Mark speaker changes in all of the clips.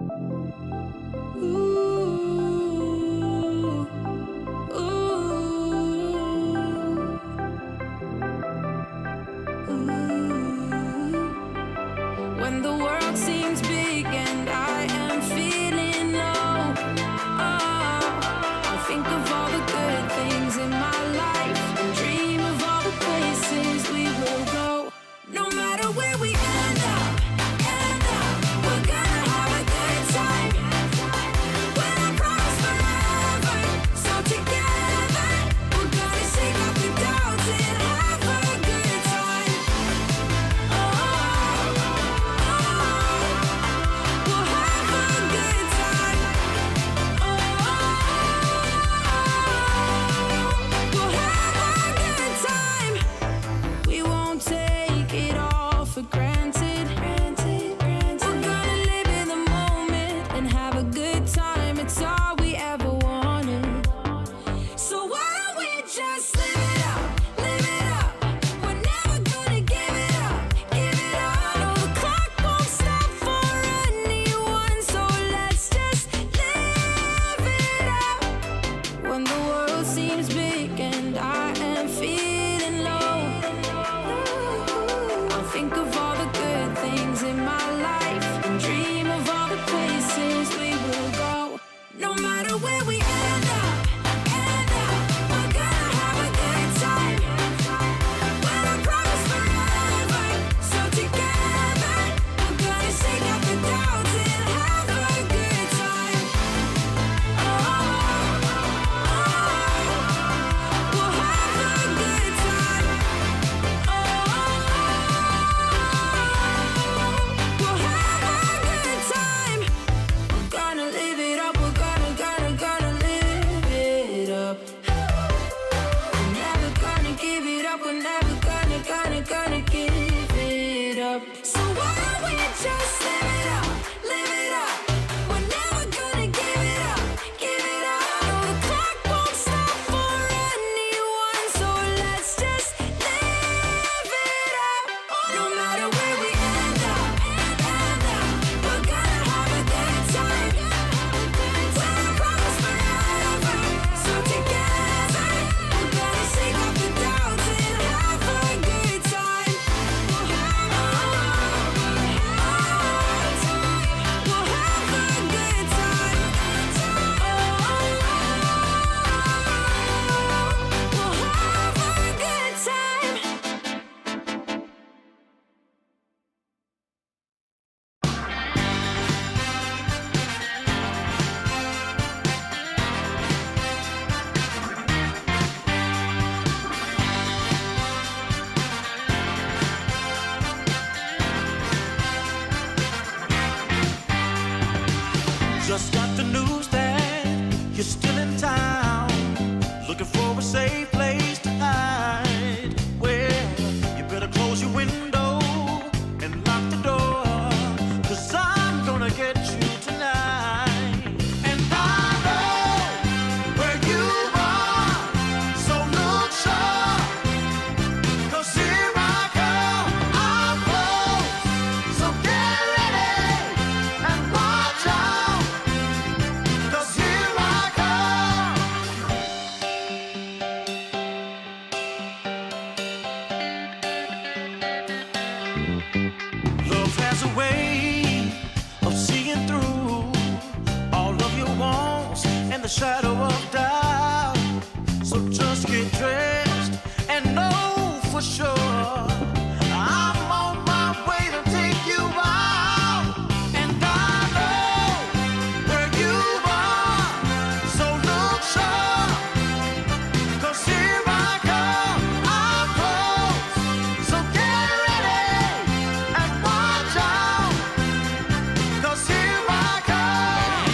Speaker 1: When the world seems big and I am feeling low, I think of all the good things in my life and dream of all the places we will go. No matter where we end up, we're gonna have a good time. When I promise forever, so together we're gonna shake off the doubts and have a good time. We'll have a good time. We'll have a good time. We won't take it all for granted. We're gonna live in the moment and have a good time. It's all we ever wanted. So why don't we just live it up, live it up. We're never gonna give it up, give it up. No, the clock won't stop for anyone, so let's just live it up. When the world seems big and I am feeling low, I'll think of all the good things in my life and dream of all the places we will go. No matter where we end up, we're gonna have a good time. When I promise forever, so together we're gonna shake off the doubts and have a good time. We'll have a good time. We'll have a good time. We're gonna live it up. We're gonna live it up. We're never gonna give it up. We're never gonna give it up. So why don't we just live it up, live it up. We're never gonna give it up, give it up. No, the clock won't stop for anyone, so let's just live it up. No matter where we end up, we're gonna have a good time. When I promise forever, so together we're gonna shake off the doubts and have a good time. We'll have a good time. We'll have a good time.
Speaker 2: Just got the news that you're still in town, looking for a safe place to hide. Well, you better close your window and lock the door, 'cause I'm gonna get you tonight. And I know where you are, so look sharp, 'cause here I come, I'm close. So get ready and watch out, 'cause here I come. Love has a way of seeing through all of your wants and the shadow of doubt. So just get dressed and know for sure I'm on my way to take you out. And I know where you are, so look sharp, 'cause here I come, I'm close. So get ready and watch out, 'cause here I come.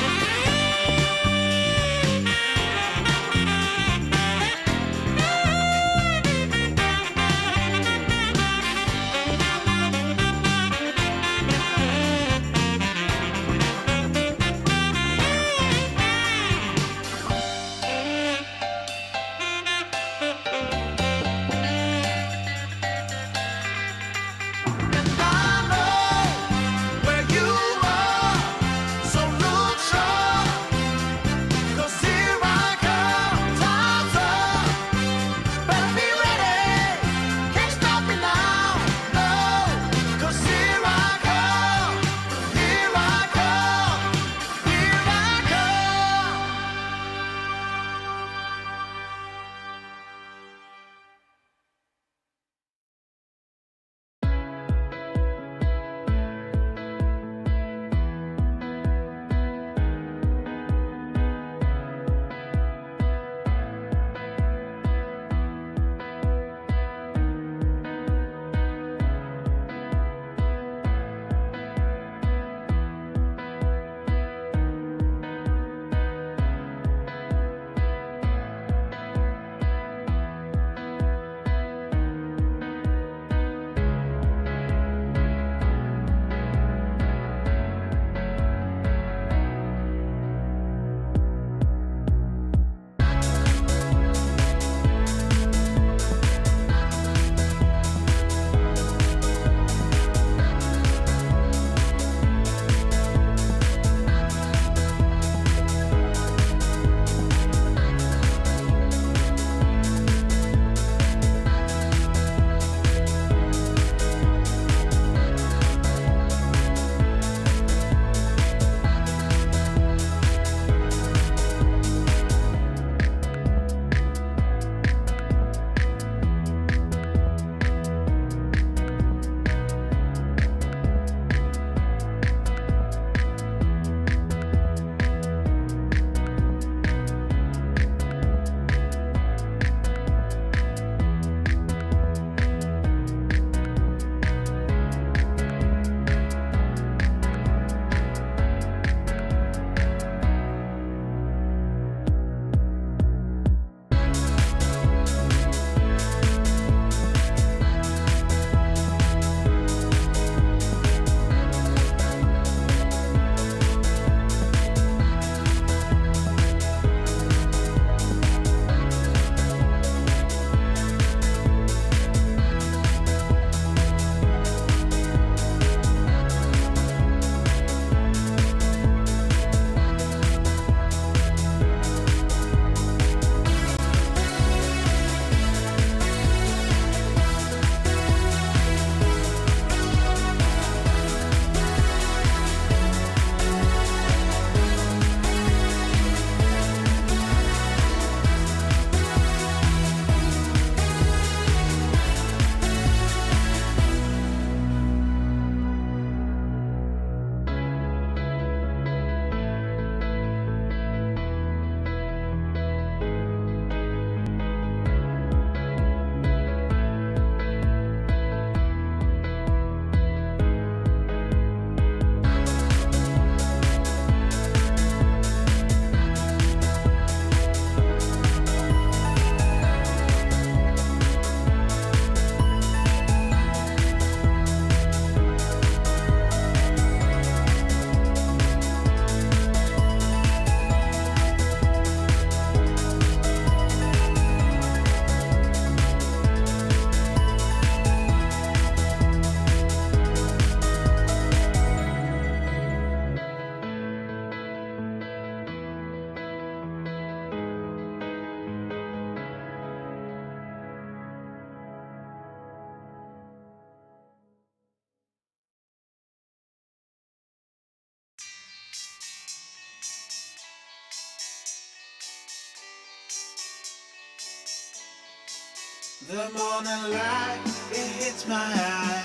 Speaker 3: The morning light, it hits my eye.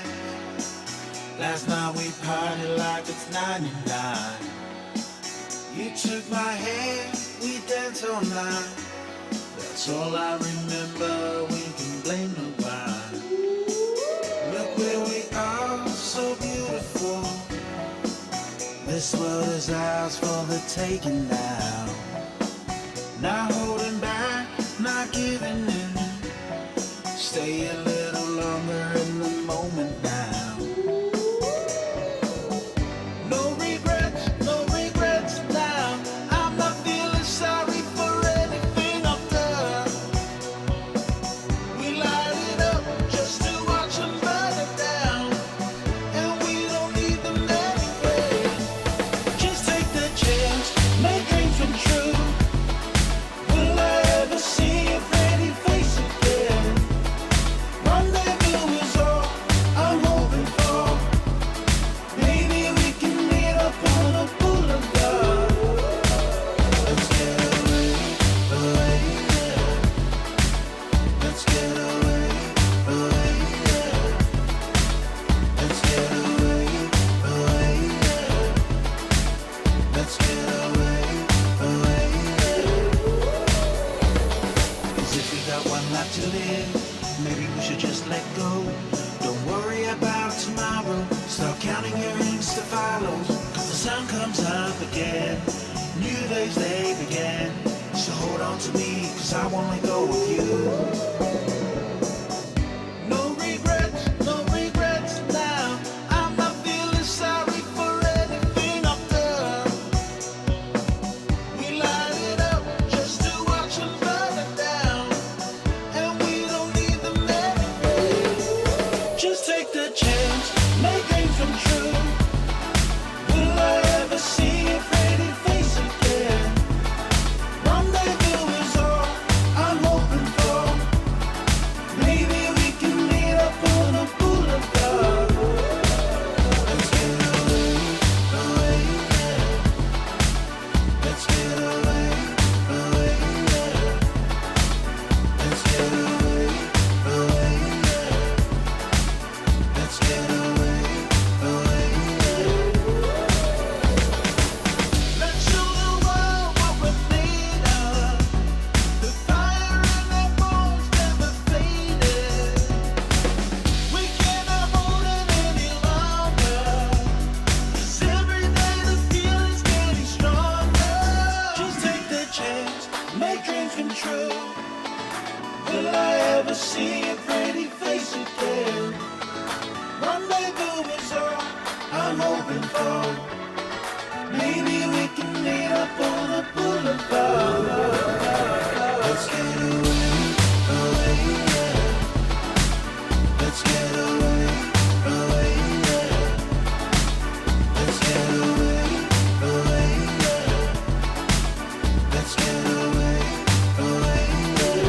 Speaker 3: Last night we partied like it's 99. You took my hand, we danced all night. That's all I remember, we can blame nobody. Look where we are, so beautiful. This world is ours for the taking now. Not holding back, not giving in. Stay a little longer in the moment now. No regrets now. I'm not feeling sorry for anything I've done. We light it up just to watch them burn it down. And we don't need them anyway. Just take the chance, make dreams come true. Will I ever see your pretty face again? Rendezvous is all I'm hoping for. Maybe we can meet up on a boulevard. Let's get away, yeah. Let's get away, yeah. Let's get away, yeah. Let's get away, yeah. 'Cause if we got one life to live, maybe we should just let go. Don't worry about tomorrow. Start counting your Insta follows. 'Cause the sun comes up again. New days they begin. So hold on to me, 'cause I wanna go with you. No regrets now. I'm not feeling sorry for anything I've done. We light it up just to watch them burn it down. And we don't need them anyway. Just take the chance, make dreams come true. Will I ever see your pretty face again? Rendezvous is all I'm hoping for. Maybe we can meet up on a boulevard. Let's get away, yeah. Let's get away, yeah. Let's get away, yeah. Let's get away, yeah. Let's show the world what we're made of. The fire in our bones never faded. We cannot hold it any longer. 'Cause every day the feeling's getting stronger. Just take the chance, make dreams come true. Will I ever see your pretty face again? Rendezvous is all I'm hoping for. Maybe we can meet up on a boulevard. Let's get away, yeah. Let's get away, yeah. Let's get away, yeah. Let's get away, yeah.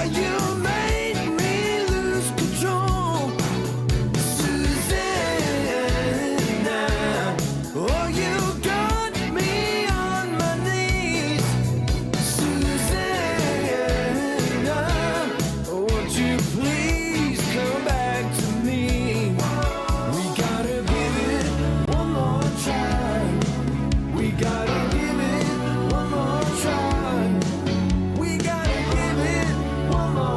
Speaker 1: Boy, you made me lose control, Susanna. Oh, you got me on my knees, Susanna. Won't you please come back to me? We gotta give it one more try. We gotta give it one more try. We gotta give it one more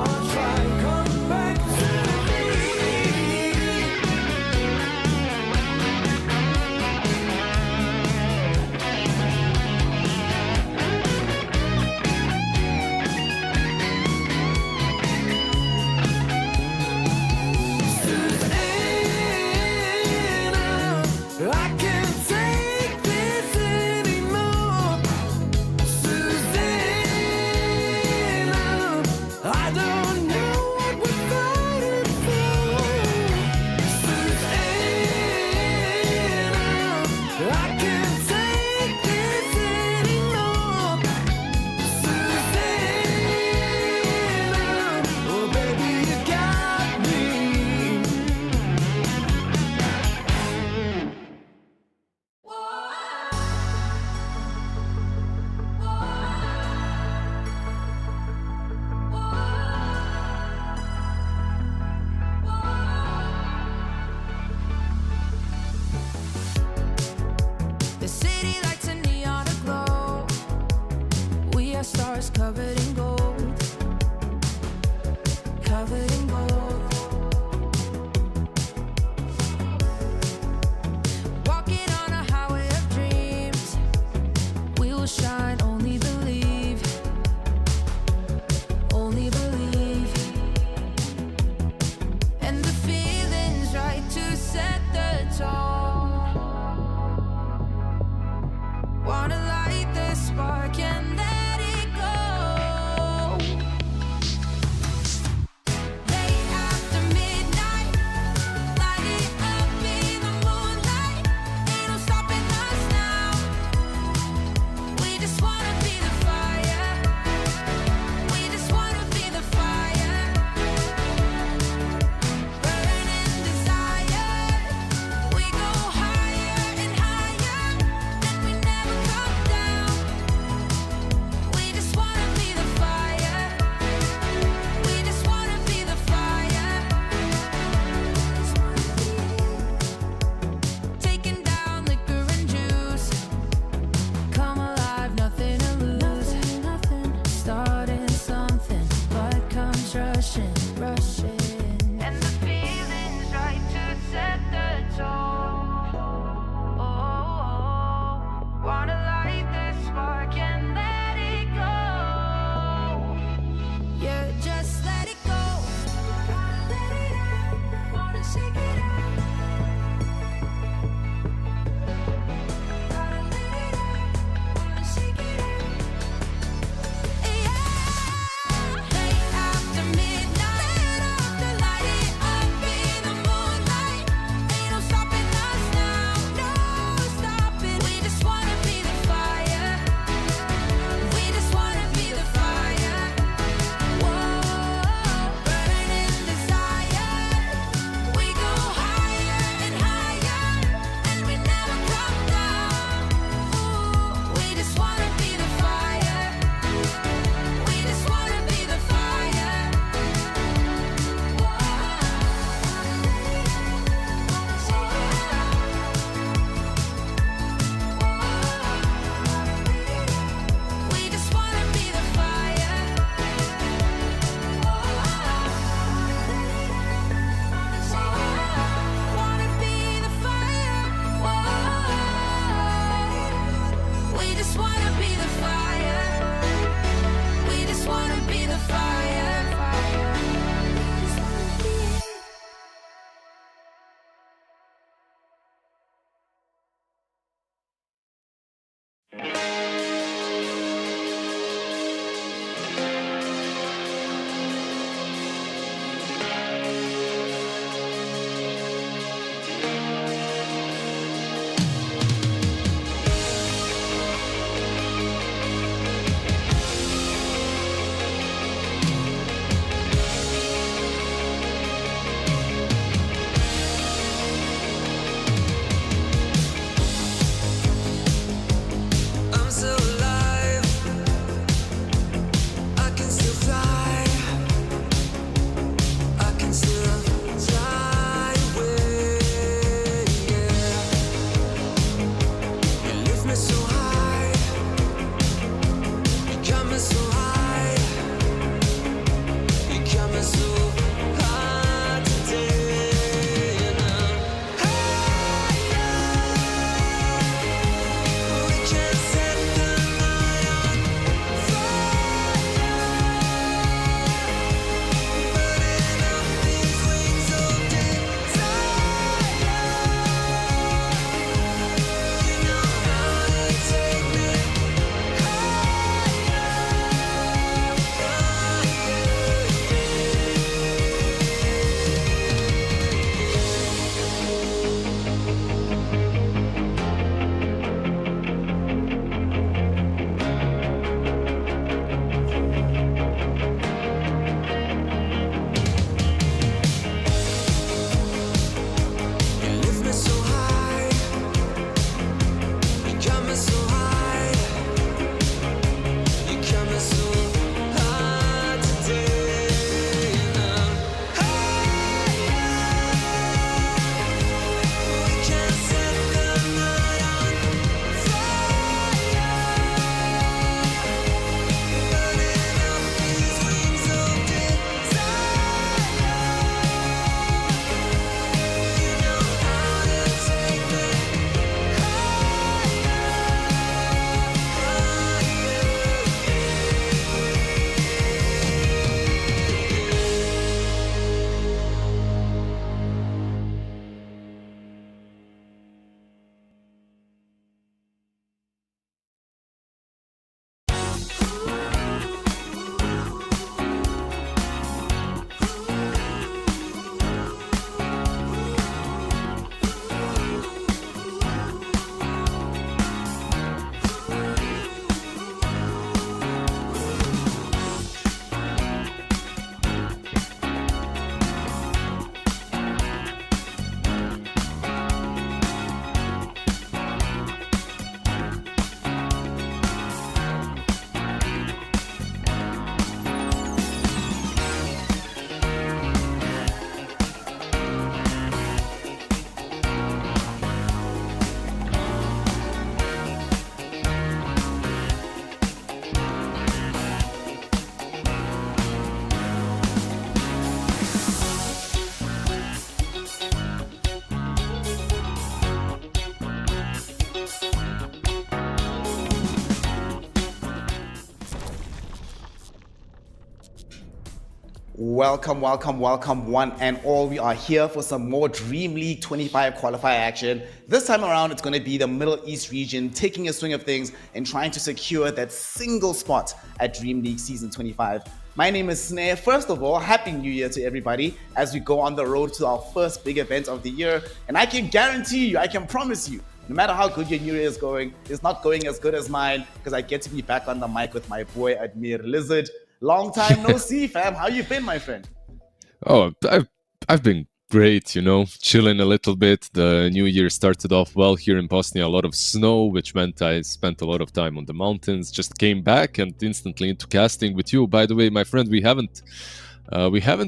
Speaker 4: Welcome, welcome, welcome, one and all. We are here for some more Dream League 25 qualifier action. This time around, it's going to be the Middle East region taking a swing of things and trying to secure that single spot at Dream League Season 25. My name is Snare. First of all, Happy New Year to everybody as we go on the road to our first big event of the year. And I can guarantee you, I can promise you, no matter how good your New Year is going, it's not going as good as mine because I get to be back on the mic with my boy Admir Lizard. Long time no see, fam. How you been, my friend?
Speaker 5: Oh, I've been great, chilling a little bit. The new year started off well here in Bosnia. A lot of snow, which meant I spent a lot of time on the mountains. Just came back and instantly into casting with you. By the way, my friend, we haven't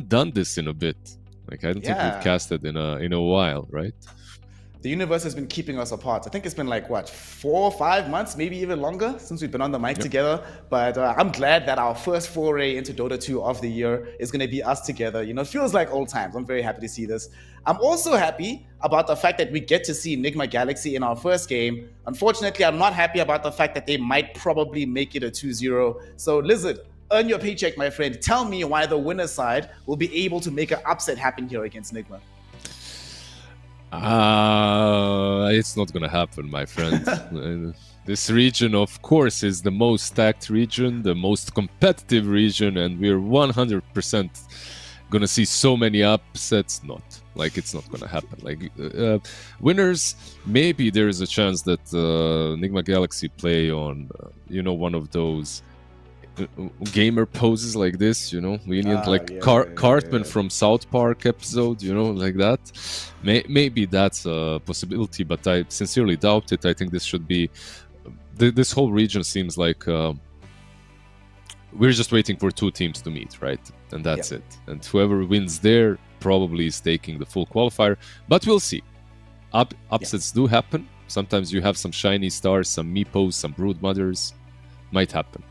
Speaker 5: done this in a bit. Like I don't think we've casted in a while, right?
Speaker 4: The universe has been keeping us apart. I think it's been like, 4 or 5 months, maybe even longer since we've been on the mic together. But I'm glad that our first foray into Dota 2 of the year is going to be us together. It feels like old times. I'm very happy to see this. I'm also happy about the fact that we get to see Enigma Galaxy in our first game. Unfortunately, I'm not happy about the fact that they might probably make it a 2-0. So Lizard, earn your paycheck, my friend. Tell me why the winner's side will be able to make an upset happen here against Enigma.
Speaker 5: It's not gonna happen, my friend. This region, of course, is the most stacked region, the most competitive region, and we're 100% gonna see so many upsets. It's not gonna happen. Winners, maybe there is a chance that Enigma Galaxy play on, one of those gamer poses like this, lenient, Cartman from South Park episode, like that. Maybe that's a possibility, but I sincerely doubt it. I think this should be this whole region seems like we're just waiting for two teams to meet, right? And that's it. And whoever wins there probably is taking the full qualifier, but we'll see. Upsets do happen. Sometimes you have some shiny stars, some meepos, some brood mothers. Might happen.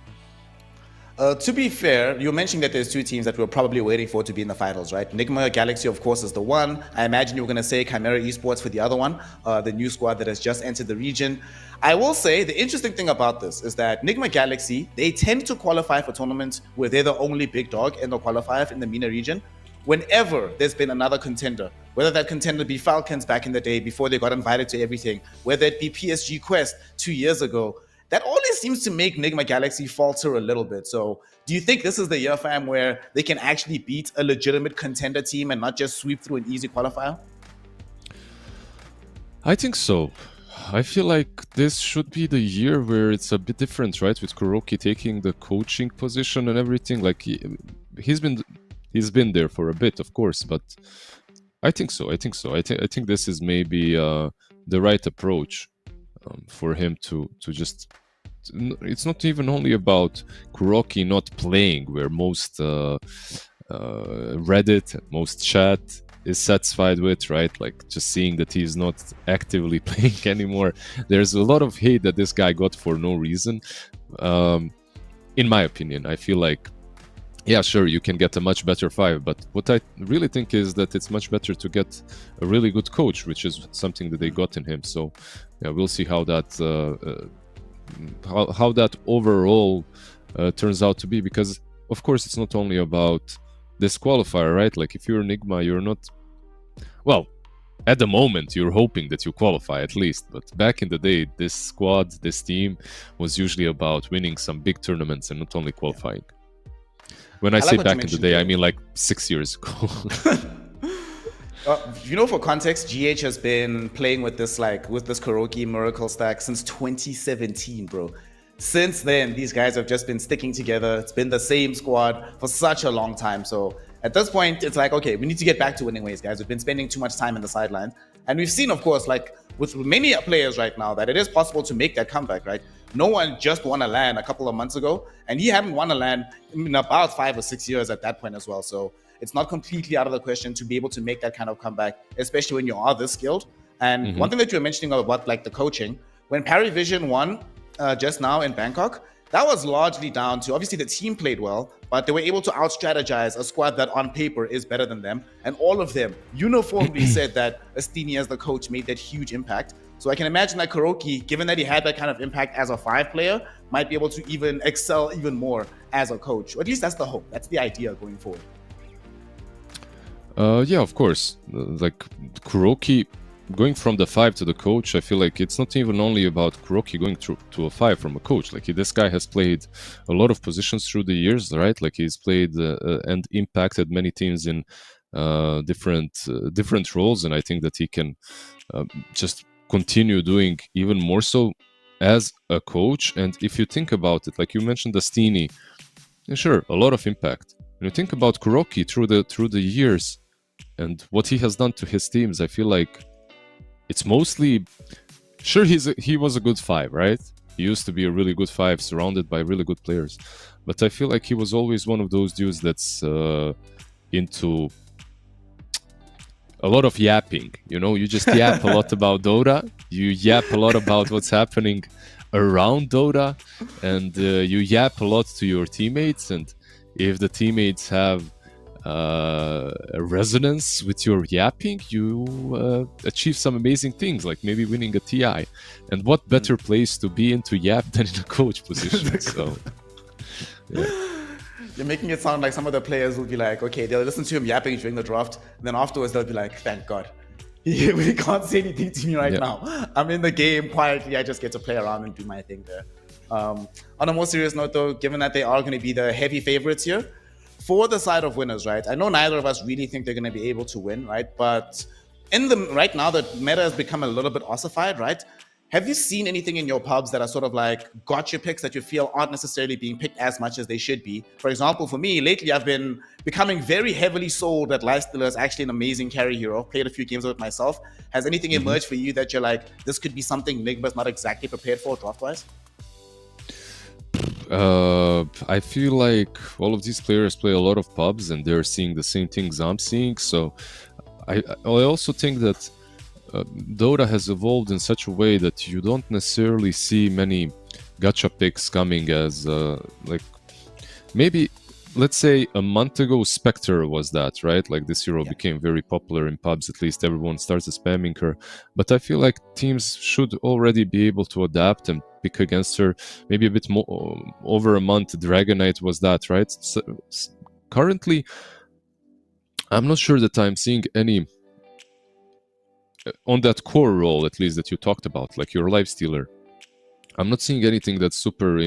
Speaker 4: To be fair, you mentioned that there's two teams that we're probably waiting for to be in the finals, right? Enigma Galaxy, of course, is the one. I imagine you were going to say Chimera Esports for the other one, the new squad that has just entered the region. I will say the interesting thing about this is that Enigma Galaxy, they tend to qualify for tournaments where they're the only big dog in the qualifier in the MENA region. Whenever there's been another contender, whether that contender be Falcons back in the day before they got invited to everything, whether it be PSG Quest 2 years ago, that always seems to make Enigma Galaxy falter a little bit. So do you think this is the year, fam, where they can actually beat a legitimate contender team and not just sweep through an easy qualifier?
Speaker 5: I think so. I feel like this should be the year where it's a bit different, right? With Kuroki taking the coaching position and everything. Like he's been there for a bit, of course, but I think so. I think this is maybe the right approach. For him to just, it's not even only about Kuroki not playing, where most Reddit and most chat is satisfied with, right? Like just seeing that he's not actively playing anymore. There's a lot of hate that this guy got for no reason. In my opinion, I feel like, yeah, sure, you can get a much better 5, but what I really think is that it's much better to get a really good coach, which is something that they got in him. So, yeah, we'll see how that how that overall turns out to be. Because, of course, it's not only about this qualifier, right? Like, if you're Enigma, you're not... Well, at the moment, you're hoping that you qualify at least. But back in the day, this squad, this team, was usually about winning some big tournaments and not only qualifying. When I say back in the day, I mean like 6 years ago.
Speaker 4: For context, GH has been playing with this Kuroki Miracle stack since 2017, bro. Since then, these guys have just been sticking together. It's been the same squad for such a long time. So at this point, it's like, okay, we need to get back to winning ways, guys. We've been spending too much time in the sidelines. And we've seen, of course, like with many players right now, that it is possible to make that comeback, right? No one just won a LAN a couple of months ago, and he hadn't won a LAN in about 5 or 6 years at that point as well. So it's not completely out of the question to be able to make that kind of comeback, especially when you are this skilled. And one thing that you were mentioning about like the coaching, when Parivision won just now in Bangkok, that was largely down to, obviously the team played well, but they were able to out-strategize a squad that on paper is better than them. And all of them uniformly said that Astini as the coach made that huge impact. So I can imagine that Kuroki, given that he had that kind of impact as a 5 player, might be able to even excel even more as a coach. Or at least that's the hope. That's the idea going forward.
Speaker 5: Yeah, of course. Like Kuroki going from the 5 to the coach, I feel like it's not even only about Kuroki going to a 5 from a coach. Like this guy has played a lot of positions through the years, right? Like he's played and impacted many teams in different roles, and I think that he can just continue doing even more so as a coach. And if you think about it, like you mentioned Destiny, sure, a lot of impact. When you think about Kuroki through the years and what he has done to his teams, I feel like it's mostly, sure, he was a good 5, right? He used to be a really good 5 surrounded by really good players, but I feel like he was always one of those dudes that's into a lot of yapping. You know, you just yap a lot about Dota, you yap a lot about what's happening around Dota, and you yap a lot to your teammates, and if the teammates have a resonance with your yapping, you achieve some amazing things, like maybe winning a TI. And what better place to be in to yap than in a coach position? So, yeah.
Speaker 4: You're making it sound like some of the players will be like, okay, they'll listen to him yapping during the draft, and then afterwards they'll be like, thank God. He really can't say anything to me right now. I'm in the game quietly. I just get to play around and do my thing there. On a more serious note, though, given that they are going to be the heavy favorites here, for the side of winners, right? I know neither of us really think they're going to be able to win, right? But right now, the meta has become a little bit ossified, right? Have you seen anything in your pubs that are sort of like gotcha picks that you feel aren't necessarily being picked as much as they should be? For example, for me, lately I've been becoming very heavily sold that Lifestealer is actually an amazing carry hero. Played a few games with it myself. Has anything emerged for you that you're like, this could be something Nigma's not exactly prepared for draft-wise?
Speaker 5: I feel like all of these players play a lot of pubs and they're seeing the same things I'm seeing. So I also think that Dota has evolved in such a way that you don't necessarily see many gacha picks coming as like maybe, let's say a month ago Spectre was that, right? Like this hero became very popular in pubs, at least everyone starts spamming her. But I feel like teams should already be able to adapt and pick against her. Maybe a bit more over a month Dragonite was that, right? So, currently I'm not sure that I'm seeing any on that core role, at least that you talked about, like your Lifestealer. I'm not seeing anything that's super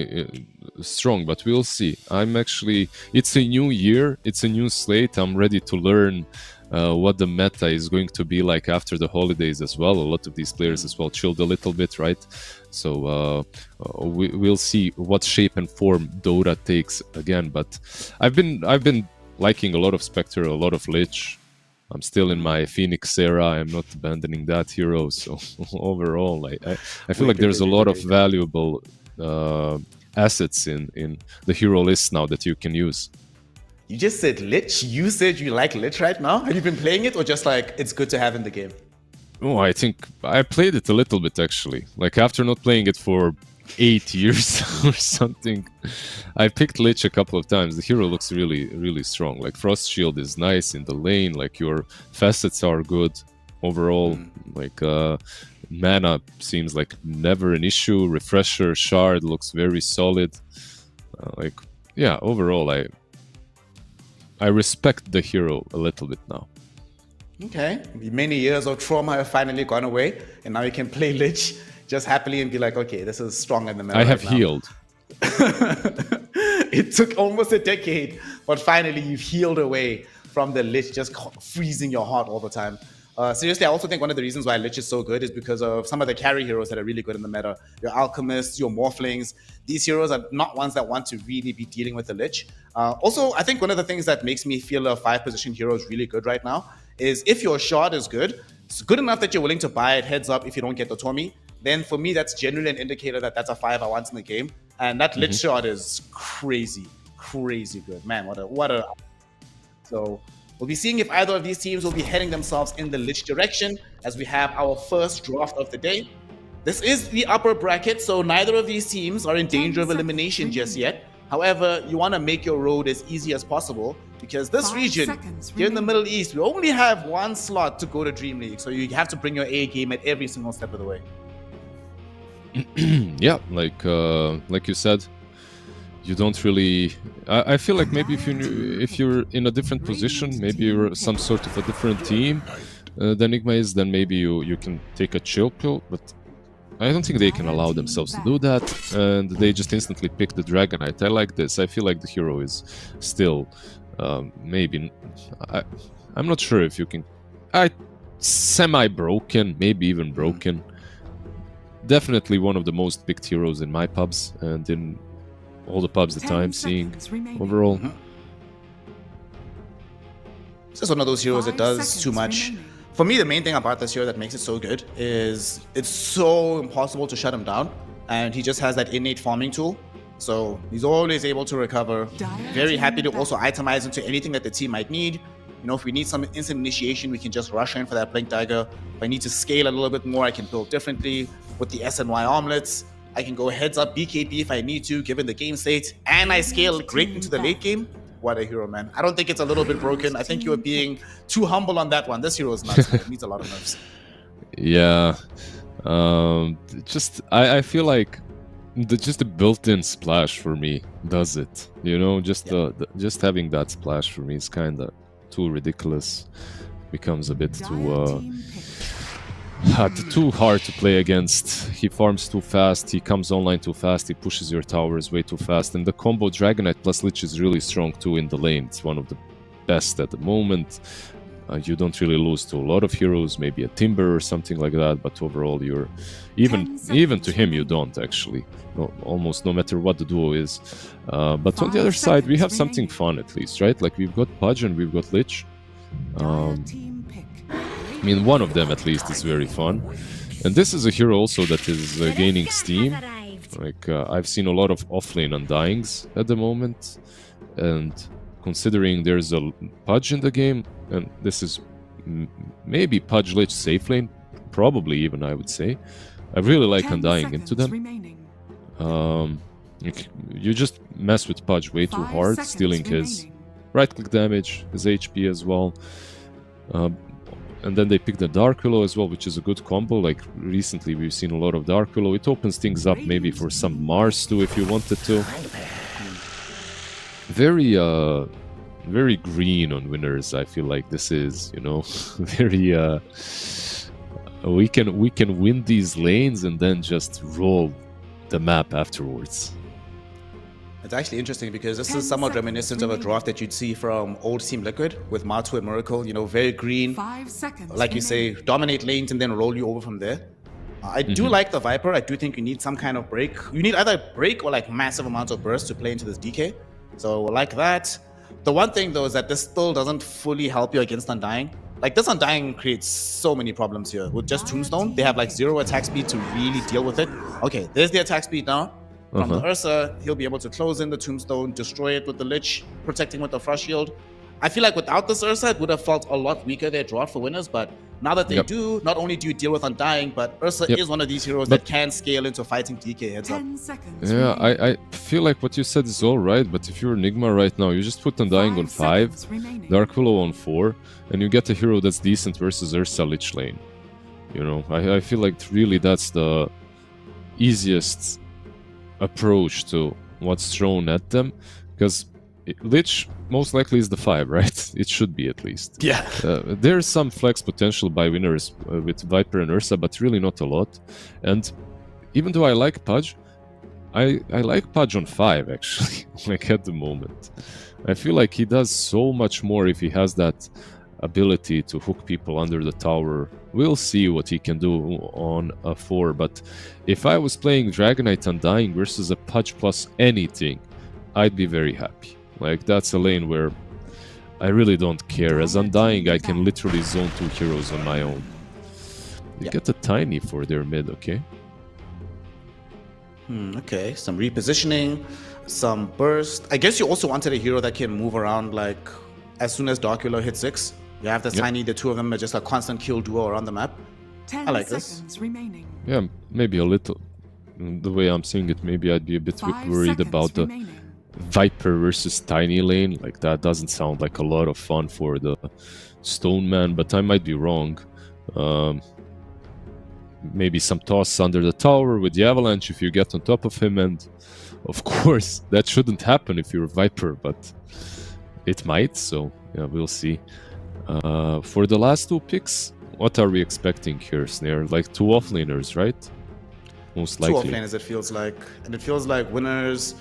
Speaker 5: strong, but we'll see. It's a new year, it's a new slate. I'm ready to learn what the meta is going to be like after the holidays as well. A lot of these players as well chilled a little bit, right? So we'll see what shape and form Dota takes again. But I've been liking a lot of Spectre, a lot of Lich. I'm still in my Phoenix era. I'm not abandoning that hero. So overall, I feel like there's a lot of valuable assets in the hero list now that you can use.
Speaker 4: You just said Lich. You said you like Lich right now. Have you been playing it, or just like it's good to have in the game?
Speaker 5: Oh, I think I played it a little bit actually. Like after not playing it for 8 years or something, I picked Lich a couple of times. The hero looks really, really strong. Like Frost Shield is nice in the lane. Like your facets are good overall. Like mana seems like never an issue. Refresher Shard looks very solid. Overall, I respect the hero a little bit now.
Speaker 4: Okay, many years of trauma have finally gone away, and now you can play Lich just happily and be like, okay, this is stronger than the meta.
Speaker 5: I have healed.
Speaker 4: It took almost a decade, but finally you've healed away from the Lich just freezing your heart all the time. Seriously, I also think one of the reasons why Lich is so good is because of some of the carry heroes that are really good in the meta. Your Alchemists, your Morphlings. These heroes are not ones that want to really be dealing with the Lich. Also, I think one of the things that makes me feel a 5-position hero is really good right now is if your shard is good, it's good enough that you're willing to buy it heads up if you don't get the Tommy, then for me, that's generally an indicator that that's a 5 I want in the game. And that Lich shard is crazy, crazy good. Man, what a... So we'll be seeing if either of these teams will be heading themselves in the Lich direction as we have our first draft of the day. This is the upper bracket, so neither of these teams are in danger of elimination just yet. However, you want to make your road as easy as possible because this region, here in the Middle East, we only have one slot to go to DreamLeague. So you have to bring your A game at every single step of the way.
Speaker 5: Yeah, like you said, you don't really. I feel like maybe if you're in a different position, maybe you're some sort of a different team than Enigma is, then maybe you can take a chill pill. But I don't think they can allow themselves to do that, and they just instantly pick the Dragonite. I like this. I feel like the hero is still maybe. I'm not sure if you can. Semi-broken, maybe even broken. Definitely one of the most picked heroes in my pubs and in all the pubs that I'm seeing overall.
Speaker 4: It's just one of those heroes that does too much. For me, the main thing about this hero that makes it so good is it's so impossible to shut him down, and he just has that innate farming tool. So he's always able to recover. Very happy to also itemize into anything that the team might need. You know, if we need some instant initiation, we can just rush in for that Blink Dagger. If I need to scale a little bit more, I can build differently with the SNY armlets. I can go heads up BKB if I need to, given the game state, and I scale great into the late game. What a hero, man. I don't think it's a little bit broken. I think you are being too humble on that one. This hero is nuts, man. It needs a lot of nerfs.
Speaker 5: Yeah. I feel like just the built-in splash for me does it. You know, just just having that splash for me is kind of too ridiculous. Becomes a bit too hard to play against. He farms too fast, he comes online too fast, he pushes your towers way too fast, and the combo Dragonite plus Lich is really strong too in the lane. It's one of the best at the moment. You don't really lose to a lot of heroes, maybe a Timber or something like that, but overall you're even to him you don't actually. No, almost no matter what the duo is. But on the other side we have something fun at least, right? Like we've got Pudge and we've got Lich. I mean, one of them at least is very fun. And this is a hero also that is gaining steam. Like, I've seen a lot of offlane undyings at the moment. And considering there's a Pudge in the game, and this is maybe Pudge Lich safe lane, probably even I would say. I really like undying into them. You just mess with Pudge way too hard, stealing his right-click damage, his HP as well. And then they pick the Dark Willow as well, which is a good combo. Like recently we've seen a lot of Dark Willow. It opens things up maybe for some Mars too if you wanted to. Very green on winners. I feel like this is, you know, very we can win these lanes and then just roll the map afterwards.
Speaker 4: It's actually interesting because this is somewhat reminiscent of a draft that you'd see from old Team Liquid with Matu and Miracle, you know, very green.
Speaker 1: 5 seconds.
Speaker 4: Like you say, dominate lanes and then roll you over from there. I do like the Viper. I do think you need some kind of break. You need either break or like massive amounts of burst to play into this DK. So like that. The one thing though is that this still doesn't fully help you against Undying. Like this Undying creates so many problems here. With just Tombstone, they have like 0 attack speed to really deal with it. Okay, there's the attack speed now. From the Ursa, he'll be able to close in the Tombstone, destroy it with the Lich, protecting with the Frost Shield. I feel like without this Ursa, it would have felt a lot weaker their draft for winners, but now that they do, not only do you deal with Undying, but Ursa is one of these heroes that can scale into fighting DK heads up.
Speaker 1: 10 seconds.
Speaker 5: Yeah, I feel like what you said is all right, but if you're Enigma right now, you just put Undying on 5, Dark Willow on 4, and you get a hero that's decent versus Ursa Lich lane. You know, I feel like really that's the easiest approach to what's thrown at them, because Lich most likely is the 5, right? It should be at least.
Speaker 4: Yeah.
Speaker 5: There's some flex potential by winners with Viper and Ursa, but really not a lot. And even though I like Pudge, I like Pudge on 5 actually, like at the moment. I feel like he does so much more if he has that ability to hook people under the tower. We'll see what he can do on a 4, but if I was playing Dragonite Undying versus a Pudge plus anything, I'd be very happy. Like, that's a lane where I really don't care. As Undying, I can literally zone 2 heroes on my own. You get a Tiny for their mid, okay?
Speaker 4: Okay, some repositioning, some burst. I guess you also wanted a hero that can move around, like, as soon as Dark Willow hits 6. You have the Tiny, the two of them are just a constant kill duo around the map.
Speaker 1: 10
Speaker 4: I like this.
Speaker 1: seconds remaining.
Speaker 5: Yeah, maybe a little. The way I'm seeing it, maybe I'd be a bit worried about the Viper versus Tiny lane. Like, that doesn't sound like a lot of fun for the Stone Man, but I might be wrong. maybe some toss under the tower with the avalanche if you get on top of him, and of course that shouldn't happen if you're Viper, but it might, so yeah, we'll see. For the last two picks, what are we expecting here, Snare? Like 2 offlaners, right? Most likely.
Speaker 4: 2 offlaners, it feels like. And it feels like winners,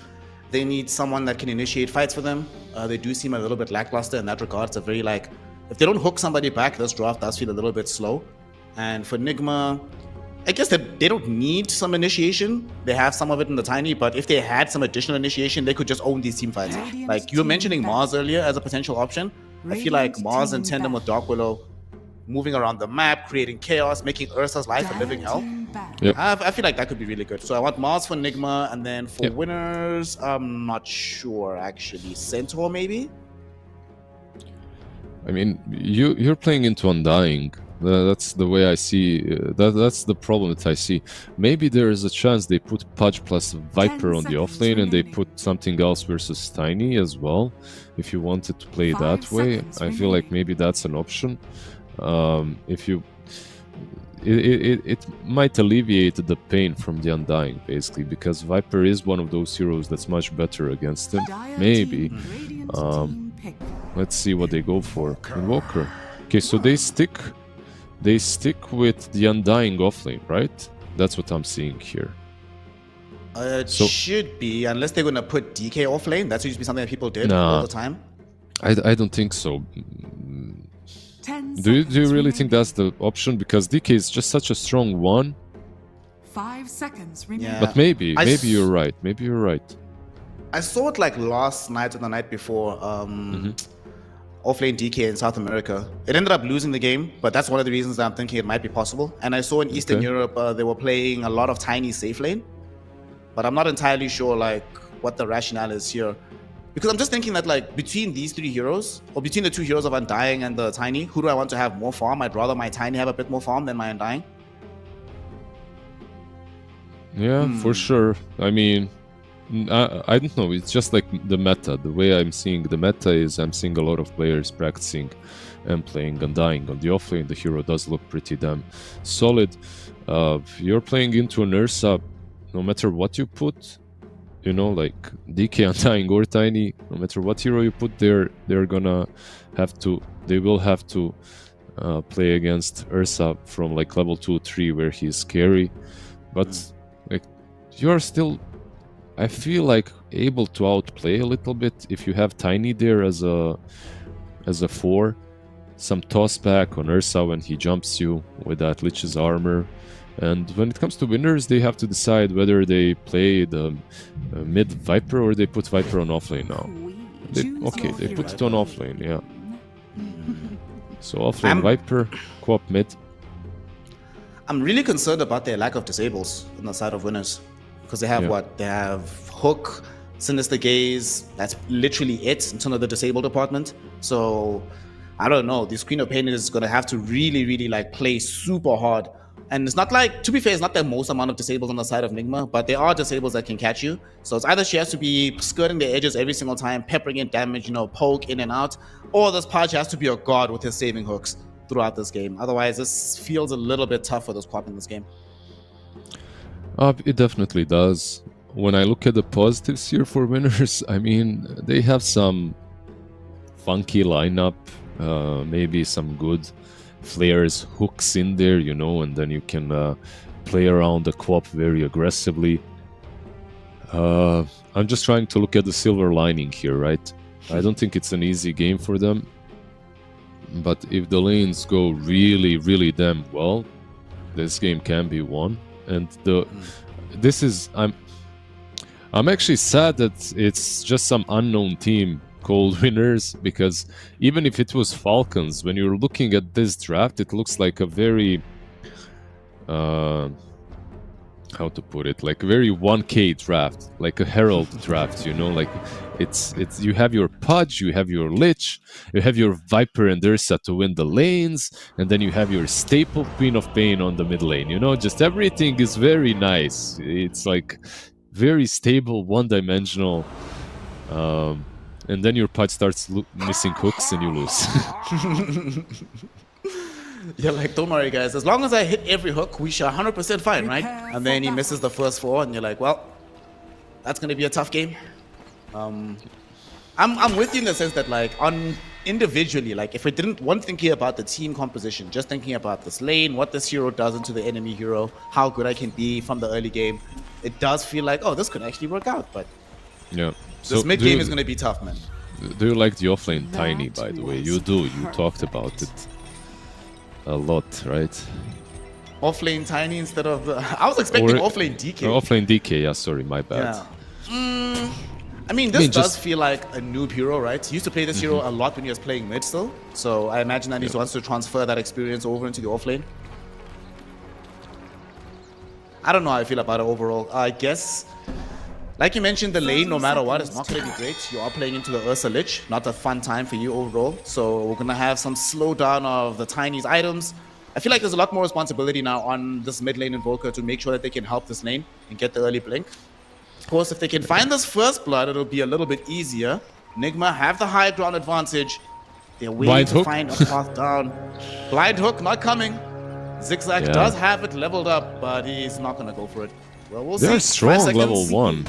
Speaker 4: they need someone that can initiate fights for them. They do seem a little bit lackluster in that regard. It's a very like, if they don't hook somebody back, this draft does feel a little bit slow. And for Nigma, I guess that they don't need some initiation. They have some of it in the Tiny, but if they had some additional initiation, they could just own these team fights. Like you were mentioning Mars earlier as a potential option. I feel like Mars in tandem with Dark Willow, moving around the map, creating chaos, making Ursa's life a living hell.
Speaker 5: Yep.
Speaker 4: I feel like that could be really good. So I want Mars for Nigma, and then for winners, I'm not sure actually. Centaur maybe?
Speaker 5: I mean, you're playing into Undying. That's the way I see. That's the problem that I see. Maybe there is a chance they put Pudge plus Viper on the offlane, and they put something else versus Tiny as well. If you wanted to play that way, I feel like maybe that's an option. If you, it might alleviate the pain from the Undying, basically, because Viper is one of those heroes that's much better against him. Maybe. Let's see what they go for. Invoker. Okay, so they stick with the Undying offlane, right? That's what I'm seeing here.
Speaker 4: It should be, unless they're gonna put DK offlane. That's usually something that people did all the time.
Speaker 5: I don't think so. Do you really think that's the option? Because DK is just such a strong one.
Speaker 6: 5 seconds remaining.
Speaker 4: Yeah.
Speaker 5: But maybe you're right. Maybe you're right.
Speaker 4: I saw it like last night or the night before. Offlane DK in South America. It ended up losing the game, but that's one of the reasons that I'm thinking it might be possible. And I saw in Eastern Europe they were playing a lot of Tiny safe lane, but I'm not entirely sure like what the rationale is here, because I'm just thinking that like between these 3 heroes, or between the 2 heroes of Undying and the Tiny, who do I want to have more farm? I'd rather my Tiny have a bit more farm than my Undying.
Speaker 5: Yeah, for sure. I mean, I don't know, it's just like the meta. The way I'm seeing the meta is I'm seeing a lot of players practicing and playing Undying on the offlane. The hero does look pretty damn solid. You're playing into an Ursa, no matter what you put, you know, like DK, Undying or Tiny, no matter what hero you put there, they will have to play against Ursa from like level 2 3 where he's scary. But like you're still, I feel like, able to outplay a little bit if you have Tiny there as a 4. Some toss back on Ursa when he jumps you with that Lich's armor. And when it comes to winners, they have to decide whether they play the mid Viper or they put Viper on offlane now. They put it on offlane, yeah. So offlane Viper, co-op mid.
Speaker 4: I'm really concerned about their lack of disables on the side of winners. Because they have what? They have Hook, Sinister Gaze. That's literally it in terms of the disabled department. So I don't know. This Queen of Pain is going to have to really, really like play super hard. And it's not like, to be fair, it's not the most amount of disables on the side of Nigma, but there are disables that can catch you. So it's either she has to be skirting the edges every single time, peppering in damage, you know, poke in and out, or this Pudge has to be a god with his saving hooks throughout this game. Otherwise, this feels a little bit tough for this co-op in this game.
Speaker 5: It definitely does. When I look at the positives here for winners, I mean, they have some funky lineup, maybe some good flares, hooks in there, you know, and then you can play around the co-op very aggressively. I'm just trying to look at the silver lining here, right? I don't think it's an easy game for them, but if the lanes go really, really damn well, this game can be won. And I'm actually sad that it's just some unknown team called winners, because even if it was Falcons, when you're looking at this draft, it looks like a very how to put it, like a very 1K draft, like a Herald draft, you know, like it's you have your Pudge, you have your Lich, you have your Viper and Ursa to win the lanes, and then you have your staple Queen of Pain on the mid lane, you know, just everything is very nice. It's like very stable, one-dimensional, and then your Pudge starts missing hooks and you lose.
Speaker 4: You're like, don't worry, guys. As long as I hit every hook, we should 100% fine, right? And then he misses the first 4, and you're like, well, that's gonna be a tough game. I'm with you in the sense that, like, on individually, like, if we weren't thinking about the team composition, just thinking about this lane, what this hero does into the enemy hero, how good I can be from the early game, it does feel like, oh, this could actually work out. But
Speaker 5: Yeah.
Speaker 4: this mid game is gonna be tough, man.
Speaker 5: Do you like the offlane Tiny, by the way? You do. You talked about it a lot, right?
Speaker 4: Offlane Tiny instead of the... I was expecting
Speaker 5: Or-
Speaker 4: offlane DK.
Speaker 5: Offlane DK, yeah, sorry, my bad.
Speaker 4: Yeah. I mean, this does
Speaker 5: just-
Speaker 4: feel like a noob hero, right? He used to play this hero a lot when he was playing mid still. So I imagine that he wants to transfer that experience over into the offlane. I don't know how I feel about it overall. I guess, like you mentioned, the lane, no matter what, is not going to be great. You are playing into the Ursa Lich. Not a fun time for you overall. So we're going to have some slowdown of the Tiny's items. I feel like there's a lot more responsibility now on this mid lane Invoker to make sure that they can help this lane and get the early blink. Of course, if they can find this first blood, it'll be a little bit easier. Nigma have the high ground advantage. They're waiting
Speaker 5: Blind
Speaker 4: to
Speaker 5: hook.
Speaker 4: find a path down. Blind hook not coming. Zigzag
Speaker 5: Yeah.
Speaker 4: does have it leveled up, but he's not going to go for it. Well, we'll see.
Speaker 5: They're
Speaker 4: 5
Speaker 5: strong
Speaker 4: seconds.
Speaker 5: level 1.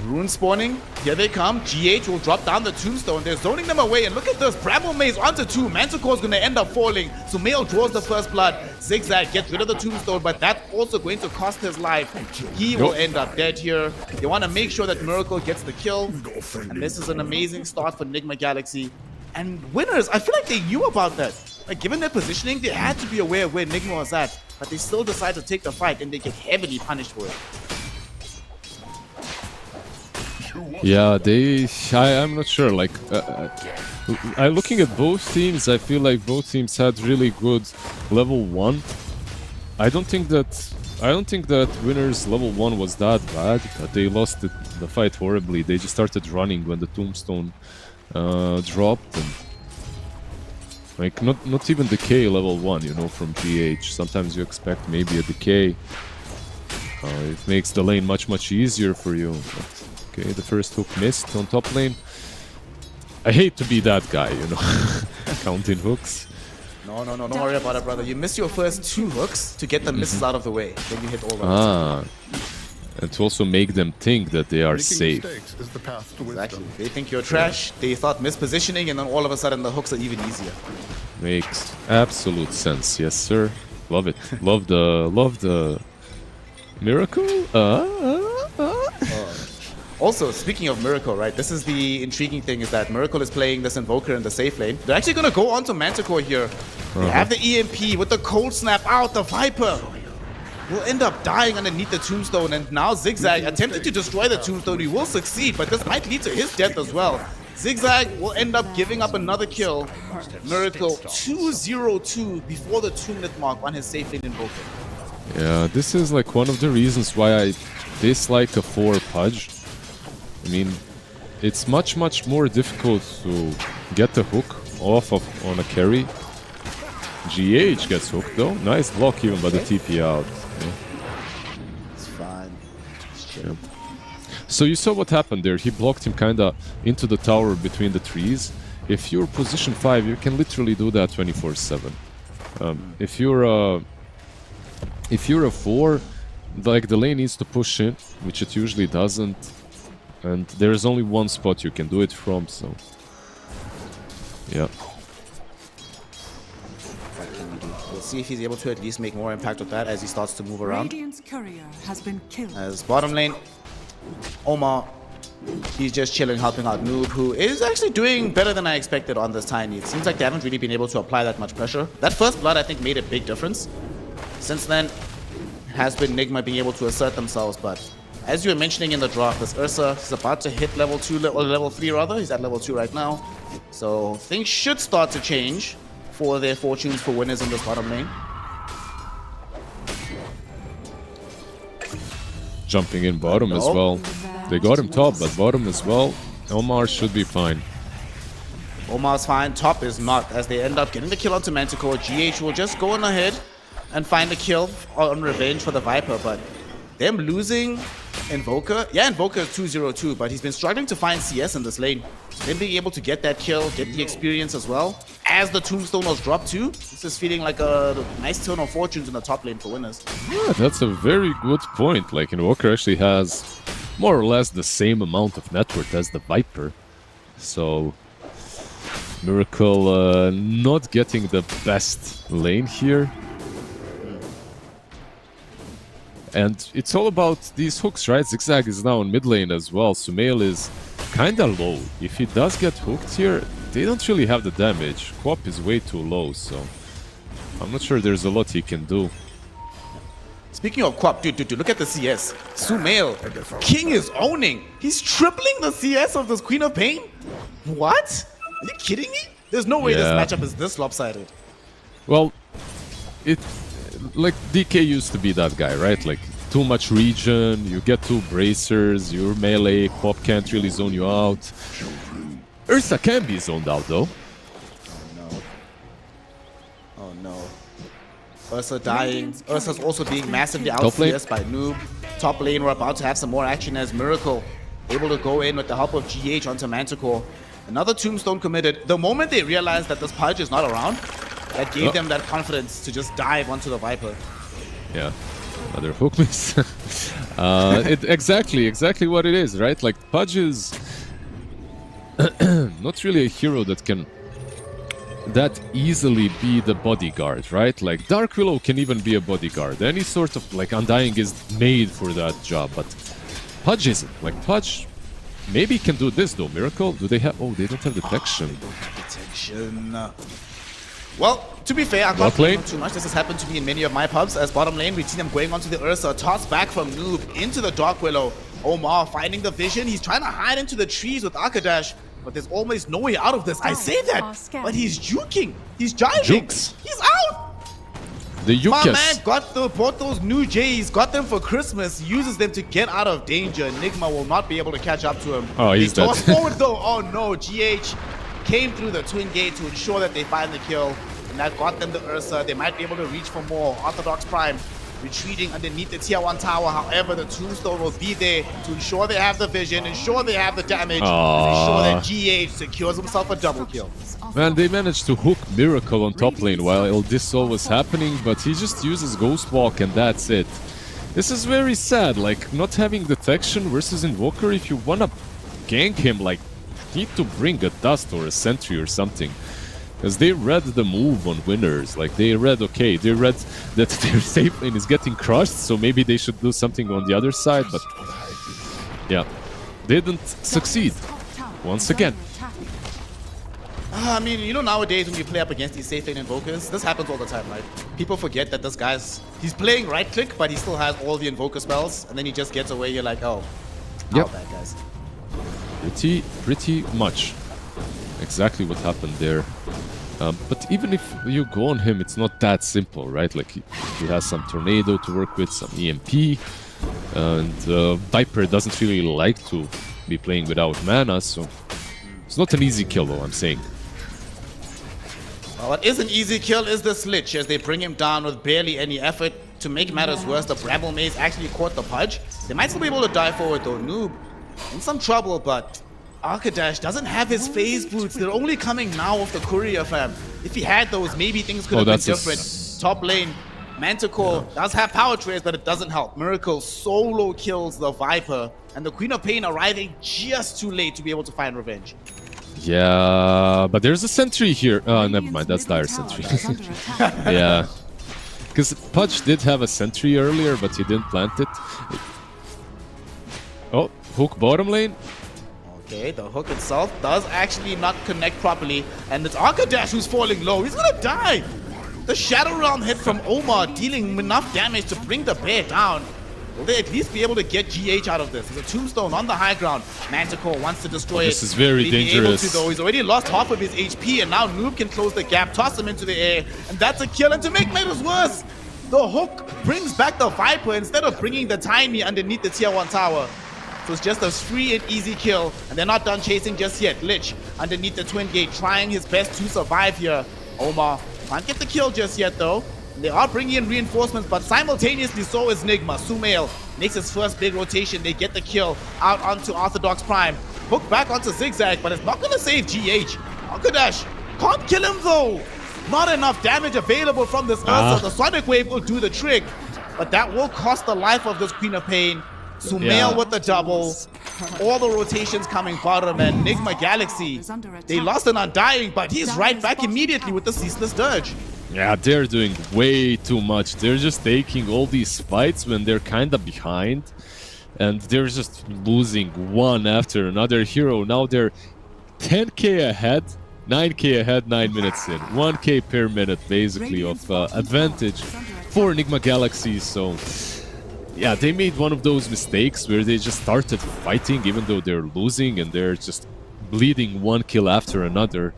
Speaker 4: Rune spawning. Here they come. GH will drop down the tombstone. They're zoning them away. And look at this. Bramble Maze onto 2. Manticore's going to end up falling. So Mail draws the first blood. Zigzag gets rid of the tombstone, but that's also going to cost his life. He will end up dead here. They want to make sure that Miracle gets the kill. And this is an amazing start for Nigma Galaxy. And winners, I feel like they knew about that. Like, given their positioning, they had to be aware of where Nigma was at. But they still decide to take the fight, and they get heavily punished for it.
Speaker 5: Yeah, I'm not sure. Like, looking at both teams, I feel like both teams had really good level 1. I don't think that winners level 1 was that bad, but they lost the fight horribly. They just started running when the tombstone dropped, and like not even decay level 1, you know, from GH. Sometimes you expect maybe a decay. It makes the lane much easier for you. But, okay, the first hook missed on top lane. I hate to be that guy, you know, counting hooks.
Speaker 4: No, don't worry about it, brother. You missed your first 2 hooks to get the misses out of the way. Then you hit all of them.
Speaker 5: And to also make them think that they are safe.
Speaker 7: Is the path to wisdom.
Speaker 4: Exactly. They think you're trash. They thought mispositioning, and then all of a sudden the hooks are even easier.
Speaker 5: Makes absolute sense, yes sir. Love it. love the miracle.
Speaker 4: Also, speaking of Miracle, right? This is the intriguing thing, is that Miracle is playing this Invoker in the safe lane. They're actually going to go on to Manticore here. They have the EMP with the Cold Snap out. The Viper will end up dying underneath the tombstone, and now Zigzag attempting to destroy the tombstone. He will succeed, but this might lead to his death as well. Zigzag will end up giving up another kill. Miracle 2-0-2 before the 2-minute mark on his safe lane Invoker.
Speaker 5: Yeah, this is like one of the reasons why I dislike a 4 Pudge. I mean, it's much more difficult to get the hook off of on a carry. GH gets hooked though. Nice block even by the TP out. Yeah.
Speaker 4: It's fine.
Speaker 5: Yeah. So you saw what happened there. He blocked him kinda into the tower between the trees. If you're position 5, you can literally do that 24/7. If you're a 4, like the lane needs to push in, which it usually doesn't. And there's only one spot you can do it from, so... Yeah.
Speaker 4: What can we do? We'll see if he's able to at least make more impact with that as he starts to move around.
Speaker 6: Radiant's courier has been killed.
Speaker 4: As bottom lane, Omar, he's just chilling, helping out Noob, who is actually doing better than I expected on this Tiny. It seems like they haven't really been able to apply that much pressure. That first blood, I think, made a big difference. Since then, has been Nigma being able to assert themselves, but as you were mentioning in the draft, this Ursa is about to hit level 2, or level 3 rather. He's at level 2 right now. So things should start to change for their fortunes for winners in this bottom lane.
Speaker 5: Jumping in bottom as well. They got him top, but bottom as well. Omar should be fine.
Speaker 4: Omar's fine, top is not, as they end up getting the kill onto Manticore. GH will just go on ahead and find a kill on revenge for the Viper, but them losing Invoker, yeah, Invoker is 2-0-2, but he's been struggling to find CS in this lane. Them being able to get that kill, get the experience as well, as the tombstone was dropped too. This is feeling like a nice turn of fortunes in the top lane for winners.
Speaker 5: Yeah, that's a very good point. Like, Invoker actually has more or less the same amount of net worth as the Viper. So, Miracle not getting the best lane here. And it's all about these hooks, right? Zigzag is now in mid lane as well. Sumail is kinda low. If he does get hooked here, they don't really have the damage. Quap is way too low, so I'm not sure there's a lot he can do.
Speaker 4: Speaking of Quap, dude, look at the CS. Sumail, King is owning. He's tripling the CS of this Queen of Pain. What? Are you kidding me? There's no way this
Speaker 5: Yeah.
Speaker 4: matchup is this lopsided.
Speaker 5: Well, like DK used to be that guy, right? Like too much regen, you get two bracers, you're melee, Quap can't really zone you out. Ursa can be zoned out though.
Speaker 4: Oh no. Ursa dying. Ursa's also being massively out
Speaker 5: Top lane.
Speaker 4: CS by Noob. Top lane, we're about to have some more action as Miracle able to go in with the help of GH onto Manticore. Another tombstone committed. The moment they realized that this Pudge is not around, that gave them that confidence to just dive onto the Viper.
Speaker 5: Yeah, another hook miss. Exactly what it is, right? Like Pudge is not really a hero that can that easily be the bodyguard, right? Like Dark Willow can even be a bodyguard. Any sort of like Undying is made for that job, but Pudge isn't. Like Pudge maybe can do this though. Miracle, do they have? Oh, they don't have detection.
Speaker 4: Detection. Well, to be fair, I can't
Speaker 5: Bot
Speaker 4: blame
Speaker 5: lane?
Speaker 4: him too much. This has happened to me in many of my pubs. As bottom lane, we've seen him going onto the Ursa. Toss back from Noob into the Dark Willow. Omar finding the vision. He's trying to hide into the trees with Akadash, but there's almost no way out of this. I say that, but he's juking. He's jiving.
Speaker 5: Jukes.
Speaker 4: He's out.
Speaker 5: The
Speaker 4: My man
Speaker 5: Yukas.
Speaker 4: bought those new J's, got them for Christmas, uses them to get out of danger. Enigma will not be able to catch up to him.
Speaker 5: Oh, he's
Speaker 4: They toss
Speaker 5: dead.
Speaker 4: forward though. Oh no, GH came through the twin gate to ensure that they find the kill. And that got them the Ursa. They might be able to reach for more. Orthodox Prime retreating underneath the tier 1 tower. However, the tombstone will be there to ensure they have the vision, ensure they have the damage, and ensure that GH secures himself a double kill.
Speaker 5: Man, they managed to hook Miracle on top lane while this all was happening, but he just uses Ghost Walk and that's it. This is very sad, like not having detection versus Invoker. If you wanna gank him, like need to bring a Dust or a Sentry or something. Because they read the move on winners, like they read that their safe lane is getting crushed, so maybe they should do something on the other side, but yeah, they didn't succeed once again.
Speaker 4: I mean, you know, nowadays when you play up against these safe lane invokers, this happens all the time, right? People forget that this he's playing right click, but he still has all the invoker spells, and then he just gets away. You're like, oh,
Speaker 5: Yep.
Speaker 4: how bad, guys.
Speaker 5: Pretty much exactly what happened there. But even if you go on him, it's not that simple, right? Like he has some Tornado to work with, some EMP, and Viper doesn't really like to be playing without mana, so it's not an easy kill though, I'm saying.
Speaker 4: Well, what is an easy kill is the Slitch as they bring him down with barely any effort. To make matters worse, the Bramble Maze actually caught the Pudge. They might still be able to dive forward though. Noob in some trouble, but Arkadash doesn't have his phase boots. They're only coming now off the courier, fam. If he had those, maybe things could have been different. Top lane, Manticore does have power trays, but it doesn't help. Miracle solo kills the Viper, and the Queen of Pain arriving just too late to be able to find revenge.
Speaker 5: Yeah, but there's a sentry here. Never mind, that's Dire Sentry. Yeah, because Pudge did have a sentry earlier, but he didn't plant it. Oh, hook bottom lane.
Speaker 4: Okay, the hook itself does actually not connect properly, and it's Arkadash who's falling low. He's gonna die! The Shadow Realm hit from Omar, dealing enough damage to bring the bear down. Will they at least be able to get GH out of this? There's a tombstone on the high ground. Manticore wants to destroy it.
Speaker 5: This is very
Speaker 4: Being able
Speaker 5: dangerous.
Speaker 4: to, though. He's already lost half of his HP, and now Noob can close the gap, toss him into the air, and that's a kill. And to make matters worse, the hook brings back the Viper instead of bringing the Tiny underneath the tier 1 tower. So it's just a free and easy kill, and they're not done chasing just yet. Lich underneath the twin gate, trying his best to survive here. Omar can't get the kill just yet though. They are bringing in reinforcements, but simultaneously so is Nigma. Sumail makes his first big rotation. They get the kill out onto Orthodox Prime. Hook back onto Zigzag, but it's not going to save GH. Arkadash Can't kill him though. Not enough damage available from this Ursa. The Sonic Wave will do the trick, but that will cost the life of this Queen of Pain. Sumail with the double. All the rotations coming bottom, and Nigma Galaxy, they lost an Undying, but he's right back immediately with the Ceaseless Dirge.
Speaker 5: Yeah, they're doing way too much. They're just taking all these fights when they're kind of behind, and they're just losing one after another hero. Now they're 10k ahead, 9k ahead, 9 minutes in. 1k per minute, basically, of advantage for Enigma Galaxy. So, yeah, they made one of those mistakes where they just started fighting even though they're losing, and they're just bleeding one kill after another.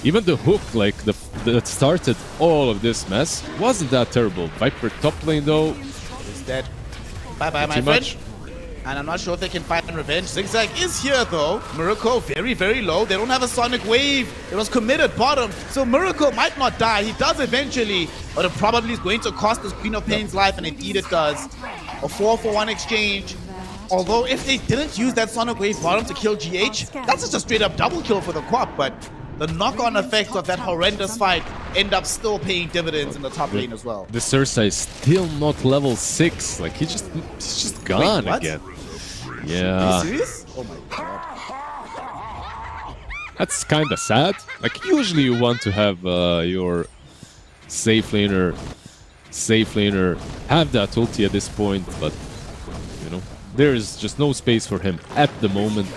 Speaker 5: Even the hook, like, that started all of this mess, wasn't that terrible. Viper top lane, though,
Speaker 4: He's dead. Bye-bye, my friend. And I'm not sure if they can fight in revenge. Zigzag is here, though. Miracle very, very low. They don't have a Sonic Wave. It was committed bottom. So Miracle might not die. He does eventually, but it probably is going to cost this Queen of Pain's life, and indeed it does. A 4-for-1 exchange. Although if they didn't use that Sonic Wave bottom to kill GH, that's just a straight-up double kill for the Quap, but the knock-on effects of that horrendous fight end up still paying dividends in the top lane as well.
Speaker 5: the Ursa is still not level 6. Like, he's just gone
Speaker 4: what?
Speaker 5: again.
Speaker 4: Are you
Speaker 5: Yeah,
Speaker 4: serious? Oh my god.
Speaker 5: that's kind of sad. Like, usually you want to have your safe laner have that ulti at this point, but, you know, there is just no space for him at the moment.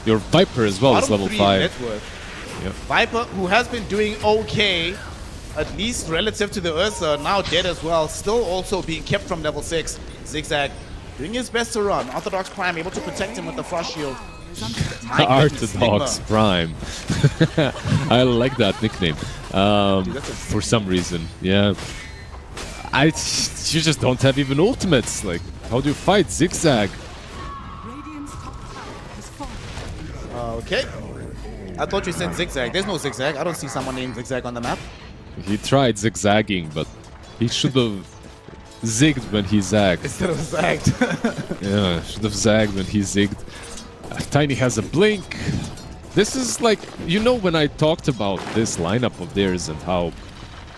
Speaker 5: Your Viper as well is
Speaker 4: Bottom
Speaker 5: level
Speaker 4: 3
Speaker 5: 5.
Speaker 4: net worth.
Speaker 5: Yep.
Speaker 4: Viper, who has been doing okay, at least relative to the Ursa, now dead as well, still also being kept from level 6. Zigzag doing his best to run. Orthodox Prime able to protect him with the Frost Shield. My goodness,
Speaker 5: Orthodox
Speaker 4: Nigma.
Speaker 5: Prime. I like that nickname. For some reason, yeah. You just don't have even ultimates. Like, how do you fight Zigzag?
Speaker 6: Radiant's top tower is falling.
Speaker 4: Okay. I thought you said Zigzag. There's no Zigzag. I don't see someone named Zigzag on the map.
Speaker 5: He tried zigzagging, but he should have zigged when he zagged.
Speaker 4: Instead of zagged.
Speaker 5: Yeah, should have zagged when he zigged. Tiny has a blink. This is like, you know, when I talked about this lineup of theirs and how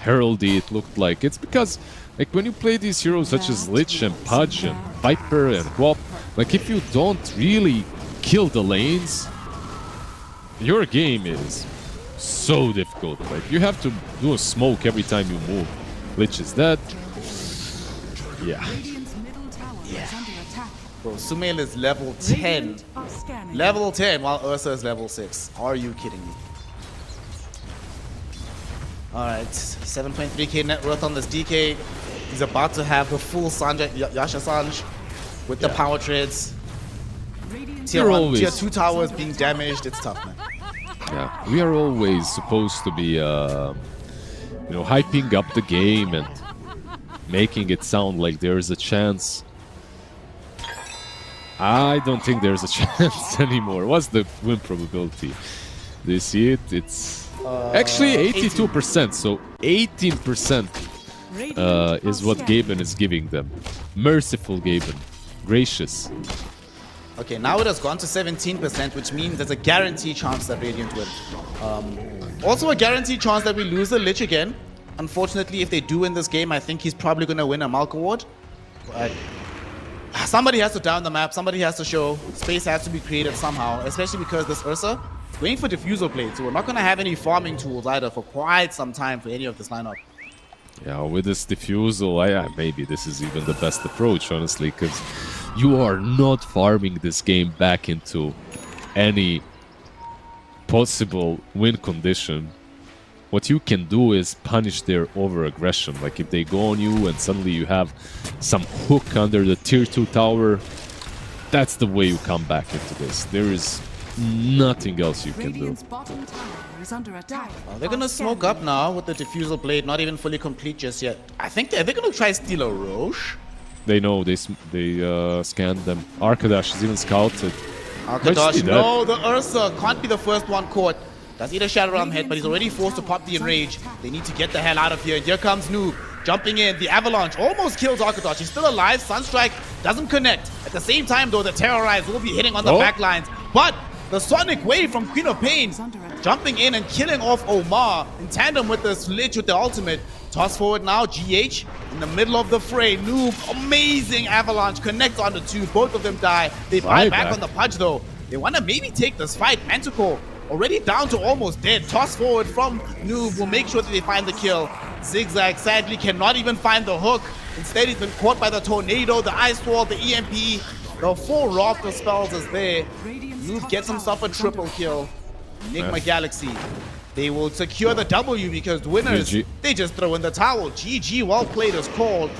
Speaker 5: heraldy it looked like, it's because, like, when you play these heroes such as Lich and Pudge and Viper and Quap, like, if you don't really kill the lanes, your game is so difficult. Like, you have to do a smoke every time you move. Lich is dead. Yeah.
Speaker 6: Radiant's middle tower is under attack.
Speaker 4: Bro, Sumail is level 10.
Speaker 6: Radiant are scanning.
Speaker 4: Level 10, while Ursa is level 6. Are you kidding me? Alright, 7.3k net worth on this DK. He's about to have the full Yasha Sanj with the power treads.
Speaker 6: Radiant
Speaker 4: Tier
Speaker 5: You're
Speaker 4: 1,
Speaker 5: always-
Speaker 4: tier 2 towers being damaged. It's tough, man.
Speaker 5: Yeah, we are always supposed to be, you know, hyping up the game and making it sound like there is a chance. I don't think there's a chance anymore. What's the win probability? Do you see it? It's actually 82%, so 18% is what Gaben is giving them. Merciful Gaben. Gracious.
Speaker 4: Okay, now it has gone to 17%, which means there's a guaranteed chance that Radiant win. Also a guaranteed chance that we lose the Lich again. Unfortunately, if they do win this game, I think he's probably going to win a Malk Award. But somebody has to down the map, somebody has to show. Space has to be created somehow, especially because this Ursa is going for diffusal blades, so we're not going to have any farming tools either for quite some time for any of this lineup.
Speaker 5: Yeah, with this diffusal, maybe this is even the best approach, honestly, because you are not farming this game back into any possible win condition. What you can do is punish their over-aggression. Like, if they go on you and suddenly you have some hook under the tier 2 tower, that's the way you come back into this. There is nothing else you can do.
Speaker 6: Radiant's bottom tower is under attack.
Speaker 4: They're going to smoke up now with the diffusal blade, not even fully complete just yet. I think they're going to try steal a Roche.
Speaker 5: They know, they scanned them. Arkadash is even scouted.
Speaker 4: Arkadash, no, the Ursa can't be the first one caught. Does eat a Shadow Realm head, but he's already forced to pop the Enrage. They need to get the hell out of here. Here comes Noob, jumping in. The Avalanche almost kills Arkadash. He's still alive. Sunstrike doesn't connect. At the same time, though, the Terrorize will be hitting on the backlines. But The Sonic Wave from Queen of Pain jumping in and killing off Omar in tandem with the Sledge with the ultimate. Toss forward now, GH in the middle of the fray. Noob, amazing avalanche, connects on the two. Both of them die. They buy back on the Pudge though. They want to maybe take this fight. Manticore already down to almost dead. Toss forward from Noob will make sure that they find the kill. Zigzag sadly cannot even find the hook. Instead, he's been caught by the tornado, the ice wall, the EMP. The full Rafter spells is there. Noob gets himself a triple kill. Enigma Galaxy. They will secure the W because winners, they just throw in the towel. GG, well played is called.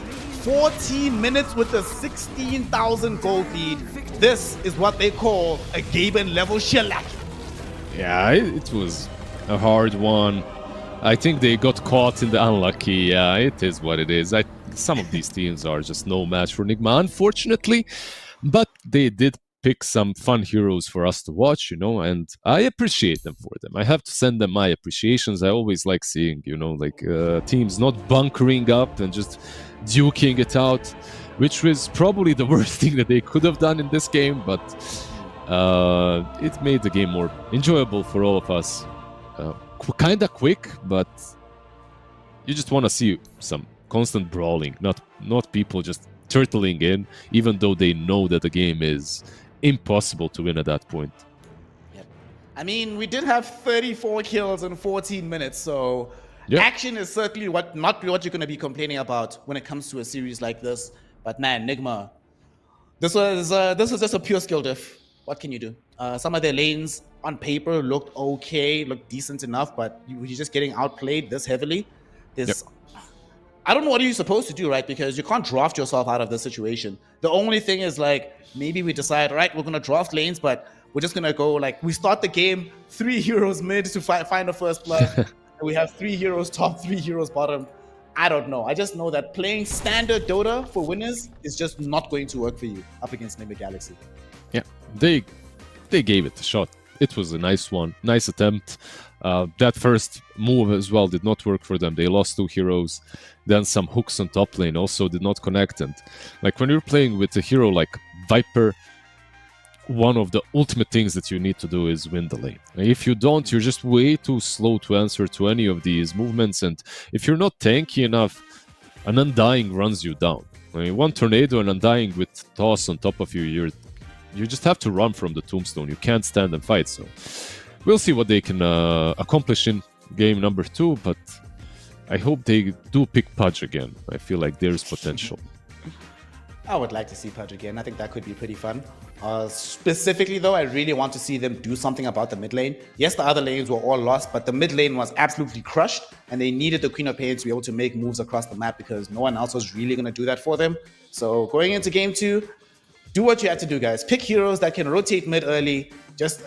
Speaker 4: 14 minutes with a 16,000 gold lead. This is what they call a Gaben level shellac.
Speaker 5: Yeah, it was a hard one. I think they got caught in the unlucky. Yeah, it is what it is. Some of these teams are just no match for Enigma, unfortunately. But they did pick some fun heroes for us to watch, you know, and I appreciate them for them. I have to send them my appreciations. I always like seeing, you know, like teams not bunkering up and just duking it out, which was probably the worst thing that they could have done in this game, but it made the game more enjoyable for all of us. Kind of quick, but you just want to see some constant brawling, not people just turtling in, even though they know that the game is impossible to win at that point.
Speaker 4: Yep. I mean, we did have 34 kills in 14 minutes, so action is certainly not what you're going to be complaining about when it comes to a series like this. But man, Enigma, this was just a pure skill diff. What can you do? Some of their lanes on paper looked okay, looked decent enough, but you're just getting outplayed this heavily. I don't know what are you supposed to do, right? Because you can't draft yourself out of this situation. The only thing is like, maybe we decide, right, we're going to draft lanes, but we're just going to go like, we start the game 3 heroes mid to find the first blood. And we have 3 heroes top, 3 heroes bottom. I don't know. I just know that playing standard Dota for winners is just not going to work for you up against Enigma Galaxy.
Speaker 5: Yeah, they gave it a shot. It was a nice one, nice attempt. That first move as well did not work for them. They lost 2 heroes. Then some hooks on top lane also did not connect. And like when you're playing with a hero like Viper, one of the ultimate things that you need to do is win the lane. If you don't, you're just way too slow to answer to any of these movements. And if you're not tanky enough, an Undying runs you down. I mean, one tornado and Undying with toss on top of you, you just have to run from the tombstone. You can't stand and fight. So we'll see what they can accomplish in game number 2, but I hope they do pick Pudge again. I feel like there's potential.
Speaker 4: I would like to see Pudge again. I think that could be pretty fun. Specifically, though, I really want to see them do something about the mid lane. Yes, the other lanes were all lost, but the mid lane was absolutely crushed, and they needed the Queen of Pain to be able to make moves across the map because no one else was really going to do that for them. So going into game 2, do what you have to do, guys. Pick heroes that can rotate mid early. Just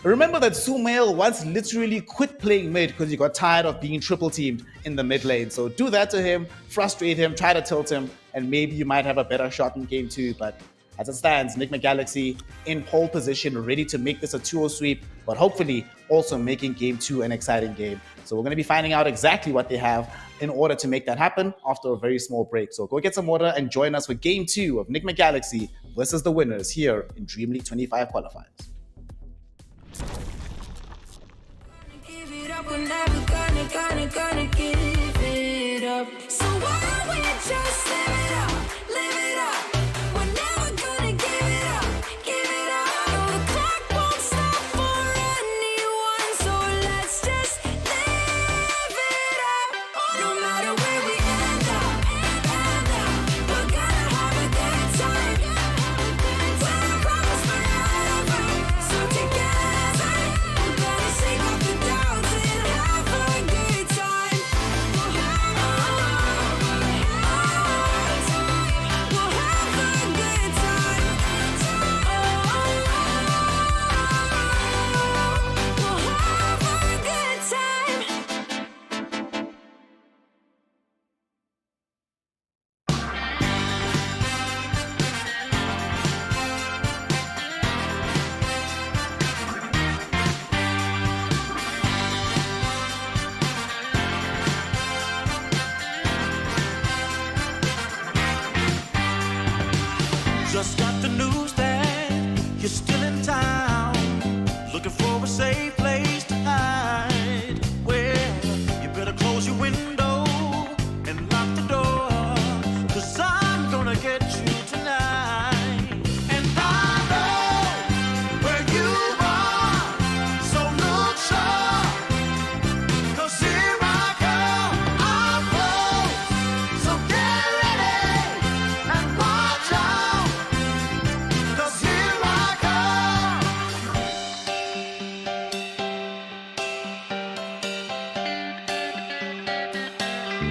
Speaker 4: remember that Sumail once literally quit playing mid because he got tired of being triple teamed in the mid lane. So do that to him, frustrate him, try to tilt him, and maybe you might have a better shot in game 2. But as it stands, Enigma Galaxy in pole position, ready to make this a 2-0 sweep, but hopefully also making game 2 an exciting game. So we're going to be finding out exactly what they have in order to make that happen after a very small break. So go get some water and join us for game 2 of Enigma Galaxy versus the winners here in DreamLeague 25 qualifiers.
Speaker 1: Give it up, we're never gonna give it up. So why we just live it up, live it up. We're never gonna give it up, give it up. No, the clock won't stop for anyone, so let's just live it up. No matter where we end up, we're gonna have a good time. We'll promise forever, so together we're gonna shake off the doubts and have a good time.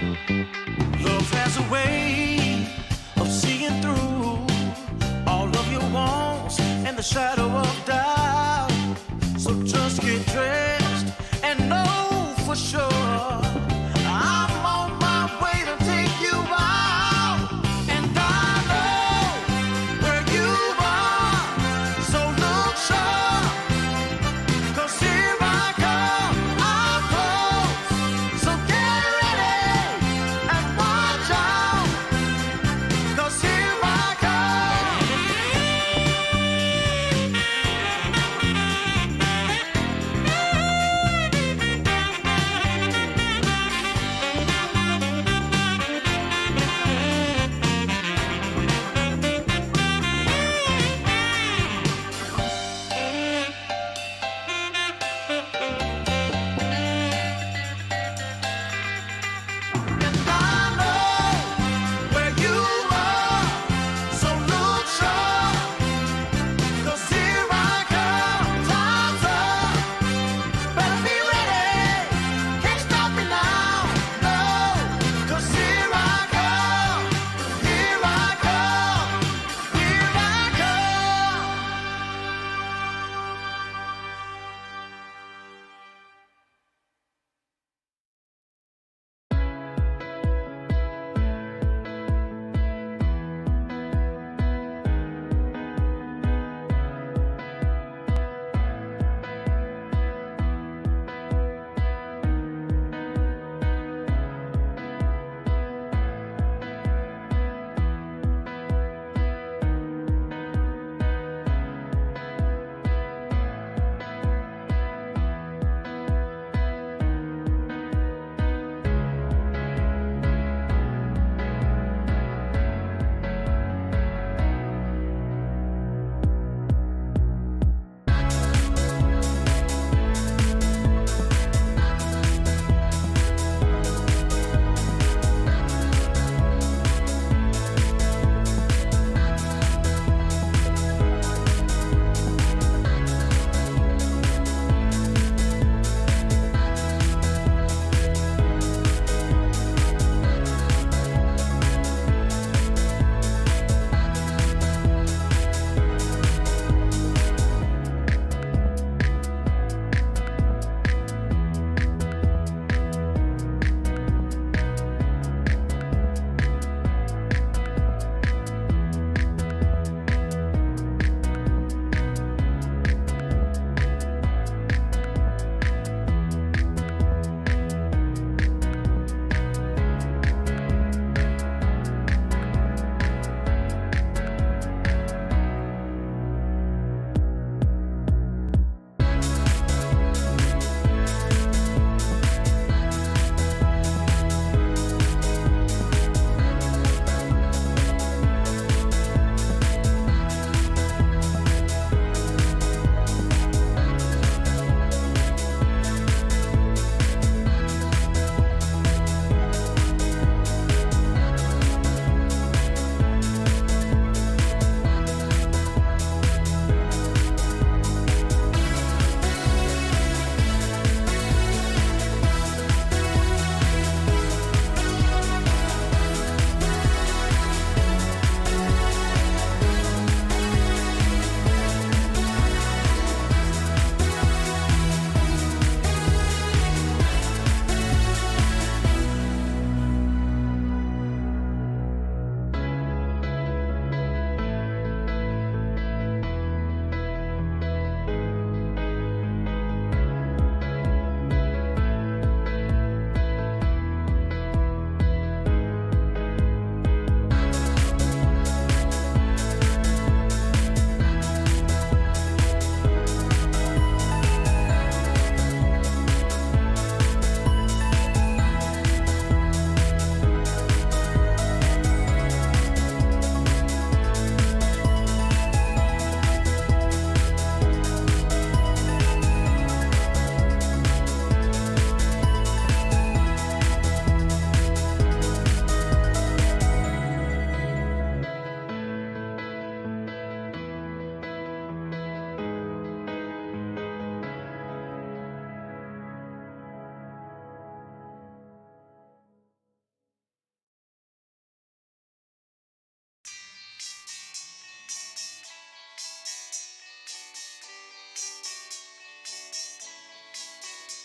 Speaker 2: Love has a way of seeing through all of your wants and the shadow of doubt. So just get dressed and know for sure I'm on my way to take you out. And I know where you are, so look sharp, 'cause here I come, I'm close. So get ready and watch out, 'cause here I come.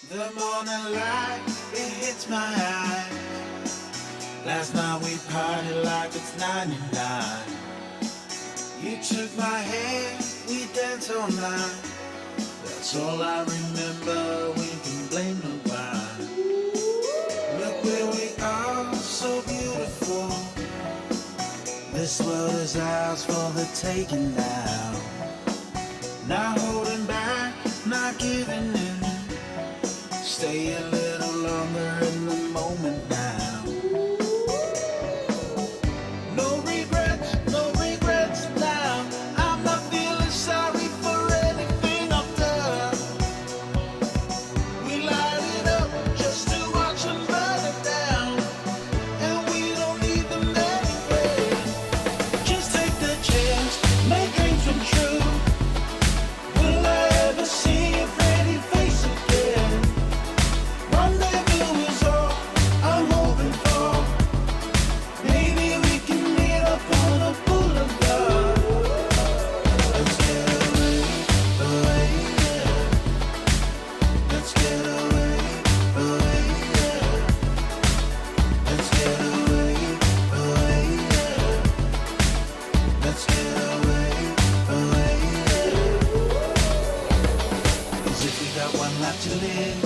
Speaker 3: The morning light, it hits my eye. Last night we partied like it's 99. You took my hand, we danced all night. That's all I remember, we can blame nobody. Look where we are, so beautiful. This world is ours for the taking now. Not holding back, not giving in. Stay a little longer in the moment now. No regrets now. I'm not feeling sorry for anything I've done. We light it up just to watch them burn it down. And we don't need them anyway. Just take the chance, make dreams come true. Will I ever see your pretty face again? Rendezvous is all I'm hoping for. Maybe we can meet up on a boulevard. Let's get away, yeah. Let's get away, yeah. Let's get away, yeah. Let's get away, yeah. 'Cause if we got one life to live,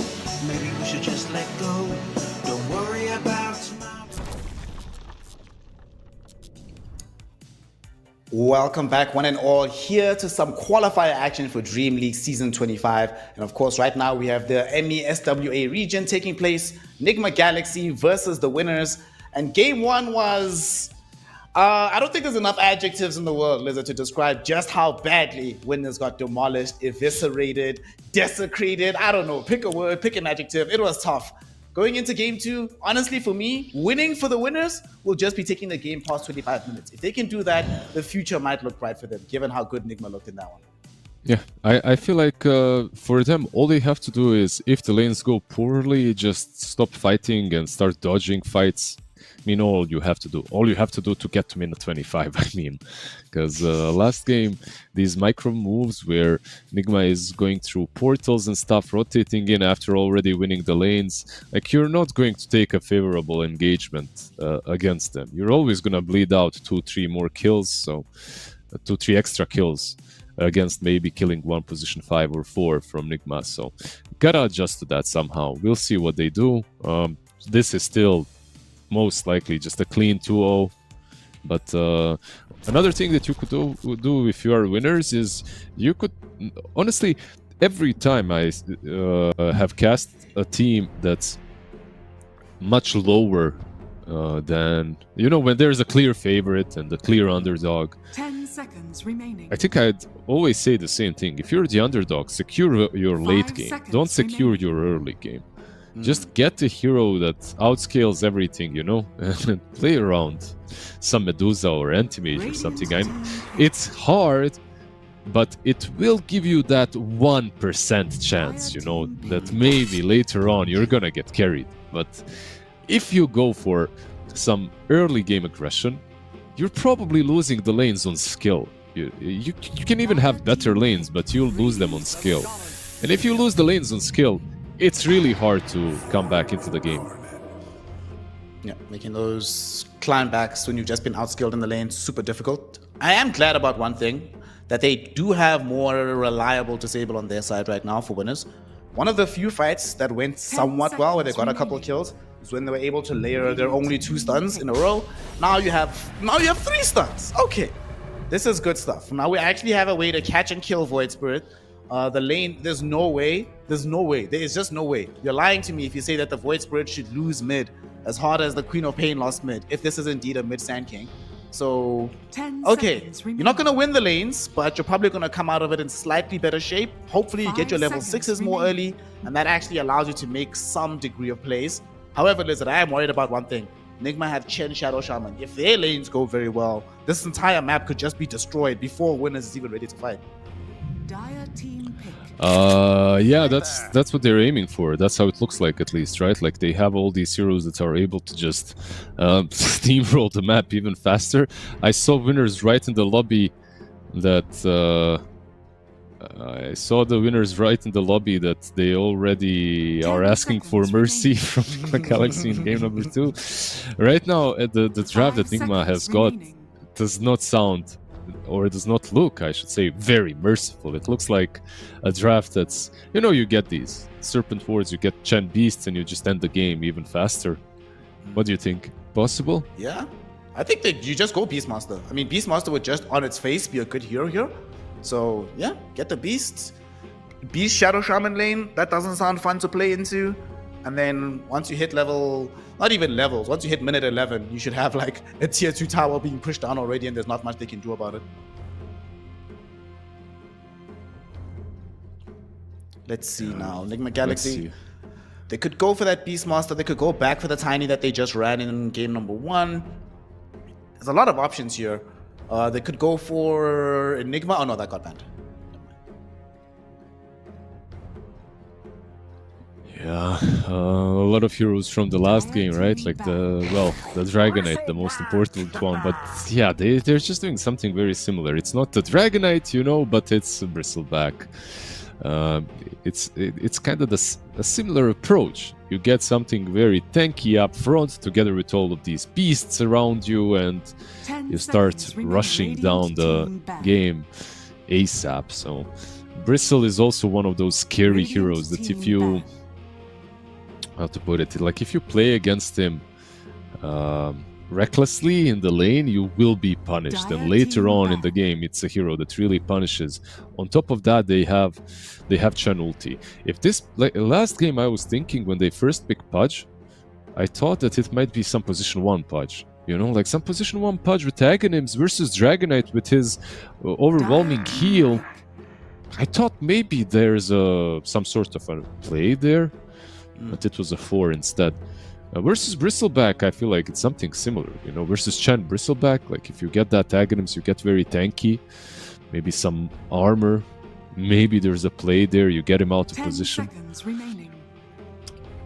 Speaker 3: maybe we should just let go. Don't worry about tomorrow.
Speaker 4: Welcome back, one and all, here to some qualifier action for DreamLeague Season 25. And of course, right now we have the MESWA region taking place, Nigma Galaxy versus the winners. And game one was, I don't think there's enough adjectives in the world, Lizard, to describe just how badly winners got demolished, eviscerated, desecrated. I don't know, pick a word, pick an adjective. It was tough. Going into game two, honestly, for me, winning for the winners will just be taking the game past 25 minutes. If they can do that, the future might look bright for them, given how good Nigma looked in that one.
Speaker 5: Yeah, I feel like for them, all they have to do is, if the lanes go poorly, just stop fighting and start dodging fights. I mean, all you have to do to get to minute 25, I mean. Because last game, these micro moves where Nigma is going through portals and stuff, rotating in after already winning the lanes, like, you're not going to take a favorable engagement against them. You're always going to bleed out 2-3 more kills, so 2-3 extra kills against maybe killing one position 5 or 4 from Nigma. So gotta adjust to that somehow. We'll see what they do. This is still most likely just a clean 2-0. But another thing that you could do if you are winners is you could, honestly, every time I have cast a team that's much lower than, you know, when there's a clear favorite and a clear underdog,
Speaker 6: 10 seconds remaining.
Speaker 5: I think I'd always say the same thing. If you're the underdog, secure your late game. Don't secure your early game. Just get a hero that outscales everything, you know, and play around some Medusa or Anti-Mage or something. It's hard, but it will give you that 1% chance, you know, that maybe later on you're gonna get carried. But if you go for some early game aggression, you're probably losing the lanes on skill. You can even have better lanes, but you'll lose them on skill. And if you lose the lanes on skill, it's really hard to come back into the game.
Speaker 4: Yeah, making those climb backs when you've just been outskilled in the lane, super difficult. I am glad about one thing, that they do have more reliable disable on their side right now for winners. One of the few fights that went somewhat well, where they got a couple of kills, is when they were able to layer their only 2 stuns in a row. Now you have 3 stuns. Okay, this is good stuff. Now we actually have a way to catch and kill Void Spirit. The lane, there's no way. There is just no way. You're lying to me if you say that the Void Spirit should lose mid as hard as the Queen of Pain lost mid, if this is indeed a mid Sand King. So, okay, you're not going to win the lanes, but you're probably going to come out of it in slightly better shape. Hopefully you get your level 6s more early, and that actually allows you to make some degree of plays. However, Lizard, I am worried about one thing. Nigma have Chen Shadow Shaman. If their lanes go very well, this entire map could just be destroyed before winners is even ready to fight.
Speaker 6: Dire team pick.
Speaker 5: Yeah, that's what they're aiming for. That's how it looks like, at least, right? Like, they have all these heroes that are able to just steamroll the map even faster. I saw winners right in the lobby that I saw the winners right in the lobby that they already
Speaker 6: 10
Speaker 5: are asking for
Speaker 6: seconds
Speaker 5: mercy
Speaker 6: remaining.
Speaker 5: from Galaxy in game number 2. Right now, the draft
Speaker 6: 5
Speaker 5: that Nigma
Speaker 6: seconds
Speaker 5: has got
Speaker 6: remaining.
Speaker 5: does not sound, or does not look, I should say, very merciful. It looks like a draft that's, you get these Serpent Wards, you get Chen Beasts, and you just end the game even faster. What do you think? Possible?
Speaker 4: Yeah, I think that you just go Beastmaster. I mean, Beastmaster would just on its face be a good hero here. So yeah, get the Beasts. Beast Shadow Shaman lane, that doesn't sound fun to play into. And then once you hit level, not even levels, once you hit minute 11, you should have like a tier 2 tower being pushed down already, and there's not much they can do about it. Let's see now. Enigma Galaxy. They could go for that Beastmaster. They could go back for the Tiny that they just ran in game number 1. There's a lot of options here. They could go for Enigma. Oh no, that got banned.
Speaker 5: Yeah, a lot of heroes from the last game, right? Like the Dragonite, the most important one. But yeah, they're just doing something very similar. It's not the Dragonite, but it's a Bristleback. It's kind of a similar approach. You get something very tanky up front together with all of these beasts around you, and
Speaker 6: 10
Speaker 5: you start
Speaker 6: seconds remaining.
Speaker 5: rushing down the
Speaker 6: Team ban.
Speaker 5: game ASAP. So Bristle is also one of those scary
Speaker 6: Radiant
Speaker 5: heroes that if
Speaker 6: team
Speaker 5: you,
Speaker 6: ban.
Speaker 5: how to put it, like if you play against him recklessly in the lane, you will be punished.
Speaker 6: Dire
Speaker 5: And later
Speaker 6: team
Speaker 5: on in the
Speaker 6: ban.
Speaker 5: game, it's a hero that really punishes. On top of that, they have Chen ulti. If this last game, I was thinking when they first picked Pudge, I thought that it might be some position 1 Pudge. Like some position 1 Pudge with Aghanims versus Dragonite with his overwhelming
Speaker 6: Dire
Speaker 5: heal.
Speaker 6: ban.
Speaker 5: I thought maybe there's some sort of a play there, but it was a 4 instead. Versus Bristleback, I feel like it's something similar. Versus Chen Bristleback, like if you get that Aghanims, you get very tanky, maybe some armor, maybe there's a play there, you get him out of
Speaker 6: 10
Speaker 5: position.
Speaker 6: seconds remaining.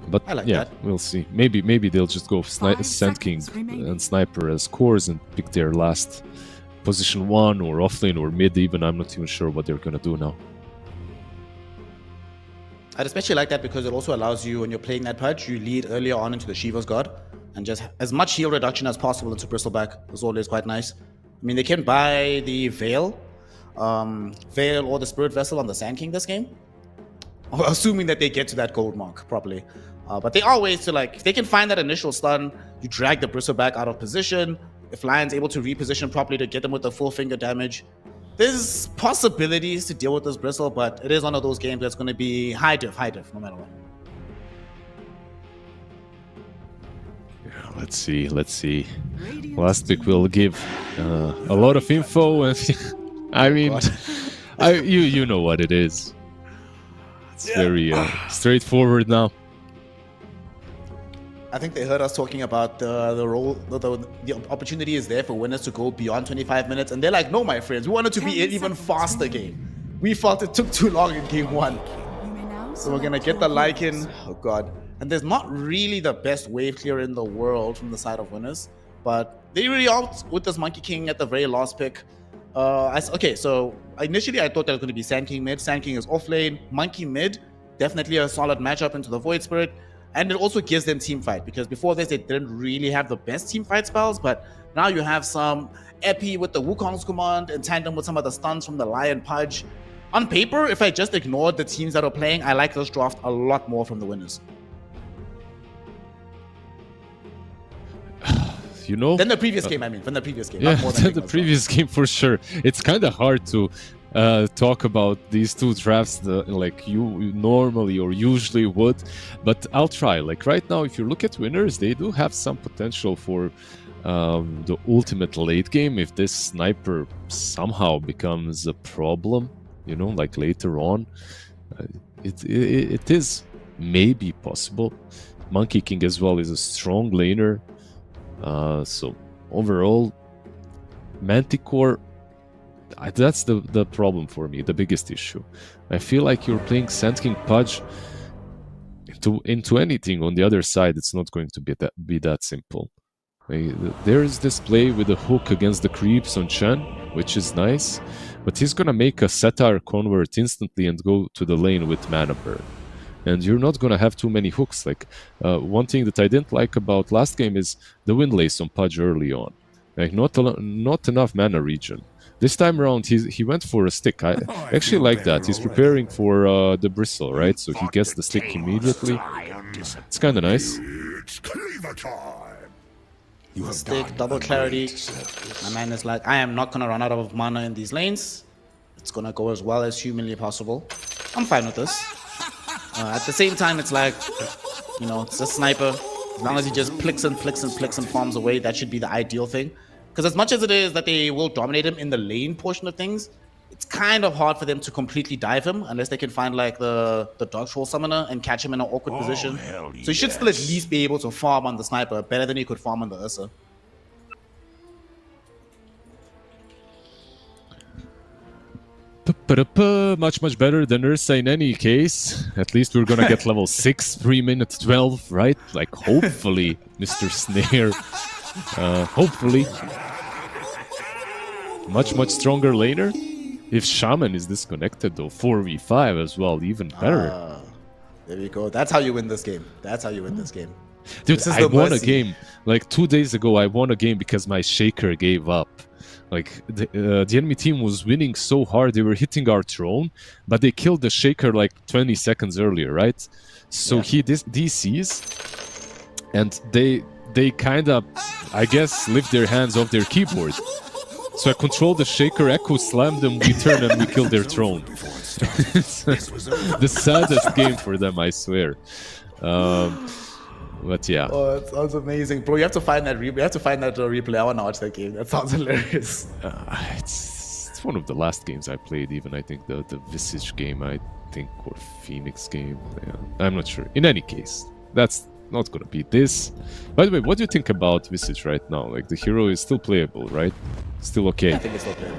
Speaker 5: But
Speaker 4: I like
Speaker 5: yeah,
Speaker 4: that.
Speaker 5: we'll see. Maybe they'll just go
Speaker 6: 5
Speaker 5: Sand King
Speaker 6: seconds remaining.
Speaker 5: and Sniper as cores and pick their last position 1 or offlane or mid even. I'm not even sure what they're gonna do now.
Speaker 4: I'd especially like that because it also allows you, when you're playing that Pudge, you lead earlier on into the Shiva's God, and just as much heal reduction as possible into Bristleback is always quite nice. I mean, they can buy the Veil or the Spirit Vessel on the Sand King this game, assuming that they get to that gold mark properly. But there are ways to, if they can find that initial stun, you drag the Bristleback out of position. If Lion's able to reposition properly to get them with the full finger damage, there's possibilities to deal with this Bristle, but it is one of those games that's going to be high diff, no matter what.
Speaker 5: Yeah, let's see.
Speaker 6: Radiant
Speaker 5: Last pick
Speaker 6: team
Speaker 5: will give a lot of info, and I mean, you know what it is. It's very straightforward now.
Speaker 4: I think they heard us talking about the role, the opportunity is there for winners to go beyond 25 minutes, and they're like, no, my friends, we want it to be
Speaker 6: 10
Speaker 4: an even
Speaker 6: seconds
Speaker 4: faster
Speaker 6: remaining.
Speaker 4: game. We felt it took too long in game 1.
Speaker 6: You may now
Speaker 4: So we're gonna
Speaker 6: select
Speaker 4: get the
Speaker 6: your heroes.
Speaker 4: Lycan. Oh god. And there's not really the best wave clear in the world from the side of winners, but they really are with this Monkey King at the very last pick. Okay, so initially I thought that was going to be Sand King mid. Sand King is off lane. Monkey mid, definitely a solid matchup into the Void Spirit. And it also gives them team fight, because before this they didn't really have the best team fight spells, but now you have some Epi with the Wukong's command in tandem with some of the stuns from the Lion Pudge. On paper, if I just ignored the teams that are playing, I like this draft a lot more from the winners. Than the previous game, from the previous game.
Speaker 5: Yeah,
Speaker 4: not more than
Speaker 5: the previous game for sure. It's kind of hard to talk about these two drafts like you normally or usually would, but I'll try. Like right now, if you look at winners, they do have some potential for the ultimate late game if this sniper somehow becomes a problem, like later on. It is maybe possible. Monkey King as well is a strong laner. So overall, Manticore, that's the problem for me, the biggest issue. I feel like you're playing Sand King Pudge into anything on the other side. It's not going to be that simple. There is this play with the hook against the creeps on Chen. which is nice. But he's gonna make a satire convert instantly and go to the lane with mana burn. And you're not gonna have too many hooks. Like one thing that I didn't like about last game is the Windlace on Pudge early on. Like not enough mana regen. This time around he went for a stick. I actually like that. He's preparing for the bristle, right? So he gets the stick immediately. It's kind of nice.
Speaker 4: Stick, double clarity. My man is like, I am not gonna run out of mana in these lanes. It's gonna go as well as humanly possible. I'm fine with this. At the same time, it's like, you know, it's a sniper. As long as he just flicks and farms away, that should be the ideal thing. Because as much as it is that they will dominate him in the lane portion of things, it's kind of hard for them to completely dive him unless they can find like the dog troll summoner and catch him in an awkward position. So he should still at least be able to farm on the sniper better than he could farm on the Ursa.
Speaker 5: Much better than Ursa in any case. At least we're gonna get level 6, 3 minutes 12, right? Like hopefully, Mr. Snare. Hopefully. Much stronger laner. If Shaman is disconnected though, 4v5 as well, even better.
Speaker 4: There we go. That's how you win this game. That's how you win this game.
Speaker 5: Dude, I won a game. Like 2 days ago, I won a game because my Shaker gave up. Like, the enemy team was winning so hard, they were hitting our throne, but they killed the Shaker like 20 seconds earlier, right? So he DCs, and they kind of, I guess, lift their hands off their keyboard. So I controlled the Shaker, Echo slammed them, we turn and we kill their throne. The saddest game for them, I swear. But yeah.
Speaker 4: Oh, that sounds amazing, bro. You have to find that replay. I want to watch that game. That sounds hilarious.
Speaker 5: It's one of the last games I played. Even I think the Visage game, I think, or Phoenix game. Yeah, I'm not sure. In any case, that's not gonna beat this. By the way, what do you think about Visage right now? Like the hero is still playable, right? Still okay.
Speaker 4: I think it's still playable.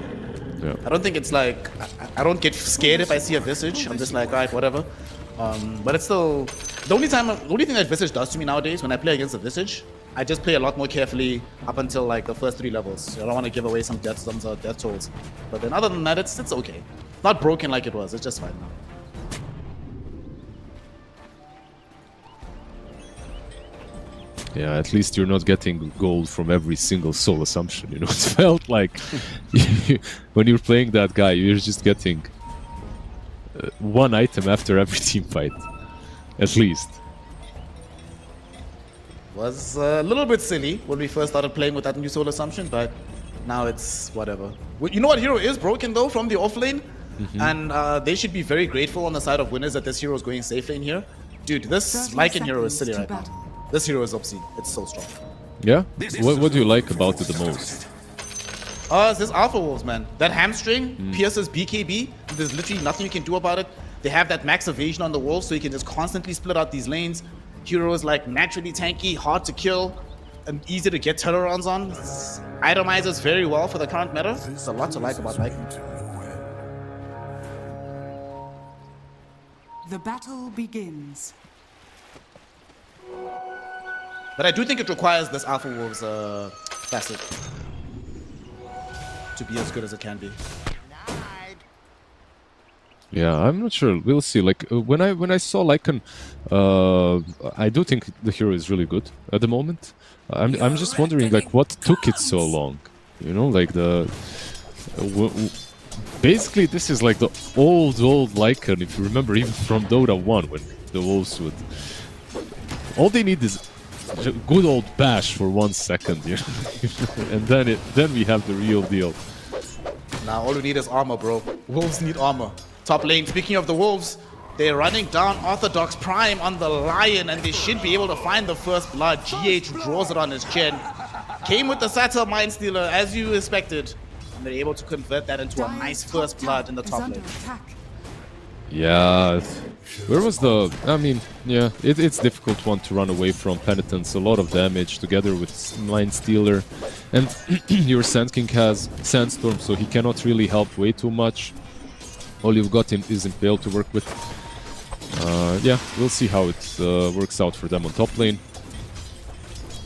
Speaker 5: Yeah.
Speaker 4: I don't think it's like I don't get scared if I see a Visage. I'm just like, alright, whatever. But it's still the only thing that Visage does to me nowadays when I play against a Visage, I just play a lot more carefully up until like the first 3 levels. I don't want to give away some death sums or death tolls. But then other than that, it's okay. Not broken like it was. It's just fine now.
Speaker 5: Yeah, at least you're not getting gold from every single soul assumption. You know, it felt like when you're playing that guy, you're just getting one item after every team fight, at least.
Speaker 4: Was a little bit silly when we first started playing with that new soul assumption, but now it's whatever. You know what hero is broken though from the off lane? And they should be very grateful on the side of winners that this hero is going safe lane here. Dude, this Lycan hero is silly right now. This hero is obscene. It's so strong.
Speaker 5: Yeah? What do you like about it the most?
Speaker 4: It's this Alpha Wolves, man. That hamstring pierces BKB. There's literally nothing you can do about it. They have that max evasion on the Wolves, so you can just constantly split out these lanes. Hero is like naturally tanky, hard to kill, and easy to get turnarounds on. Itemizes very well for the current meta. There's a lot to like about Lycan.
Speaker 6: The battle begins.
Speaker 4: But I do think it requires this Alpha Wolves facet to be as good as it can be.
Speaker 5: Yeah, I'm not sure. We'll see. Like when I saw Lycan, I do think the hero is really good at the moment. I'm just wondering like what took it so long. You know, like basically this is like the old Lycan. If you remember, even from Dota 1, when the Wolves would. All they need is a good old bash for 1 second, you know? And then we have the real deal.
Speaker 4: Now all we need is armor, bro. Wolves need armor. Top lane, speaking of the Wolves, they're running down Orthodox Prime on the Lion, and they should be able to find the first blood. GH draws it on his chin. Came with the Satyr Mindstealer, as you expected. And they're able to convert that into a nice first blood in the top lane.
Speaker 5: Yeah, where was the... I mean, yeah, it's difficult one to run away from. Penitence, a lot of damage together with Mindstealer. And your Sand King has Sandstorm, so he cannot really help way too much. All you've got is Impale to work with. Yeah, we'll see how it works out for them on top lane.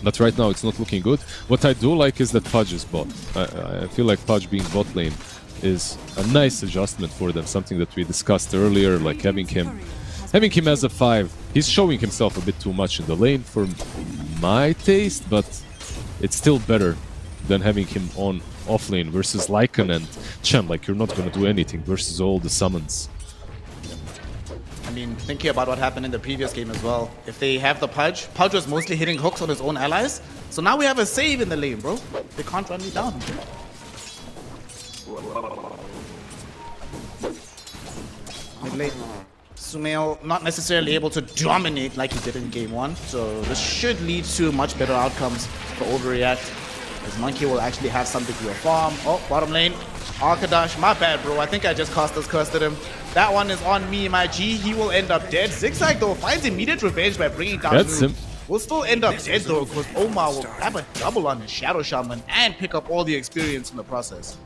Speaker 5: But right now it's not looking good. What I do like is that Pudge is bot. I feel like Pudge being bot lane is a nice adjustment for them, something that we discussed earlier, like having him as a 5. He's showing himself a bit too much in the lane for my taste, but it's still better than having him on offlane versus Lycan and Chen. Like, you're not gonna do anything versus all the summons.
Speaker 4: I mean, thinking about what happened in the previous game as well. If they have the Pudge was mostly hitting hooks on his own allies. So now we have a save in the lane, bro. They can't run me down. Mid lane. Sumail not necessarily able to dominate like he did in game 1. So this should lead to much better outcomes for Overreact. As Monkey will actually have some degree of farm. Oh, bottom lane. Arkadash, my bad, bro. I think I just cast this curse at him. That one is on me, my G. He will end up dead. Zigzag, though, finds immediate revenge by bringing down Luke. Will still end up dead, though, because Omar will have a double on his Shadow Shaman and pick up all the experience in the process.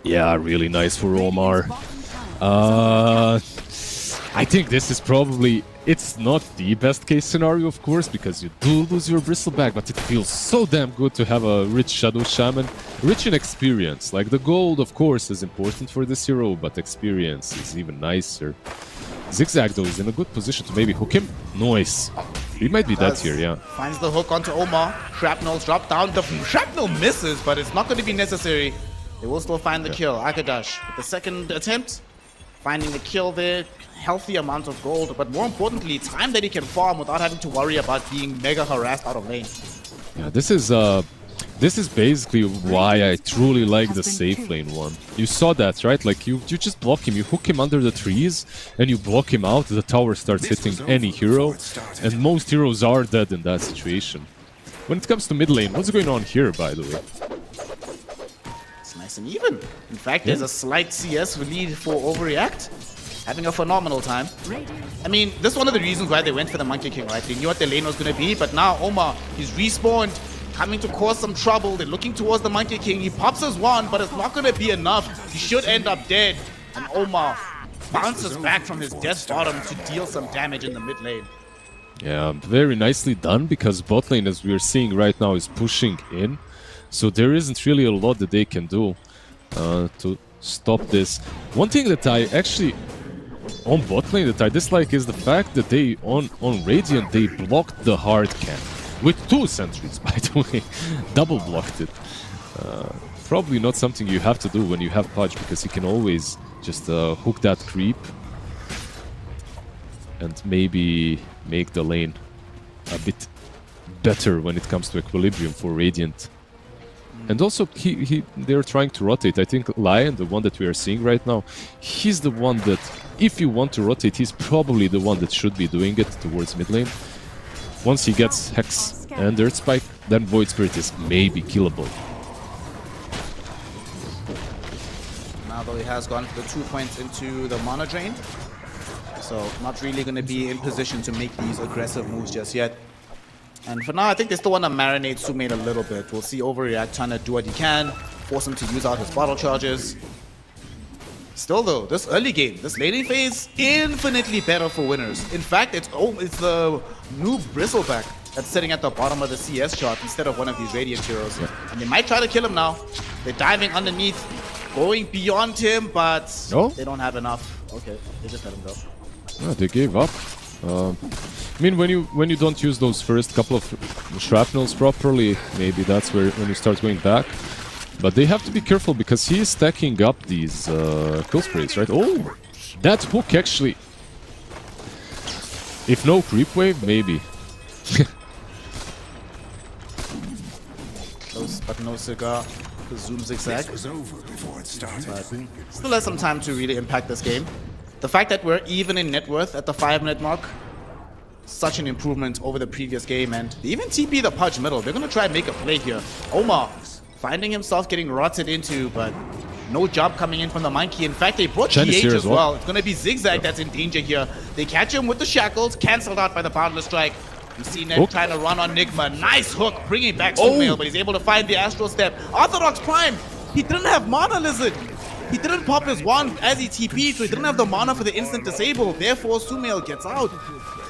Speaker 5: Yeah, really nice for Omar. I think this is probably... It's not the best case scenario, of course, because you do lose your Bristleback, but it feels so damn good to have a rich Shadow Shaman, rich in experience. Like, the gold, of course, is important for this hero, but experience is even nicer. Zigzag, though, is in a good position to maybe hook him. Nice. He might be dead here, yeah.
Speaker 4: Finds the hook onto Omar. Shrapnel's dropped down. The Shrapnel misses, but it's not going to be necessary. They will still find the kill. Arkadash with the second attempt. Finding the kill there. Healthy amount of gold, but more importantly, time that he can farm without having to worry about being mega harassed out of lane.
Speaker 5: Yeah, this is basically why I truly like the safe lane one. You saw that, right? Like, you just block him, you hook him under the trees, and you block him out, the tower starts hitting any hero, and most heroes are dead in that situation. When it comes to mid lane, what's going on here, by the way?
Speaker 4: It's nice and even. In fact, there's a slight CS lead for Overreact. Having a phenomenal time. I mean, this is one of the reasons why they went for the Monkey King, right? They knew what their lane was going to be, but now Omar, he's respawned, coming to cause some trouble. They're looking towards the Monkey King. He pops his wand, but it's not going to be enough. He should end up dead. And Omar bounces back from his death bottom to deal some damage in the mid lane.
Speaker 5: Yeah, very nicely done, because bot lane, as we're seeing right now, is pushing in. So there isn't really a lot that they can do to stop this. One thing that I actually... on bot lane that I dislike is the fact that they, on Radiant, they blocked the hard camp. With 2 sentries, by the way. Double blocked it. Probably not something you have to do when you have Pudge, because he can always just hook that creep. And maybe make the lane a bit better when it comes to equilibrium for Radiant. And also, they're trying to rotate. I think Lion, the one that we are seeing right now, he's the one that, if you want to rotate, he's probably the one that should be doing it towards mid lane. Once he gets Hex and Earth Spike, then Void Spirit is maybe killable.
Speaker 4: Now though, he has gone for the 2 points into the mana drain. So not really going to be in position to make these aggressive moves just yet. And for now, I think they still want to marinate Sumail a little bit. We'll see Overreact trying to do what he can, force him to use out his bottle charges. Still though, this early game, this laning phase, infinitely better for winners. In fact, it's the noob Bristleback that's sitting at the bottom of the CS chart instead of one of these Radiant heroes. Yeah. And they might try to kill him now. They're diving underneath, going beyond him, but they don't have enough. Okay, they just let him go.
Speaker 5: Yeah, they gave up. I mean, when you don't use those first couple of shrapnels properly, maybe that's when you start going back. But they have to be careful, because he is stacking up these kill sprays, right? Oh, that hook actually. If no creep wave, maybe.
Speaker 4: Close, but no cigar. The zoom zigzag.
Speaker 7: Was over before it started.
Speaker 4: But still has some time to really impact this game. The fact that we're even in net worth at the 5-minute mark, such an improvement over the previous game, and they even TP the Pudge middle. They're gonna try and make a play here. Omar finding himself getting rotted into, but no job coming in from the Monkey. In fact, they brought GH as well. It's gonna be Zigzag that's in danger here. They catch him with the shackles, cancelled out by the Boundless Strike. You see Ned trying to run on Nigma. Nice hook, bringing back Sumail, but he's able to find the Astral Step. Orthodox Prime, he didn't have Mana Lizard. He didn't pop his wand as he TP'd, so he didn't have the mana for the instant disable. Therefore, Sumail gets out.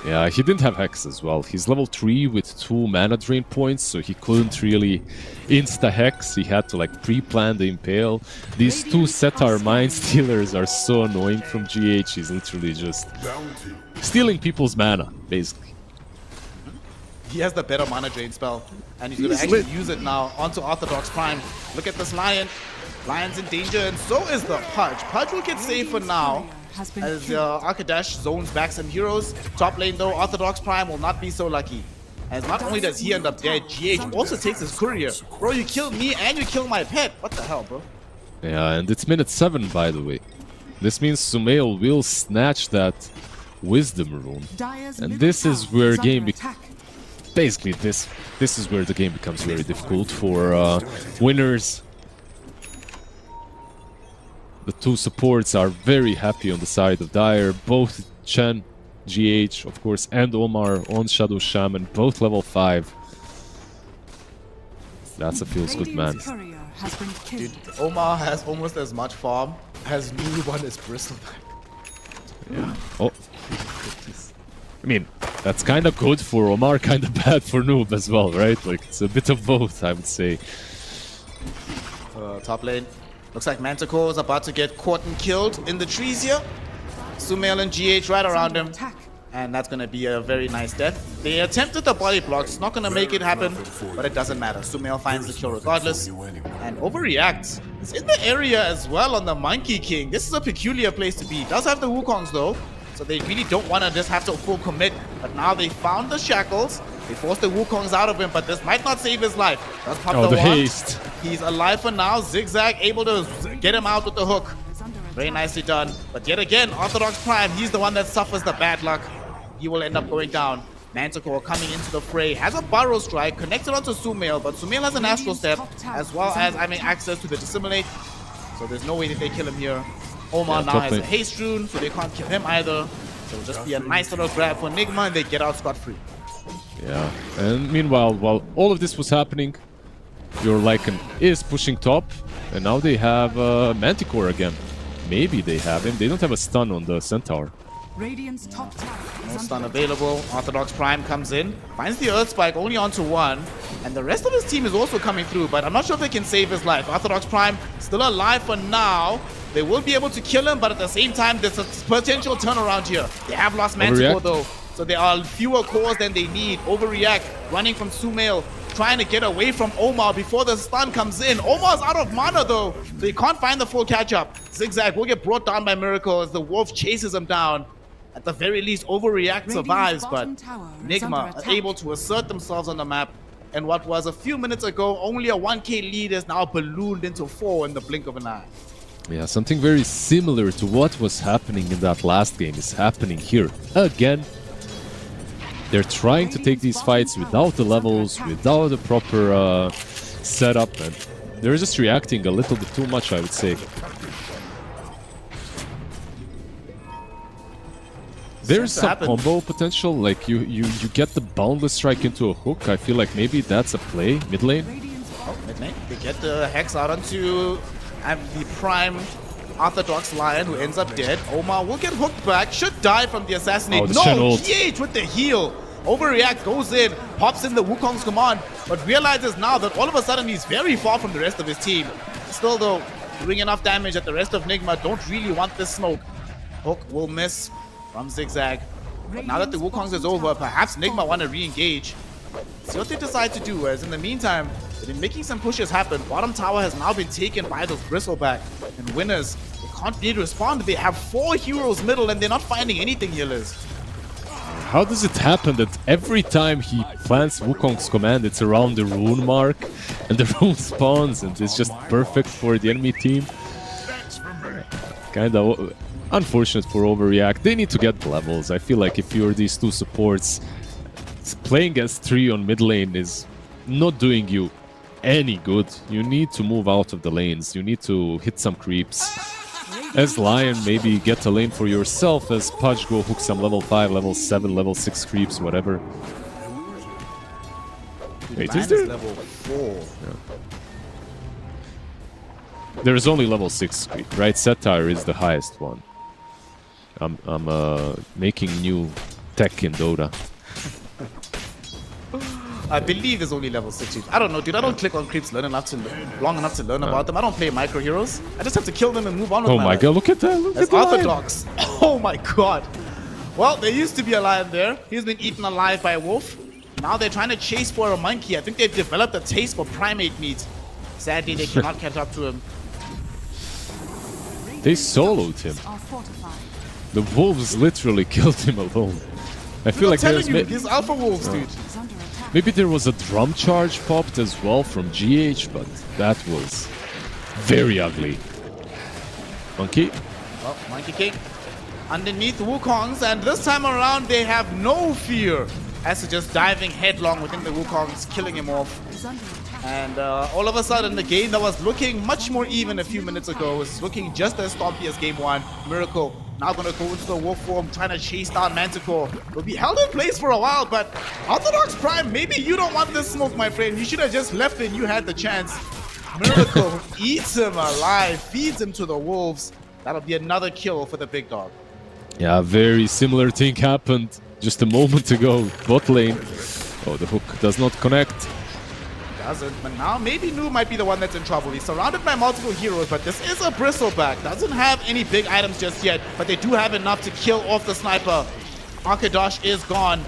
Speaker 5: Yeah, he didn't have Hex as well. He's level 3 with 2 mana drain points, so he couldn't really insta-Hex. He had to like pre-plan the Impale. These two Setar Mind Stealers are so annoying from GH. He's literally just stealing people's mana, basically.
Speaker 4: He has the better mana drain spell, and he's going to actually use it now onto Orthodox Prime. Look at this Lion. Lion's in danger, and so is the Pudge. Pudge will get safe for now, as Arkadash zones back some heroes. Top lane though, Orthodox Prime will not be so lucky, as not only does he end up dead, GH also takes his courier. Bro, you killed me and you killed my pet. What the hell, bro?
Speaker 5: Yeah, and it's minute 7, by the way. This means Sumail will snatch that Wisdom rune, and this is where game basically this is where the game becomes very difficult for winners. The two supports are very happy on the side of Dire. Both Chen, GH, of course, and Omar on Shadow Shaman, both level 5. That's a feels good man.
Speaker 4: Dude, Omar has almost as much farm as Noob on his Bristleback.
Speaker 5: Yeah. Oh. I mean, that's kind of good for Omar, kind of bad for Noob as well, right? Like, it's a bit of both, I would say.
Speaker 4: Top lane. Looks like Manticore is about to get caught and killed in the trees here. Sumail and GH right around him. And that's going to be a very nice death. They attempted the body blocks. Not going to make it happen, but it doesn't matter. Sumail finds the kill regardless. And Overreact is in the area as well on the Monkey King. This is a peculiar place to be. Does have the Wukongs though, so they really don't want to just have to full commit. But now they found the shackles. They forced the Wukongs out of him, but this might not save his life. Does pop the wand.
Speaker 5: Haste.
Speaker 4: He's alive for now. Zigzag able to get him out with the hook. Very nicely done. But yet again, Orthodox Prime, he's the one that suffers the bad luck. He will end up going down. Manticore coming into the fray. Has a Burrow Strike connected onto Sumail, but Sumail has an Astral Step as well as having access to the Dissimulate. So there's no way that they kill him here. Omar now has a Haste Rune, so they can't kill him either. So it'll just be a nice little grab for Nigma and they get out scot-free.
Speaker 5: Yeah, and meanwhile, while all of this was happening, your Lycan is pushing top, and now they have Manticore again. Maybe they have him. They don't have a stun on the Centaur.
Speaker 6: Radiant's top tower
Speaker 4: No stun available. Orthodox Prime comes in, finds the Earth Spike only onto one, and the rest of his team is also coming through, but I'm not sure if they can save his life. Orthodox Prime still alive for now. They will be able to kill him, but at the same time, there's a potential turnaround here. They have lost Manticore though, so there are fewer cores than they need. Overreact, running from Sumail, trying to get away from Omar before the stun comes in. Omar's out of mana though, so he can't find the full catch-up. Zigzag will get brought down by Miracle as the Wolf chases him down. At the very least, Overreact survives, but Nigma are able to assert themselves on the map. And what was a few minutes ago only a 1k lead is now ballooned into 4 in the blink of an eye.
Speaker 5: Yeah, something very similar to what was happening in that last game is happening here again. They're trying to take these fights without the levels, without the proper setup, and they're just reacting a little bit too much, I would say. There's some combo potential, like you get the Boundless Strike into a hook. I feel like maybe that's a play, mid lane.
Speaker 4: Oh, mid lane. They get the Hex out onto the Prime Orthodox Lion, who ends up dead. Omar will get hooked back, should die from the assassinate.
Speaker 5: Oh, the
Speaker 4: no, GH with the heal. Overreact goes in, pops in the Wukong's command, but realizes now that all of a sudden he's very far from the rest of his team. Still though, doing enough damage that the rest of Nigma don't really want this smoke. Hook will miss from Zigzag. But now that the Wukong's is over, perhaps Nigma want to re-engage. See what they decide to do, as in the meantime, they've been making some pushes happen. Bottom tower has now been taken by those Bristleback. And winners, they can't really respond. They have 4 heroes middle and they're not finding anything, healers.
Speaker 5: How does it happen that every time he plants Wukong's command, it's around the rune mark, and the rune spawns, and it's just perfect for the enemy team? Kinda unfortunate for Overreact. They need to get levels. I feel like if you're these two supports, playing as 3 on mid lane is not doing you any good. You need to move out of the lanes. You need to hit some creeps. As Lion, maybe get a lane for yourself. As Pudge, go hook some level 5, level 7, level 6 creeps, whatever. Wait, is there?
Speaker 4: Level 4.
Speaker 5: There is only level 6, right? Satire is the highest one. I'm making new tech in Dota.
Speaker 4: I believe it's only level 6. I don't know, dude. I don't click on creeps long enough to learn about them. I don't play micro heroes. I just have to kill them and move on with
Speaker 5: Oh
Speaker 4: my
Speaker 5: my
Speaker 4: life.
Speaker 5: god, look at that. Look
Speaker 4: That's
Speaker 5: at the lion.
Speaker 4: orthodox. Oh my god. Well, there used to be a lion there. He's been eaten alive by a wolf. Now they're trying to chase for a monkey. I think they've developed a taste for primate meat. Sadly, they cannot catch up to him.
Speaker 5: They soloed him.
Speaker 6: Are fortified.
Speaker 5: The wolves literally killed him alone. I feel
Speaker 4: I'm
Speaker 5: like
Speaker 4: telling
Speaker 5: there's
Speaker 4: you, these alpha wolves, dude.
Speaker 6: Is under attack.
Speaker 5: maybe there was a drum charge popped as well from GH, but that was very ugly. Monkey.
Speaker 4: Well, Monkey King underneath Wukongs, and this time around they have no fear as to just diving headlong within the Wukongs, killing him off.
Speaker 6: Is under attack.
Speaker 4: And all of a sudden, the game that was looking much more even a few minutes ago is looking just as stompy as game 1. Miracle now going to go into the wolf form, trying to chase down Manticore. Will be held in place for a while, but Orthodox Prime, maybe you don't want this smoke, my friend. You should have just left when you had the chance. Miracle eats him alive, feeds him to the wolves. That'll be another kill for the big dog.
Speaker 5: Yeah, very similar thing happened just a moment ago. Bot lane. Oh, the hook does not connect.
Speaker 4: Doesn't, but now maybe Nu might be the one that's in trouble. He's surrounded by multiple heroes, but this is a bristleback. Doesn't have any big items just yet, but they do have enough to kill off the sniper. Arkadosh is gone.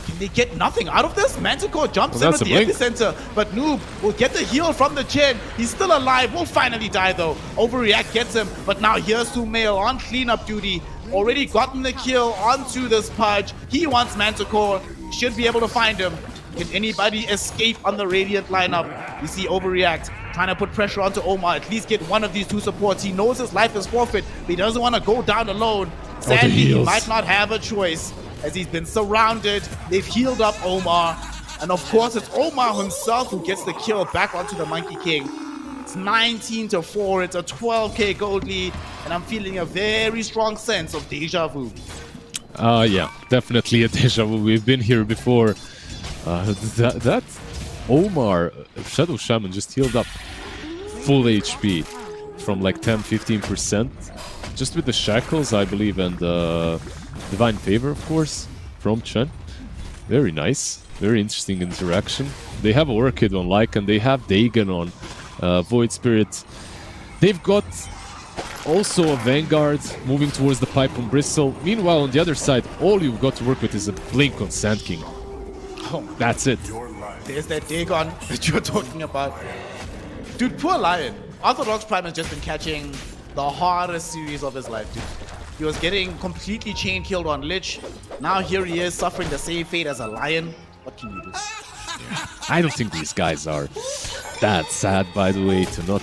Speaker 4: Can they get nothing out of this? Manticore jumps in with
Speaker 5: that's
Speaker 4: the
Speaker 5: a blink.
Speaker 4: epicenter, but Noob will get the heal from the chin. He's still alive, will finally die though. Overreact gets him, but now here's Sumail on cleanup duty. Already gotten the kill onto this Pudge. He wants Manticore, should be able to find him. Can anybody escape on the Radiant lineup? You see Overreact trying to put pressure onto Omar, at least get one of these two supports. He knows his life is forfeit, but he doesn't want to go down alone. Sadly, he
Speaker 5: heals.
Speaker 4: might not have a choice as he's been surrounded. They've healed up Omar. And of course, it's Omar himself who gets the kill back onto the Monkey King. It's 19-4, it's a 12k gold lead, and I'm feeling a very strong sense of deja vu.
Speaker 5: Yeah, definitely a deja vu. We've been here before. That Omar Shadow Shaman just healed up full HP from like 10-15% just with the shackles, I believe, and Divine Favor, of course, from Chen. Very nice, very interesting interaction. They have Orchid on Lycan, they have Dagon on Void Spirit. They've got also a Vanguard moving towards the pipe on Bristle. Meanwhile, on the other side, all you've got to work with is a Blink on Sand King.
Speaker 4: Oh,
Speaker 5: That's it.
Speaker 4: there's that Dagon that you're talking about. Dude, poor Lion. Orthodox Prime has just been catching the hardest series of his life, dude. He was getting completely chain killed on Lich. Now here he is suffering the same fate as a Lion. What can you do?
Speaker 5: I don't think these guys are that sad, by the way, to not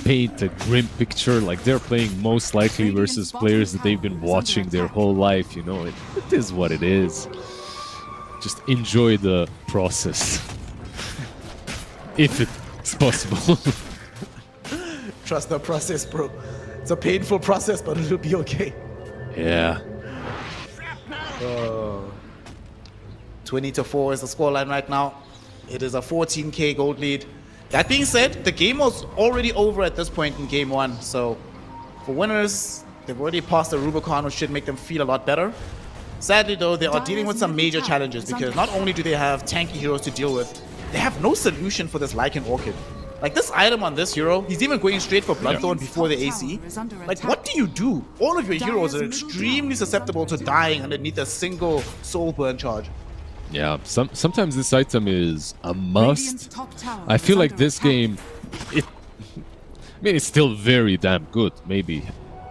Speaker 5: paint a grim picture. Like, they're playing most likely versus players that they've been watching their whole life, you know. It is what it is. Just enjoy the process. If it's possible.
Speaker 4: Trust the process, bro. It's a painful process, but it'll be okay.
Speaker 5: Yeah.
Speaker 4: 20-4 is the scoreline right now. It is a 14k gold lead. That being said, the game was already over at this point in game 1. So for winners, they've already passed the Rubicon, which should make them feel a lot better. Sadly though, they are dealing with some major challenges because not only do they have tanky heroes to deal with, they have no solution for this Lycan Orchid. Like, this item on this hero, he's even going straight for Bloodthorn before the AC. Like, what do you do? All of your heroes are extremely susceptible to dying underneath a single soul burn charge.
Speaker 5: Yeah, sometimes this item is a
Speaker 6: Radiant's
Speaker 5: must.
Speaker 6: top tower
Speaker 5: I
Speaker 6: is
Speaker 5: feel like
Speaker 6: under
Speaker 5: this
Speaker 6: attack.
Speaker 5: game, I mean, it's still very damn good. Maybe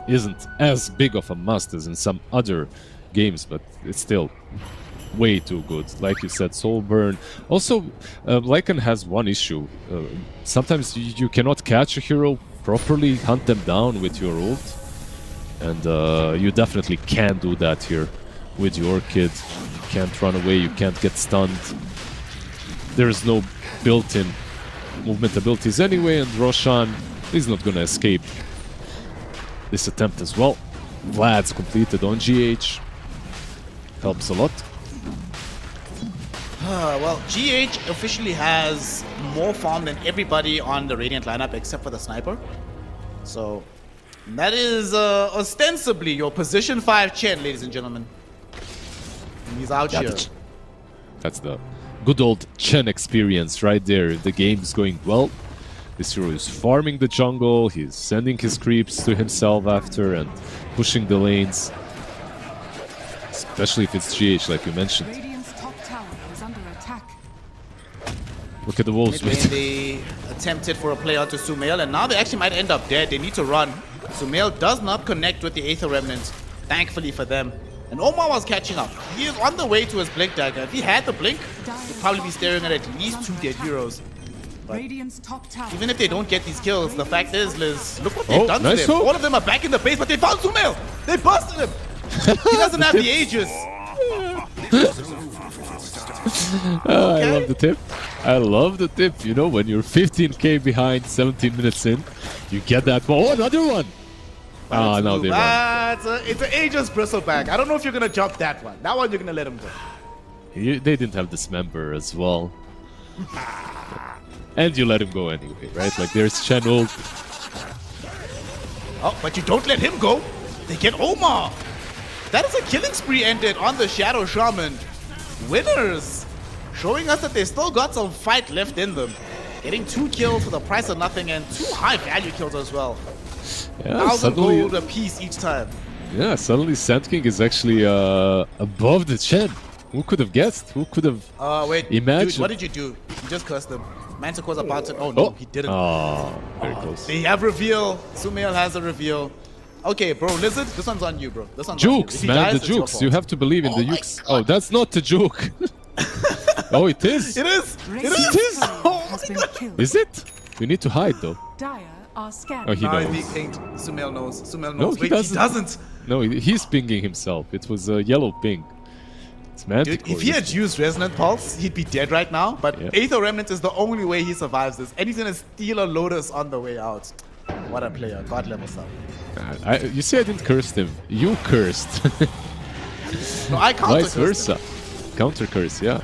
Speaker 5: isn't as big of a must as in some other games, but it's still way too good. Like you said, Soul Burn. Also, Lycan has one issue. Sometimes you cannot catch a hero properly, hunt them down with your ult. And you definitely can't do that here with your Orchid. You can't run away, you can't get stunned. There's no built-in movement abilities anyway, and Roshan is not gonna escape this attempt as well. Vlad's completed on GH. Helps a lot.
Speaker 4: Well, GH officially has more farm than everybody on the Radiant lineup except for the Sniper. So that is ostensibly your position 5 Chen, ladies and gentlemen. And he's out here.
Speaker 5: That's the good old Chen experience right there. The game's going well. This hero is farming the jungle, he's sending his creeps to himself after and pushing the lanes. Especially if it's GH, like you mentioned.
Speaker 6: Radiant's top tower is under attack.
Speaker 5: Look at the wolves.
Speaker 4: Mid lane, they attempted for a play out to Sumail, and now they actually might end up dead. They need to run. Sumail does not connect with the Aether Remnant, thankfully for them. And Omar was catching up. He is on the way to his Blink Dagger. If he had the Blink, he'd probably be staring at least 2 dead heroes.
Speaker 6: Radiant's top tower.
Speaker 4: Even if they don't get these kills, the fact is, Liz, look what they've
Speaker 5: Oh,
Speaker 4: done
Speaker 5: nice
Speaker 4: to them.
Speaker 5: hook.
Speaker 4: All of them are back in the base, but they found Sumail. They busted him. He doesn't have the Aegis.
Speaker 5: I love the tip. I love the tip. You know, when you're 15k behind, 17 minutes in, you get that one. Oh, another one. Ah, no, they won.
Speaker 4: It's an Aegis Bristleback. I don't know if you're going to jump that one. That one you're going to let him go.
Speaker 5: They didn't have Dismember as well. And you let him go anyway, right? Like, there's Chen ult.
Speaker 4: Oh, but you don't let him go. They get Omar. That is a killing spree ended on the Shadow Shaman. Winners. Showing us that they still got some fight left in them. Getting 2 kills for the price of nothing and 2 high value kills as well.
Speaker 5: Yeah,
Speaker 4: 1,000
Speaker 5: suddenly,
Speaker 4: gold a piece each time.
Speaker 5: yeah, suddenly Sand King is actually above the Chen. Who could have guessed? Who could have
Speaker 4: Wait,
Speaker 5: imagined?
Speaker 4: dude, what did you do? You just cursed them. Manticore's about to... Oh, no, he didn't.
Speaker 5: Oh, very close.
Speaker 4: They have reveal. Sumail has a reveal. Okay, bro, Lizard, this one's on you, bro. This one's on you. If
Speaker 5: Jukes,
Speaker 4: he
Speaker 5: man,
Speaker 4: dies,
Speaker 5: the
Speaker 4: it's your
Speaker 5: jukes.
Speaker 4: fault.
Speaker 5: You have to believe in the
Speaker 4: my
Speaker 5: jukes.
Speaker 4: God.
Speaker 5: Oh, that's not the joke. Oh, it is.
Speaker 4: It is.
Speaker 6: Radiant's
Speaker 4: It is.
Speaker 6: turret has been killed.
Speaker 5: Is it? We need to hide though.
Speaker 6: Dire are scanning.
Speaker 5: Oh, he
Speaker 4: No,
Speaker 5: knows.
Speaker 4: he pinged. Sumail knows. Sumail
Speaker 5: No,
Speaker 4: knows.
Speaker 5: he
Speaker 4: Wait,
Speaker 5: doesn't.
Speaker 4: he doesn't.
Speaker 5: No, he's pinging himself. It was a yellow ping. It's
Speaker 4: Dude,
Speaker 5: Manticore.
Speaker 4: if he had used Resonant Pulse, he'd be dead right now. But
Speaker 5: Yeah.
Speaker 4: Aether Remnant is the only way he survives this. And he's gonna steal a Lotus on the way out. What a player. God level sub.
Speaker 5: You say I didn't curse him. You cursed.
Speaker 4: No, I counter
Speaker 5: Vice versa. Counter curse, yeah.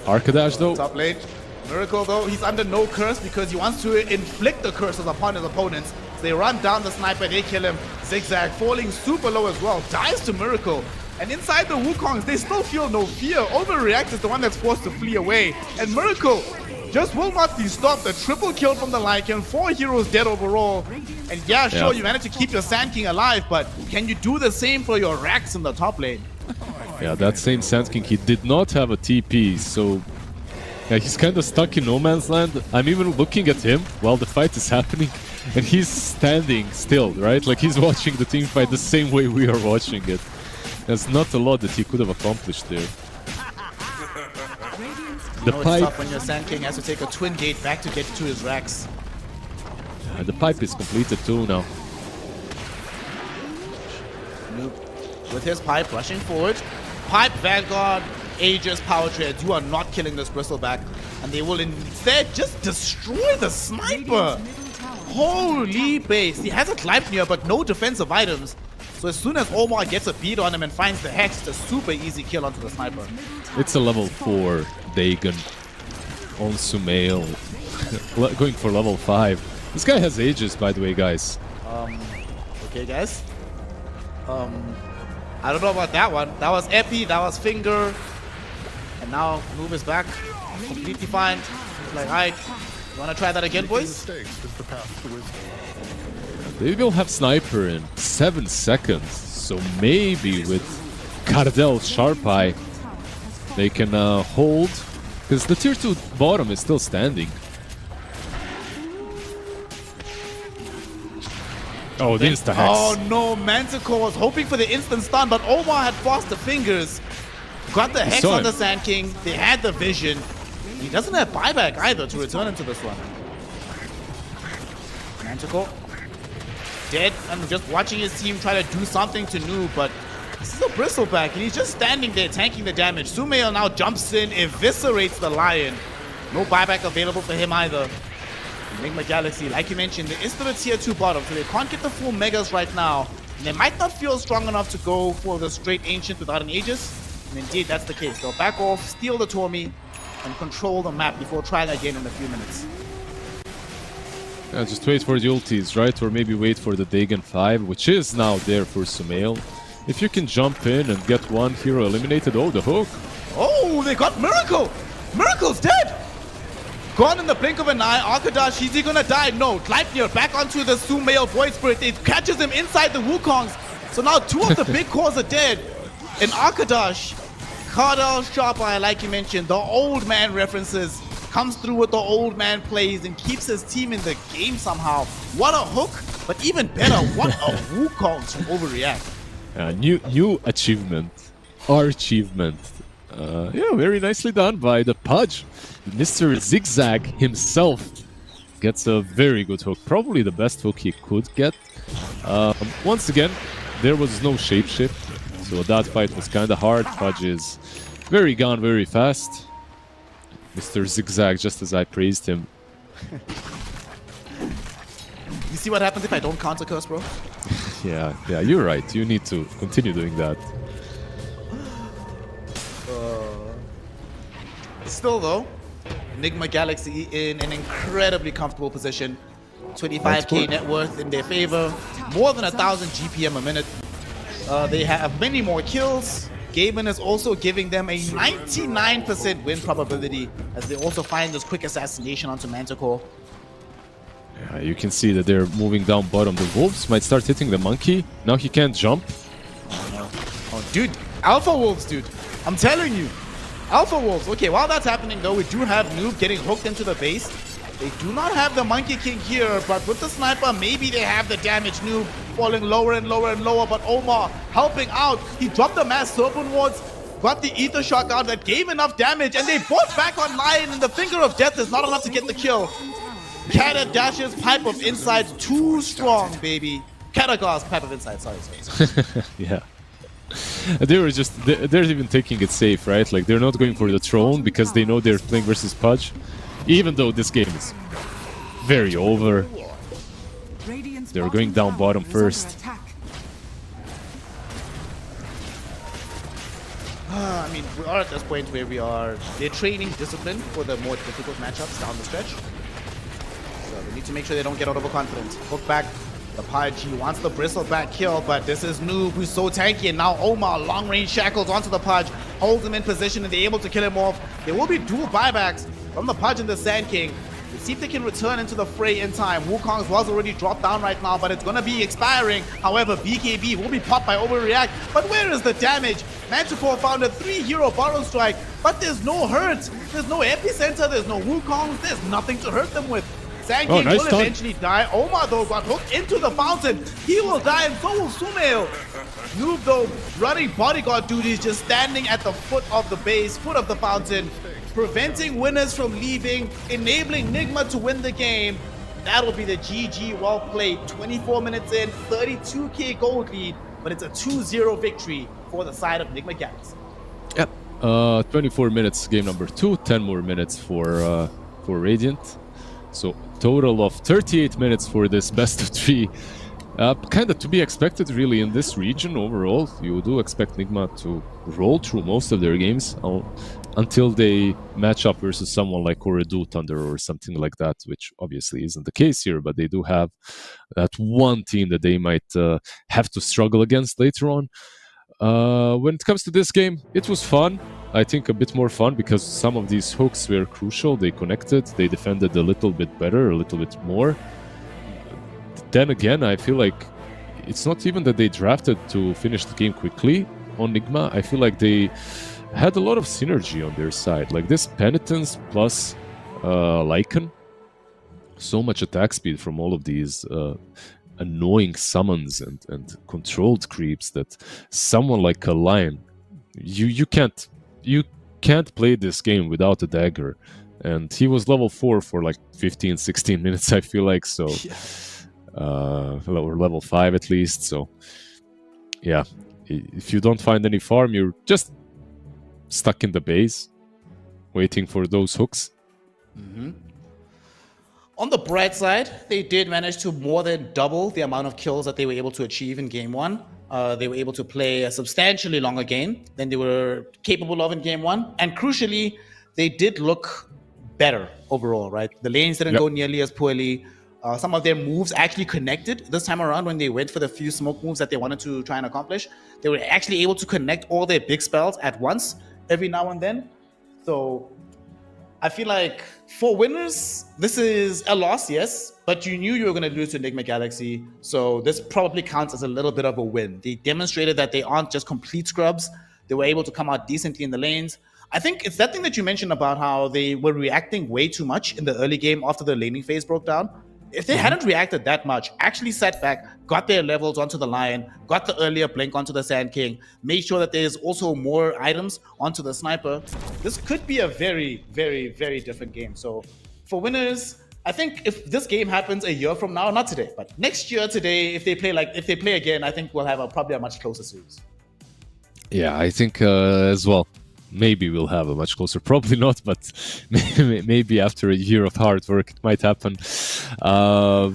Speaker 5: Arcadash though.
Speaker 4: Top lane. Miracle though, he's under no curse because he wants to inflict the curses upon his opponents. So they run down the sniper, they kill him. Zigzag falling super low as well. Dies to Miracle. And inside the Wukongs, they still feel no fear. Overreact is the one that's forced to flee away. And Miracle just will not be stopped. The triple kill from the Lycan, 4 heroes dead overall. And yeah, sure,
Speaker 5: Yeah.
Speaker 4: you managed to keep your Sand King alive, but can you do the same for your Rax in the top lane?
Speaker 5: Yeah, that same Sand King, he did not have a TP, so yeah, he's kind of stuck in no man's land. I'm even looking at him while the fight is happening, and he's standing still, right? Like he's watching the team fight the same way we are watching it. There's not a lot that he could have accomplished there. The
Speaker 4: You know, it's
Speaker 5: pipe,
Speaker 4: tough when your Sand King has to take a twin gate back to get to his Rax.
Speaker 5: the pipe is completed too now.
Speaker 4: Noob with his pipe rushing forward. Pipe, Vanguard, Aegis, Power Treads. You are not killing this Bristleback. And they will instead just destroy the sniper.
Speaker 6: Radiant's middle tower.
Speaker 4: Holy base. He has a Gleipnir, but no defensive items. So as soon as Omar gets a beat on him and finds the Hex, it's a super easy kill onto the sniper.
Speaker 5: It's a level 4 Dagon on Sumail. Going for level 5. This guy has Aegis, by the way, guys.
Speaker 4: Okay, guys. I don't know about that one. That was Epi, that was Finger. And now Noob is back. Completely fine. He's like, alright, you wanna try that again, boys?
Speaker 5: They will have Sniper in 7 seconds, so maybe with Cardell's Sharp Eye, they can hold, because the tier 2 bottom is still standing. Oh, the insta-hex.
Speaker 4: Oh no, Manticore was hoping for the instant stun, but Omar had faster fingers. Got the Hex
Speaker 5: saw
Speaker 4: on
Speaker 5: him.
Speaker 4: the Sand King. They had the vision. He doesn't have buyback either to return into this one. Manticore dead and just watching his team try to do something to Noob, but this is a Bristleback and he's just standing there tanking the damage. Sumail now jumps in, eviscerates the Lion. No buyback available for him either. Enigma Galaxy, like you mentioned, there is still a tier 2 bottom, so they can't get the full megas right now. And they might not feel strong enough to go for the straight Ancient without an Aegis. And indeed, that's the case. They'll back off, steal the Tormi, and control the map before trying again in a few minutes.
Speaker 5: Yeah, just wait for the ultis, right? Or maybe wait for the Dagon 5, which is now there for Sumail. If you can jump in and get one hero eliminated, oh, the hook.
Speaker 4: Oh, they got Miracle! Miracle's dead! Gone in the blink of an eye. Arkadash, is he gonna die? No. Gleipnir back onto the Sumail Void Spirit. It catches him inside the Wukongs. So now two of the big cores are dead. And Arkadash, Cardal Sharpeye, like you mentioned, the old man references, comes through with the old man plays and keeps his team in the game somehow. What a hook, but even better, what a Wukongs from Overreact.
Speaker 5: New achievement. Our achievement. Yeah, very nicely done by the Pudge. Mr. Zigzag himself gets a very good hook. Probably the best hook he could get. Once again, there was no shapeshift, so that fight was kind of hard. Pudge is very gone very fast. Mr. Zigzag, just as I praised him.
Speaker 4: You see what happens if I don't counter curse, bro?
Speaker 5: Yeah, you're right. You need to continue doing that.
Speaker 4: Still though, Enigma Galaxy in an incredibly comfortable position. 25k net worth in their favor, more than 1,000 GPM a minute. They have many more kills. Gaben is also giving them a 99% win probability as they also find this quick assassination onto Manticore.
Speaker 5: Yeah, you can see that they're moving down bottom. The Wolves might start hitting the monkey. Now he can't jump.
Speaker 4: Oh, dude, Alpha Wolves, dude. I'm telling you. Alpha Wolves. Okay, while that's happening, though, we do have Noob getting hooked into the base. They do not have the Monkey King here, but with the sniper, maybe they have the damage. Noob falling lower and lower and lower, but Omar helping out. He dropped the Mass Serpent Wards, got the Ether Shock out that gave enough damage, and they bought back online, and the Finger of Death is not enough to get the kill. Kata dashes Pipe of Insight, too strong, baby. Katagar's Pipe of Insight, sorry.
Speaker 5: Yeah. They're even taking it safe, right? Like, they're not going for the throne because they know they're playing versus Pudge. Even though this game is very over. They're going down bottom first.
Speaker 4: I mean, we are at this point where they're training discipline for the more difficult matchups down the stretch. So they need to make sure they don't get overconfident. Hook back. The Pudge, he wants the Bristleback kill, but this is Noob who's so tanky, and now Omar, long-range shackles onto the Pudge, holds him in position, and they're able to kill him off. There will be dual buybacks from the Pudge and the Sand King. Let's see if they can return into the fray in time. Wukong's was already dropped down right now, but it's going to be expiring. However, BKB will be popped by Overreact, but where is the damage? Manticore found a 3-hero Borrow Strike, but there's no hurt. There's no epicenter, there's no Wukongs, there's nothing to hurt them with. Sand King will eventually die. Omar, though, got hooked into the fountain. He will die, and so will Sumail. Noob, though, running bodyguard duties, just standing at the foot of the base, foot of the fountain, preventing winners from leaving, enabling Nigma to win the game. That'll be the GG. Well played. 24 minutes in, 32k gold lead, but it's a 2-0 victory for the side of Nigma Galaxy.
Speaker 5: Yep. 24 minutes, game number 2. 10 more minutes for Radiant. So total of 38 minutes for this best of 3. Kind of to be expected really in this region overall. You do expect Nigma to roll through most of their games until they match up versus someone like Ooredoo Thunder or something like that, which obviously isn't the case here, but they do have that one team that they might have to struggle against later on. When it comes to this game, it was fun. I think a bit more fun because some of these hooks were crucial. They connected, they defended a little bit better, a little bit more. Then again, I feel like it's not even that they drafted to finish the game quickly on Nigma. I feel like they had a lot of synergy on their side. Like this Penitence plus Lycan. So much attack speed from all of these annoying summons and controlled creeps that someone like a Lion, you can't play this game without a dagger. And he was level 4 for like 15-16 minutes, I feel like. So or level 5 at least. So yeah, if you don't find any farm, you're just stuck in the base waiting for those hooks.
Speaker 4: On the bright side, they did manage to more than double the amount of kills that they were able to achieve in game 1. They were able to play a substantially longer game than they were capable of in game 1. And crucially, they did look better overall, right? The lanes didn't go nearly as poorly. Some of their moves actually connected this time around when they went for the few smoke moves that they wanted to try and accomplish. They were actually able to connect all their big spells at once every now and then. So I feel like for winners, this is a loss, yes, but you knew you were going to lose to Enigma Galaxy. So this probably counts as a little bit of a win. They demonstrated that they aren't just complete scrubs. They were able to come out decently in the lanes. I think it's that thing that you mentioned about how they were reacting way too much in the early game after the laning phase broke down. If they hadn't reacted that much, actually sat back, got their levels onto the Lion, got the earlier blink onto the Sand King, made sure that there's also more items onto the Sniper, this could be a very, very, very different game. So for winners, I think if this game happens a year from now, not today, but next year today, if they play again, I think we'll have probably a much closer series.
Speaker 5: Yeah, I think as well. Maybe we'll have a much closer. Probably not, but maybe after a year of hard work, it might happen. What's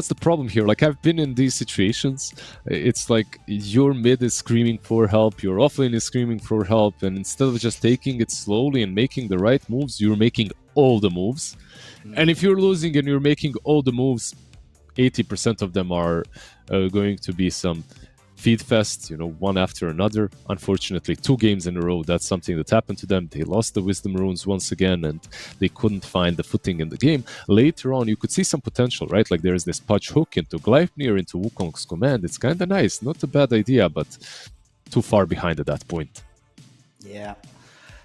Speaker 5: the problem here? Like, I've been in these situations. It's like your mid is screaming for help, your offlane is screaming for help, and instead of just taking it slowly and making the right moves, you're making all the moves. And if you're losing and you're making all the moves, 80% of them are going to be some feed fest, one after another. Unfortunately, 2 games in a row, that's something that happened to them. They lost the wisdom runes once again, and they couldn't find the footing in the game. Later on, you could see some potential, right? Like, there's this Pudge hook into Gleipnir, into Wukong's command. It's kind of nice, not a bad idea, but too far behind at that point.
Speaker 4: Yeah,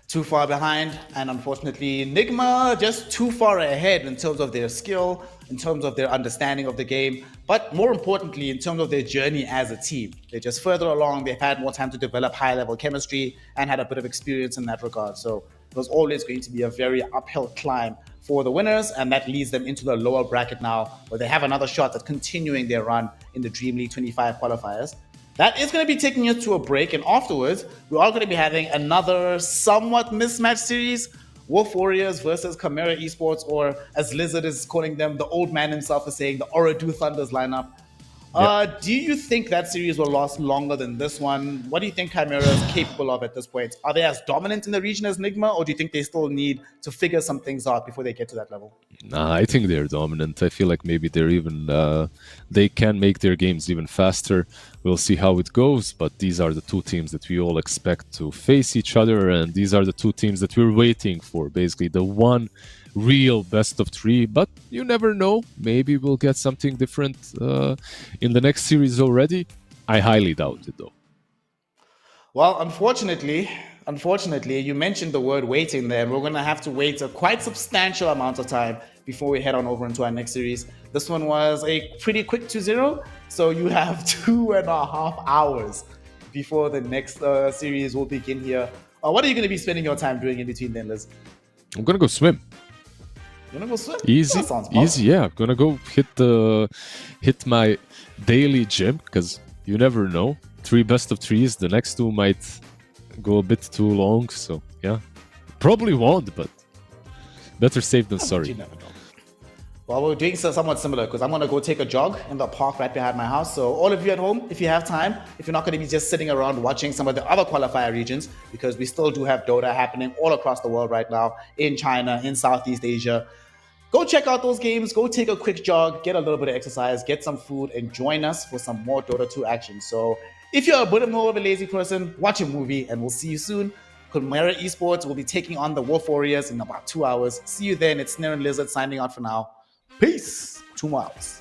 Speaker 4: too far behind, and unfortunately, Enigma just too far ahead in terms of their skill, in terms of their understanding of the game, but more importantly, in terms of their journey as a team. They're just further along, they've had more time to develop high-level chemistry and had a bit of experience in that regard. So it was always going to be a very uphill climb for the winners, and that leads them into the lower bracket now, where they have another shot at continuing their run in the DreamLeague 25 qualifiers. That is going to be taking us to a break, and afterwards, we are going to be having another somewhat mismatched series, Wolf Warriors versus Chimera Esports, or as Lizard is calling them, the old man himself is saying, the Oradu Thunders lineup. Do you think that series will last longer than this one? What do you think Chimera is capable of at this point? Are they as dominant in the region as Enigma, or do you think they still need to figure some things out before they get to that level?
Speaker 5: Nah, I think they're dominant. I feel like maybe they're even they can make their games even faster. We'll see how it goes, but these are the 2 teams that we all expect to face each other, and these are the 2 teams that we're waiting for, basically the one real best of 3, but you never know. Maybe we'll get something different in the next series already. I highly doubt it, though.
Speaker 4: Well, unfortunately, you mentioned the word waiting there. We're going to have to wait a quite substantial amount of time before we head on over into our next series. This one was a pretty quick 2-0, so you have 2.5 hours before the next series will begin here. What are you going to be spending your time doing in between then, Liz?
Speaker 5: I'm going to go swim.
Speaker 4: You wanna go swim?
Speaker 5: Easy,
Speaker 4: That sounds
Speaker 5: easy. Yeah, I'm gonna go hit my daily gym, because you never know. 3 best of 3s. The next 2 might go a bit too long. So yeah, probably won't, but better safe than sorry.
Speaker 4: You never know. Well, we're doing somewhat similar, because I'm gonna go take a jog in the park right behind my house. So all of you at home, if you have time, if you're not gonna be just sitting around watching some of the other qualifier regions, because we still do have Dota happening all across the world right now, in China, in Southeast Asia. Go check out those games, go take a quick jog, get a little bit of exercise, get some food, and join us for some more Dota 2 action. So if you're a bit more of a lazy person, watch a movie, and we'll see you soon. Chimera Esports will be taking on the Wolf Warriors in about 2 hours. See you then. It's Snare and Lizard signing out for now. Peace. 2 miles.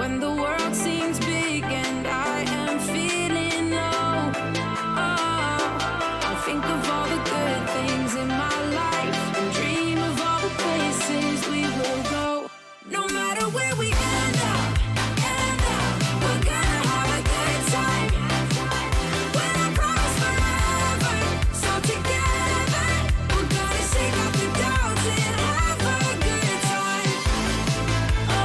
Speaker 1: when the world seems big and I am feeling low. Oh, I think of all the good things in my life and dream of all the places we will go. No matter where we end up, we're gonna have a good time. When I promise forever, so together we're gonna shake off the doubts and have a good time. Oh,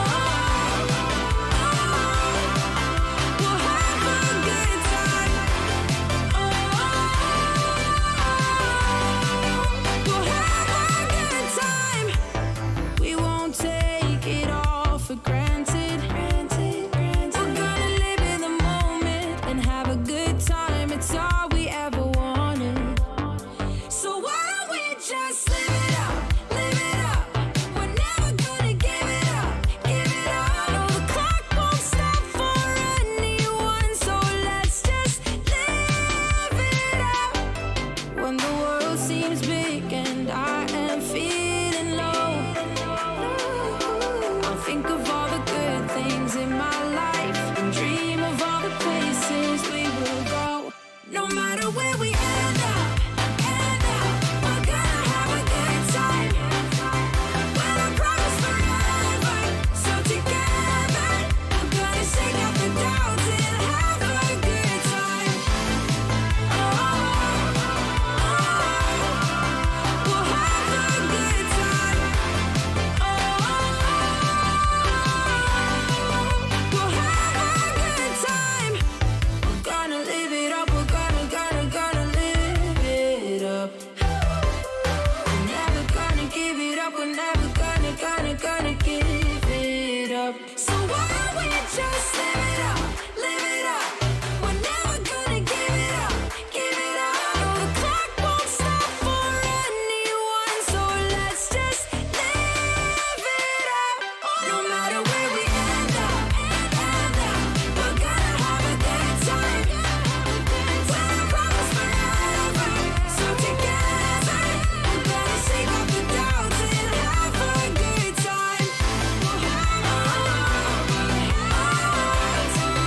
Speaker 1: we'll have a good time. Oh, we'll have a good time. We won't take it all for granted. We're gonna live in the moment and have a good time. It's all we ever wanted. So why don't we just live it up, live it up? We're never gonna give it up, give it up. No, the clock won't stop for anyone, so let's just live it up. When the world seems big and I am feeling low, I'll think of all the good things in my life and dream of all the places we will go. No matter where we end up, we're gonna have a good time. When I promise forever, so together we're gonna shake off the doubts and have a good time. Oh, we'll have a good time. Oh, we'll have a good time. We're gonna live it up. We're gonna live it up. We're never gonna give it up. We're never gonna give it up. So why don't we just live it up, live it up? We're never gonna give it up, give it up. No, the clock won't stop for anyone, so let's just live it up. No matter where we end up, we're gonna have a good time. When I promise forever, so together we're gonna shake off the doubts and have a good time. We'll have a good time.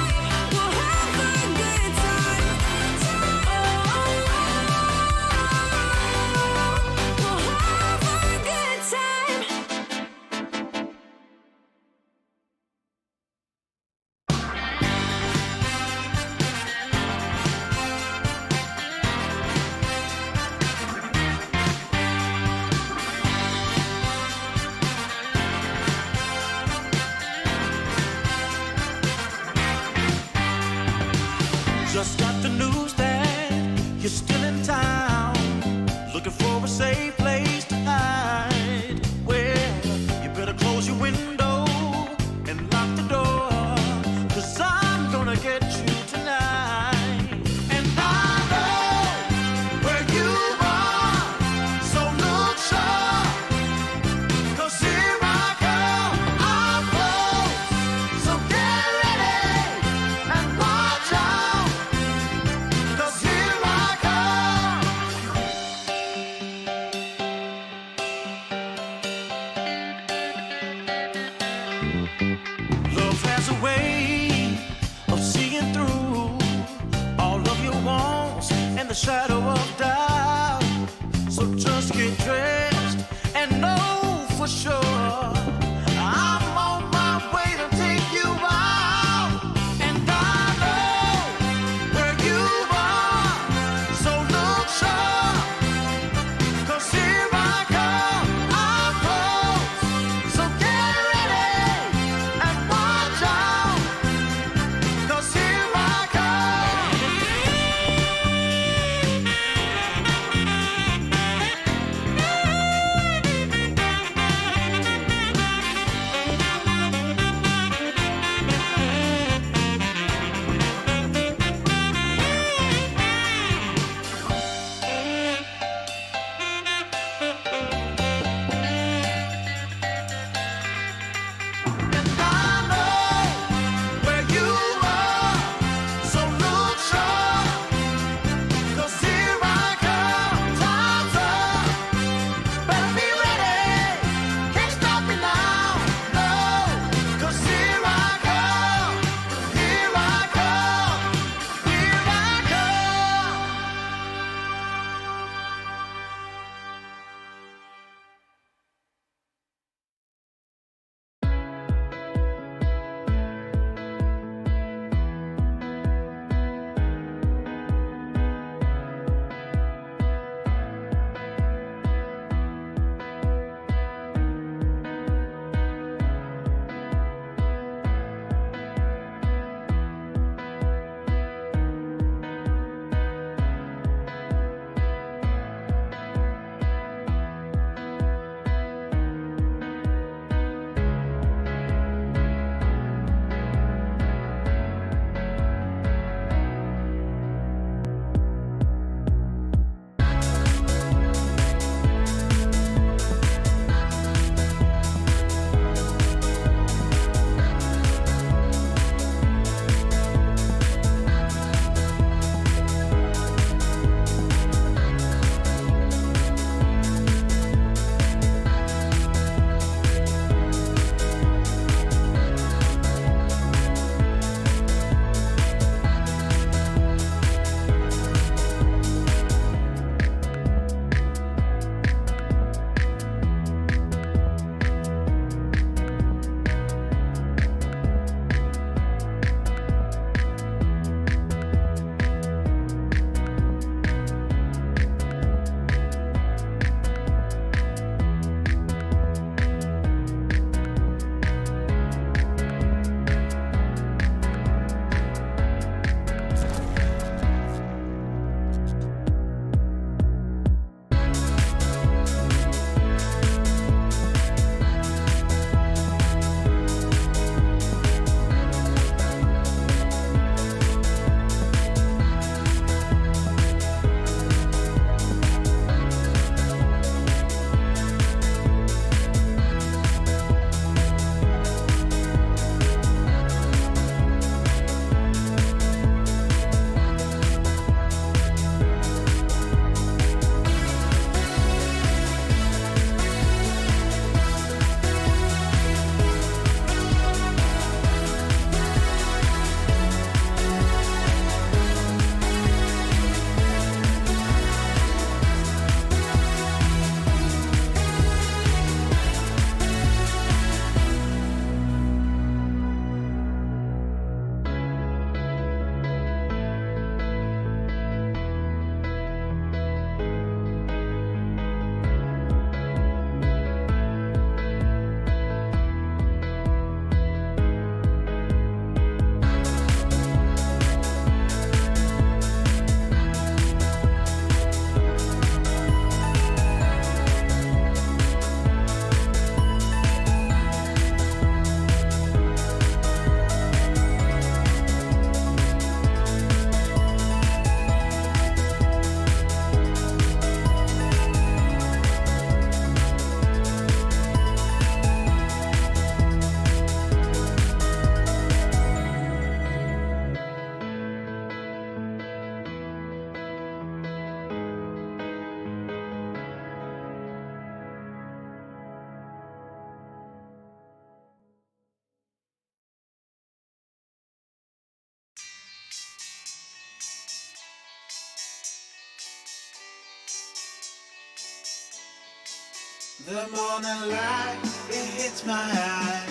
Speaker 3: The morning light, it hits my eye.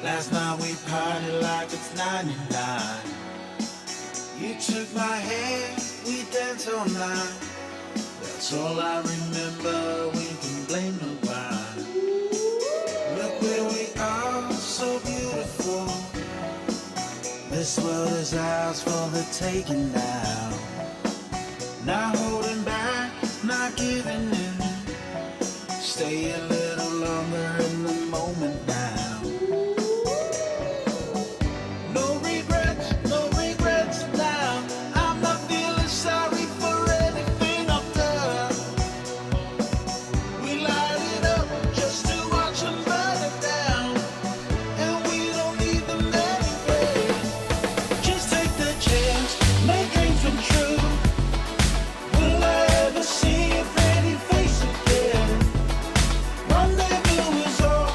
Speaker 3: Last night we partied like it's 99. You took my hand, we danced all night. That's all I remember, we can blame nobody. Look where we are, so beautiful. This world is ours for the taking now. Not holding back, not giving in. Stay a little longer in the moment now. No regrets now. I'm not feeling sorry for anything I've done. We light it up just to watch them burn it down. And we don't need them anyway. Just take the chance, make dreams come true. Will I ever see your pretty face again? Rendezvous is all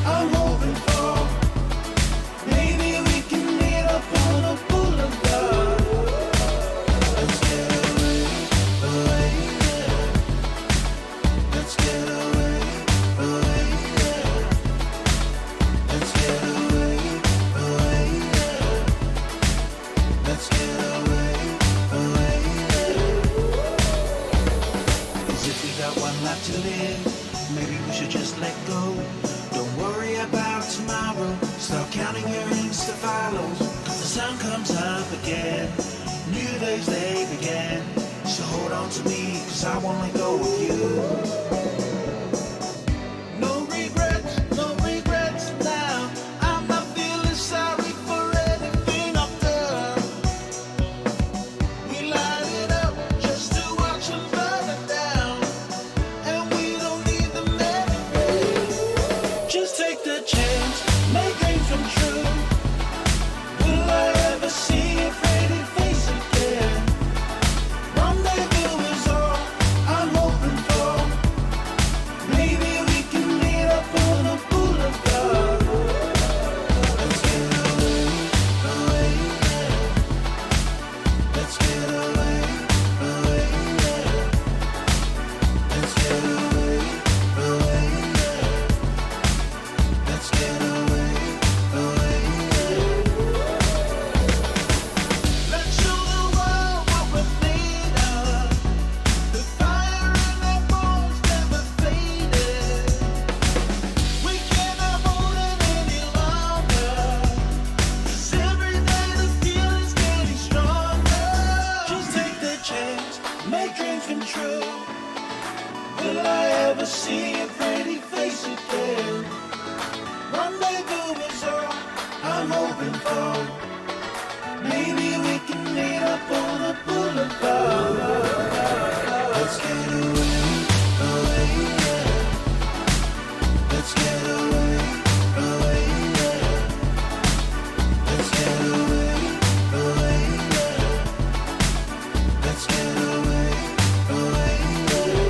Speaker 3: I'm hoping for. Maybe we can meet up on a boulevard. Let's get away, away, yeah. Let's get away, away, yeah. Let's get away, away, yeah. Let's get away, away, yeah. 'Cause if we got one life to live, maybe we should just let go. Don't worry about tomorrow. Start counting your Insta follows. 'Cause the sun comes up again. New days they began. So hold on to me, 'cause I won't let go of you. No regrets now. I'm not feeling sorry for anything I've done. We light it up just to watch them burn it down. And we don't need them anyway. Just take the chance, make dreams come true. Will I ever see your pretty face again? Rendezvous is all I'm hoping for. Maybe we can meet up on a boulevard. Let's get away, away, yeah. Let's get away, away, yeah. Let's get away, away, yeah. Let's get away, away, yeah. Let's show the world what we're made of. The fire in our bones never faded. We cannot hold it any longer. 'Cause every day the feeling's getting stronger. Just take the chance, make dreams come true. Will I ever see your pretty face again? Rendezvous is all I'm hoping for. Maybe we can meet up on a boulevard. Let's get away, away, yeah. Let's get away, away, yeah. Let's get away, away, yeah. Let's get away, away, yeah.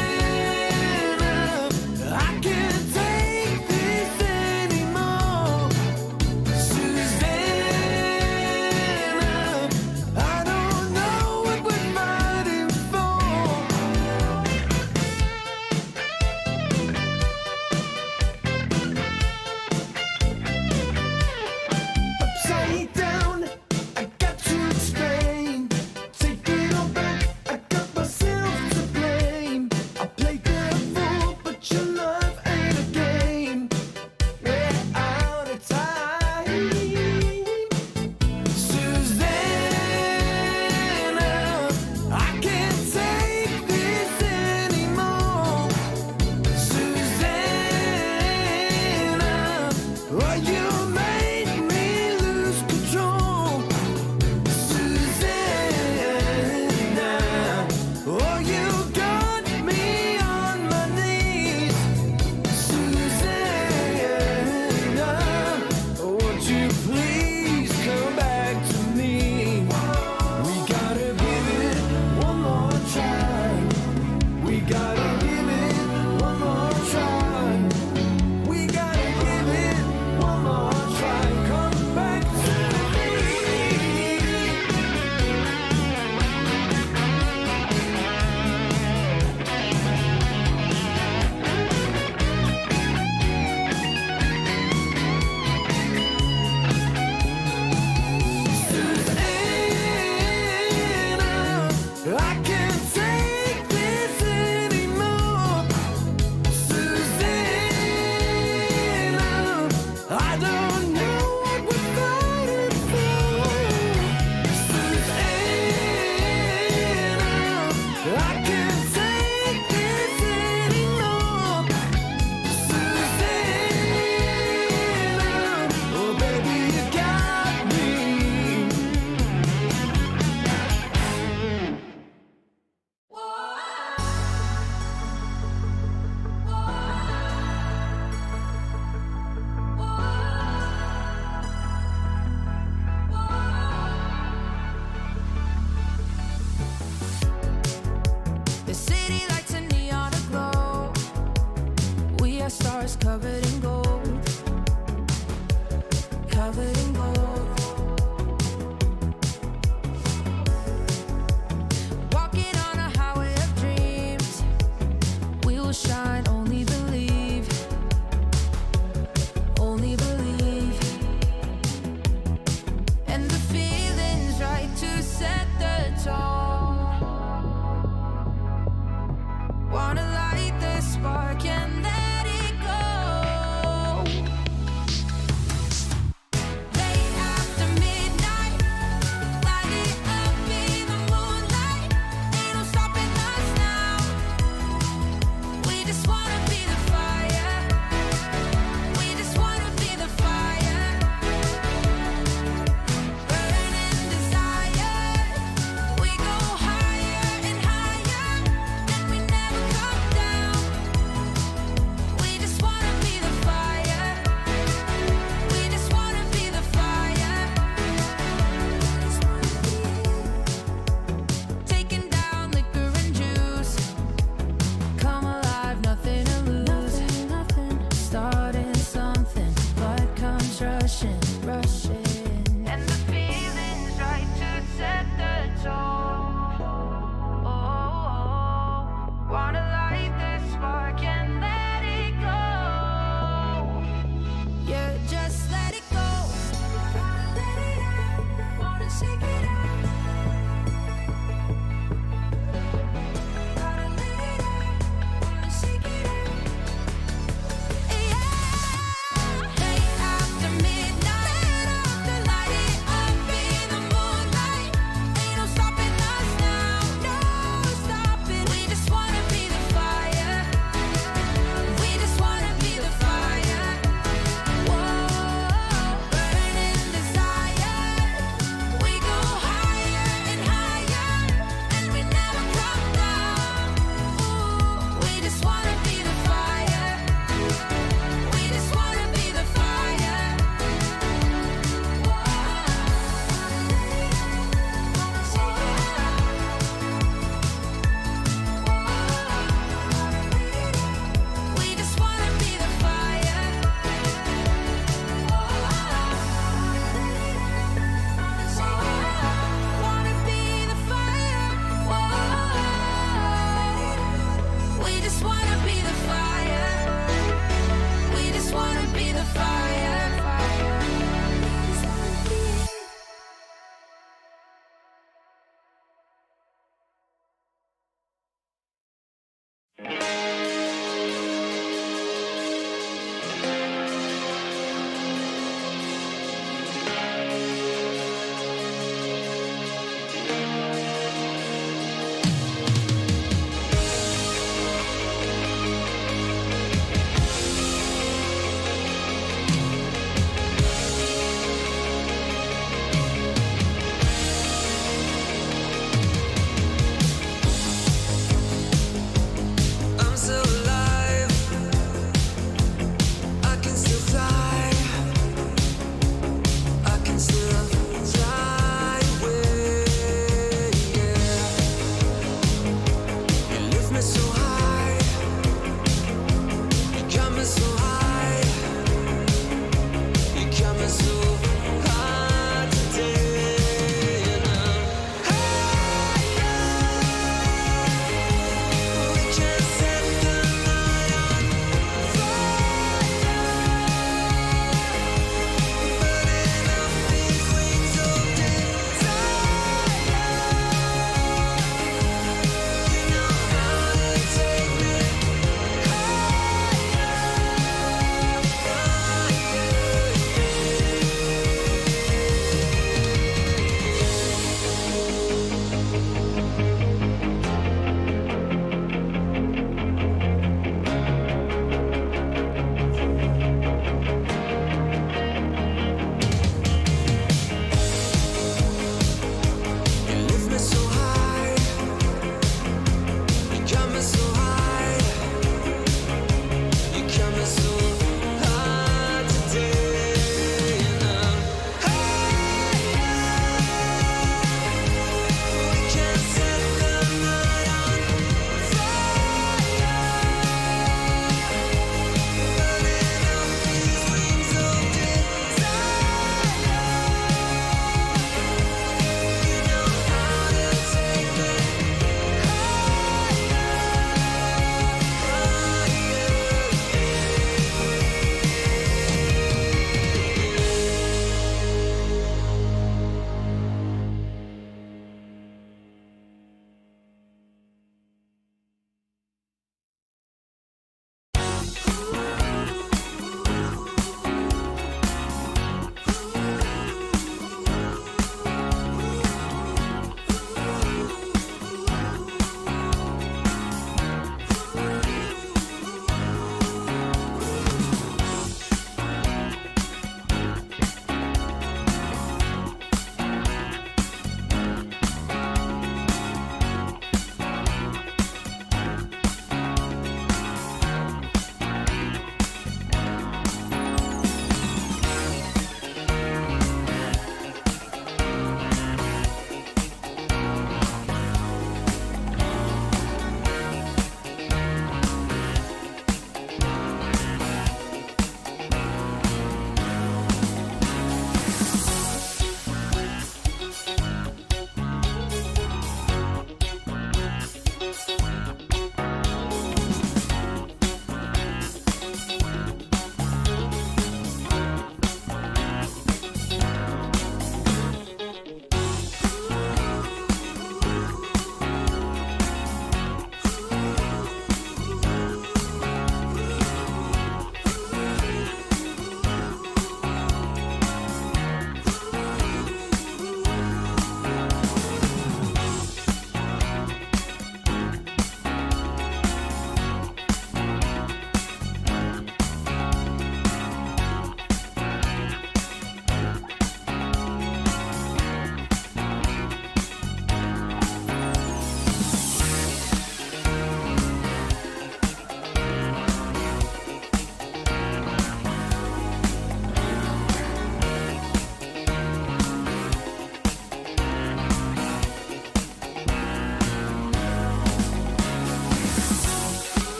Speaker 3: Susanna, I can't take this anymore. Susanna, I don't know what we're fighting for. Upside down, I got to explain. Take it or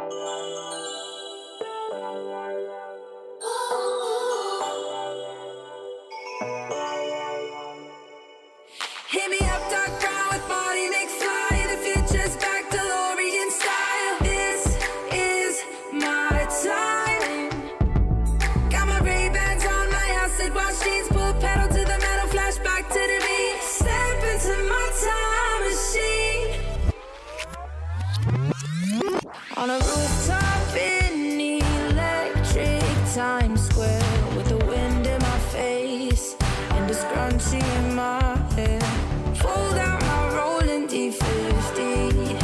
Speaker 1: Hit me up, dark brown with body McFly. The future's back, DeLorean style. This is my time. Got my Ray-Bans on, my acid wash jeans, pull pedal to the metal, flashback to the beat. Step into my time machine. On a rooftop in electric Times Square, with the wind in my face and a scrunchie in my hair. Fold out my rolling D50.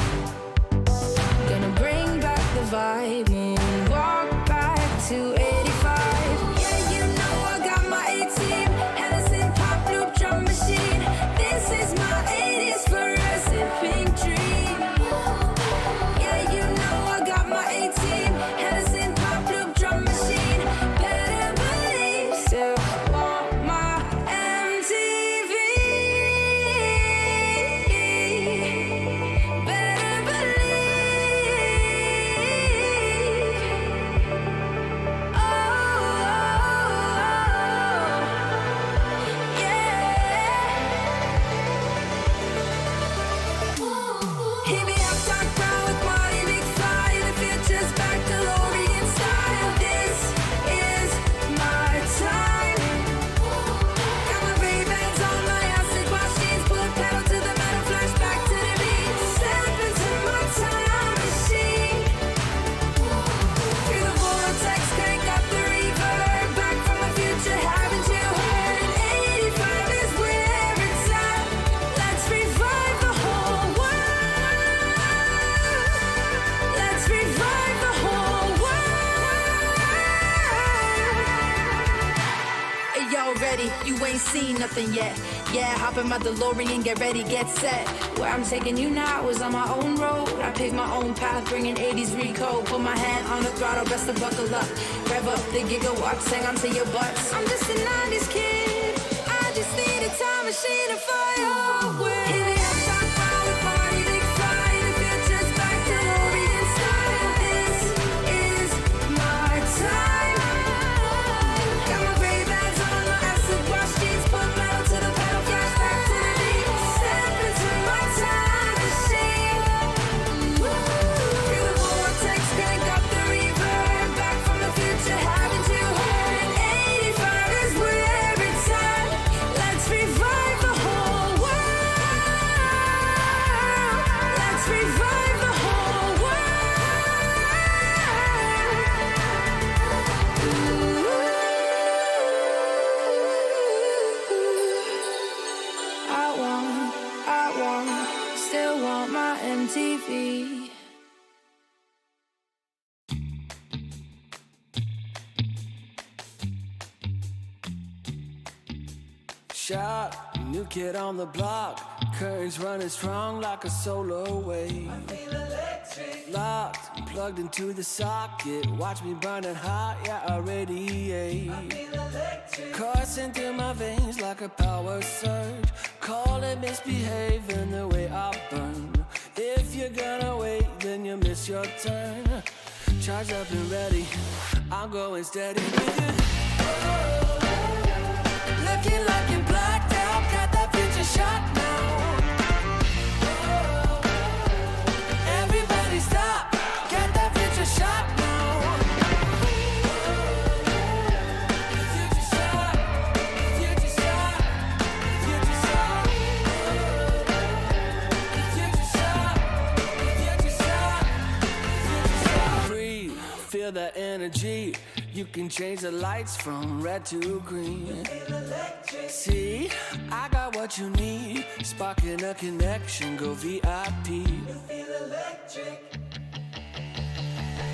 Speaker 1: Gonna bring back the vibe, moonwalk back to 85. Yeah, you know I got my A-team, Hennessy pop loop drum machine. This is my 80s fluorescent pink dream. Yeah, you know I got my A-team, Hennessy pop loop drum machine. Better believe, still want my MTV. Better believe. Oh, yeah. Hit me up, dark brown with body McFly. The future's back, DeLorean style. This is my time. Got my Ray-Bans on, my acid wash jeans, pull pedal to the metal, flashback to the beat. Step into my time machine. Through the vortex, crank up the reverb. Back from the future, haven't you heard? 85 is where it's at. Let's revive the whole world. Let's revive the whole world. Hey, yo, ready? You ain't seen nothing yet. Yeah, hop in my DeLorean, get ready, get set. Where I'm taking you now is on my own road. I pick my own path, bringing 80s recode. Put my hand on the throttle, best to buckle up. Rev up the gigawatts, hang on to your butts. I'm just a 90s kid. I just need a time machine to fly away. Hit me up, dark brown with body McFly. The future's back, DeLorean style. This is my time. Got my Ray-Bans on, my acid wash jeans, pull metal to the pedal, flashback to the beat. Step into my time machine. Through the vortex, crank up the reverb. Back from the future, haven't you heard? 85 is where it's at. Let's revive the whole world. Let's revive the whole world. Still want my MTV.
Speaker 7: Shot, new kid on the block. Currents running strong like a solar wave. I feel electric. Locked, plugged into the socket. Watch me burning hot, yeah, I radiate. I feel electric. Coursing through my veins like a power surge. Call it misbehaving the way I burn. If you're gonna wait, then you miss your turn. Charged up and ready, I'm going steady with you. Looking like you're blacked out, got that future shot now. Everybody stop, get that future shot now. Future shot, future shot, future shot. Future shot, future shot, future shot. Breathe, feel that energy. You can change the lights from red to green. See, I got what you need. Sparking a connection, go VIP. You feel electric.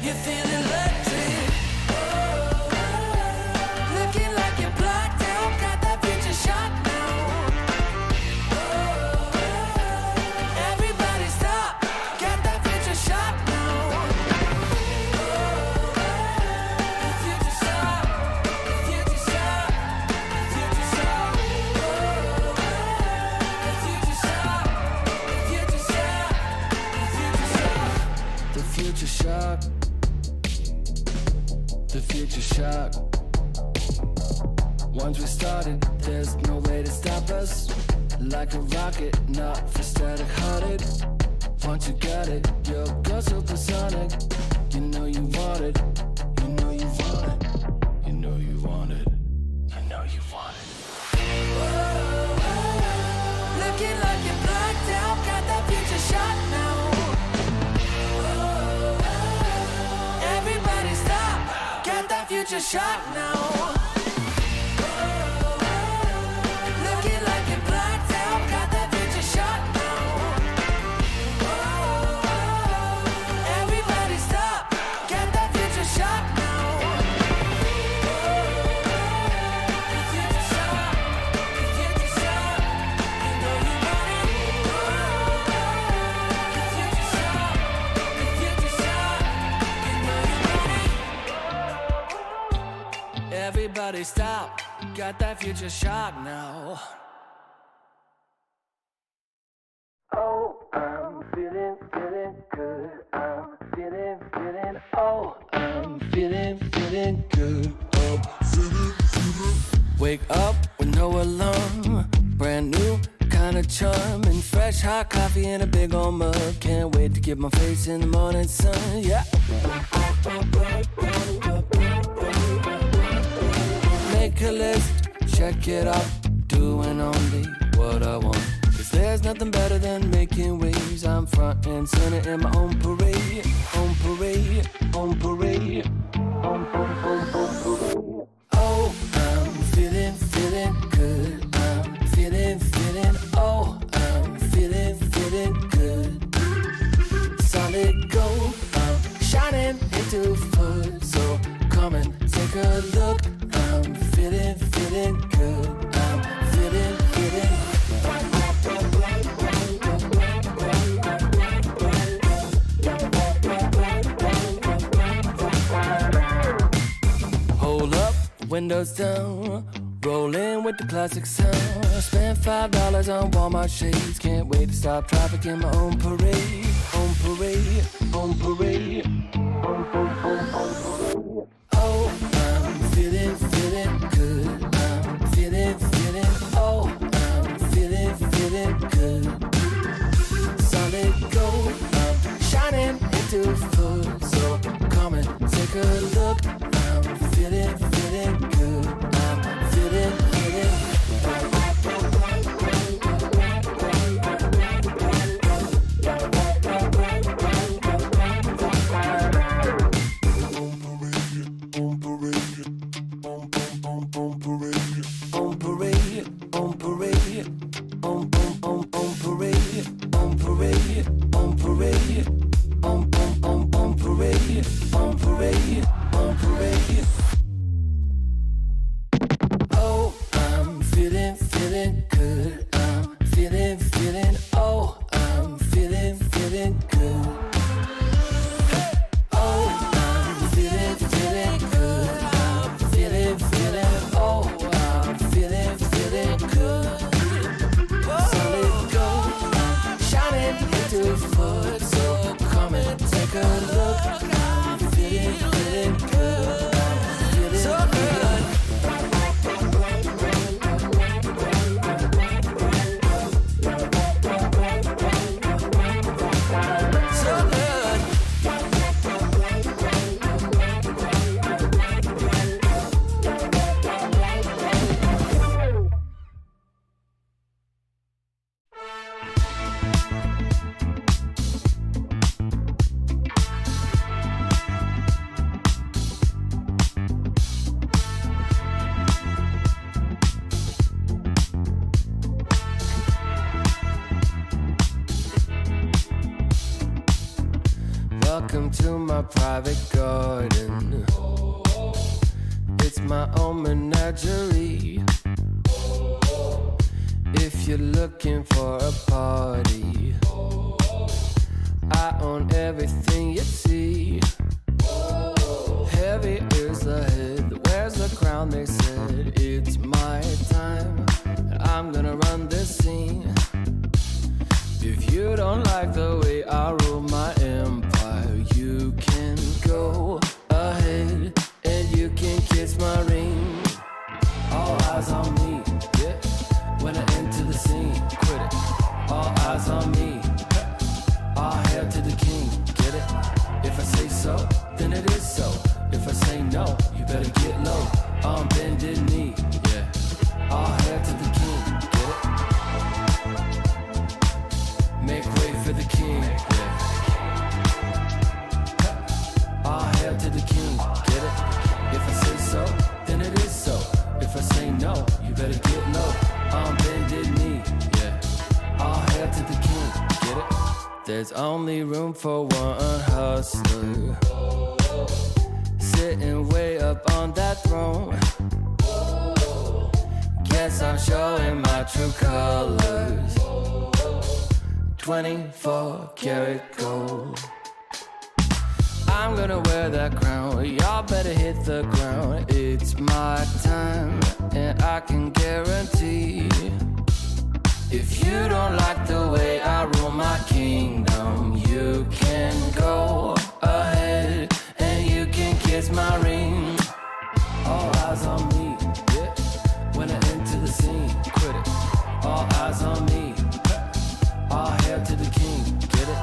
Speaker 7: You feel electric. Looking like you're blacked out, got that future shot now. Everybody stop, get that future shot now. The future shock. The future shock. Once we started, there's no way to stop us. Like a rocket, not for static-hearted. Once you got it, your girl supersonic. You know you want it. You know you want it. You know you want it. You know you want it.
Speaker 1: Looking like you're blacked out, got that future shot now. Everybody stop, got that future shot now. Looking like you're blacked out, got that future shot now. Everybody stop, got that future shot now. The future shot, the future shot, you know you want it. The future shot, the future shot, you know you want it. Everybody stop, got that future shot now. Oh, I'm feeling good. I'm feeling, oh, I'm feeling good. Oh, wake up with no alarm. Brand new kind of charm. And fresh hot coffee in a big old mug. Can't wait to get my face in the morning sun. Yeah. Make a list, check it off. Doing only what I want. Cause there's nothing better than making waves. I'm front and center in my own parade. On parade, on parade, on parade. Oh, I'm feeling good. I'm feeling, oh, I'm feeling good. Solid gold, I'm shining into foot. So come and take a look. I'm feeling good. I'm feeling. Hold up, windows down, rolling with the classic sound. Spent $5 on Walmart shades. Can't wait to stop traffic in my own parade. On parade, on parade, on parade. Oh, I'm feeling good. I'm feeling, oh, I'm feeling good. Solid gold, I'm shining into foot. So come and take a look. I'm feeling good. I'm feeling. Welcome to my private garden. It's my own menagerie. If you're looking for a party, I own everything you see. Heavy is the head, where's the crown? They said it's my time, and I'm gonna run this scene. If you don't like the way I rule my empire,
Speaker 7: better get low on bended knee. Yeah, all hail to the king. Get it? Make way for the king. Yeah. All hail to the king. Get it? If I say so, then it is so. If I say no, you better get low on bended knee. Yeah, all hail to the king. Get it? There's only room for one hustler, sitting way up on that throne. Guess I'm showing my true colors. 24 karat gold. I'm gonna wear that crown. Y'all better hit the ground. It's my time, and I can guarantee, if you don't like the way I rule my kingdom, you can go ahead and you can kiss my ring. All eyes on me, yeah. When I enter the scene, quit it. All eyes on me. All hail to the king, get it?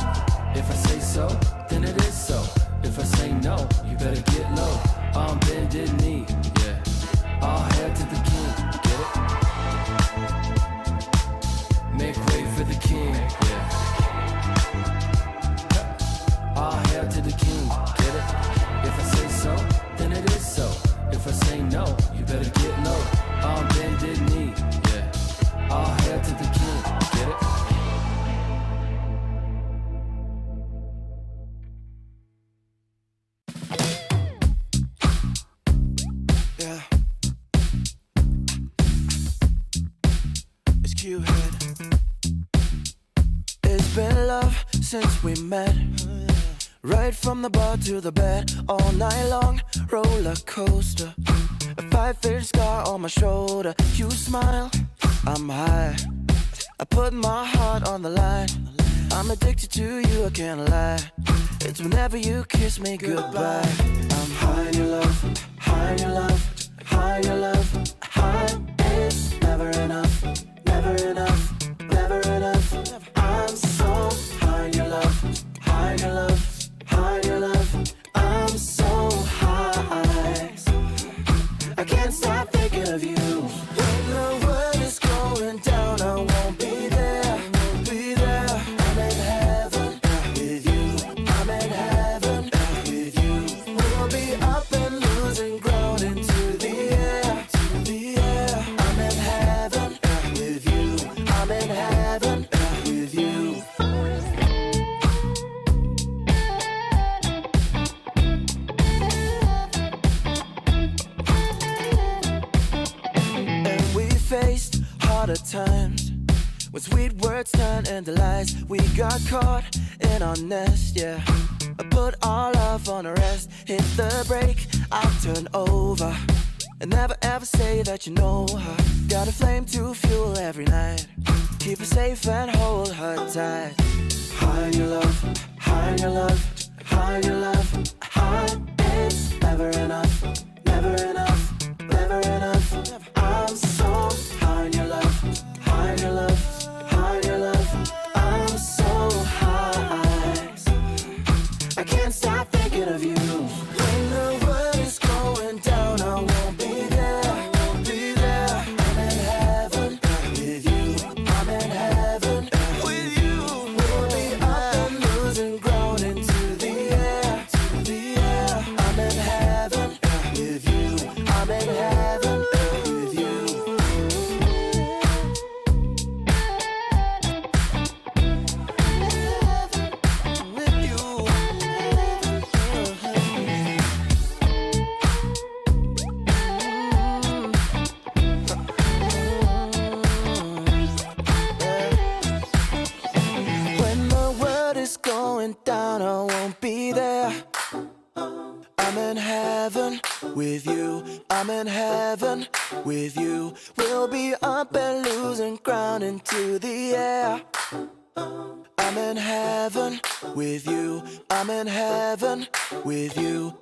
Speaker 7: If I say so, then it is so. If I say no, you better get low on bended knee, yeah. All hail to the king, get it? Make way for the king, yeah. All hail to the king, get it? If I say so, then it is so. If I say no, you better get low on bended knee, yeah. All hail to the king, get it?
Speaker 3: Yeah. It's Q-Head. It's been love since we met. Right from the bar to the bed, all night long, roller coaster. A 5-inch scar on my shoulder. You smile, I'm high. I put my heart on the line. I'm addicted to you, I can't lie. It's whenever you kiss me goodbye. I'm high in your love, high in your love, high in your love, high. It's never enough, never enough, never enough. I'm so high in your love, high in your love, high in your love. I'm so high, I can't stop thinking of you. When the world is going down, I won't be there, won't be there. I'm in heaven with you, I'm in heaven with you. We'll be up and losing ground into the air, to the air. I'm in heaven with you, I'm in heaven with you. And we faced harder times when sweet words turned into lies. We got caught in our nest, yeah. I put our love on a rest. Hit the brake, I'll turn over. And never ever say that you know her. Got a flame to fuel every night. Keep her safe and hold her tight. High in your love, high in your love, high in your love, high. It's never enough, never enough, never enough. I'm so high in your love, high in your love, high in your love. I'm so high, I can't stop thinking of you. When the world is going down, I won't be there, won't be there. I'm in heaven with you, I'm in heaven with you. We'll be up and losing ground into the air, to the air. I'm in heaven with you, I'm in heaven with you. With you. When the world is going down, I won't be there. I'm in heaven with you, I'm in heaven with you. We'll be up and losing ground into the air. I'm in heaven with you, I'm in heaven with you.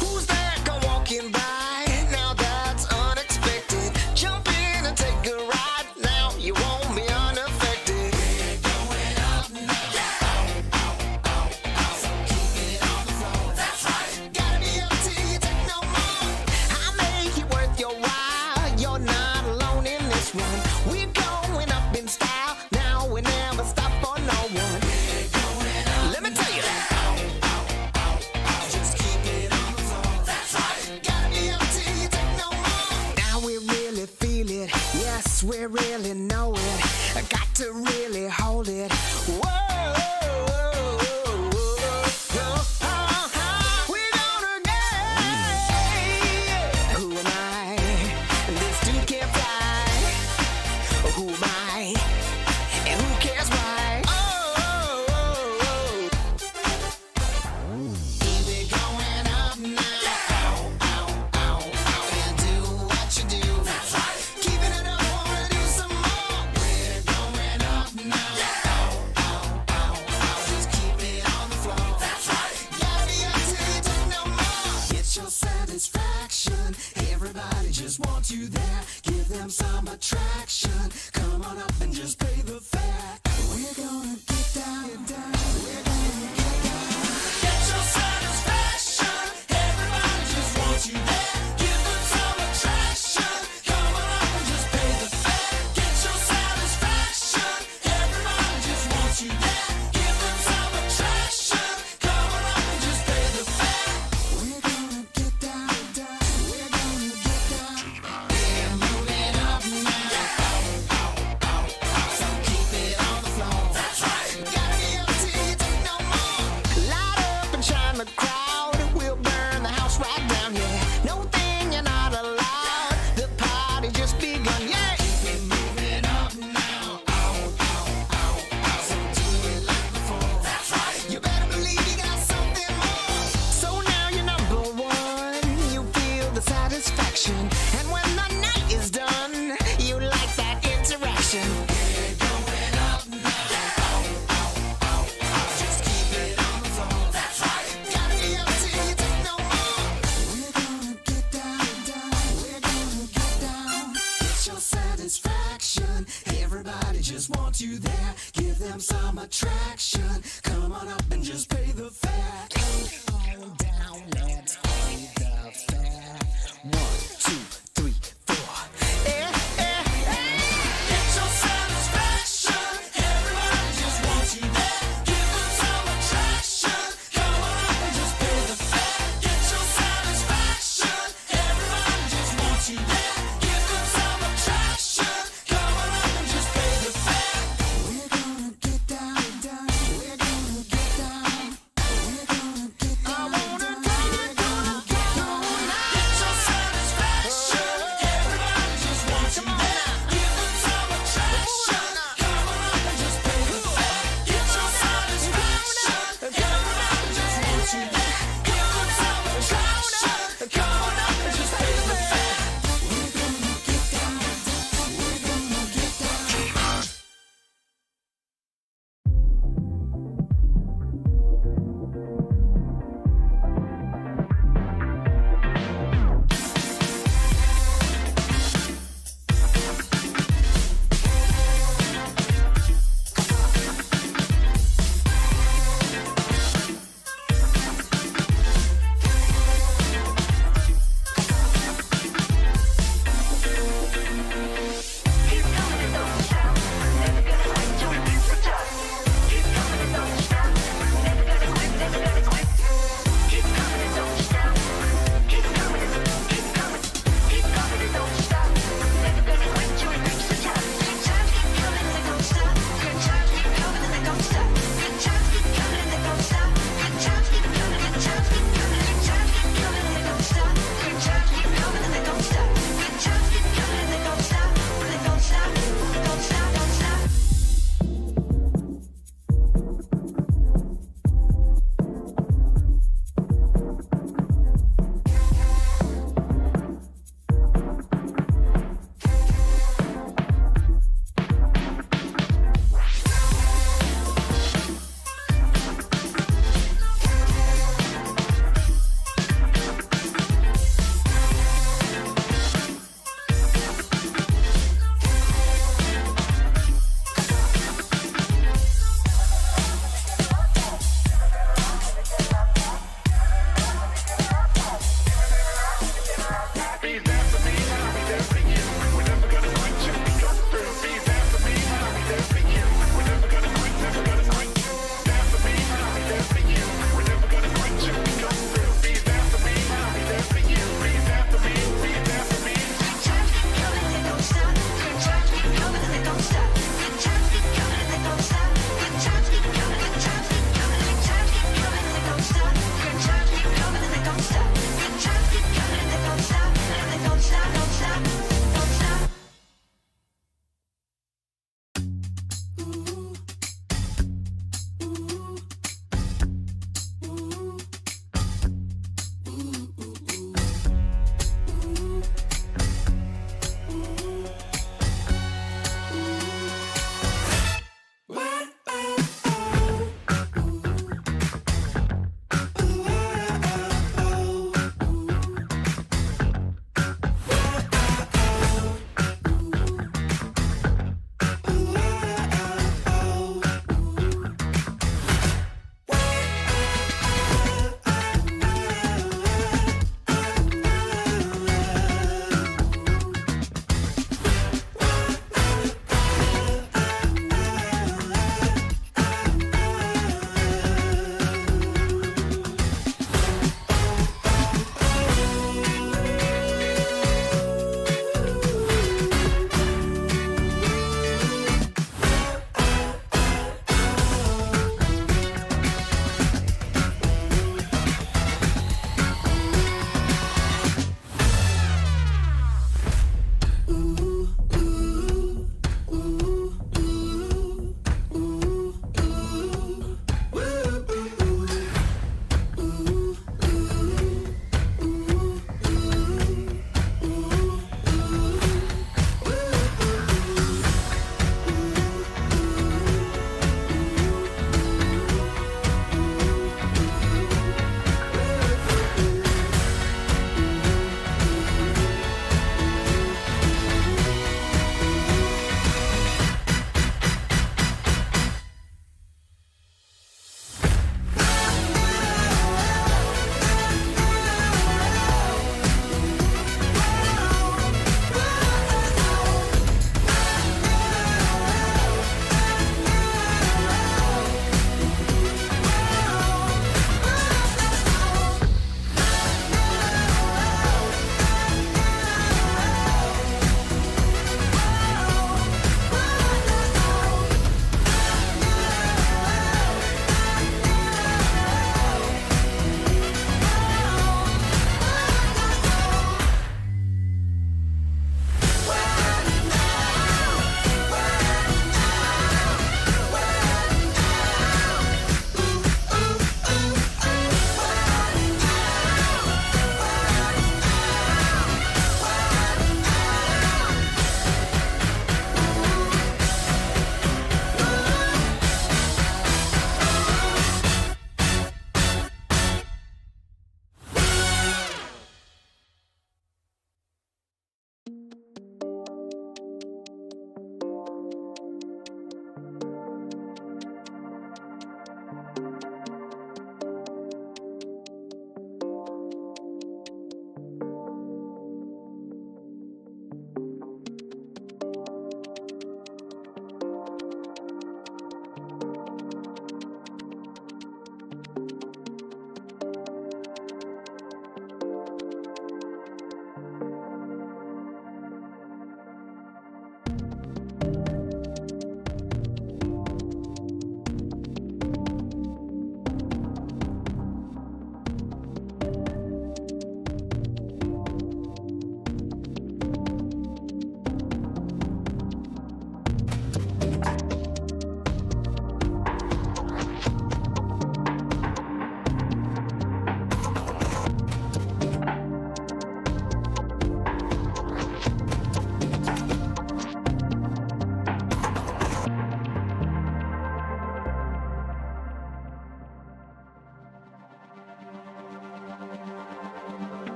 Speaker 2: Who's there? Go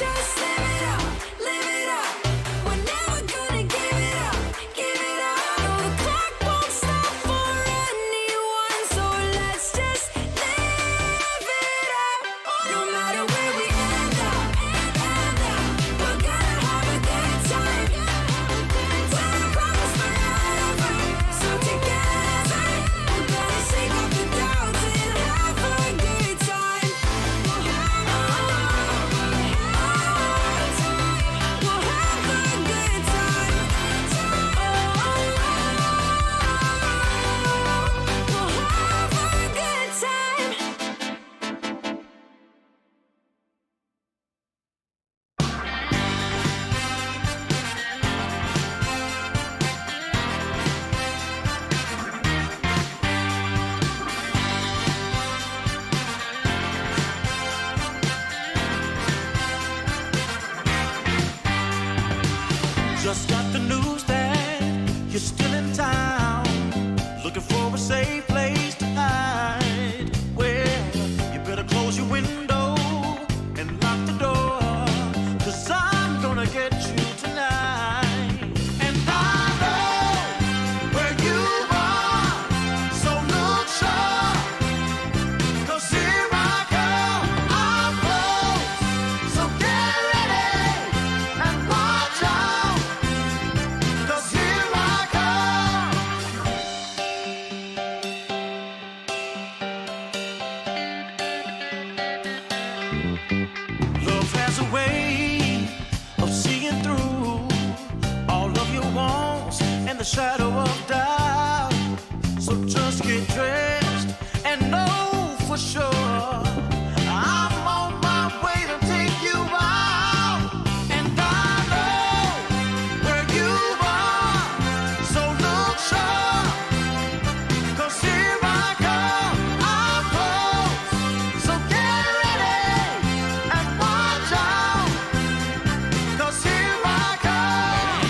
Speaker 1: just live it up, live it up. We're never gonna give it up, give it up. No, the clock won't stop for anyone, so let's just live it up. No matter where we end up, we're gonna have a good time. We're a promise forever, so together we're gonna shake off the doubts and have a good time. We'll have a good time. We'll have a good time.
Speaker 2: Just got the news that you're still in town, looking for a safe place to hide. Well, you better close your window and lock the door, 'cause I'm gonna get you tonight. And I know where you are, so look sharp, 'cause here I come, I'm close, so get ready and watch out, 'cause here I come. Love has a way of seeing through all of your wants and the shadow of doubt. So just get dressed and know for sure I'm on my way to take you out. And I know where you are, so look sharp, 'cause here I come, I'm close, so get ready and watch out, 'cause here I come.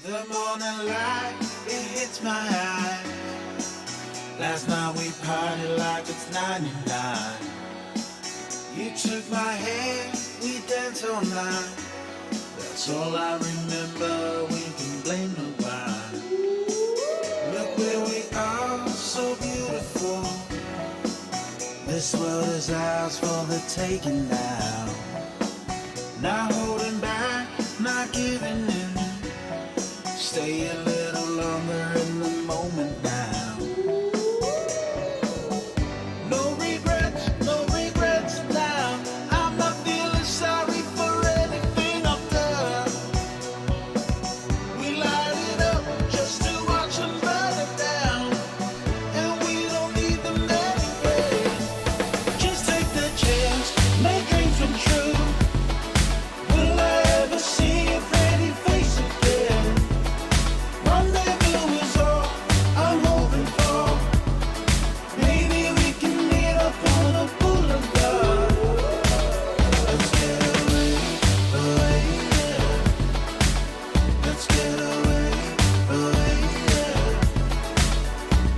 Speaker 3: The morning light, it hits my eye. Last night we partied like it's 99. You took my hand, we danced all night. That's all I remember, we can blame nobody. Look where we are, so beautiful. This world is ours for the taking now. Not holding back, not giving in. Stay a little longer in the moment now. No regrets now. I'm not feeling sorry for anything I've done. We light it up just to watch them burn it down. And we don't need them anyway. Just take the chance, make dreams come true. Will I ever see your pretty face again? Rendezvous is all I'm hoping for. Maybe we can meet up on a boulevard. Let's get away, yeah. Let's get away, yeah.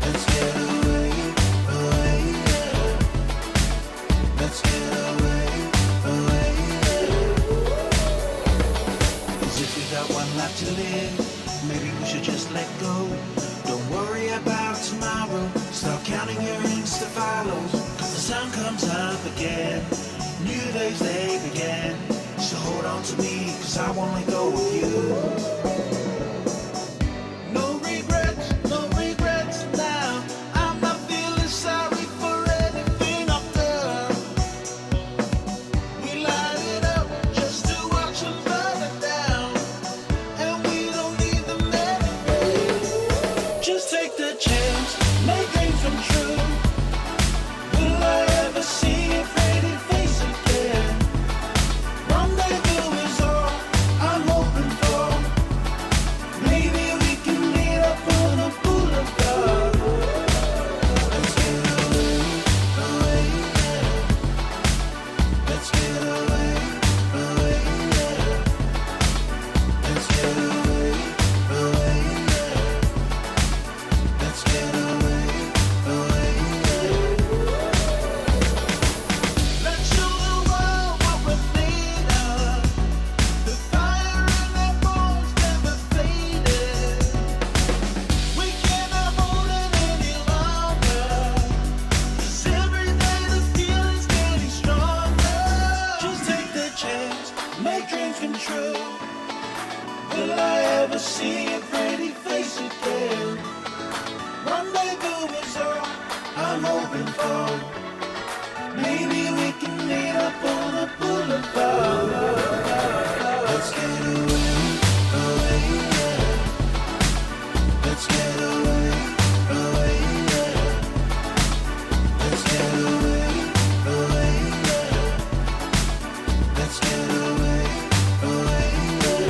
Speaker 3: Let's get away, yeah. Let's get away, yeah. 'Cause if we got one life to live, maybe we should just let go. Don't worry about tomorrow. Start counting your Insta follows. 'Cause the sun comes up again. New days they begin. So hold on to me, 'cause I won't let go of you. No regrets now. I'm not feeling sorry for anything I've done. We light it up just to watch them burn it down. And we don't need them anyway. Just take the chance, make dreams come true. Will I ever see your pretty face again? Rendezvous is all I'm hoping for. Maybe we can meet up on a boulevard. Let's get away, yeah. Let's get away, yeah. Let's get away, yeah. Let's get away, yeah. Let's show the world what we're made of. The fire in their bones never faded. We cannot hold it any longer. 'Cause every day the feeling's getting stronger. Just take the chance, make dreams come true. Will I ever see your pretty face again? Rendezvous is all I'm hoping for. Maybe we can meet up on a boulevard. Let's get away, yeah. Let's get away, yeah. Let's get away, yeah. Let's get away, yeah.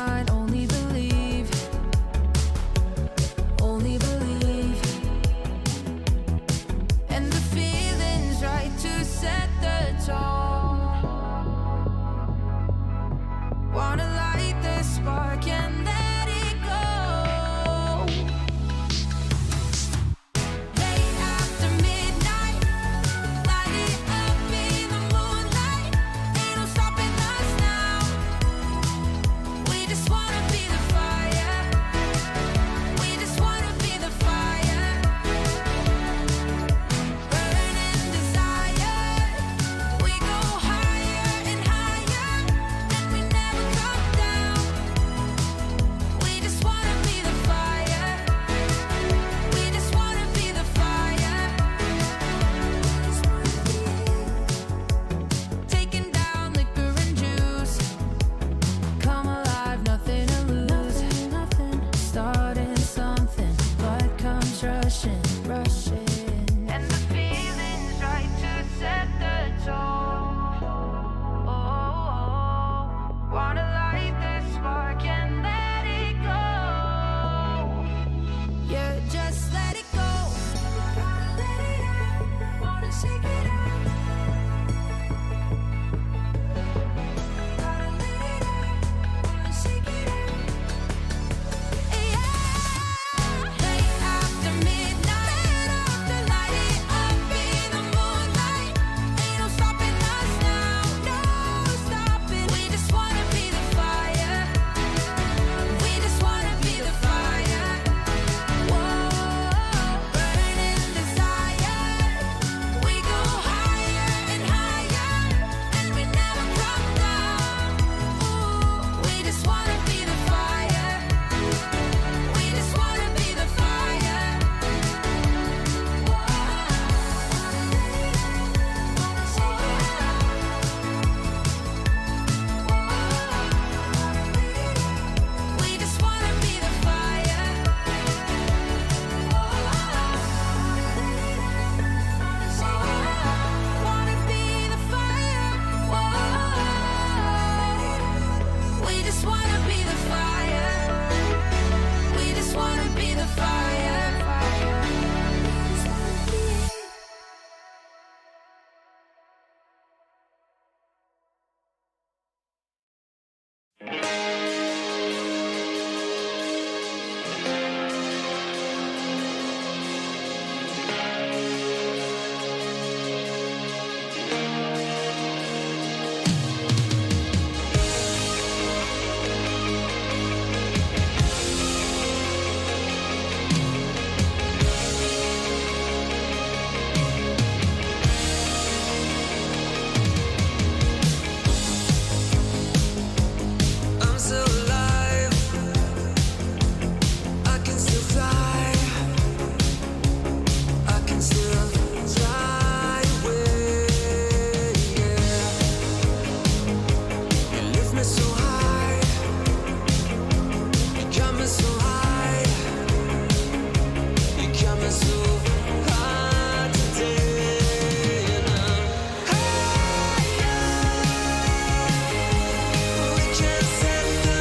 Speaker 1: mind, only believe. Only believe. And the feeling's right to set the tone. Wanna light the spark and let it go. Late after midnight, light it up in the moonlight. Ain't no stopping us now. We just wanna be the fire. We just wanna be the fire. Burning desire. We go higher and higher, and we never come down. We just wanna be the fire. We just wanna be the fire. Taking down liquor and juice. Come alive, nothing to lose. Starting something, but comes rushing, rushing. And the feeling's right to set the tone. Oh, wanna light the spark and let it go. Yeah, just let it go. Gotta let it out. Wanna shake it out. Gotta let it out. Wanna shake it out. Late after midnight, light it up in the moonlight. Ain't no stopping us now, no stopping. We just wanna be the fire. We just wanna be the fire. Whoa, burning desire. We go higher and higher, and we never come down. Ooh, we just wanna be the fire. We just wanna be the fire. We just wanna be the fire. Wanna be the fire. We just wanna be the fire. We just wanna be the fire.
Speaker 7: I'm so alive. I can still fly. I can still fly away. Yeah. You lift me so high. You got me so high. You got me so high today. And I'm higher. We can't set the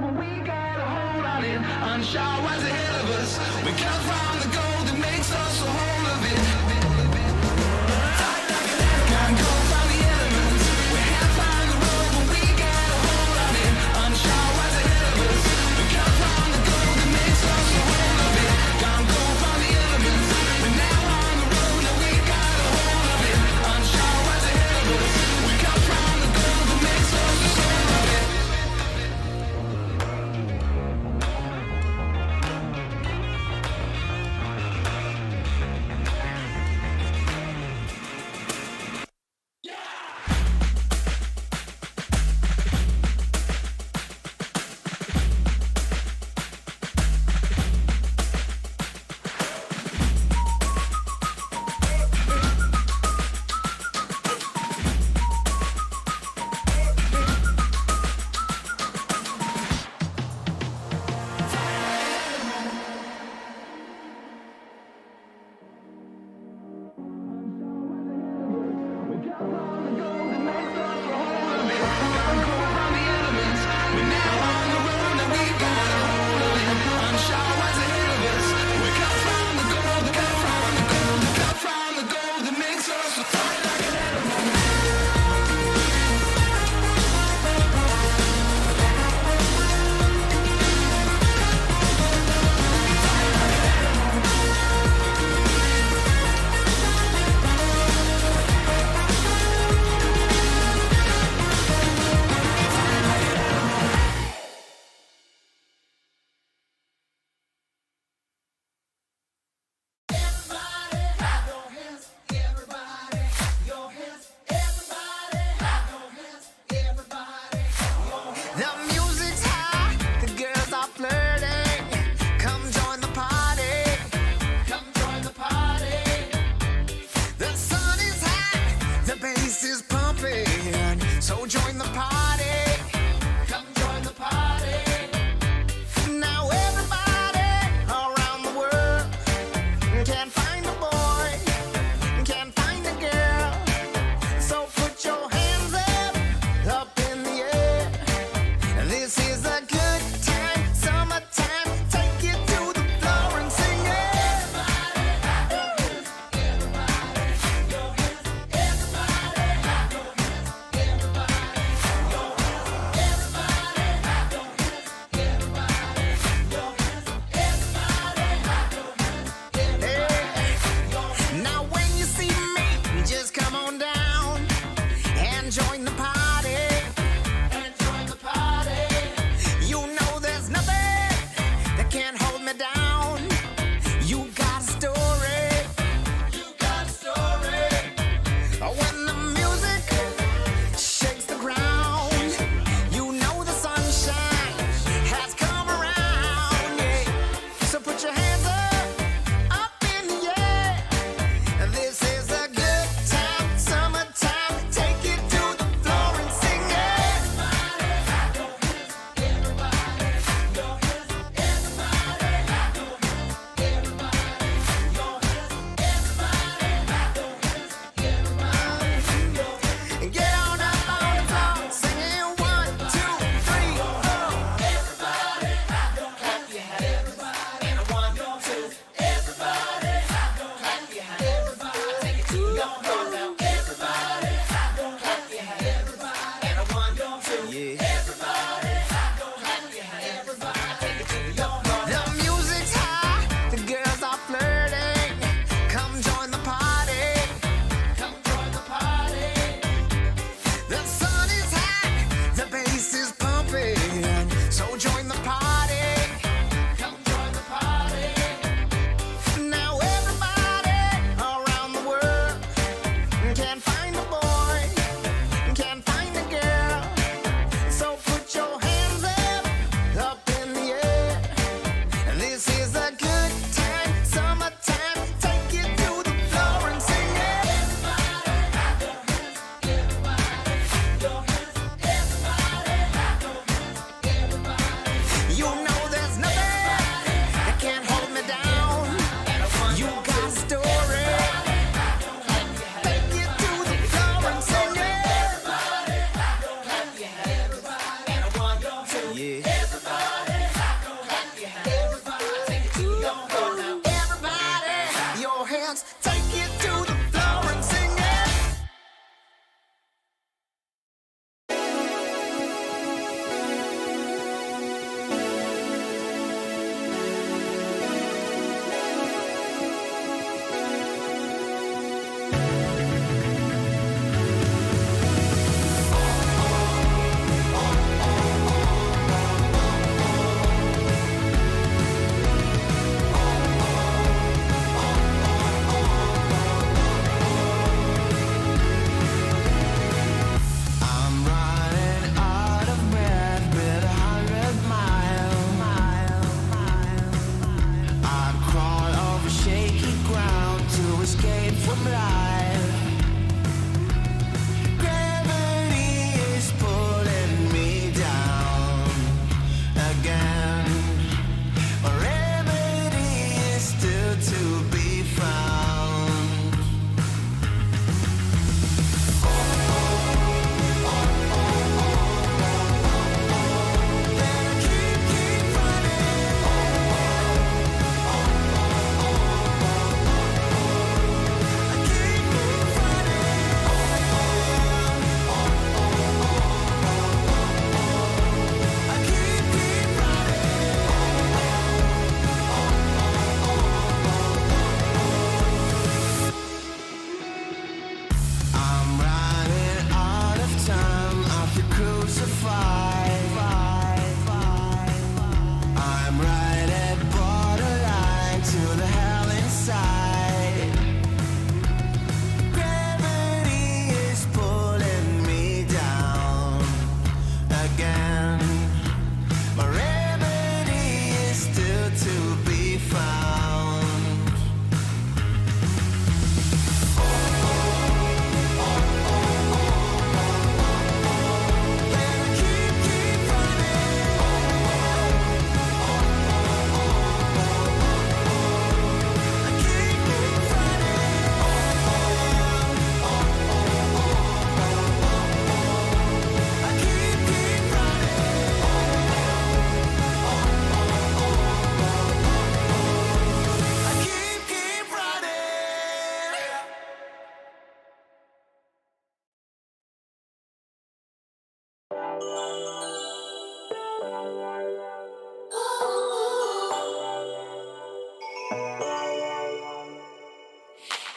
Speaker 8: road, but we got a hold on it. Unsure what's ahead of us. We come from the gold that makes us a whole of it. Can't go from the elements. We have found the road, but we got a hold on it. Unsure what's ahead of us. We come from the gold that makes us a whole of it. Can't go from the elements. We're now on the road, and we got a hold of it. Unsure what's ahead of us. We come from the gold that makes us a whole of it.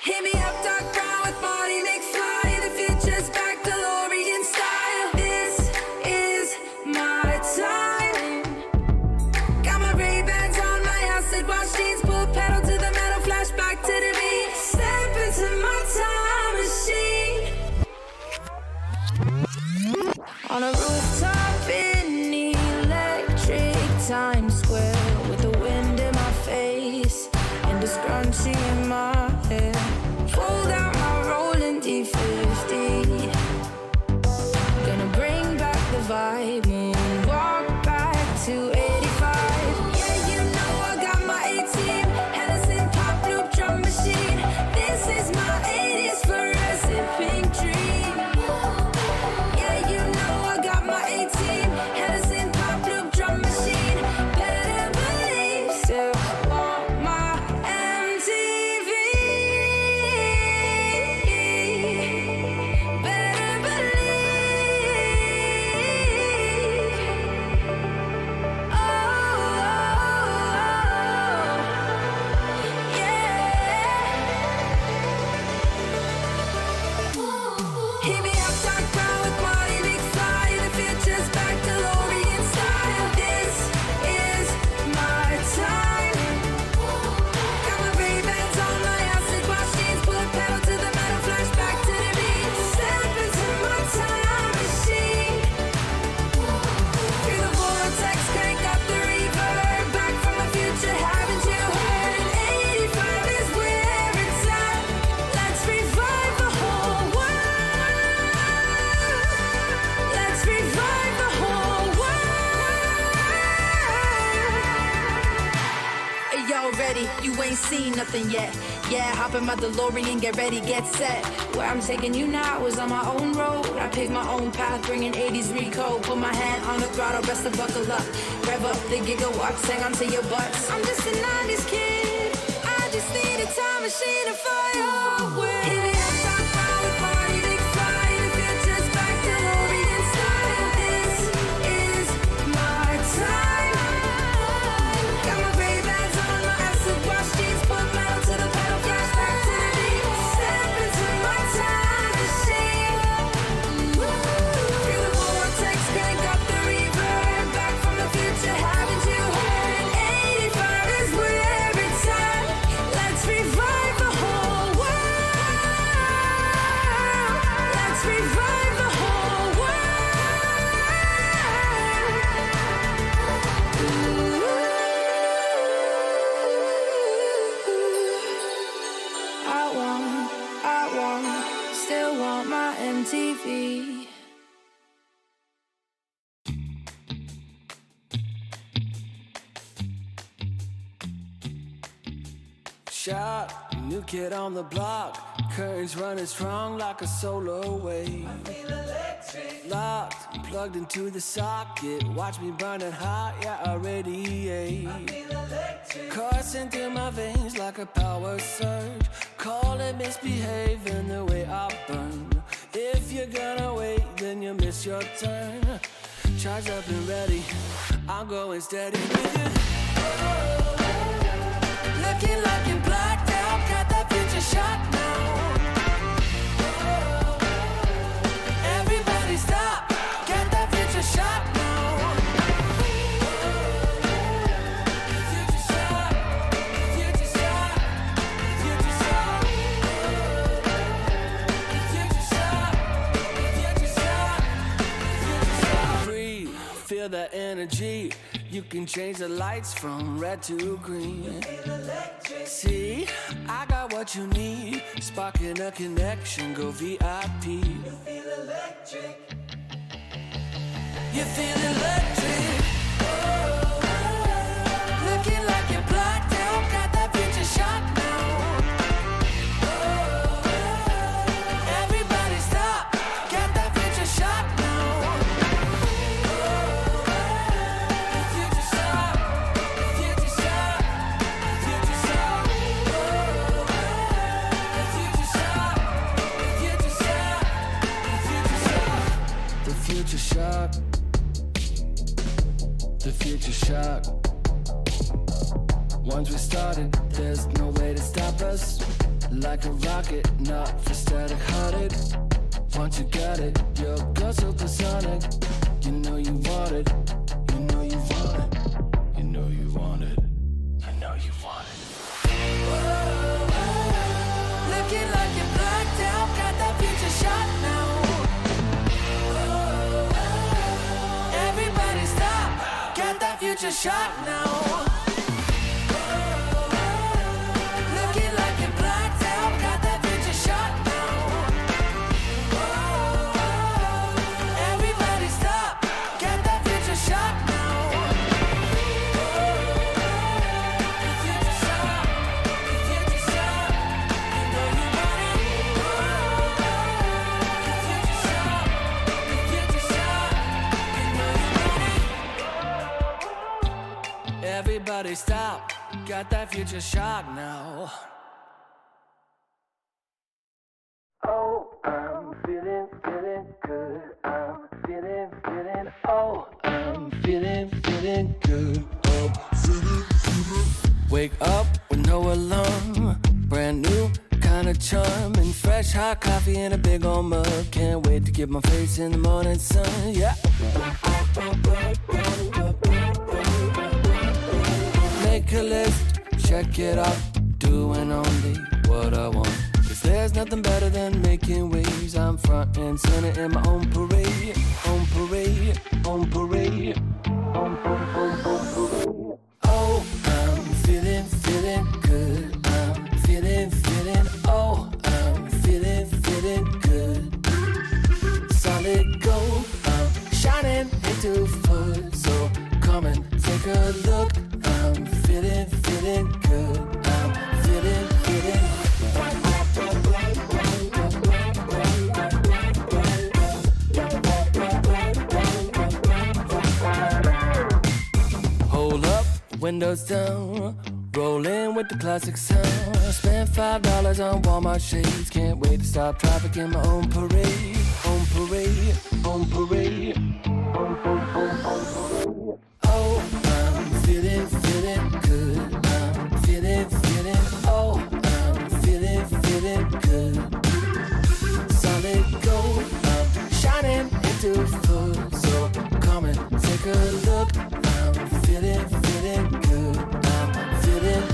Speaker 1: Hit me up, dark brown with body McFly. The future's back, DeLorean style. This is my time. Got my Ray-Bans on, my acid wash jeans, pull pedal to the metal, flashback to the beat. Step into my time machine. On a rooftop in electric Times Square, with the wind in my face and a scrunchie in my hair. Fold out my rolling D50. Gonna bring back the vibe, walk back to 85. Yeah, you know I got my A-team, Hennessy pop loop drum machine. This is my 80s fluorescent pink dream. Yeah, you know I got my A-team, Hennessy pop loop drum machine. Better believe, still want my MTV. Better believe. Oh, yeah. Hit me up, dark brown with body McFly. The future's back, DeLorean style. This is my time. Got my Ray-Bans on, my acid wash jeans, pull pedal to the metal, flashback to the beat. Step into my time machine. Through the vortex, crank up the reverb. Back from the future, haven't you heard? 85 is where it's at. Let's revive the whole world. Let's revive the whole world. Hey, y'all ready? You ain't seen nothing yet. Yeah, hop in my DeLorean, get ready, get set. Where I'm taking you now is on my own road. I pick my own path, bringing 80s recode. Put my hand on the throttle, best to buckle up. Rev up the gigawatts, hang on to your butts. I'm just a 90s kid. I just need a time machine to fire with. Hit me up, top brown with body McFly. The future's back, DeLorean style. This is my time. Got my Ray-Bans on, my acid wash jeans, put metal to the pedal, flashback to the beat. Step into my time machine. Through the vortex, crank up the reverb. Back from the future, haven't you heard? 85 is where it's at. Let's revive the whole world. Let's revive the whole world. Still want my MTV.
Speaker 7: Shot, new kid on the block. Currents running strong like a solar wave. Locked, plugged into the socket. Watch me burning hot, yeah, I radiate. Coursing through my veins like a power surge. Call it misbehaving the way I burn. If you're gonna wait, then you miss your turn. Charged up and ready, I'm going steady with you. Looking like you're blacked out, got that future shot now. Everybody stop, get that future shot now. Future shot, future shot, future shot. Future shot, future shot, future shot. Breathe, feel that energy. You can change the lights from red to green. See, I got what you need. Sparking a connection, go VIP. You feel electric. You feel electric. Looking like you're blacked out, got that future shot now. Everybody stop, get that future shot now. Future shock, the future shock. Once we started, there's no way to stop us. Like a rocket, not for static-hearted. Once you got it, you're girl supersonic. You know you want it, you know you want it, you know you want it, you know you want it.
Speaker 1: Looking like you're blacked out, got that future shot now. Everybody stop, got that future shot now. Looking like you're blacked out, got that future shot now. Everybody stop, got that future shot now. Future shot, future shot, you know you want it. Future shot, future shot, you know you want it. Everybody stop, got that future shock now. Oh, I'm feeling good. I'm feeling, oh, I'm feeling good. Wake up with no alarm, brand new kind of charm, and fresh hot coffee in a big old mug. Can't wait to get my face in the morning sun, yeah. Make a list, check it off, doing only what I want. Cause there's nothing better than making waves. I'm front and center in my own parade, on parade, on parade, on parade. Oh, I'm feeling good. I'm feeling, oh, I'm feeling good. Solid gold, I'm shining into full. So come and take a look. I'm feeling good. I'm feeling. Hold up, windows down, rolling with the classic sound. Spent $5 on Walmart shades. Can't wait to stop traffic in my own parade. On parade, on parade, on parade. Oh, I'm feeling good. I'm feeling, oh, I'm feeling good. Solid gold, I'm shining into full. So come and take a look. I'm feeling good. I'm feeling.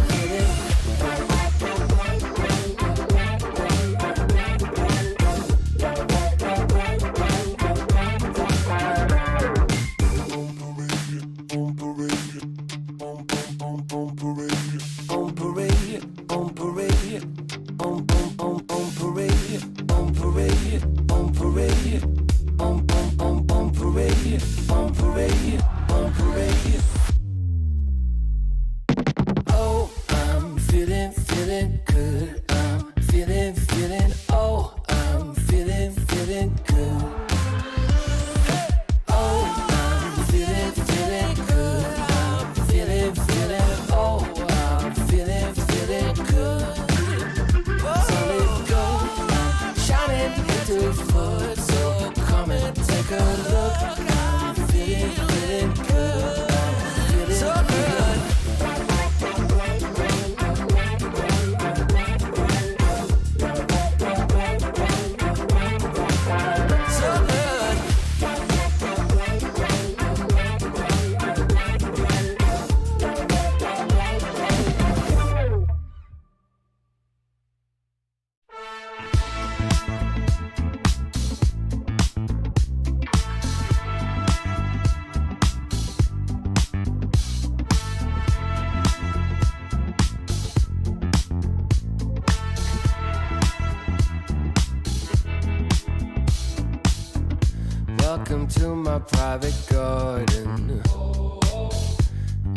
Speaker 1: Welcome to my private garden.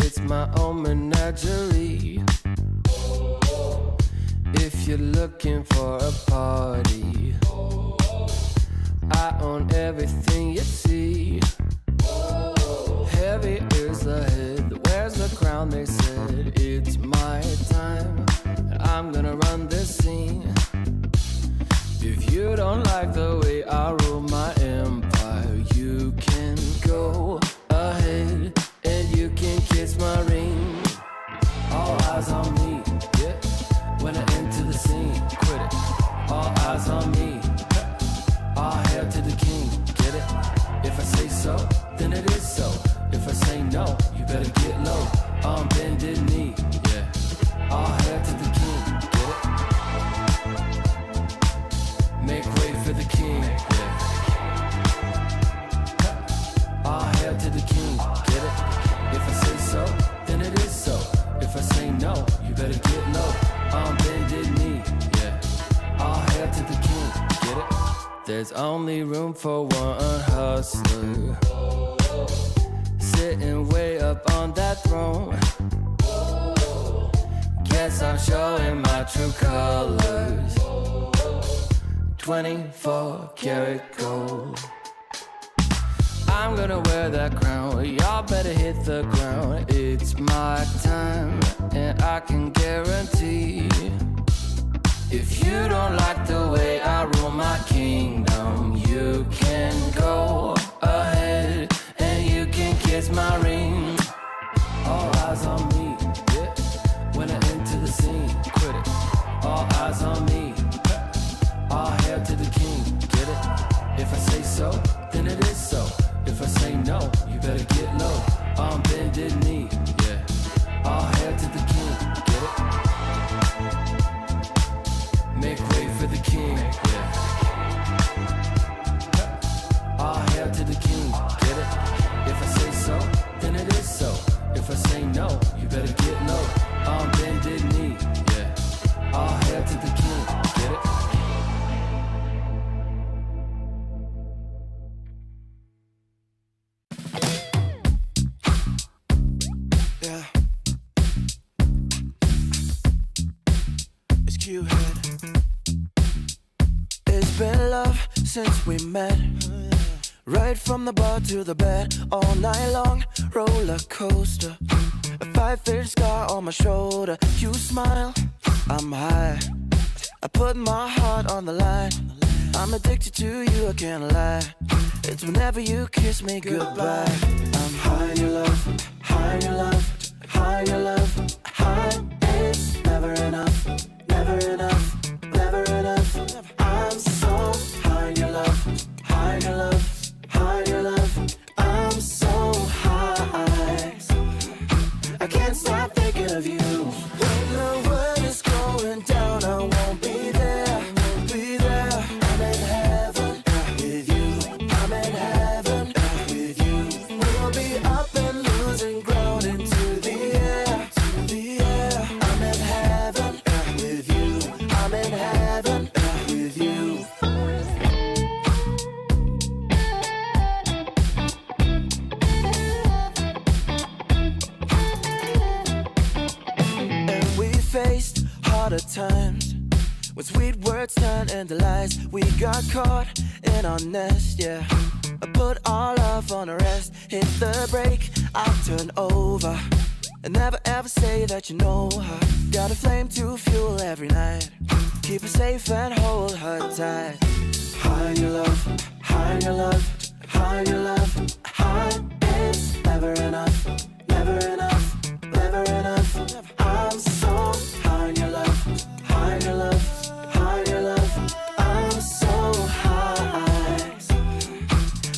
Speaker 1: It's my own menagerie. If you're looking for a party, I own everything you see. Heavy is the head that wears the crown. They said it's my time, and I'm gonna run this scene. If you don't like the way I rule my empire, you can go ahead and you can kiss my ring.
Speaker 7: on bended knee, yeah. All hail to the king, get it? Make way for the king, yeah. All hail to the king, get it? If I say so, then it is so. If I say no, you better get low. On bended knee, yeah. All hail to the king, get it? There's only room for one hustler, sitting way up on that throne. Guess I'm showing my true colors. 24 karat gold. I'm gonna wear that crown. Y'all better hit the ground. It's my time, and I can guarantee, if you don't like the way I rule my kingdom, you can go ahead and you can kiss my ring. All eyes on me, yeah. When I enter the scene, quit it. All eyes on me. All hail to the king, get it? If I say so, then it is so. If I say no, you better get low. On bended knee, yeah. All hail to the king, get it? Make way for the king, yeah. All hail to the king, get it? If I say so, then it is so. If I say no, you better get low. On bended knee, yeah. All hail to the king, get it?
Speaker 3: Yeah. It's Q-Head. It's been love since we met. Right from the bar to the bed, all night long, roller coaster. A 5-inch scar on my shoulder. You smile, I'm high. I put my heart on the line. I'm addicted to you, I can't lie. It's whenever you kiss me goodbye. I'm high in your love, high in your love, high in your love, high. It's never enough, never enough, never enough. I'm so high in your love, high in your love, high in your love. I'm so high, I can't stop thinking of you. When the world is going down, I won't be there, be there. I'm in heaven with you, I'm in heaven with you. We'll be up and losing ground into the air, the air. I'm in heaven with you, I'm in heaven with you. And we faced harder times when sweet words turned into lies. We got caught in our nest, yeah. I put our love on a rest. Hit the brake, I'll turn over. And never ever say that you know her. Got a flame to fuel every night. Keep her safe and hold her tight. High in your love, high in your love, high in your love, high. It's never enough, never enough, never enough. I'm so high in your love, high in your love, high in your love. I'm so high,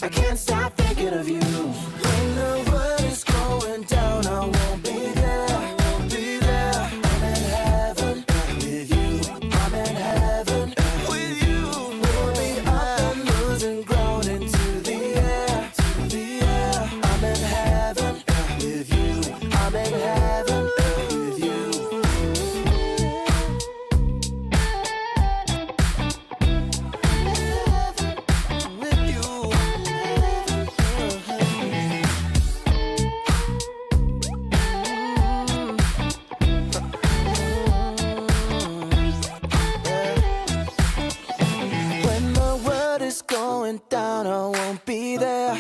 Speaker 3: I can't stop thinking of you. When the world is going down, I won't be there, won't be there. I'm in heaven with you, I'm in heaven with you. We'll be up and losing ground into the air, the air. I'm in heaven with you, I'm in heaven with you. With you. When the world is going down, I won't be there.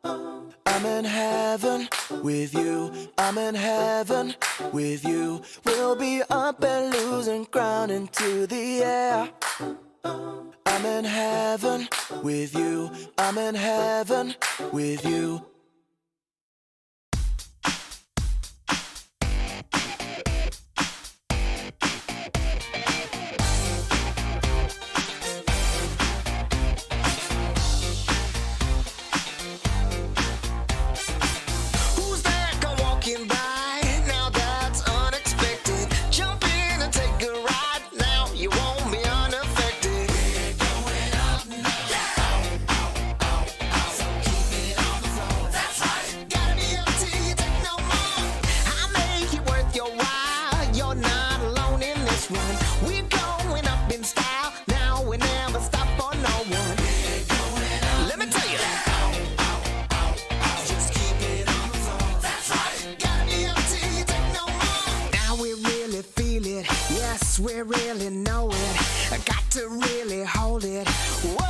Speaker 3: I'm in heaven with you, I'm in heaven with you. We'll be up and losing ground into the air. I'm in heaven with you, I'm in heaven with you.
Speaker 8: Who's that come walking by?
Speaker 7: really know it. I got to really hold it. Whoa.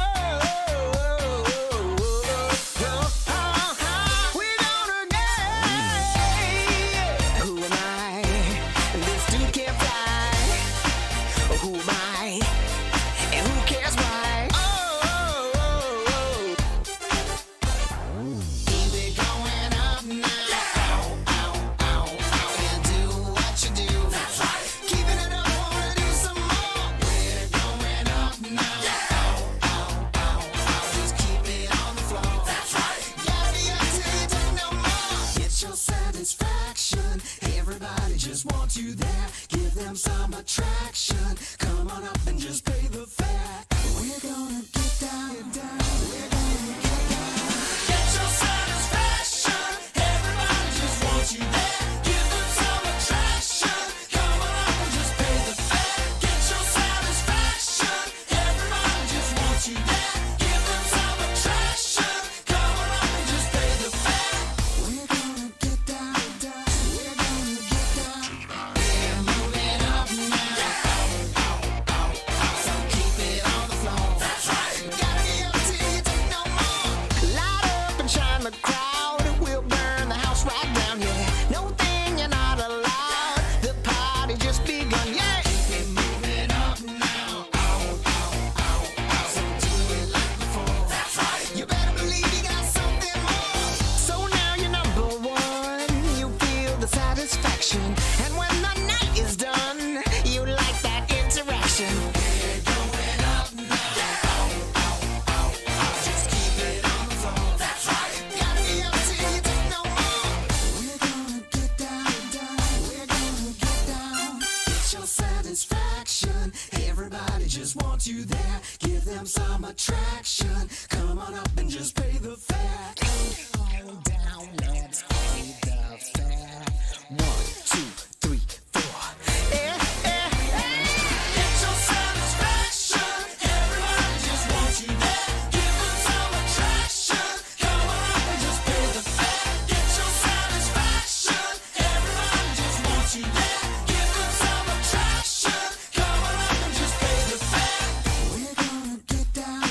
Speaker 7: We're gonna get. Who am I? This dude can't fly. Who am I? And who cares why? Keep it going up now. You do what you do. That's right. Keeping it up, wanna do some more. We're going up now. Just keep it on the floor. That's right. Gotta be up till you take no more. Get your satisfaction. Everybody just wants you there. Give them some attraction. Come on up and just pay the fare. We're gonna get down. We're gonna get down. Get your satisfaction. Everybody just wants you there. Give them some attraction. Come on up and just pay the fare. Get your satisfaction. Everybody just wants you there. Give them some attraction. Come on up and just pay the fare. We're gonna get down. We're gonna get down. We're moving up now. So keep it on the floor. That's right. Gotta be up till you take no more. Light up and shine the crowd. We'll burn the house right down, yeah. No thing you're not allowed. The party just begun, yeah. Keep it moving up now. So do it like before. That's right. You better believe you got something more. So now you're number one. You feel the satisfaction. And when the night is done, you like that interaction. We're going up now. Just keep it on the floor. That's right. Gotta be up till you take no more. We're gonna get down. We're gonna get down. Get your satisfaction. Everybody just wants you there. Give them some attraction. Come on up and just pay the fare. Come on down, let's pay the fare. 1, 2, 3, 4. Get your satisfaction. Everybody just wants you there. Give them some attraction. Come on up and just pay the fare. Get your satisfaction. Everybody just wants you there. Give them some attraction. Come on up and just pay the fare. We're gonna get down.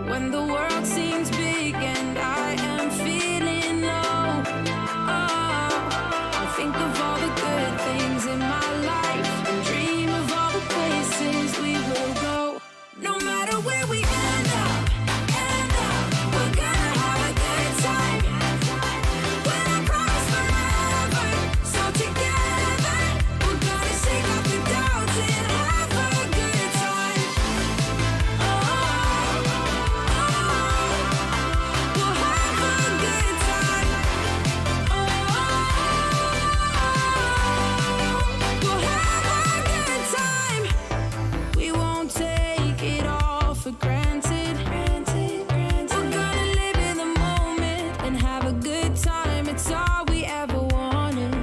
Speaker 1: When the world seems big and I am feeling low, I think of all the good things in my life and dream of all the places we will go. No matter where we end up, we're gonna have a good time. When I promise forever, so together we're gonna shake off the doubts and have a good time. We'll have a good time. We'll have a good time. We won't take it all for granted. We're gonna live in the moment and have a good time. It's all we ever wanted.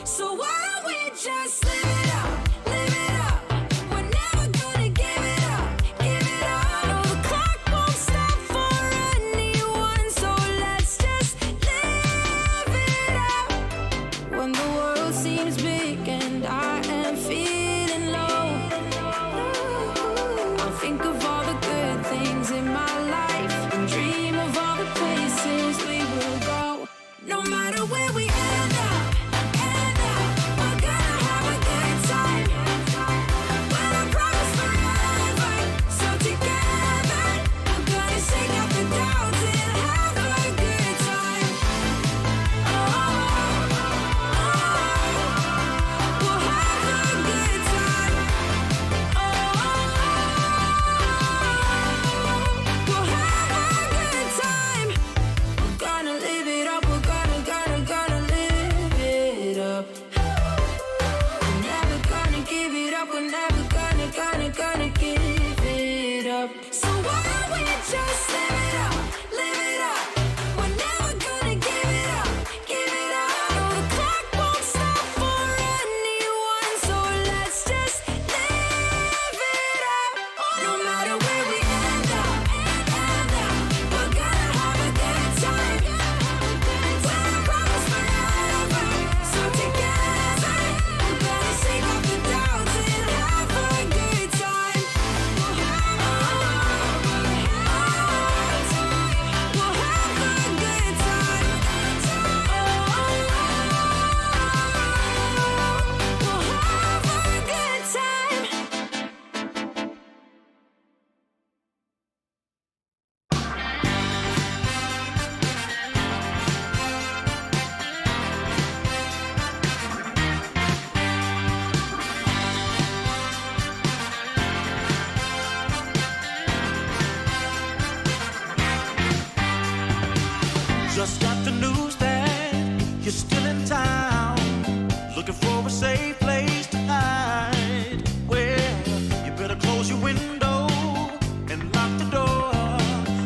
Speaker 1: So why don't we just live it up, live it up? We're never gonna give it up, give it up. No, the clock won't stop for anyone, so let's just live it up. When the world seems big and I am feeling low, I'll think of all the good things in my life and dream of all the places we will go. No matter where we end up, we're gonna have a good time. When I promise forever, so together we're gonna shake off the doubts and have a good time. We'll have a good time. We'll have a good time. We're gonna live it up. We're gonna live it up. We're never gonna give it up. We're never gonna give it up. So why don't we just live it up, live it up? We're never gonna give it up, give it up. No, the clock won't stop for anyone, so let's just live it up. No matter where we end up, we're gonna have a good time. When I promise forever, so together we're gonna shake off the doubts and have a good time. We'll have a good time. We'll have a good time.
Speaker 2: Just got the news that you're still in town, looking for a safe place to hide. Well, you better close your window and lock the door,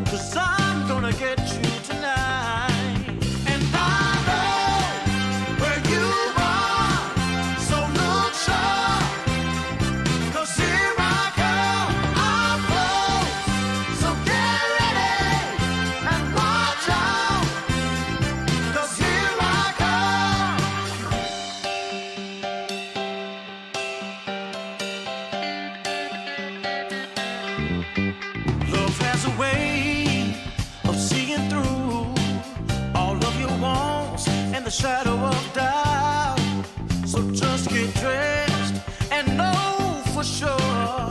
Speaker 2: 'cause I'm gonna get you tonight. And I know where you are, so look sharp, 'cause here I come, I'm close. So get ready and watch out, 'cause here I come. Love has a way of seeing through all of your wants and the shadow of doubt. So just get dressed and know for sure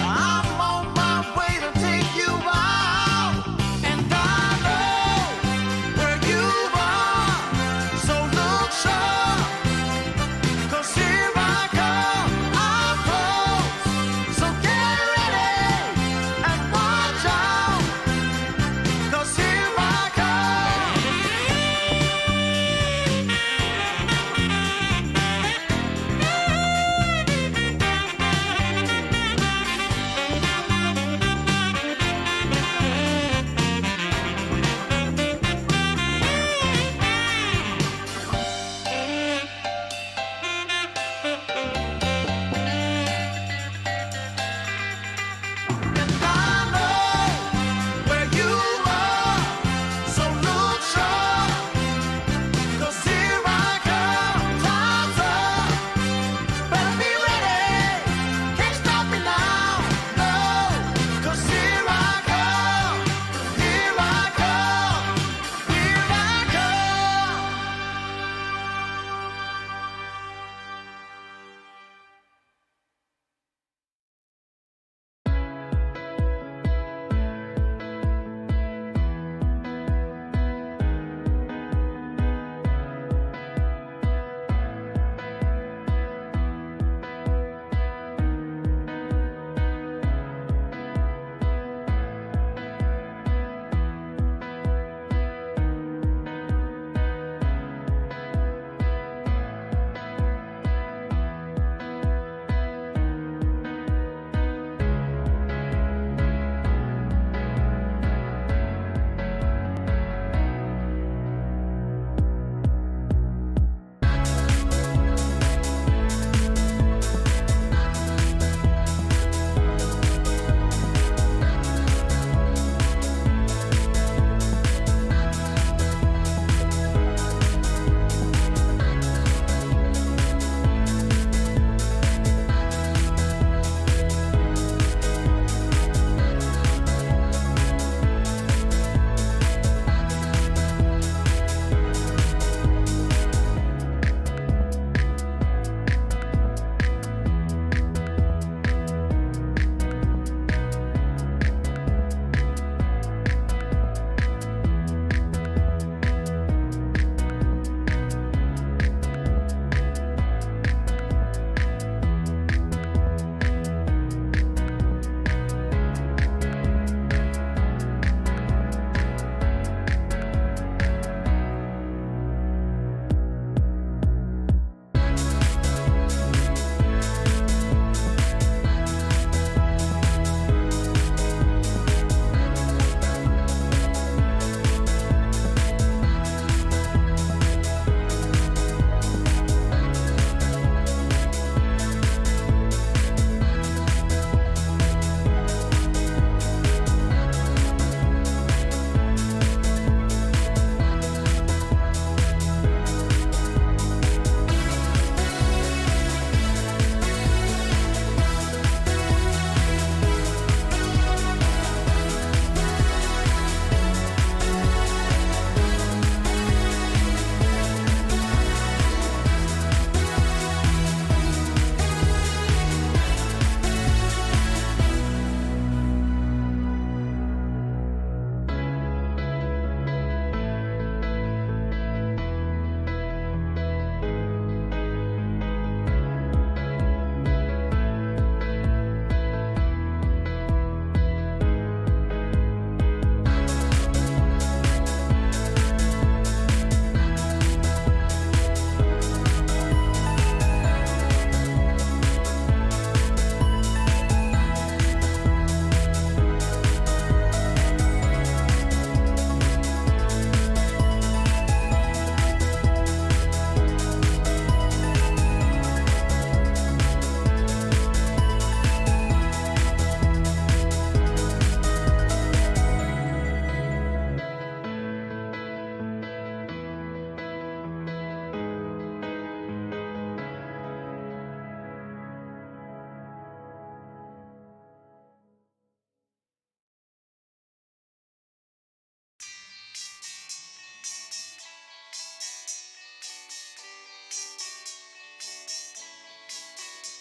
Speaker 2: I'm on my way to take you out. And I know where you are, so look sharp, 'cause here I come, I'm close. So get ready and watch out, 'cause here I come.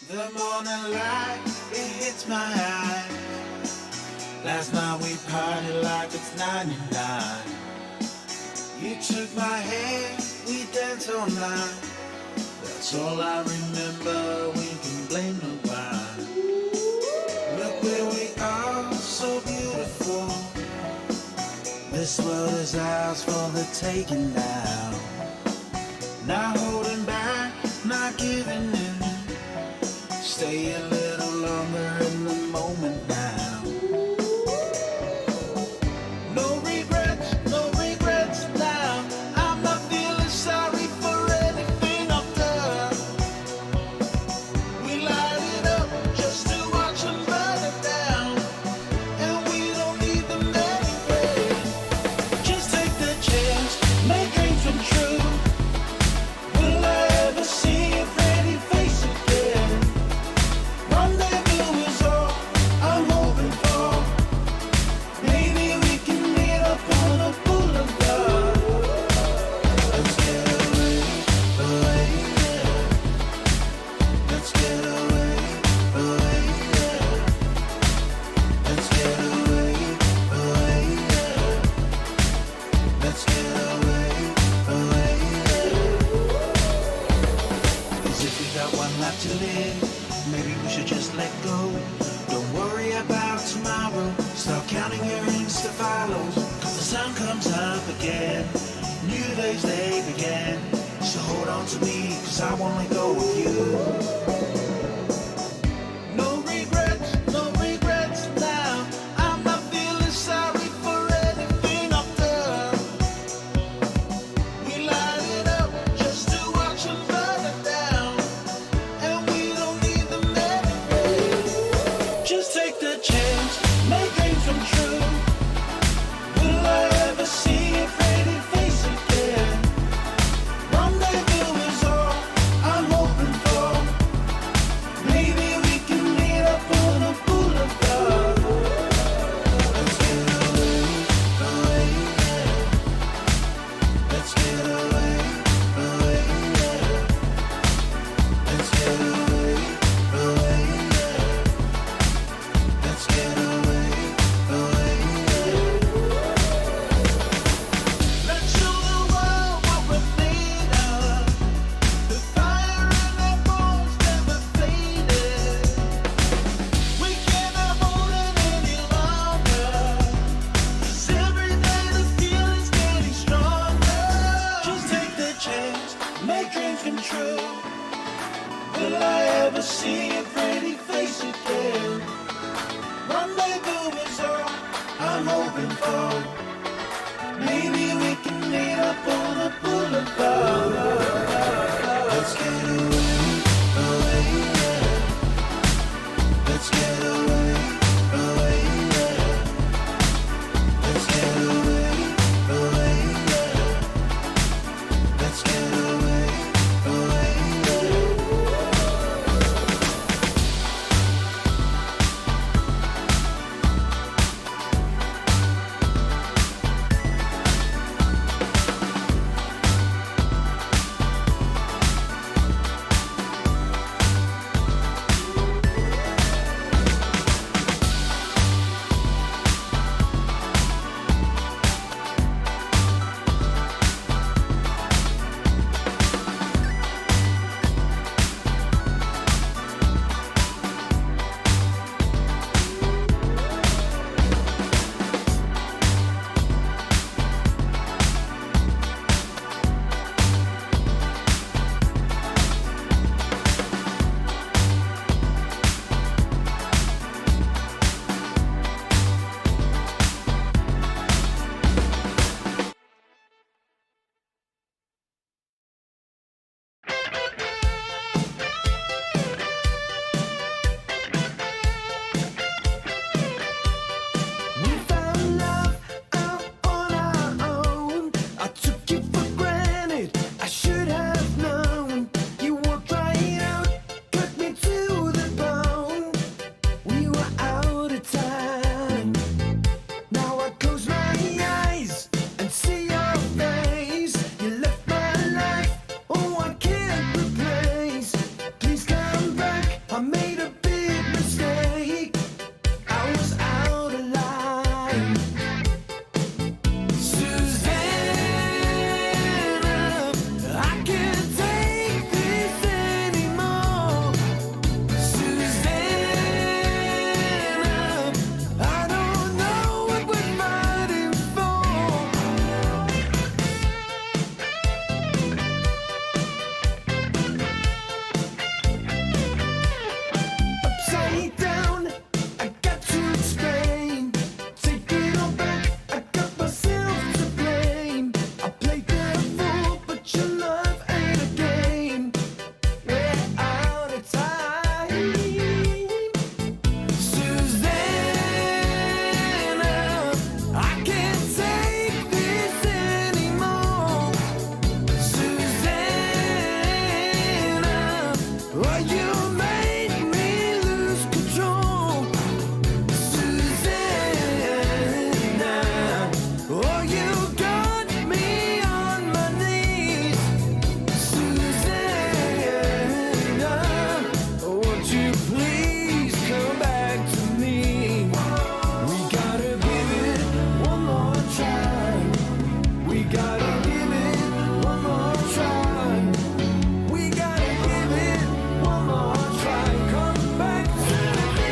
Speaker 3: The morning light, it hits my eye. Last night we partied like it's 99. You took my hand, we danced all night. That's all I remember, we can blame nobody. Look where we are, so beautiful. This world is ours for the taking now. Not holding back, not giving in. Stay a little longer in the moment now. No regrets now. I'm not feeling sorry for anything I've done. We light it up just to watch them burn it down. And we don't need them anyway. Just take the chance, make dreams come true. Will I ever see your pretty face again? Rendezvous is all I'm hoping for. Maybe we can meet up on a boulevard. Let's get away, yeah. Let's get away, yeah. Let's get away, yeah. Let's get away, yeah. 'Cause if we got one life to live, maybe we should just let go. Don't worry about tomorrow. Start counting your Insta follows. 'Cause the sun comes up again. New days they begin. So hold on to me, 'cause I wanna go with you. No regrets now. I'm not feeling sorry for anything I've done. We light it up just to watch them burn it down. And we don't need them anyway. Just take the chance, make dreams come true. Will I ever see your pretty face again? Rendezvous is all I'm hoping for. Maybe we can meet up on a boulevard. Let's get away, yeah. Let's get away, yeah. Let's get away, yeah. Let's get away, yeah. Let's show the world what we're made of. The fire in our bones never faded. We cannot hold it any longer. 'Cause every day the feeling's getting stronger. Just take the chance, make dreams come true. Will I ever see your pretty face again? Rendezvous is all I'm hoping for. Maybe we can meet up on a boulevard. Let's get away, yeah. Let's get away, yeah. Let's get away, yeah. Let's get away, yeah.
Speaker 7: Oh, you made me lose control, Susanna. Oh, you got me on my knees, Susanna. Won't you please come back to me? We gotta give it one more try. We gotta give it one more try. We gotta give it one more try. Come back to me.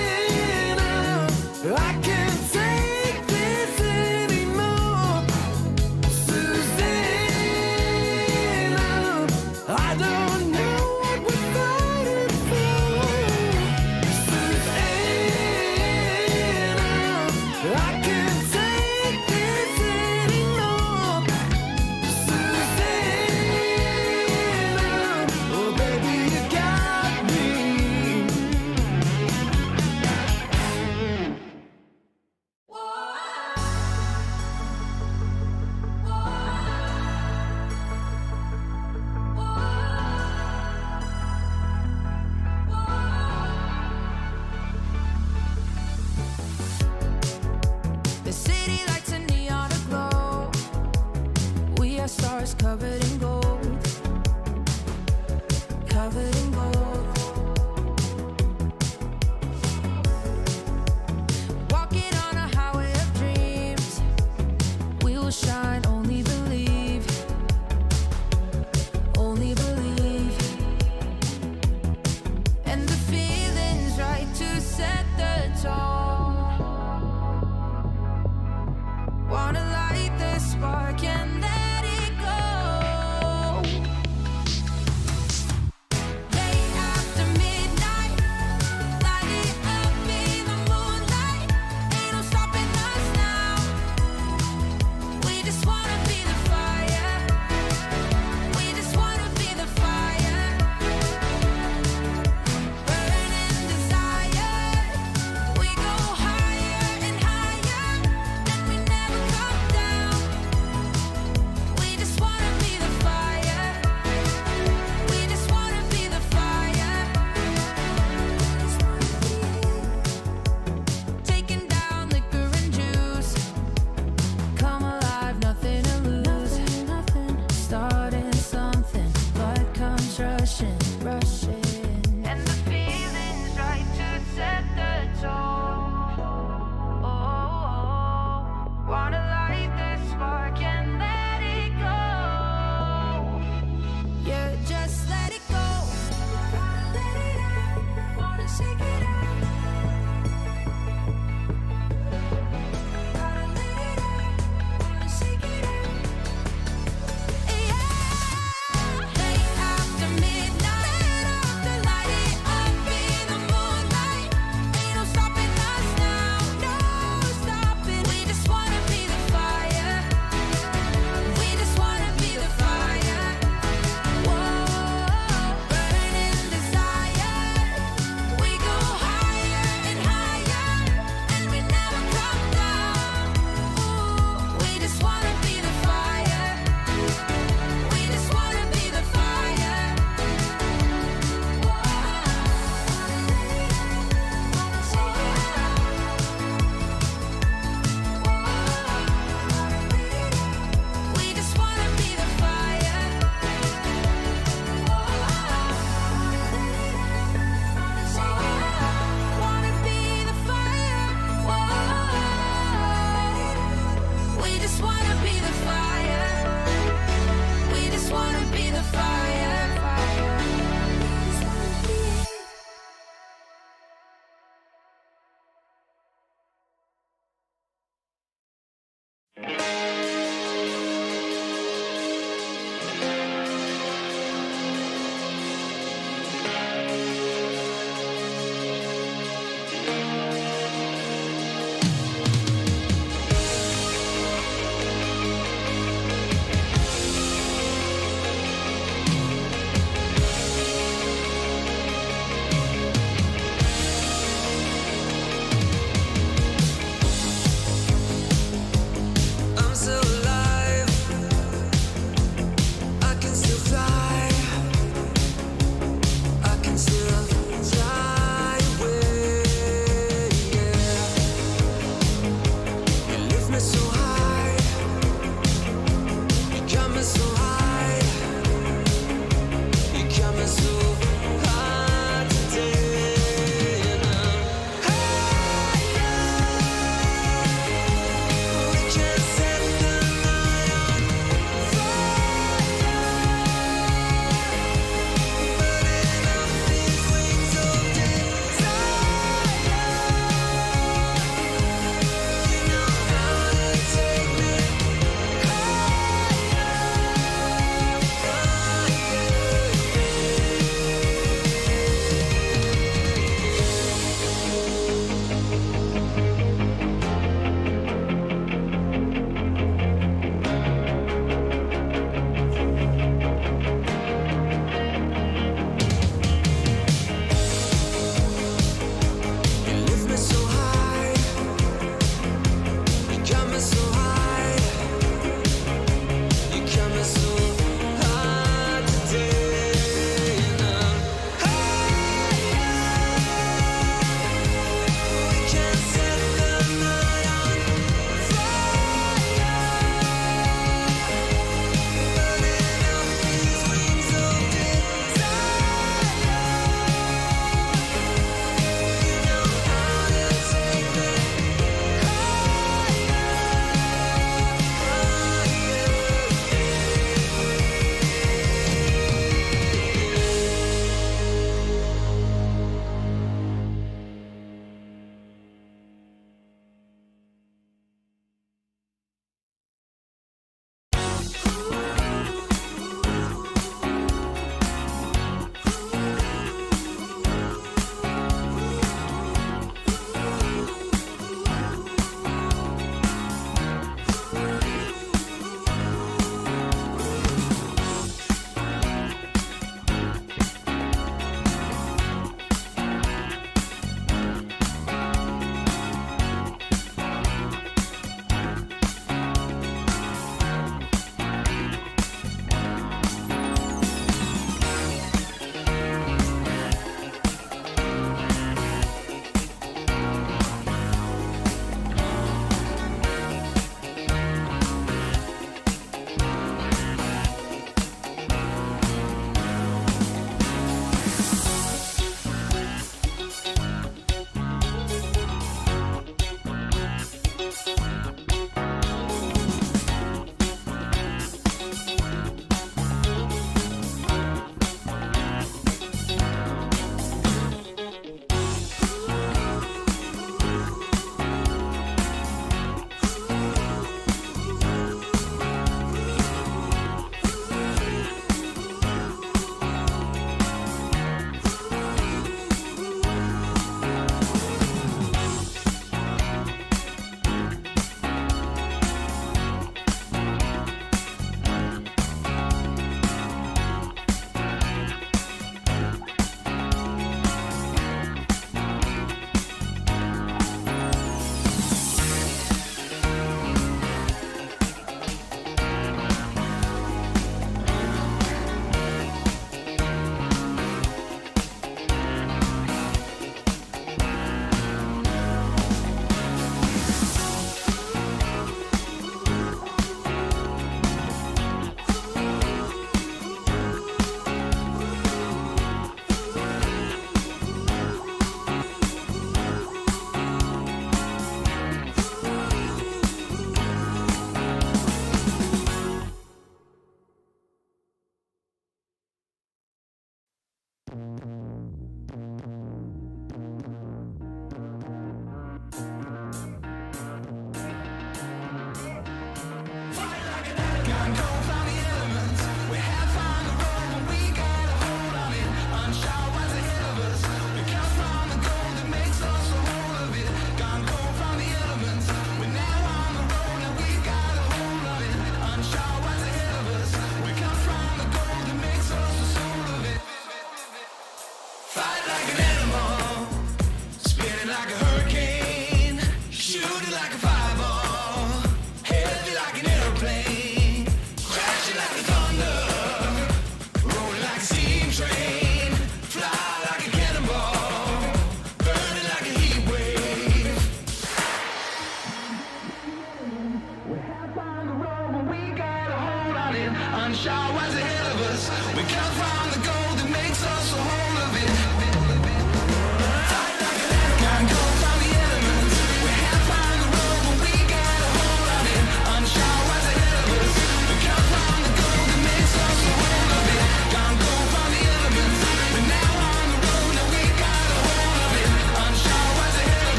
Speaker 7: Susanna, I can't take this anymore. Susanna, I don't know what we're fighting for. Susanna, I can't take this anymore. Susanna, oh baby, you got me.
Speaker 1: The city lights a neon aglow. We are stars covered in gold. Covered in gold. Walking on a highway of dreams. We will shine, only believe. Only believe. And the feeling's right to set the tone. Wanna light the spark and let it go. Late after midnight, light it up in the moonlight. Ain't no stopping us now. We just wanna be the fire. We just wanna be the fire. Burning desire. We go higher and higher, and we never come down. We just wanna be the fire. We just wanna be the fire. Taking down liquor and juice. Come alive, nothing to lose. Starting something, blood comes rushing, rushing. And the feeling's right to set the tone. Oh, wanna light the spark and let it go. Yeah, just let it go. Gotta let it out. Wanna shake it out. Gotta let it out. Wanna shake it out. Yeah. Late after midnight.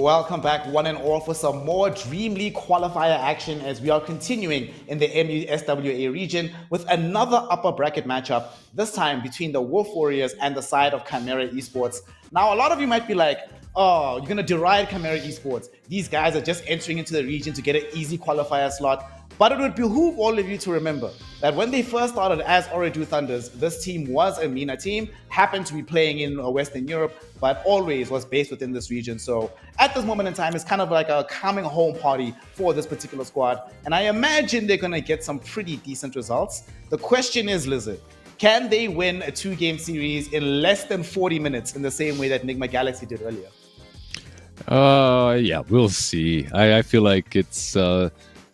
Speaker 4: Welcome back, one and all, for some more Dream League qualifier action as we are continuing in the MESWA region with another upper bracket matchup, this time between the Wolf Warriors and the side of Chimera Esports. Now, a lot of you might be like, oh, you're going to deride Chimera Esports. These guys are just entering into the region to get an easy qualifier slot. But it would behoove all of you to remember that when they first started as Ooredoo Thunders, this team was a MENA team, happened to be playing in Western Europe, but always was based within this region. So at this moment in time, it's kind of like a coming home party for this particular squad. And I imagine they're going to get some pretty decent results. The question is, Lizard, can they win a 2-game series in less than 40 minutes in the same way that Enigma Galaxy did earlier?
Speaker 5: Yeah, we'll see. I feel like it's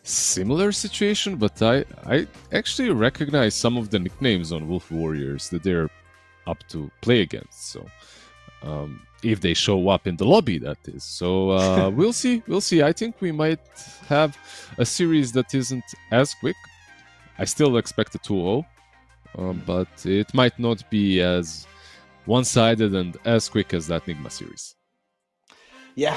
Speaker 5: similar situation, but I actually recognize some of the nicknames on Wolf Warriors that they're up to play against. So if they show up in the lobby, that is. So we'll see. I think we might have a series that isn't as quick. I still expect a 2-0, but it might not be as one-sided and as quick as that Nigma series.
Speaker 4: Yeah,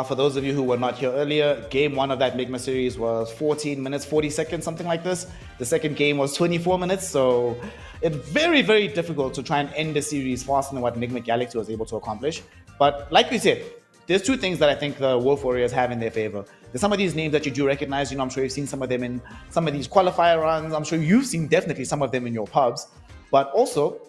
Speaker 4: for those of you who were not here earlier, game 1 of that Nigma series was 14 minutes, 40 seconds, something like this. The second game was 24 minutes, so it's very, very difficult to try and end the series faster than what Enigma Galaxy was able to accomplish. But like we said, there's 2 things that I think the Wolf Warriors have in their favor. There's some of these names that you do recognize. I'm sure you've seen some of them in some of these qualifier runs. I'm sure you've seen definitely some of them in your pubs. But also,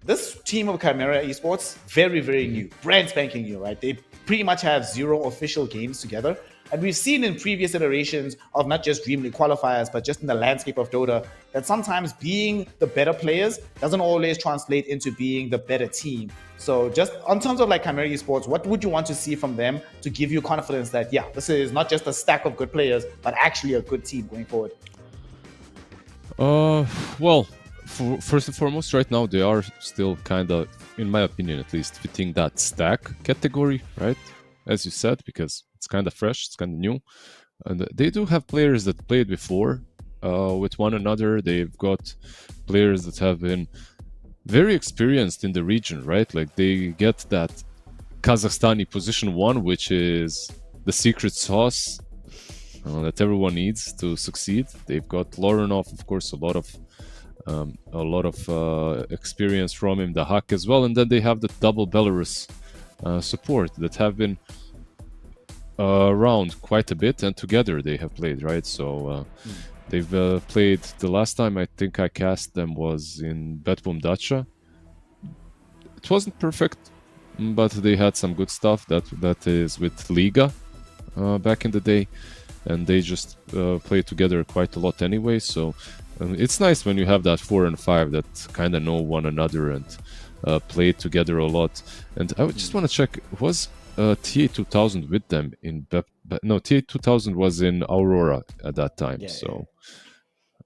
Speaker 4: this team of Chimera Esports, very, very new, brand spanking new, right? They pretty much have 0 official games together. And we've seen in previous iterations of not just Dream League qualifiers, but just in the landscape of Dota, that sometimes being the better players doesn't always translate into being the better team. So just on terms of like Chimera Esports, what would you want to see from them to give you confidence that, yeah, this is not just a stack of good players, but actually a good team going forward?
Speaker 5: Well, first and foremost, right now they are still kind of, in my opinion at least, fitting that stack category, right? As you said, because it's kind of fresh, it's kind of new. And they do have players that played before with one another. They've got players that have been very experienced in the region, right? Like they get that Kazakhstani position 1, which is the secret sauce that everyone needs to succeed. They've got Lorenov, of course, a lot of experience from him, the Hack as well, and then they have the double Belarus support that have been around quite a bit, and together they have played, right? So they've played, the last time I think I cast them was in Betboom Dacha. It wasn't perfect, but they had some good stuff. That is with Liga back in the day, and they just played together quite a lot anyway. So it's nice when you have that 4 and 5 that kind of know one another and play together a lot. And I just want to check, was TA2000 with them in no, TA2000 was in Aurora at that time.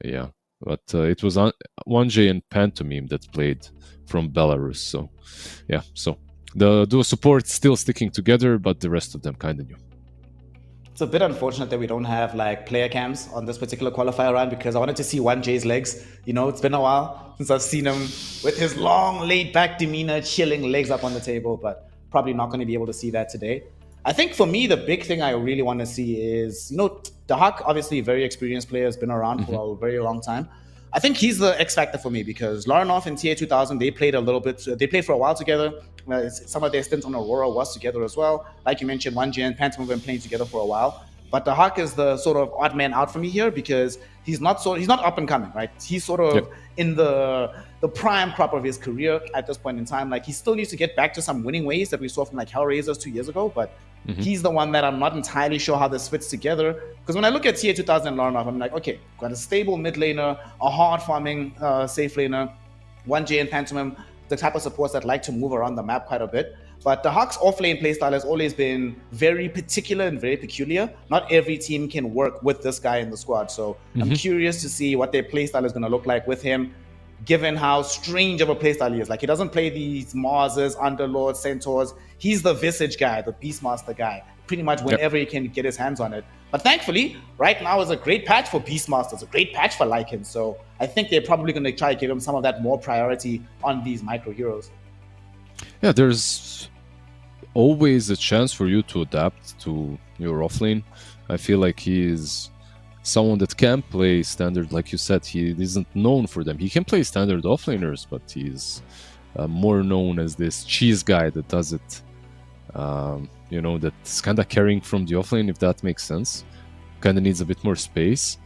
Speaker 5: Yeah, but it was 1J and Pantomime that played from Belarus. So yeah, so the duo support still sticking together, but the rest of them kind of new.
Speaker 4: It's a bit unfortunate that we don't have like player cams on this particular qualifier run, because I wanted to see 1J's legs. It's been a while since I've seen him with his long laid back demeanor, chilling, legs up on the table, but probably not going to be able to see that today. I think for me, the big thing I really want to see is, the Hawk, obviously very experienced player, has been around for a very long time. I think he's the X factor for me, because Lorenov and TA2000, they played a little bit, they played for a while together. Some of their stints on Aurora was together as well. Like you mentioned, 1J and Pantomime have been playing together for a while. But the Hawk is the sort of odd man out for me here, because he's not up and coming, right? He's sort of in the prime crop of his career at this point in time. Like, he still needs to get back to some winning ways that we saw from like Hellraisers 2 years ago, but he's the one that I'm not entirely sure how this fits together. Because when I look at TA2000 and Lorenov, I'm like, okay, got a stable mid laner, a hard farming safe laner, 1J and Pantomime, the type of supports that like to move around the map quite a bit. But the Hawks off-lane playstyle has always been very particular and very peculiar. Not every team can work with this guy in the squad. So I'm curious to see what their playstyle is going to look like with him, given how strange of a playstyle he is. Like, he doesn't play these Marses, Underlords, Centaurs. He's the Visage guy, the Beastmaster guy, pretty much whenever he can get his hands on it. But thankfully, right now is a great patch for Beastmasters, a great patch for Lycan. So I think they're probably going to try to give him some of that more priority on these micro heroes.
Speaker 5: Yeah, there's always a chance for you to adapt to your offlane. I feel like he is someone that can play standard, like you said. He isn't known for them. He can play standard offlaners, but he's more known as this cheese guy that does it. That's kind of carrying from the offlane, if that makes sense. Kind of needs a bit more space,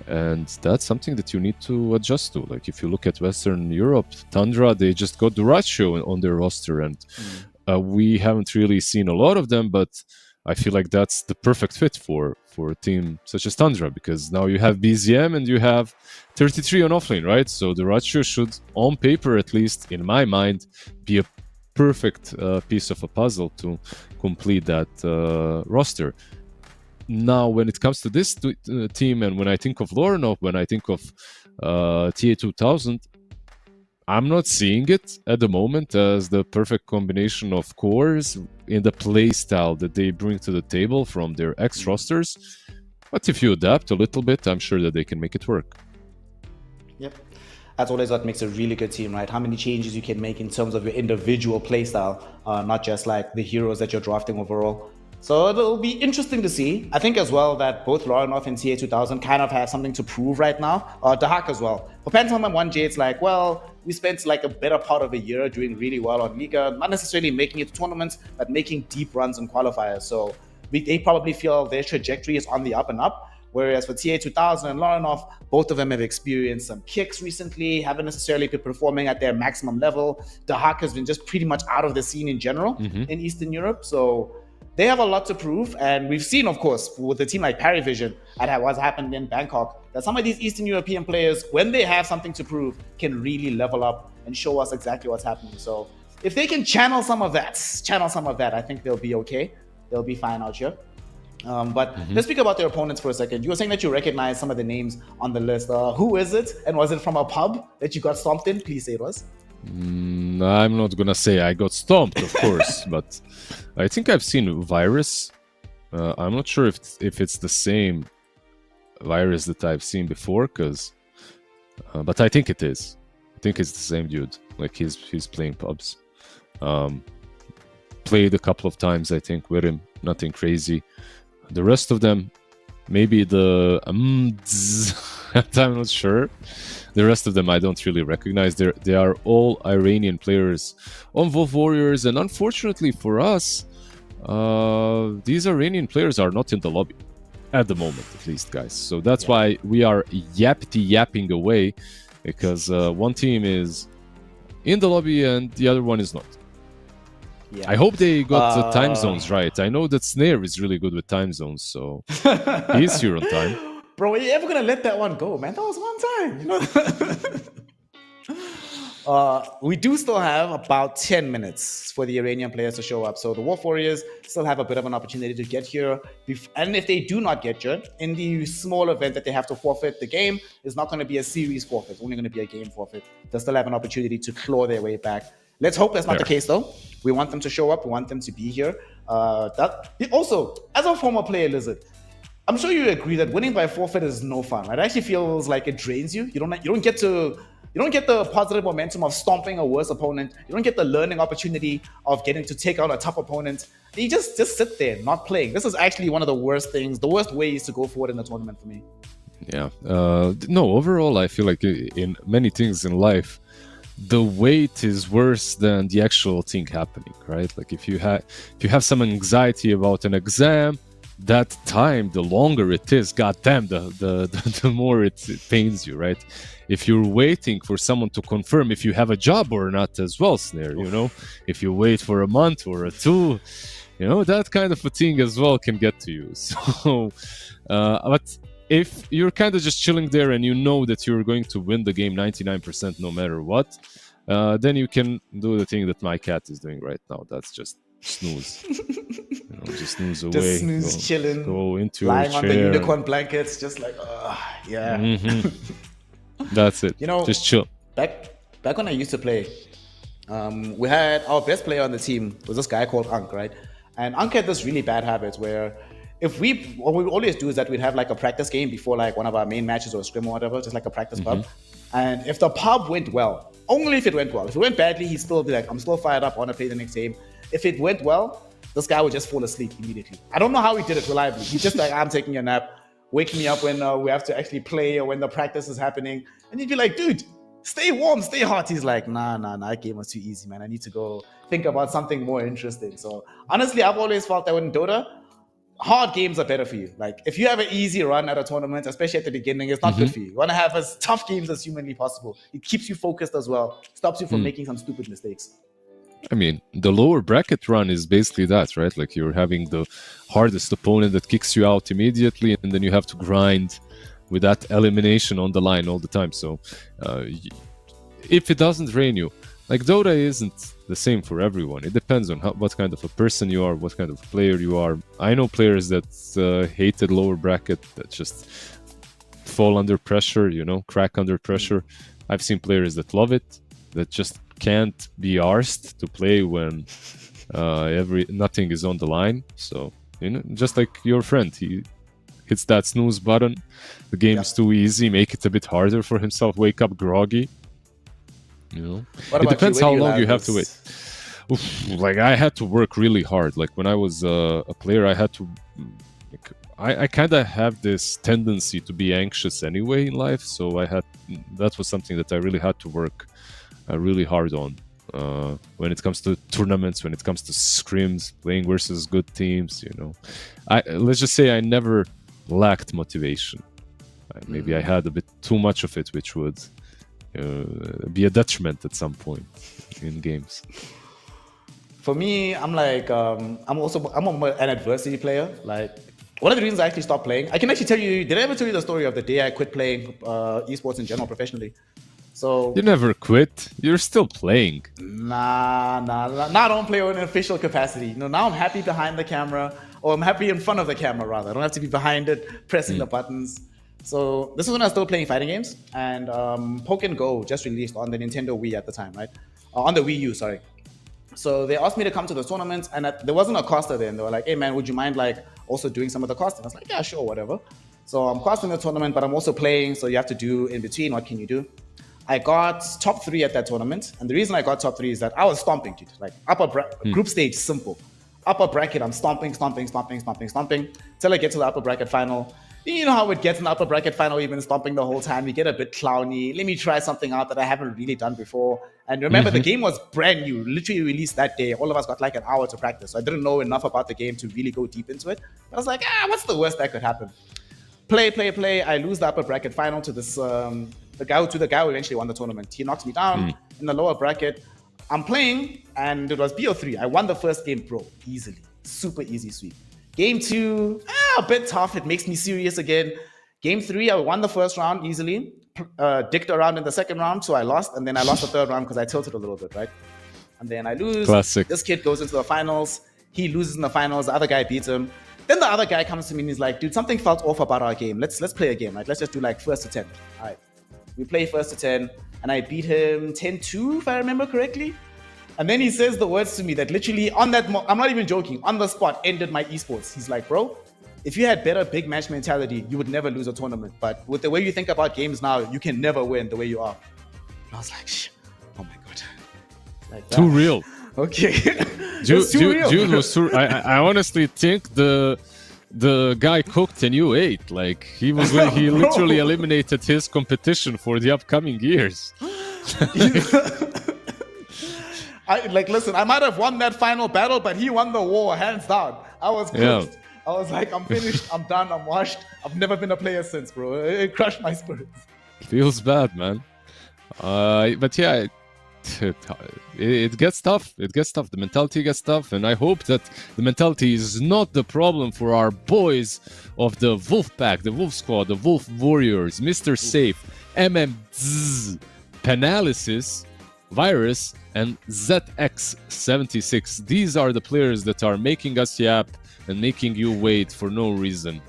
Speaker 5: and that's something that you need to adjust to. Like if you look at Western Europe, Tundra, they just got Duratio on their roster, and we haven't really seen a lot of them, but I feel like that's the perfect fit for a team such as Tundra, because now you have BZM and you have 33 on offlane, right? So Duratio should, on paper at least, in my mind, be a perfect piece of a puzzle to complete that roster. Now, when it comes to this team, and when I think of Lorenov, when I think of TA2000, I'm not seeing it at the moment as the perfect combination of cores in the play style that they bring to the table from their ex-rosters. But if you adapt a little bit, I'm sure that they can make it work.
Speaker 4: Yep. That's always what makes a really good team, right? How many changes you can make in terms of your individual playstyle, not just like the heroes that you're drafting overall. So it'll be interesting to see. I think as well that both Lorenov and TA2000 kind of have something to prove right now. Dahak as well. For Phantom and 1J, it's like, well, we spent like a better part of a year doing really well on Liga, not necessarily making it to tournaments, but making deep runs in qualifiers. So they probably feel their trajectory is on the up and up. Whereas for TA2000 and Lorenov, both of them have experienced some kicks recently, haven't necessarily been performing at their maximum level. Dahak has been just pretty much out of the scene in general in Eastern Europe. So they have a lot to prove, and we've seen, of course, with a team like Parivision, at what's happened in Bangkok, that some of these Eastern European players, when they have something to prove, can really level up and show us exactly what's happening. So if they can channel some of that, I think they'll be okay. They'll be fine out here. But let's speak about their opponents for a second. You were saying that you recognize some of the names on the list. Who is it? And was it from a pub that you got stomped in? Please say it was.
Speaker 5: I'm not gonna say I got stomped, of course, but I think I've seen Virus. I'm not sure if it's the same Virus that I've seen before, but I think it is. I think it's the same dude. Like he's playing pubs. Played a couple of times, I think, with him. Nothing crazy. The rest of them, maybe the I'm not sure. The rest of them I don't really recognize. They are all Iranian players on Wolf Warriors, and unfortunately for us, these Iranian players are not in the lobby at the moment, at least, guys. So that's why we are yapping away, because one team is in the lobby and the other one is not. Yeah. I hope they got the time zones right. I know that Snare is really good with time zones, so he's here on time.
Speaker 4: Bro, are you ever gonna let that one go, man? That was one time, you know. We do still have about 10 minutes for the Iranian players to show up. So the Wolf Warriors still have a bit of an opportunity to get here. And if they do not get here, in the small event that they have to forfeit, the game is not going to be a series forfeit. It's only going to be a game forfeit. They still have an opportunity to claw their way back. Let's hope that's not the case, though. We want them to show up. We want them to be here. Also, as a former player, Lizard, I'm sure you agree that winning by forfeit is no fun. Right? It actually feels like it drains you. You don't get the positive momentum of stomping a worse opponent. You don't get the learning opportunity of getting to take out a tough opponent. You just sit there not playing. This is actually one of the worst things, the worst ways to go forward in the tournament for me.
Speaker 5: Yeah. No, overall, I feel like in many things in life, the wait is worse than the actual thing happening, right? Like if you have some anxiety about an exam, that time, the longer it is, goddamn, the more it pains you, right? If you're waiting for someone to confirm if you have a job or not as well, Snare, you know, if you wait for a month or two, you know, that kind of a thing as well can get to you. So, but if you're kind of just chilling there and you know that you're going to win the game 99% no matter what, then you can do the thing that my cat is doing right now. That's just snooze. Just snooze away.
Speaker 4: Just snooze, chilling.
Speaker 5: Go into
Speaker 4: lying
Speaker 5: your
Speaker 4: on
Speaker 5: chair.
Speaker 4: the unicorn blankets, just like, yeah.
Speaker 5: Mm-hmm. That's it.
Speaker 4: You know,
Speaker 5: just chill.
Speaker 4: Back when I used to play, we had our best player on the team was this guy called Unk, right? And Unk had this really bad habit where what we always do is that we'd have like a practice game before like one of our main matches or a scrim or whatever, just like a practice pub. And if the pub went well, only if it went well. If it went badly, he'd still be like, I'm still fired up, I want to play the next game. If it went well, this guy would just fall asleep immediately. I don't know how he did it reliably. He's just like, I'm taking a nap, wake me up when we have to actually play or when the practice is happening. And you'd be like, dude, stay warm, stay hot. He's like, nah, that game was too easy, man. I need to go think about something more interesting. So honestly, I've always felt that in Dota, hard games are better for you. Like if you have an easy run at a tournament, especially at the beginning, it's not good for you. You want to have as tough games as humanly possible. It keeps you focused as well, stops you from making some stupid mistakes.
Speaker 5: I mean, the lower bracket run is basically that, right? Like you're having the hardest opponent that kicks you out immediately, and then you have to grind with that elimination on the line all the time. So if it doesn't drain you, like Dota isn't the same for everyone. It depends on what kind of a person you are, what kind of a player you are. I know players that hated lower bracket, that just fall under pressure, you know, crack under pressure. I've seen players that love it, that just can't be arsed to play when nothing is on the line. So, you know, just like your friend, he hits that snooze button. The game's too easy, make it a bit harder for himself, wake up groggy. You know, it depends how long you have to wait. Oof, like I had to work really hard. Like when I was a player, I had to. I kind of have this tendency to be anxious anyway in life, so that was something that I really had to work really hard on when it comes to tournaments, when it comes to scrims, playing versus good teams. You know, let's just say I never lacked motivation. Maybe I had a bit too much of it, which would be a detriment at some point in games.
Speaker 4: For me, I'm like, I'm an adversity player. Like, one of the reasons I actually stopped playing, I can actually tell you, did I ever tell you the story of the day I quit playing esports in general professionally? So
Speaker 5: you never quit. You're still playing.
Speaker 4: Nah. Now I don't play in an official capacity. You know, now I'm happy behind the camera, or I'm happy in front of the camera rather. I don't have to be behind it, pressing the buttons. So this is when I was still playing fighting games, and Pokken Go just released on the Nintendo Wii at the time, right? On the Wii U, sorry. So they asked me to come to the tournament, and there wasn't a caster there, and they were like, hey man, would you mind like also doing some of the casting? I was like, yeah, sure, whatever. So I'm casting the tournament, but I'm also playing, so you have to do in between, what can you do? I got top 3 at that tournament, and the reason I got top 3 is that I was stomping, dude. Like group stage, simple. Upper bracket, I'm stomping till I get to the upper bracket final. You know how it gets in the upper bracket final, even stomping the whole time. You get a bit clowny. Let me try something out that I haven't really done before. And remember, the game was brand new, literally released that day. All of us got like an hour to practice. So I didn't know enough about the game to really go deep into it. But I was like, what's the worst that could happen? Play. I lose the upper bracket final to this the guy who eventually won the tournament. He knocks me down in the lower bracket. I'm playing, and it was BO3. I won the first game, bro, easily. Super easy sweep. Game 2, a bit tough. It makes me serious again. Game 3, I won the first round easily. Dicked around in the second round, so I lost. And then I lost the third round because I tilted a little bit, right? And then I lose.
Speaker 5: Classic.
Speaker 4: This kid goes into the finals. He loses in the finals. The other guy beats him. Then the other guy comes to me and he's like, dude, something felt off about our game. Let's play a game. Like, let's just do like first to 10. All right. We play first to 10. And I beat him 10-2, if I remember correctly. And then he says the words to me that literally on that, I'm not even joking, on the spot ended my esports. He's like, bro, if you had better big match mentality, you would never lose a tournament. But with the way you think about games now, you can never win the way you are. And I was like, oh my God. Like that.
Speaker 5: Too real.
Speaker 4: Okay.
Speaker 5: Jude was too, I honestly think the guy cooked and you ate. Like he literally eliminated his competition for the upcoming years.
Speaker 4: Listen, I might have won that final battle, but he won the war, hands down. I was cooked. I was like, I'm finished, I'm done, I'm washed. I've never been a player since, bro. It crushed my spirits.
Speaker 5: Feels bad, man. But yeah, it gets tough. It gets tough. The mentality gets tough, and I hope that the mentality is not the problem for our boys of the Wolf Pack, the Wolf Squad, the Wolf Warriors, Mr. Safe, MMZ, Panalysis, Virus, and ZX76. These are the players that are making us yap and making you wait for no reason.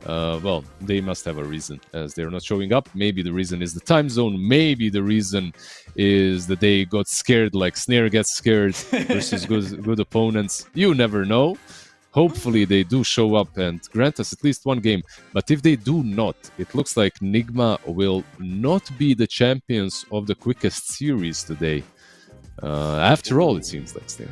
Speaker 5: Well, they must have a reason, as they're not showing up. Maybe the reason is the time zone. Maybe the reason is that they got scared like Snare gets scared versus good opponents. You never know. Hopefully they do show up and grant us at least one game. But if they do not, it looks like Nigma will not be the champions of the quickest series today. After all, it seems like Snare.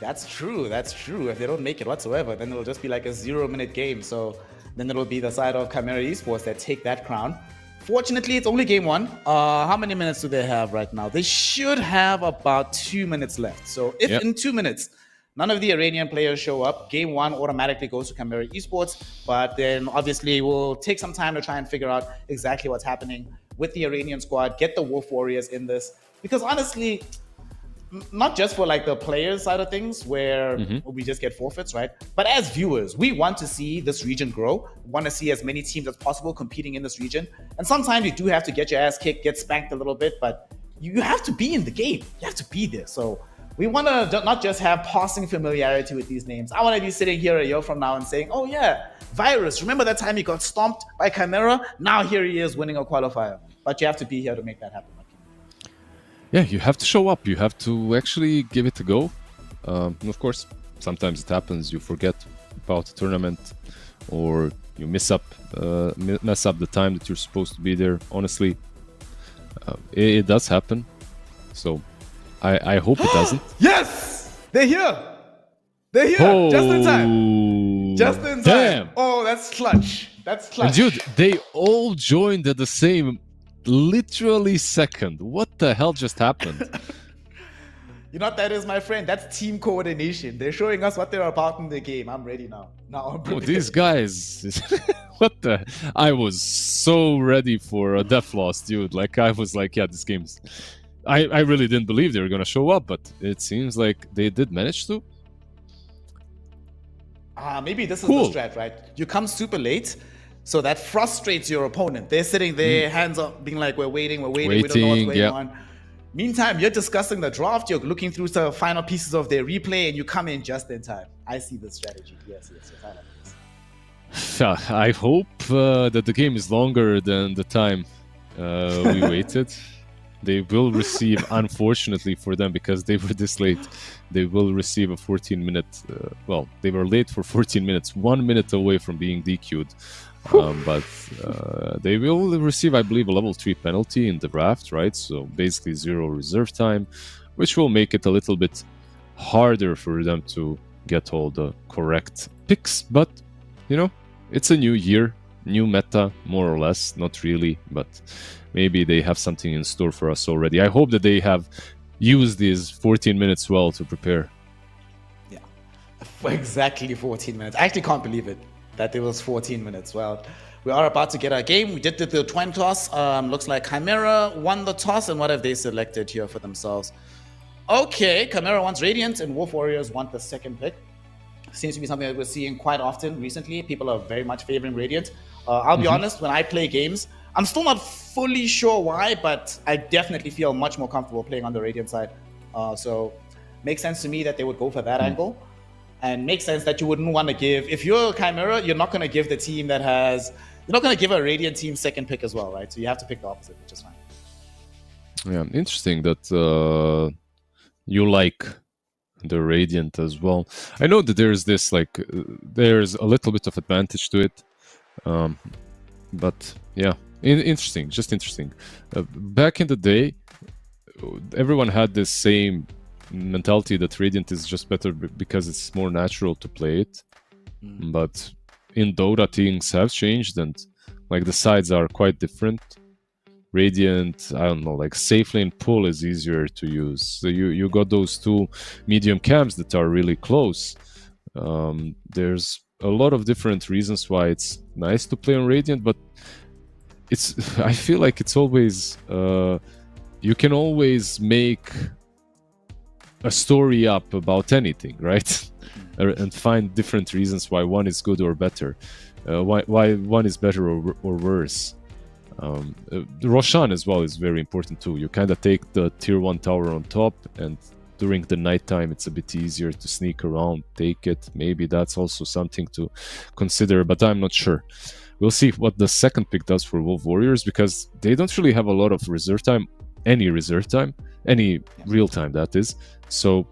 Speaker 4: That's true. That's true. If they don't make it whatsoever, then it'll just be like a 0-minute game. So then it'll be the side of Chimera Esports that take that crown. Fortunately, it's only game one. How many minutes do they have right now? They should have about 2 minutes left. So if in 2 minutes, none of the Iranian players show up, game one automatically goes to Chimera Esports. But then obviously we'll take some time to try and figure out exactly what's happening with the Iranian squad, get the Wolf Warriors in this. Because honestly, not just for like the players side of things where we just get forfeits, right? But as viewers, we want to see this region grow. We want to see as many teams as possible competing in this region. And sometimes you do have to get your ass kicked, get spanked a little bit, but you have to be in the game. You have to be there. So we want to not just have passing familiarity with these names. I want to be sitting here a year from now and saying, oh yeah, Virus, remember that time he got stomped by Chimera? Now here he is winning a qualifier. But you have to be here to make that happen.
Speaker 5: Yeah, you have to show up. You have to actually give it a go. Of course, sometimes it happens. You forget about the tournament, or you mess up the time that you're supposed to be there. Honestly, it does happen. So I hope it doesn't.
Speaker 4: Yes, they're here. They're here. Just in time. Just in time.
Speaker 5: Damn.
Speaker 4: Oh, that's clutch. That's clutch.
Speaker 5: And dude, they all joined at the same. Literally second. What the hell just happened?
Speaker 4: You know what that is, my friend? That's team coordination. They're showing us what they're about in the game. I'm ready now.
Speaker 5: Oh, these guys. What the? I was so ready for a death loss, dude. Like, I was like, yeah, this game's... I really didn't believe they were going to show up, but it seems like they did manage to.
Speaker 4: Maybe this is the strat, right? You come super late, so that frustrates your opponent. They're sitting there, hands up, being like, we're waiting, we don't know what's going on. Meantime, you're discussing the draft, you're looking through the final pieces of their replay, and you come in just in time. I see the strategy. Yes, I like this.
Speaker 5: I hope that the game is longer than the time we waited. They will receive, unfortunately for them, because they were this late, they will receive a 14-minute... well, they were late for 14 minutes, 1 minute away from being DQ'd. But they will receive, I believe, a level 3 penalty in the draft, right? So basically 0 reserve time, which will make it a little bit harder for them to get all the correct picks. But, you know, it's a new year, new meta, more or less. Not really, but maybe they have something in store for us already. I hope that they have used these 14 minutes well to prepare.
Speaker 4: Yeah, exactly 14 minutes. I actually can't believe it. That it was 14 minutes. Well, we are about to get our game. We did the coin toss. Looks like Chimera won the toss. And what have they selected here for themselves? Okay, Chimera wants Radiant and Wolf Warriors want the second pick. Seems to be something that we're seeing quite often recently. People are very much favoring Radiant. I'll be honest, when I play games, I'm still not fully sure why, but I definitely feel much more comfortable playing on the Radiant side. So makes sense to me that they would go for that angle. And makes sense that you wouldn't want to give, if you're a Chimera, you're not going to give the team that has, you're not going to give a Radiant team second pick as well, right? So you have to pick the opposite, which is fine.
Speaker 5: Yeah, interesting that you like the Radiant as well. I know that there's this, like, there's a little bit of advantage to it. But yeah, interesting, just interesting. Back in the day, everyone had this same mentality that Radiant is just better because it's more natural to play it. But in Dota, things have changed, and like the sides are quite different. Radiant, I don't know, like safe lane pull is easier to use. So you got those two medium camps that are really close. There's a lot of different reasons why it's nice to play on Radiant, but it's I feel like it's always you can always make a story up about anything, right? And find different reasons why one is good or better, why one is better or worse. Roshan as well is very important too. You kind of take the tier 1 tower on top, and during the nighttime it's a bit easier to sneak around, take it. Maybe that's also something to consider, but I'm not sure. We'll see what the second pick does for Wolf Warriors, because they don't really have a lot of reserve time, any real time, that is. So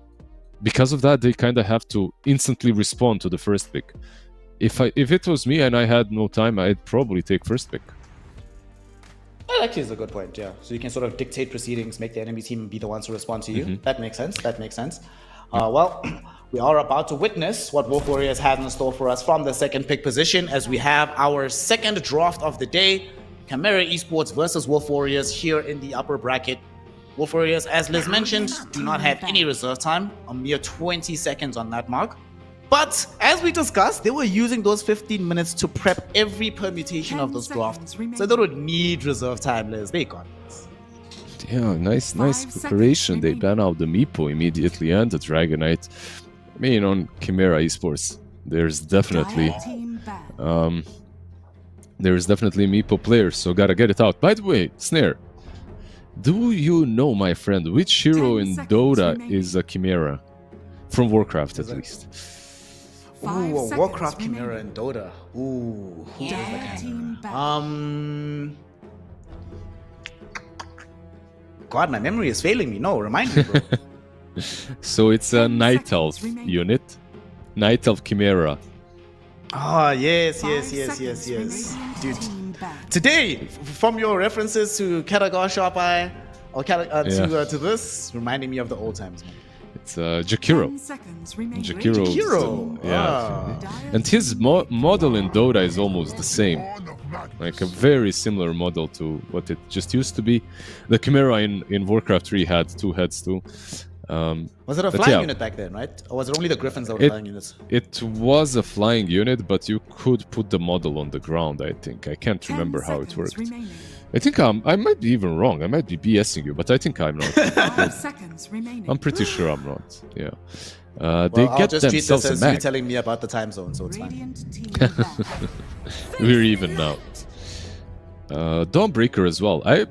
Speaker 5: because of that, they kind of have to instantly respond to the first pick. If it was me and I had no time, I'd probably take first pick.
Speaker 4: That actually is a good point, yeah. So you can sort of dictate proceedings, make the enemy team be the ones to respond to you. That makes sense. Well, we are about to witness what Wolf Warriors has in store for us from the second pick position as we have our second draft of the day. Chimera Esports versus Wolf Warriors here in the upper bracket. Wolf Warriors, as Liz mentioned, do not have any reserve time, a mere 20 seconds on that mark. But as we discussed, they were using those 15 minutes to prep every permutation of this draft. So they don't need reserve time, Liz. They got this.
Speaker 5: Yeah, nice preparation. They ban out the Meepo immediately and the Dragonite. I mean, on Chimera Esports, there's definitely Meepo players, so gotta get it out. By the way, Snare, do you know, my friend, which hero in Dota is a Chimera? From Warcraft, at least.
Speaker 4: Ooh, a Warcraft Chimera in Dota. Ooh, who is the Chimera? God, my memory is failing me. No, remind me, bro.
Speaker 5: So it's a Night Elf unit. Night Elf Chimera.
Speaker 4: Oh, yes. Dude, today, from your references to Katagar Sharp Eye, or to this, reminding me of the old times, man.
Speaker 5: It's Jakiro.
Speaker 4: Jakiro.
Speaker 5: Yeah. And his model in Dota is almost the same. Like a very similar model to what it just used to be. The Chimera in Warcraft 3 had 2 heads too.
Speaker 4: Was it a flying unit back then, right? Or was it only the Griffins that were flying units?
Speaker 5: It was a flying unit, but you could put the model on the ground, I think. I can't remember how it worked. I think I might be even wrong. I might be BSing you, but I think I'm not.
Speaker 6: 5 seconds remaining.
Speaker 5: I'm pretty sure I'm not. Yeah.
Speaker 4: Well,
Speaker 5: they
Speaker 4: I'll
Speaker 5: get
Speaker 4: just treat
Speaker 5: themselves
Speaker 4: this as
Speaker 5: a
Speaker 4: you
Speaker 5: Mac.
Speaker 4: telling me about the time zone, so it's fine.
Speaker 6: Radiant team back.
Speaker 5: We're even now. Dawnbreaker as well. I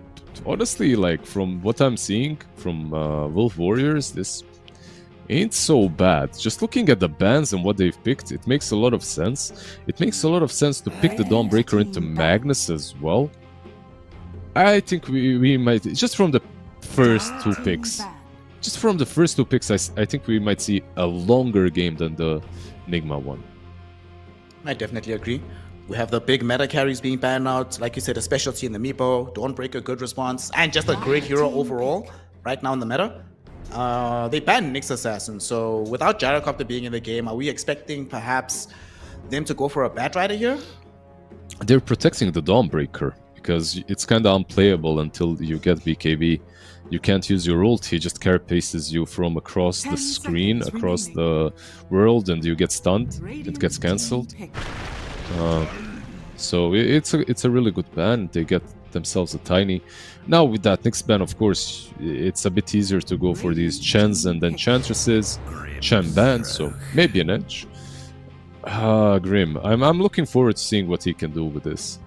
Speaker 5: honestly, like, from what I'm seeing from Wolf Warriors, this ain't so bad. Just looking at the bans and what they've picked, it makes a lot of sense. It makes a lot of sense to pick the Dawnbreaker into Magnus as well. I think we might, just from the first 2 picks, I think we might see a longer game than the Enigma one.
Speaker 4: I definitely agree. We have the big meta carries being banned out. Like you said, a specialty in the Meepo, Dawnbreaker, good response, and just a great hero overall right now in the meta. They banned Nyx Assassin, so without Gyrocopter being in the game, are we expecting perhaps them to go for a Bat Rider here?
Speaker 5: They're protecting the Dawnbreaker because it's kind of unplayable until you get BKB. You can't use your ult, he just carapaces you from across the screen, across the world, and you get stunned. It gets cancelled. So it's a really good ban. They get themselves a Tiny. Now with that next ban, of course, it's a bit easier to go for these Chens and Enchantresses. Chen bans, so maybe an edge. Grim. I'm looking forward to seeing what he can do with this.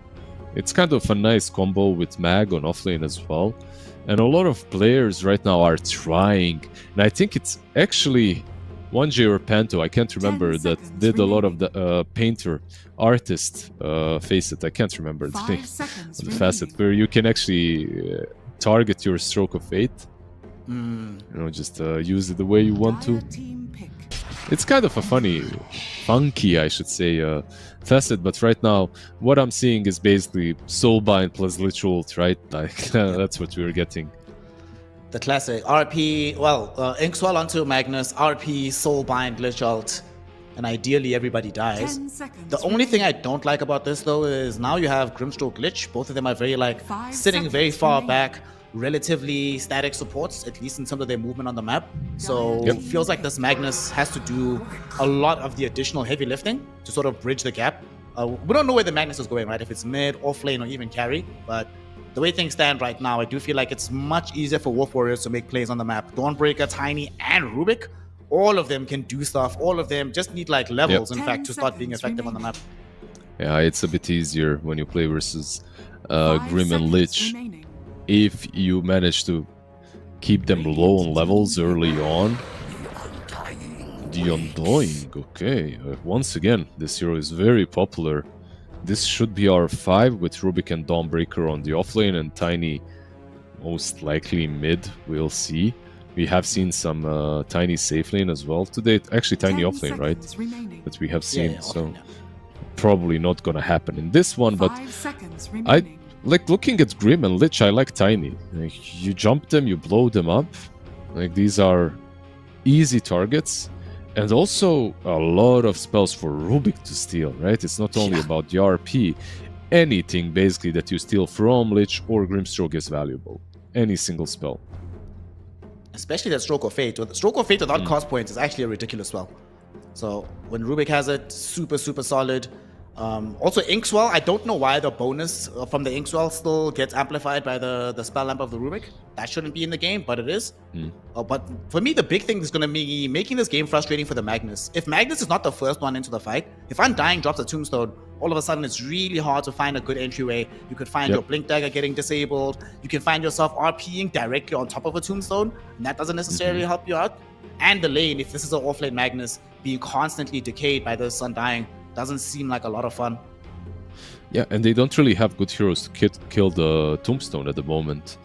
Speaker 5: It's kind of a nice combo with Mag on offlane as well. And a lot of players right now are trying. And I think it's actually 1J or Panto, I can't remember, that did a lot of the painter, artist facet. I can't remember the name of the facet, where you can actually target your stroke of fate. You know, just use it the way you want to. It's kind of a funky, I should say, facet, but right now, what I'm seeing is basically Soulbind plus Literal Ult, right? Like, that's what we're getting.
Speaker 4: The classic RP, Inkswell onto Magnus, RP, Soulbind, Glitch Ult, and ideally everybody dies. The only thing I don't like about this though is now you have Grimstroke Glitch. Both of them are very sitting very far back, relatively static supports, at least in terms of their movement on the map. So it feels like this Magnus has to do a lot of the additional heavy lifting to sort of bridge the gap. We don't know where the Magnus is going, right? If it's mid, off lane, or even carry, but the way things stand right now, I do feel like it's much easier for Wolf Warriors to make plays on the map. Dawnbreaker, Tiny, and Rubik, all of them can do stuff. All of them just need like levels, in fact, to start being effective on the map.
Speaker 5: Yeah, it's a bit easier when you play versus Grim and Lich. If you manage to keep them low on levels early on. The Undying, okay. Once again, this hero is very popular. This should be our 5 with Rubik and Dawnbreaker on the offlane and Tiny most likely mid, we'll see. We have seen some Tiny safe lane as well today. Actually, Tiny offlane, right? That we have seen, so probably not gonna happen in this one, but I like looking at Grim and Lich, I like Tiny. Like, you jump them, you blow them up. Like, these are easy targets, and also a lot of spells for Rubik to steal, right? It's not only about the RP. Anything basically that you steal from Lich or Grimstroke is valuable. Any single spell.
Speaker 4: Especially that Stroke of Fate. Stroke of Fate without cost points is actually a ridiculous spell. So when Rubik has it, super, super solid. Also Inkswell, I don't know why the bonus from the Inkswell still gets amplified by the spell lamp of the Rubik. That shouldn't be in the game, but it is. But for me, the big thing is going to be making this game frustrating for the Magnus. If Magnus is not the first one into the fight, if Undying drops a Tombstone, all of a sudden it's really hard to find a good entryway. You could find your Blink Dagger getting disabled. You can find yourself RPing directly on top of a Tombstone, and that doesn't necessarily help you out. And the lane, if this is an offlane Magnus, being constantly decayed by this Undying, doesn't seem like a lot of fun.
Speaker 5: Yeah, and they don't really have good heroes to kill the Tombstone at the moment.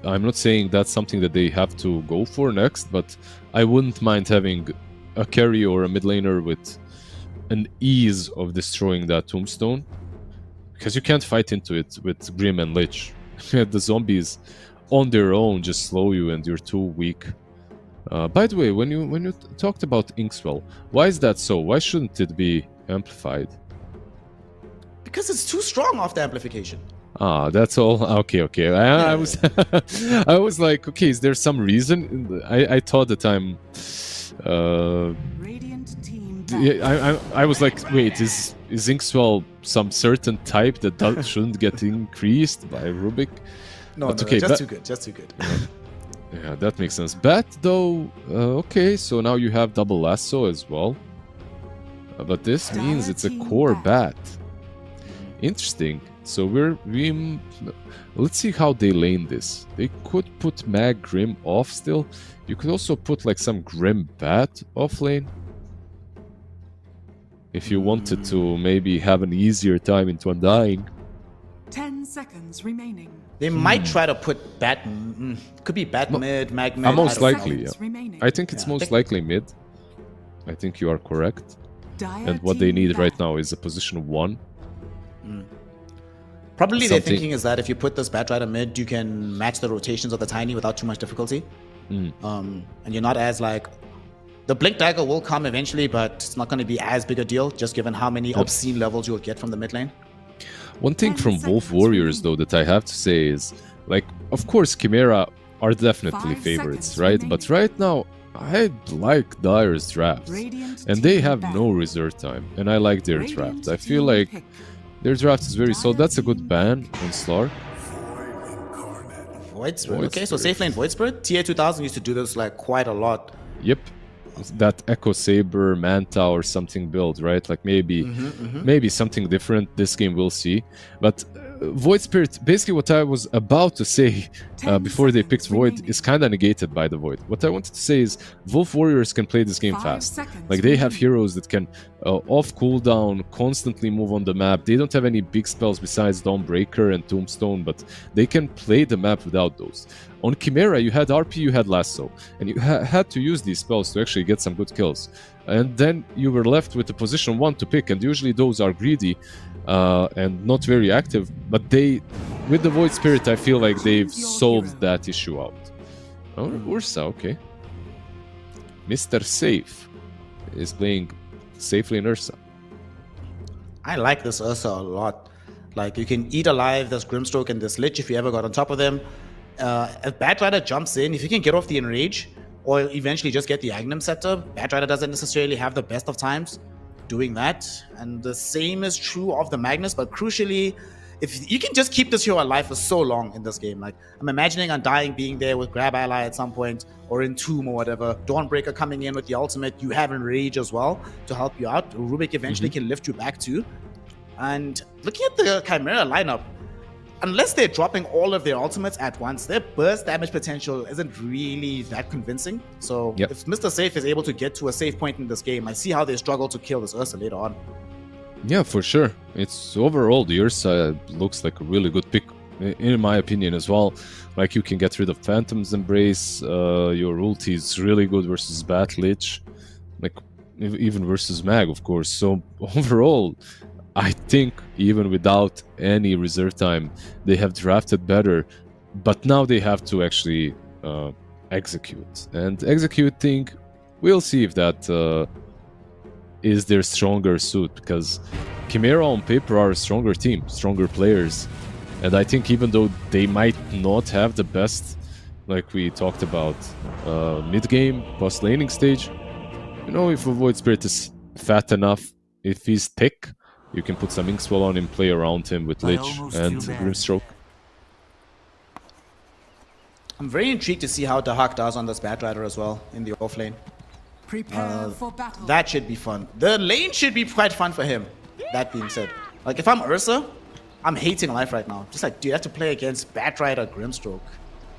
Speaker 5: I'm not saying that's something that they have to go for next, but I wouldn't mind having a carry or a mid laner with an ease of destroying that Tombstone, because you can't fight into it with Grim and Lich. The zombies on their own just slow you and you're too weak. By the way, when you talked about Inkswell, why is that so? Why shouldn't it be amplified?
Speaker 4: Because it's too strong off the amplification.
Speaker 5: Ah, that's all. Okay. I was, I was like, okay, is there some reason? I thought that I'm.
Speaker 6: Radiant team
Speaker 5: Yeah, I was like, wait, is Inkswell some certain type that shouldn't get increased by Rubik?
Speaker 4: No,
Speaker 5: But
Speaker 4: no,
Speaker 5: okay,
Speaker 4: just too good, just too good.
Speaker 5: Yeah, that makes sense. Bat, though, okay, so now you have double lasso as well. But this means it's a core bat. Interesting. So let's see how they lane this. They could put Mag Grim off still. You could also put like some Grim Bat off lane. If you wanted to maybe have an easier time into Undying.
Speaker 6: 10 seconds remaining.
Speaker 4: They might try to put Bat. Could be Bat mid, Mag mid.
Speaker 5: Most
Speaker 4: I don't know.
Speaker 5: likely, yeah.
Speaker 6: Remaining.
Speaker 5: I think it's most likely mid. I think you are correct.
Speaker 6: Dire
Speaker 5: And what they
Speaker 6: team
Speaker 5: need
Speaker 6: back.
Speaker 5: right now is a position 1.
Speaker 4: Probably their
Speaker 5: Something-
Speaker 4: thinking is that if you put this Bat Rider mid, you can match the rotations of the Tiny without too much difficulty. And you're not as like. The Blink Dagger will come eventually, but it's not going to be as big a deal, just given how many obscene levels you'll get from the mid lane.
Speaker 5: One thing
Speaker 6: 10
Speaker 5: from Wolf
Speaker 6: seconds
Speaker 5: Warriors,
Speaker 6: remaining.
Speaker 5: though, that I have to say is, like, of course, Chimera are definitely
Speaker 6: 5
Speaker 5: favorites,
Speaker 6: seconds
Speaker 5: right? But right now, I like Dire's drafts.
Speaker 6: Radiant
Speaker 5: And they
Speaker 6: team
Speaker 5: have
Speaker 6: back.
Speaker 5: no reserve time. And I like their
Speaker 6: Radiant
Speaker 5: draft. I feel
Speaker 6: team
Speaker 5: like
Speaker 6: pick.
Speaker 5: their draft is very solid. That's a good ban on Slar.
Speaker 4: Void Spirit.
Speaker 5: Void
Speaker 4: Okay, so
Speaker 5: Spirit.
Speaker 4: safe lane Void Spirit. TA 2000 used to do this like quite a lot.
Speaker 5: Yep. That Echo Saber, Manta, or something build, right? Like maybe something different. This game we'll see. But Void Spirit, basically what I was about to say
Speaker 6: 10
Speaker 5: before they picked
Speaker 6: seconds
Speaker 5: Void
Speaker 6: remaining.
Speaker 5: is kind of negated by the Void. What I wanted to say is Wolf Warriors can play this game
Speaker 6: 5
Speaker 5: fast.
Speaker 6: seconds
Speaker 5: Like they have
Speaker 6: remaining.
Speaker 5: heroes that can off cooldown, constantly move on the map. They don't have any big spells besides Dawnbreaker and Tombstone, but they can play the map without those. On Chimera, you had RP, you had Lasso, and you had to use these spells to actually get some good kills. And then you were left with a position 1 to pick, and usually those are greedy and not very active. But with the Void Spirit, I feel like they've
Speaker 6: Choose your
Speaker 5: solved
Speaker 6: hero.
Speaker 5: that issue out. Oh, Ursa, okay. Mr. Safe is playing safely in Ursa.
Speaker 4: I like this Ursa a lot. Like, you can eat alive this Grimstroke and this Lich if you ever got on top of them. If Bat Rider jumps in, if you can get off the Enrage, or eventually just get the Agnum Scepter, Bat Rider doesn't necessarily have the best of times doing that. And the same is true of the Magnus, but crucially, if you can just keep this hero alive for so long in this game. Like, I'm imagining Undying being there with Grab Ally at some point, or in Tomb or whatever. Dawnbreaker coming in with the ultimate. You have Enrage as well to help you out. Rubik eventually can lift you back too. And looking at the Chimera lineup, unless they're dropping all of their ultimates at once, their burst damage potential isn't really that convincing. So
Speaker 5: Yep.
Speaker 4: if Mr. Safe is able to get to a safe point in this game, I see how they struggle to kill this Ursa later on.
Speaker 5: Yeah, for sure. It's overall, the Ursa looks like a really good pick, in my opinion as well. Like, you can get rid of Phantom's Embrace, your ulti is really good versus Bat Lich, like even versus Mag, of course. So overall, I think even without any reserve time, they have drafted better. But now they have to actually execute. And executing, we'll see if that is their stronger suit, because Chimera on paper are a stronger team, stronger players. And I think even though they might not have the best, like we talked about, mid-game, post-laning stage, you know, if a Void Spirit is fat enough, if he's thick, you can put some Inkswell on him, play around him with Lich and Grimstroke.
Speaker 4: I'm very intrigued to see how Dahak does on this Batrider as well in the offlane.
Speaker 6: Prepare for battle.
Speaker 4: That should be fun. The lane should be quite fun for him. That being said, like if I'm Ursa, I'm hating life right now. Just like, dude, I have to play against Batrider Grimstroke.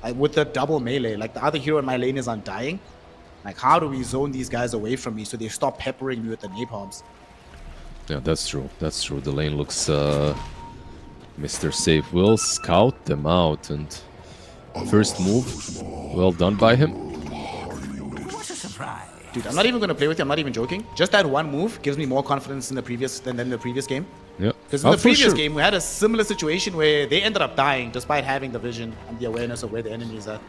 Speaker 4: Like with the double melee. Like the other hero in my lane is undying. Like how do we zone these guys away from me so they stop peppering me with the napalms?
Speaker 5: Yeah, that's true. That's true. The lane looks... Mr. Safe will scout them out, and first move, well done by him.
Speaker 8: What a surprise.
Speaker 4: Dude, I'm not even going to play with you. I'm not even joking. Just that one move gives me more confidence in the previous than the previous game.
Speaker 5: Yeah.
Speaker 4: Because in the previous game, we had a similar situation where they ended up dying despite having the vision and the awareness of where the enemy is at.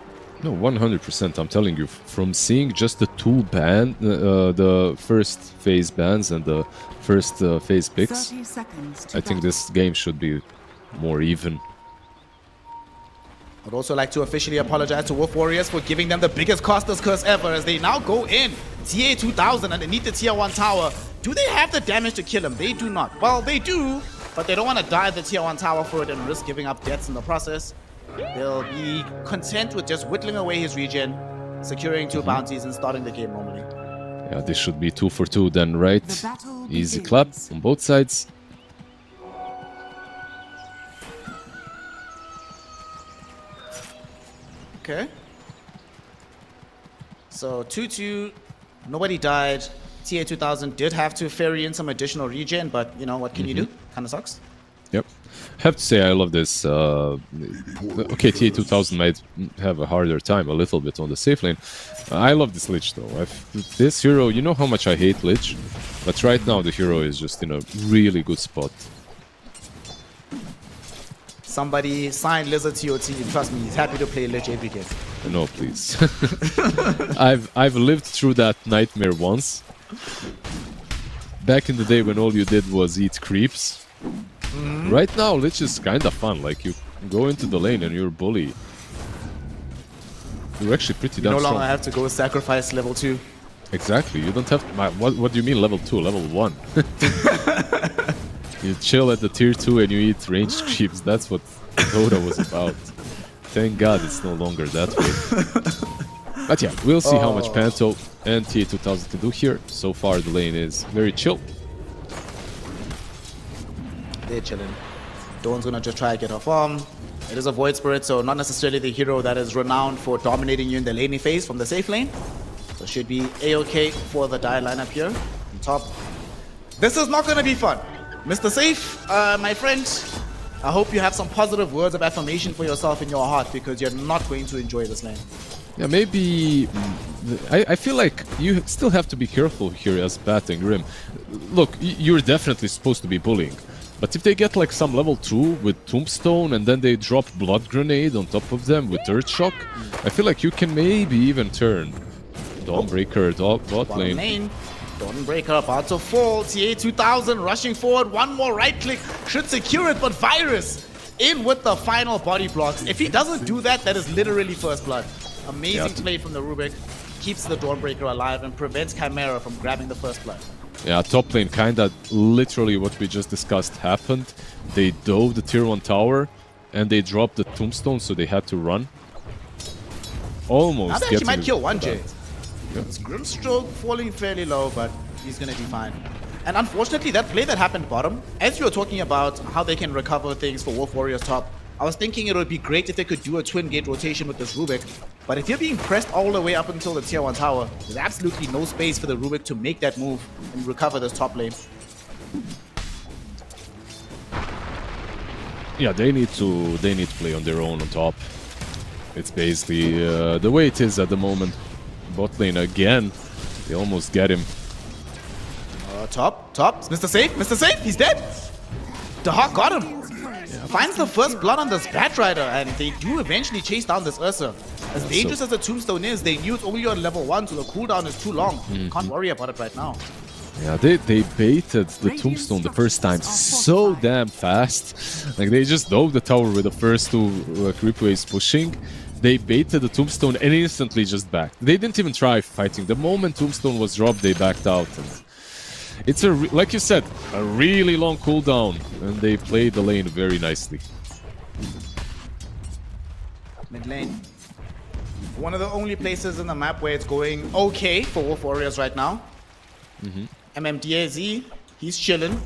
Speaker 5: No, 100%. I'm telling you, from seeing just the two the first phase bans and the first phase picks,
Speaker 6: 30 seconds to
Speaker 5: I think
Speaker 6: battle.
Speaker 5: this game should be more even.
Speaker 4: I'd also like to officially apologize to Wolf Warriors for giving them the biggest Costas curse ever as they now go in. TA 2000 underneath the tier 1 tower. Do they have the damage to kill him? They do not. Well, they do, but they don't want to die at the tier 1 tower for it and risk giving up deaths in the process. They'll be content with just whittling away his regen, securing 2 bounties and starting the game normally.
Speaker 5: Yeah, this should be 2 for 2 then, right?
Speaker 6: The battle
Speaker 5: Easy
Speaker 6: begins.
Speaker 5: clap on both sides.
Speaker 4: Okay. So 2-2, nobody died. TA 2000 did have to ferry in some additional regen, but you know, what can you do? Kind of sucks.
Speaker 5: Yep. Have to say I love this. Okay, TA 2000 might have a harder time a little bit on the safe lane. I love this Lich though. This hero, you know how much I hate Lich, but right now the hero is just in a really good spot.
Speaker 4: Somebody sign Lizard to your team. Trust me, he's happy to play Lich every game.
Speaker 5: No, please. I've lived through that nightmare once. Back in the day when all you did was eat creeps. Right now, Lich is kind of fun. Like you go into the lane and you're bully. You're actually pretty damn
Speaker 4: No
Speaker 5: strong.
Speaker 4: longer have to go sacrifice level 2.
Speaker 5: Exactly. You don't have. What do you mean level 2? Level 1. You chill at the tier 2 and you eat ranged creeps. That's what Dota was about. Thank God it's no longer that way. But yeah, we'll see how much Panto and TA2000 can do here. So far the lane is very chill.
Speaker 4: They're chilling. Dawn's gonna just try to get her farm. It is a Void Spirit, so not necessarily the hero that is renowned for dominating you in the laning phase from the safe lane. So should be A-okay for the die lineup here. On top. This is not gonna be fun. Mr. Safe, my friend, I hope you have some positive words of affirmation for yourself in your heart because you're not going to enjoy this lane.
Speaker 5: Yeah, maybe... I feel like you still have to be careful here as Bat and Grim. Look, you're definitely supposed to be bullying. But if they get like some level 2 with Tombstone and then they drop Blood Grenade on top of them with Earth Shock, I feel like you can maybe even turn Dawnbreaker bot lane.
Speaker 4: Dawnbreaker about to fall. TA 2000 rushing forward. One more right click should secure it, but Virus in with the final body blocks. If he doesn't do that, that is literally first blood. Amazing play from the Rubik. Keeps the Dawnbreaker alive and prevents Chimera from grabbing the first blood.
Speaker 5: Yeah, top lane kinda literally what we just discussed happened. They dove the tier 1 tower and they dropped the Tombstone, so they had to run. Almost
Speaker 4: Now they actually
Speaker 5: getting
Speaker 4: might kill one
Speaker 5: that.
Speaker 4: Jade. It's Grimstroke falling fairly low, but he's gonna be fine. And unfortunately, that play that happened bottom, as you were talking about how they can recover things for Wolf Warriors top, I was thinking it would be great if they could do a twin gate rotation with this Rubik. But if you're being pressed all the way up until the tier 1 tower, there's absolutely no space for the Rubik to make that move and recover this top lane.
Speaker 5: Yeah, they need to play on their own on top. It's basically the way it is at the moment. Bot lane again. They almost get him.
Speaker 4: Top. Mr. Safe, he's dead. The Hawk got him.
Speaker 5: Yeah,
Speaker 4: finds the first blood on this Batrider, and they do eventually chase down this Ursa. As dangerous as the Tombstone is, they knew it's only on level 1, so the cooldown is too long. Can't worry about it right now.
Speaker 5: Yeah, they baited the Tombstone the first time so damn fast. Like, they just dove the tower with the first two creep waves pushing. They baited the Tombstone and instantly just backed. They didn't even try fighting. The moment Tombstone was dropped, they backed out. And it's like you said, a really long cooldown, and they played the lane very nicely.
Speaker 4: Mid lane. One of the only places in the map where it's going okay for Wolf Warriors right now. MMDAZ, he's chilling,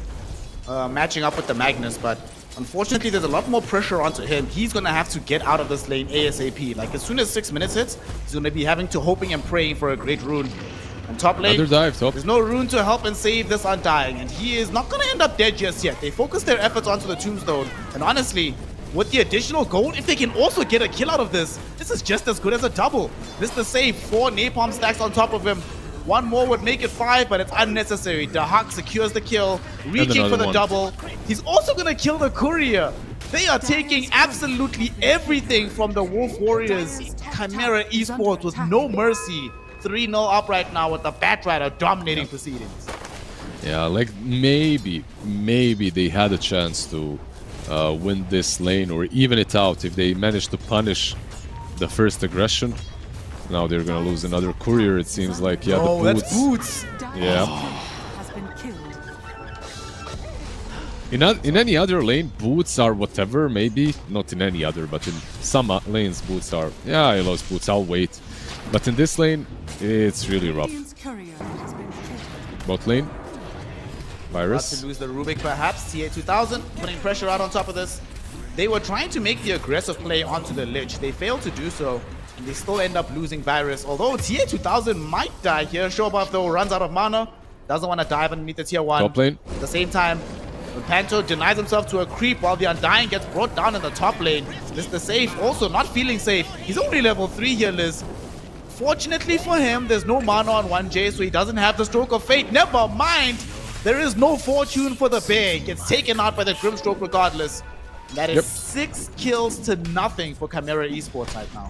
Speaker 4: matching up with the Magnus, but unfortunately there's a lot more pressure onto him. He's gonna have to get out of this lane ASAP. Like, as soon as 6 minutes hits, he's gonna be having to hoping and praying for a great rune. And top lane,
Speaker 5: Another dive, top.
Speaker 4: there's no rune to help and save this Undying, and he is not gonna end up dead just yet. They focus their efforts onto the Tombstone, and honestly, with the additional gold, if they can also get a kill out of this, this is just as good as a double. This is the save, 4 napalm stacks on top of him. One more would make it 5, but it's unnecessary. The Hawk secures the kill, reaching for the double. He's also gonna kill the courier. They are taking absolutely everything from the Wolf Warriors. Chimera Esports with no mercy. 3-0 up right now with the Batrider dominating proceedings.
Speaker 5: Yeah, like maybe they had a chance to win this lane or even it out if they managed to punish the first aggression. Now they're gonna lose another courier, it seems like. Yeah,
Speaker 4: Oh,
Speaker 5: the boots.
Speaker 4: that's Boots.
Speaker 5: Yeah.
Speaker 6: Has been killed.
Speaker 5: In any other lane, boots are whatever, maybe. Not in any other, but in some lanes, boots are... Yeah, I lost boots, I'll wait. But in this lane, it's really rough.
Speaker 6: Radiant's courier has been killed.
Speaker 5: Bot lane.
Speaker 4: About
Speaker 5: Virus.
Speaker 4: to lose the Rubik perhaps. TA2000 putting pressure out on top of this. They were trying to make the aggressive play onto the Lich. They failed to do so. And they still end up losing Virus. Although TA2000 might die here. Shobuff though runs out of mana. Doesn't want to dive underneath the tier 1.
Speaker 5: Top lane.
Speaker 4: At the same time, Panto denies himself to a creep while the Undying gets brought down in the top lane. Mr. Safe also not feeling safe. He's only level 3 here, Liz. Fortunately for him, there's no mana on 1J, so he doesn't have the Stroke of Fate. Never mind, there is no fortune for the bear. He gets taken out by the Grimstroke regardless. That is 6 kills to nothing for Chimera Esports right now.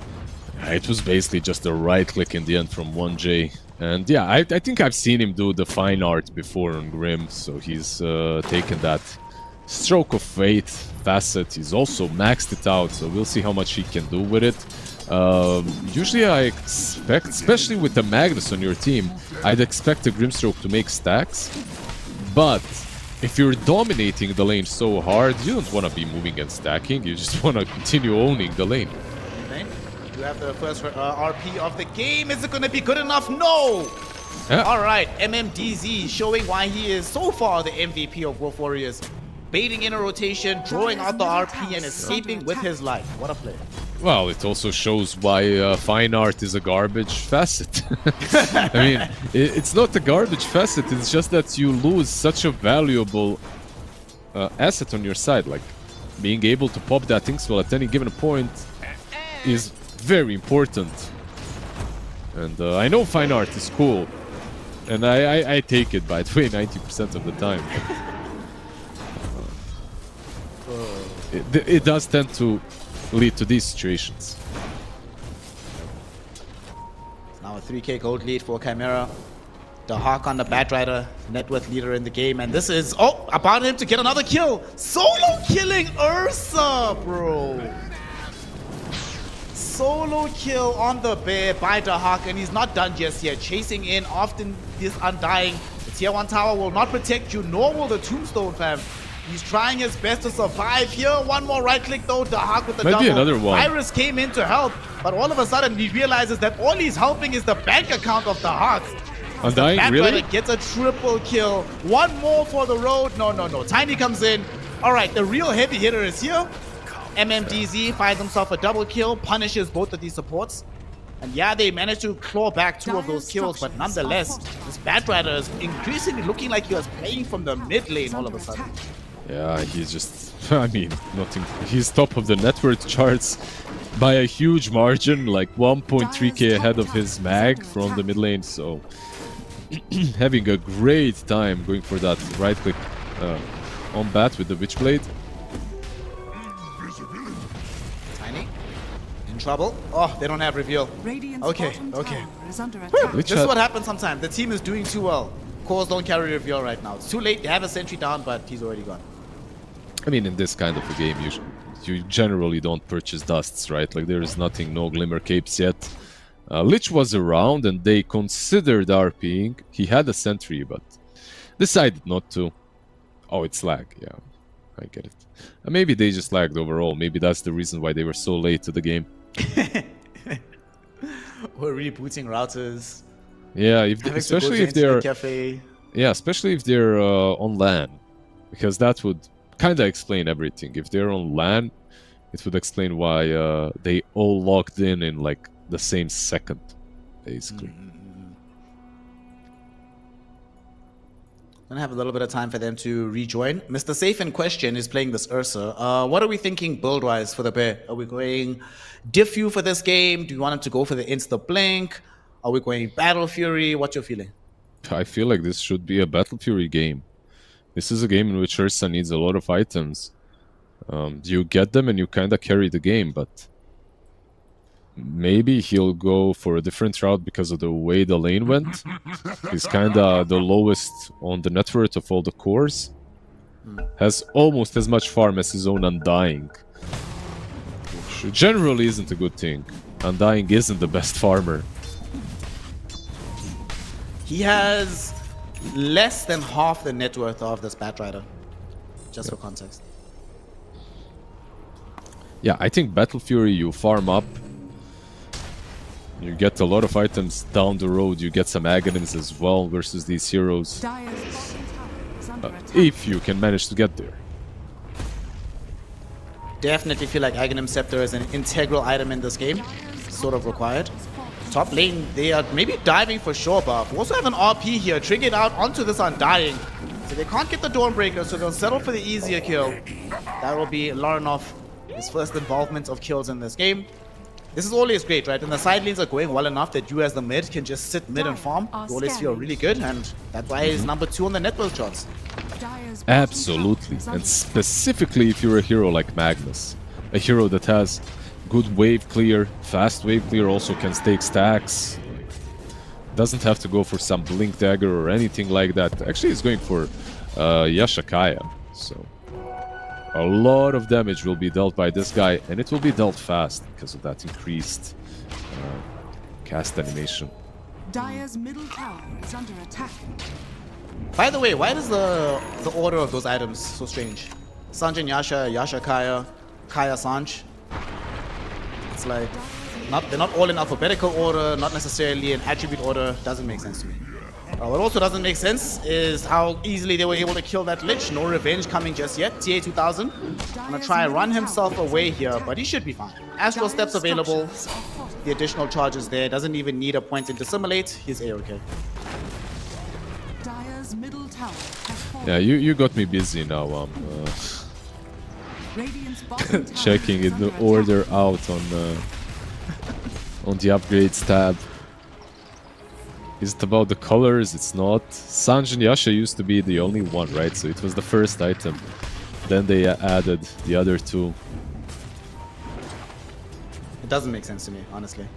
Speaker 5: It was basically just a right click in the end from 1J. And yeah, I think I've seen him do the fine art before on Grim, so he's taken that Stroke of Fate facet. He's also maxed it out, so we'll see how much he can do with it. Usually I expect, especially with the Magnus on your team, I'd expect a Grimstroke to make stacks. But if you're dominating the lane so hard, you don't want to be moving and stacking, you just want to continue owning the lane.
Speaker 4: Okay. You have the first RP of the game. Is it going to be good enough? No!
Speaker 5: Yeah.
Speaker 4: Alright, MMDZ showing why he is so far the MVP of Wolf Warriors. Baiting in a rotation, drawing out the RP and escaping with his life. What a play.
Speaker 5: Well, it also shows why fine art is a garbage facet. I mean, it's not a garbage facet, it's just that you lose such a valuable asset on your side. Like, being able to pop that Inkswell at any given point is very important. And I know fine art is cool, and I take it, by the way, 90% of the time. It does tend to lead to these situations.
Speaker 4: Now a 3k gold lead for Chimera. The Hawk on the Batrider, net worth leader in the game, and this is about him to get another kill. Solo killing Ursa, bro. Solo kill on the bear by the Hawk, and he's not done just yet. Chasing in often this Undying. The tier 1 tower will not protect you, nor will the Tombstone, fam. He's trying his best to survive here. One more right click though, the Hawk with the double.
Speaker 5: Might be another one.
Speaker 4: Iris came in to help, but all of a sudden he realizes that all he's helping is the bank account of the Hawk.
Speaker 5: Undying, really?
Speaker 4: Gets a triple kill. One more for the road. No. Tiny comes in. All right, the real heavy hitter is here. MMDZ finds himself a double kill, punishes both of these supports. And yeah, they managed to claw back 2 of those kills, but nonetheless, this Batrider is increasingly looking like he was playing from the mid lane all of a sudden.
Speaker 5: Yeah, he's just, I mean, nothing. He's top of the net worth charts by a huge margin, like 1.3k ahead of his mag from the mid lane, so having a great time going for that right click on bat with the Witchblade.
Speaker 4: In trouble. Oh, they don't have reveal.
Speaker 6: Radiant's
Speaker 4: Okay,
Speaker 6: bottom
Speaker 4: okay.
Speaker 6: tower is under attack.
Speaker 5: Lich
Speaker 4: This is
Speaker 5: had-
Speaker 4: what happens sometimes. The team is doing too well. Cores don't carry reveal right now. It's too late. They have a sentry down, but he's already gone.
Speaker 5: I mean, in this kind of a game, you generally don't purchase dusts, right? Like, there is nothing, no glimmer capes yet. Lich was around and they considered RPing. He had a sentry, but decided not to. Oh, it's lag. Yeah, I get it. Maybe they just lagged overall. Maybe that's the reason why they were so late to the game.
Speaker 4: We're rebooting routers.
Speaker 5: Yeah,
Speaker 4: Especially if
Speaker 5: they're
Speaker 4: cafe.
Speaker 5: yeah, especially if they're on LAN, because that would kind of explain everything. If they're on LAN, it would explain why they all logged in like the same second, basically.
Speaker 4: Gonna have a little bit of time for them to rejoin. Mr. Safe in question is playing this Ursa. What are we thinking build-wise for the bear? Are we going Diffu for this game? Do you want him to go for the Insta Blink? Are we going Battle Fury? What's your feeling?
Speaker 5: I feel like this should be a Battle Fury game. This is a game in which Ursa needs a lot of items. You get them and you kind of carry the game, but maybe he'll go for a different route because of the way the lane went. He's kind of the lowest on the net worth of all the cores. Has almost as much farm as his own Undying, which generally isn't a good thing. Undying isn't the best farmer.
Speaker 4: He has less than half the net worth of this Batrider. Just for context.
Speaker 5: Yeah, I think Battle Fury, you farm up. You get a lot of items down the road. You get some Aghanims as well versus these heroes.
Speaker 6: Dire's bottom tower is under attack.
Speaker 5: If you can manage to get there.
Speaker 4: Definitely feel like Aghanim Scepter is an integral item in this game. Sort of required. Top lane, they are maybe diving for sure buff. We also have an RP here, triggered out onto this Undying. So they can't get the Dawnbreaker, so they'll settle for the easier kill. That will be Laranov, his first involvement of kills in this game. This is always great, right? And the side lanes are going well enough that you as the mid can just sit mid and farm. You always feel really good, and that's why he's number 2 on the network charts.
Speaker 6: Dire's bottom
Speaker 5: Absolutely.
Speaker 6: tower is
Speaker 5: And
Speaker 6: under
Speaker 5: specifically if you're a hero like Magnus. A hero that has good wave clear, fast wave clear, also can stake stacks. Doesn't have to go for some blink dagger or anything like that. Actually, he's going for Yashakaya. So a lot of damage will be dealt by this guy, and it will be dealt fast because of that increased cast animation.
Speaker 6: Dire's middle tower is under attack.
Speaker 4: By the way, why is the order of those items so strange? Sanjin Yasha, Yasha Kaya, Kaya Sanj. It's like, they're not all in alphabetical order, not necessarily in attribute order. Doesn't make sense to me. What also doesn't make sense is how easily they were able to kill that Lich. No revenge coming just yet. TA2000 gonna try and run himself away here, but he should be fine. Astral Steps available. The additional charges there. Doesn't even need a point in Dissimulate. He's A-okay.
Speaker 6: Dire's middle tower has fallen.
Speaker 5: Yeah, you got me busy now.
Speaker 6: Radiant's bottom tower
Speaker 5: Checking
Speaker 6: is
Speaker 5: in the
Speaker 6: under
Speaker 5: order
Speaker 6: attack.
Speaker 5: out on the upgrades tab. Is it about the colors? It's not. Sanjin Yasha used to be the only one, right? So it was the first item. Then they added the other two.
Speaker 4: It doesn't make sense to me, honestly.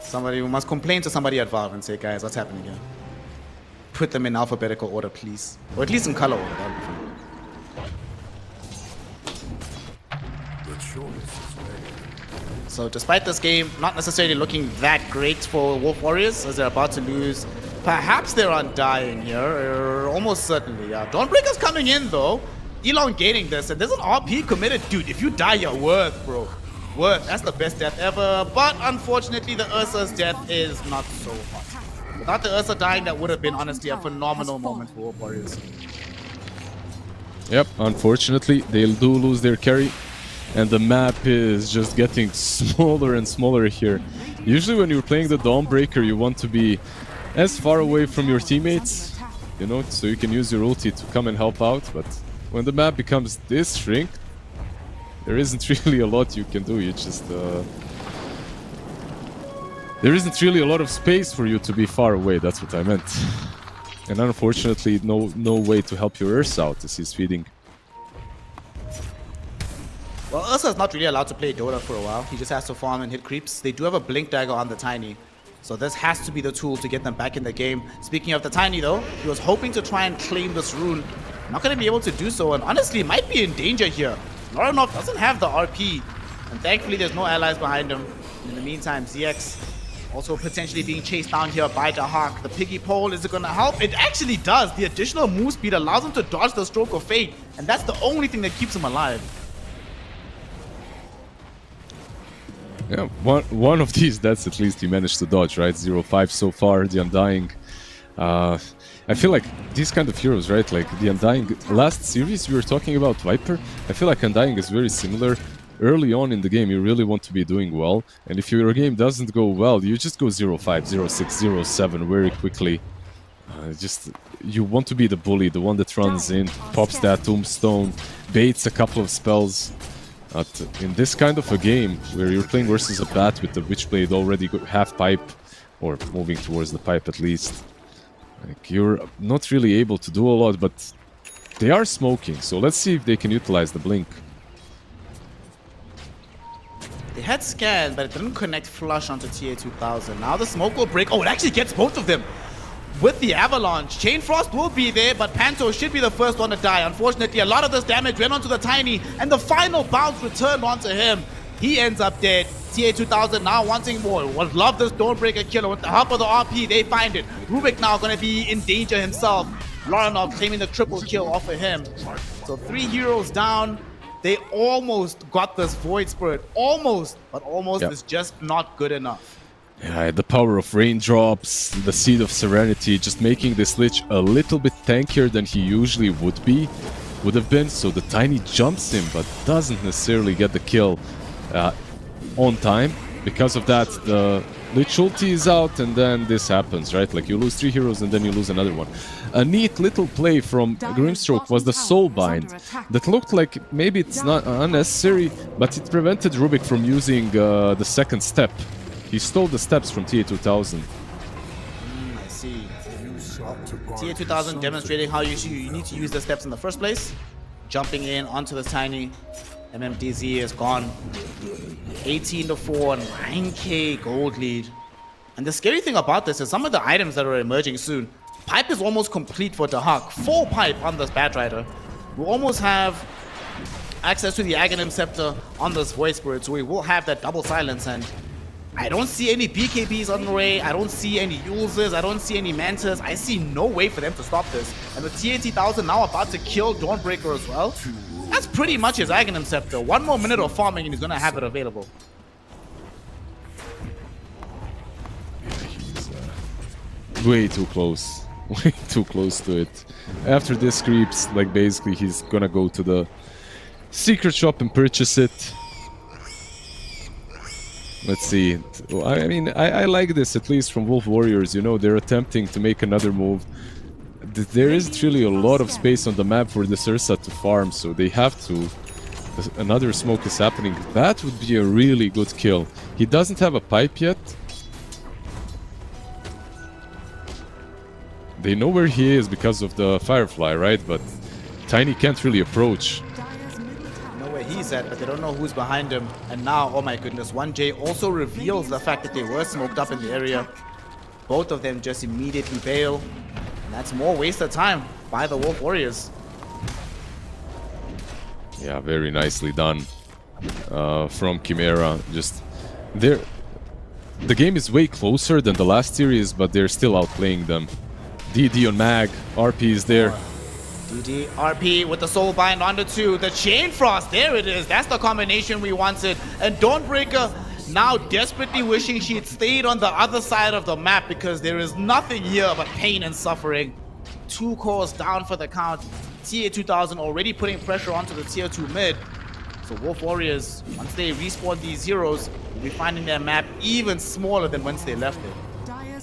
Speaker 4: Somebody who must complain to somebody at Valve and say, guys, what's happening here? Put them in alphabetical order, please. Or at least in color order, that would be fine. So despite this game not necessarily looking that great for Wolf Warriors, as they're about to lose, perhaps they're Undying here, almost certainly, yeah. Dawnbreaker's coming in though, elongating this, and there's an RP committed. Dude, if you die, you're worth, bro. Worth, that's the best death ever, but unfortunately the Ursa's death is not so hot. Without the Ursa dying, that would have been honestly a phenomenal moment for Wolf Warriors.
Speaker 5: Yep, unfortunately, they do lose their carry. And the map is just getting smaller and smaller here. Usually when you're playing the Dawnbreaker, you want to be as far away from your teammates, you know, so you can use your ulti to come and help out. But when the map becomes this shrink, there isn't really a lot you can do. You just... there isn't really a lot of space for you to be far away, that's what I meant. And unfortunately, no way to help your Ursa out as he's feeding.
Speaker 4: Well, Ursa's not really allowed to play Dota for a while. He just has to farm and hit creeps. They do have a Blink Dagger on the Tiny. So this has to be the tool to get them back in the game. Speaking of the Tiny though, he was hoping to try and claim this rune. Not going to be able to do so, and honestly might be in danger here. Noronov doesn't have the RP, and thankfully there's no allies behind him. In the meantime, ZX also potentially being chased down here by Dahak. The piggy pole, is it going to help? It actually does. The additional move speed allows him to dodge the stroke of fate, and that's the only thing that keeps him alive.
Speaker 5: Yeah, one of these deaths at least he managed to dodge, right? 0-5 so far, the Undying. I feel like these kind of heroes, right? Like the Undying, last series we were talking about Viper, I feel like Undying is very similar. Early on in the game, you really want to be doing well, and if your game doesn't go well, you just go 0-5, 0-6, 0-7 very quickly. You want to be the bully, the one that runs in, pops that tombstone, baits a couple of spells. But in this kind of a game, where you're playing versus a bat with the Witchblade already half pipe, or moving towards the pipe at least, like you're not really able to do a lot, but they are smoking, so let's see if they can utilize the blink.
Speaker 4: They had scan, but it didn't connect flush onto TA2000. Now the smoke will break. Oh, it actually gets both of them. With the avalanche, Chain Frost will be there, but Panto should be the first one to die. Unfortunately, a lot of this damage went onto the Tiny, and the final bounce returned onto him. He ends up dead. TA2000 now wanting more. Would love this Dawnbreaker killer. With the help of the RP, they find it. Rubik now going to be in danger himself. Loranov claiming the triple kill off of him. So 3 heroes down. They almost got this Void Spirit. Almost, but almost is just not good enough.
Speaker 5: Yeah, the power of raindrops, the Seed of Serenity, just making this Lich a little bit tankier than he usually would have been. So the Tiny jumps him, but doesn't necessarily get the kill on time. Because of that, the Lich ulti is out, and then this happens, right? Like you lose 3 heroes and then you lose another one. A neat little play from Grimstroke was the Soulbind. That looked like maybe it's not unnecessary, but it prevented Rubik from using the second step. He stole the steps from TA2000.
Speaker 4: I see. TA2000 demonstrating how you need to use the steps in the first place. Jumping in onto the Tiny. MMDZ is gone. 18-4, 9k gold lead. And the scary thing about this is some of the items that are emerging soon. Pipe is almost complete for Dahak. 4 pipe on this Bat Rider. We almost have access to the Aghanim Scepter on this Void Spirit, so we will have that double silence, and I don't see any BKBs on the way. I don't see any Yulzes. I don't see any Mantas. I see no way for them to stop this. And with TA2000 now about to kill Dawnbreaker as well, that's pretty much his Aghanim Scepter. 1 more minute of farming and he's gonna have it available.
Speaker 5: He's way too close. Way too close to it. After this creeps, like basically he's gonna go to the secret shop and purchase it. Let's see. I mean, I like this, at least from Wolf Warriors, you know, they're attempting to make another move. There isn't really a lot of space on the map for this Ursa to farm, so they have to. Another smoke is happening. That would be a really good kill. He doesn't have a pipe yet. They know where he is because of the Firefly, right? But Tiny can't really approach.
Speaker 4: Know where he's at, but they don't know who's behind him. And now, oh my goodness, 1J also reveals the fact that they were smoked up in the area. Both of them just immediately bail. And that's more wasted time by the Wolf Warriors.
Speaker 5: Yeah, very nicely done from Chimera. Just there, the game is way closer than the last series, but they're still outplaying them. DD on Mag, RP is there.
Speaker 4: DD, RP with the Soulbind onto 2. The Chain Frost, there it is. That's the combination we wanted. And Dawnbreaker now desperately wishing she had stayed on the other side of the map, because there is nothing here but pain and suffering. 2 cores down for the count. TA2000 already putting pressure onto the tier 2 mid. So Wolf Warriors, once they respawn these heroes, will be finding their map even smaller than once they left it.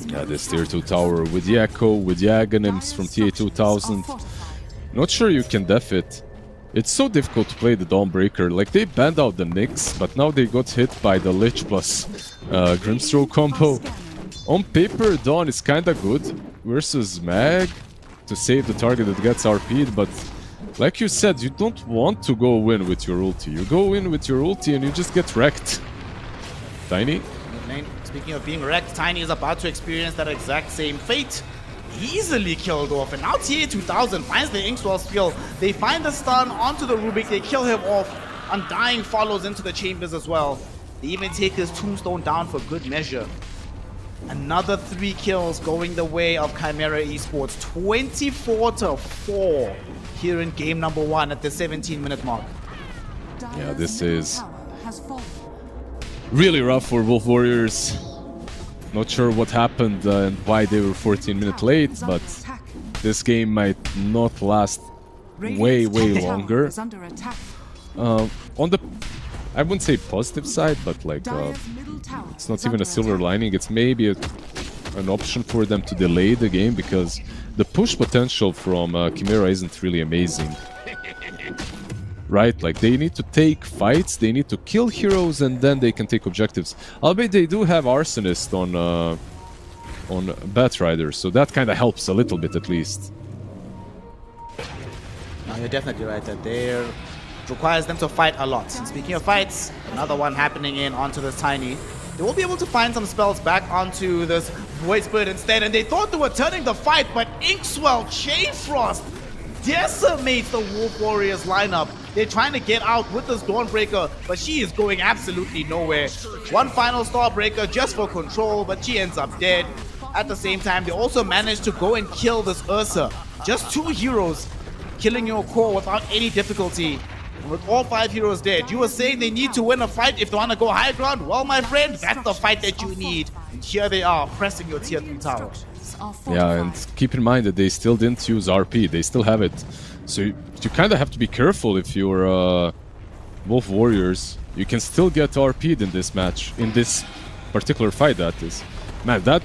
Speaker 5: Yeah, this tier 2 tower with the Echo, with the Aghanims from TA2000. Not sure you can def it. It's so difficult to play the Dawnbreaker. Like, they banned out the Nyx, but now they got hit by the Lich plus Grimstroke combo. On paper, Dawn is kinda good versus Mag to save the target that gets RP'd, but like you said, you don't want to go in with your ulti. You go in with your ulti and you just get wrecked. Tiny?
Speaker 4: Speaking of being wrecked, Tiny is about to experience that exact same fate. Easily killed off, and now TA2000 finds the Inkswell skill. They find the stun onto the Rubik, they kill him off. Undying follows into the chambers as well. They even take his tombstone down for good measure. Another 3 kills going the way of Chimera Esports. 24-4 here in game number 1 at the 17-minute mark.
Speaker 5: Yeah, this is
Speaker 6: Has fallen.
Speaker 5: really rough for Wolf Warriors. Not sure what happened and why they were 14 minutes late, but this game might not last way longer.
Speaker 6: Is under attack.
Speaker 5: On the, I wouldn't say positive side, but like it's not even a silver lining. It's maybe an option for them to delay the game, because the push potential from Chimera isn't really amazing. Right, like they need to take fights, they need to kill heroes, and then they can take objectives. Albeit they do have Arsonist on Batrider, so that kind of helps a little bit at least.
Speaker 4: No, you're definitely right that it requires them to fight a lot. And speaking of fights, another one happening in onto this Tiny. They will be able to find some spells back onto this Void Spirit instead, and they thought they were turning the fight, but Inkswell Chainfrost decimates the Wolf Warriors lineup. They're trying to get out with this Dawnbreaker, but she is going absolutely nowhere. One final Starbreaker just for control, but she ends up dead. At the same time, they also managed to go and kill this Ursa. Just 2 heroes killing your core without any difficulty. And with all 5 heroes dead, you were saying they need to win a fight if they want to go high ground. Well, my friend, that's the fight that you need. And here they are, pressing your tier 3 tower.
Speaker 5: Yeah, and keep in mind that they still didn't use RP, they still have it. So you kind of have to be careful if you're Wolf Warriors. You can still get RP'd in this match, in this particular fight, that is. Man, that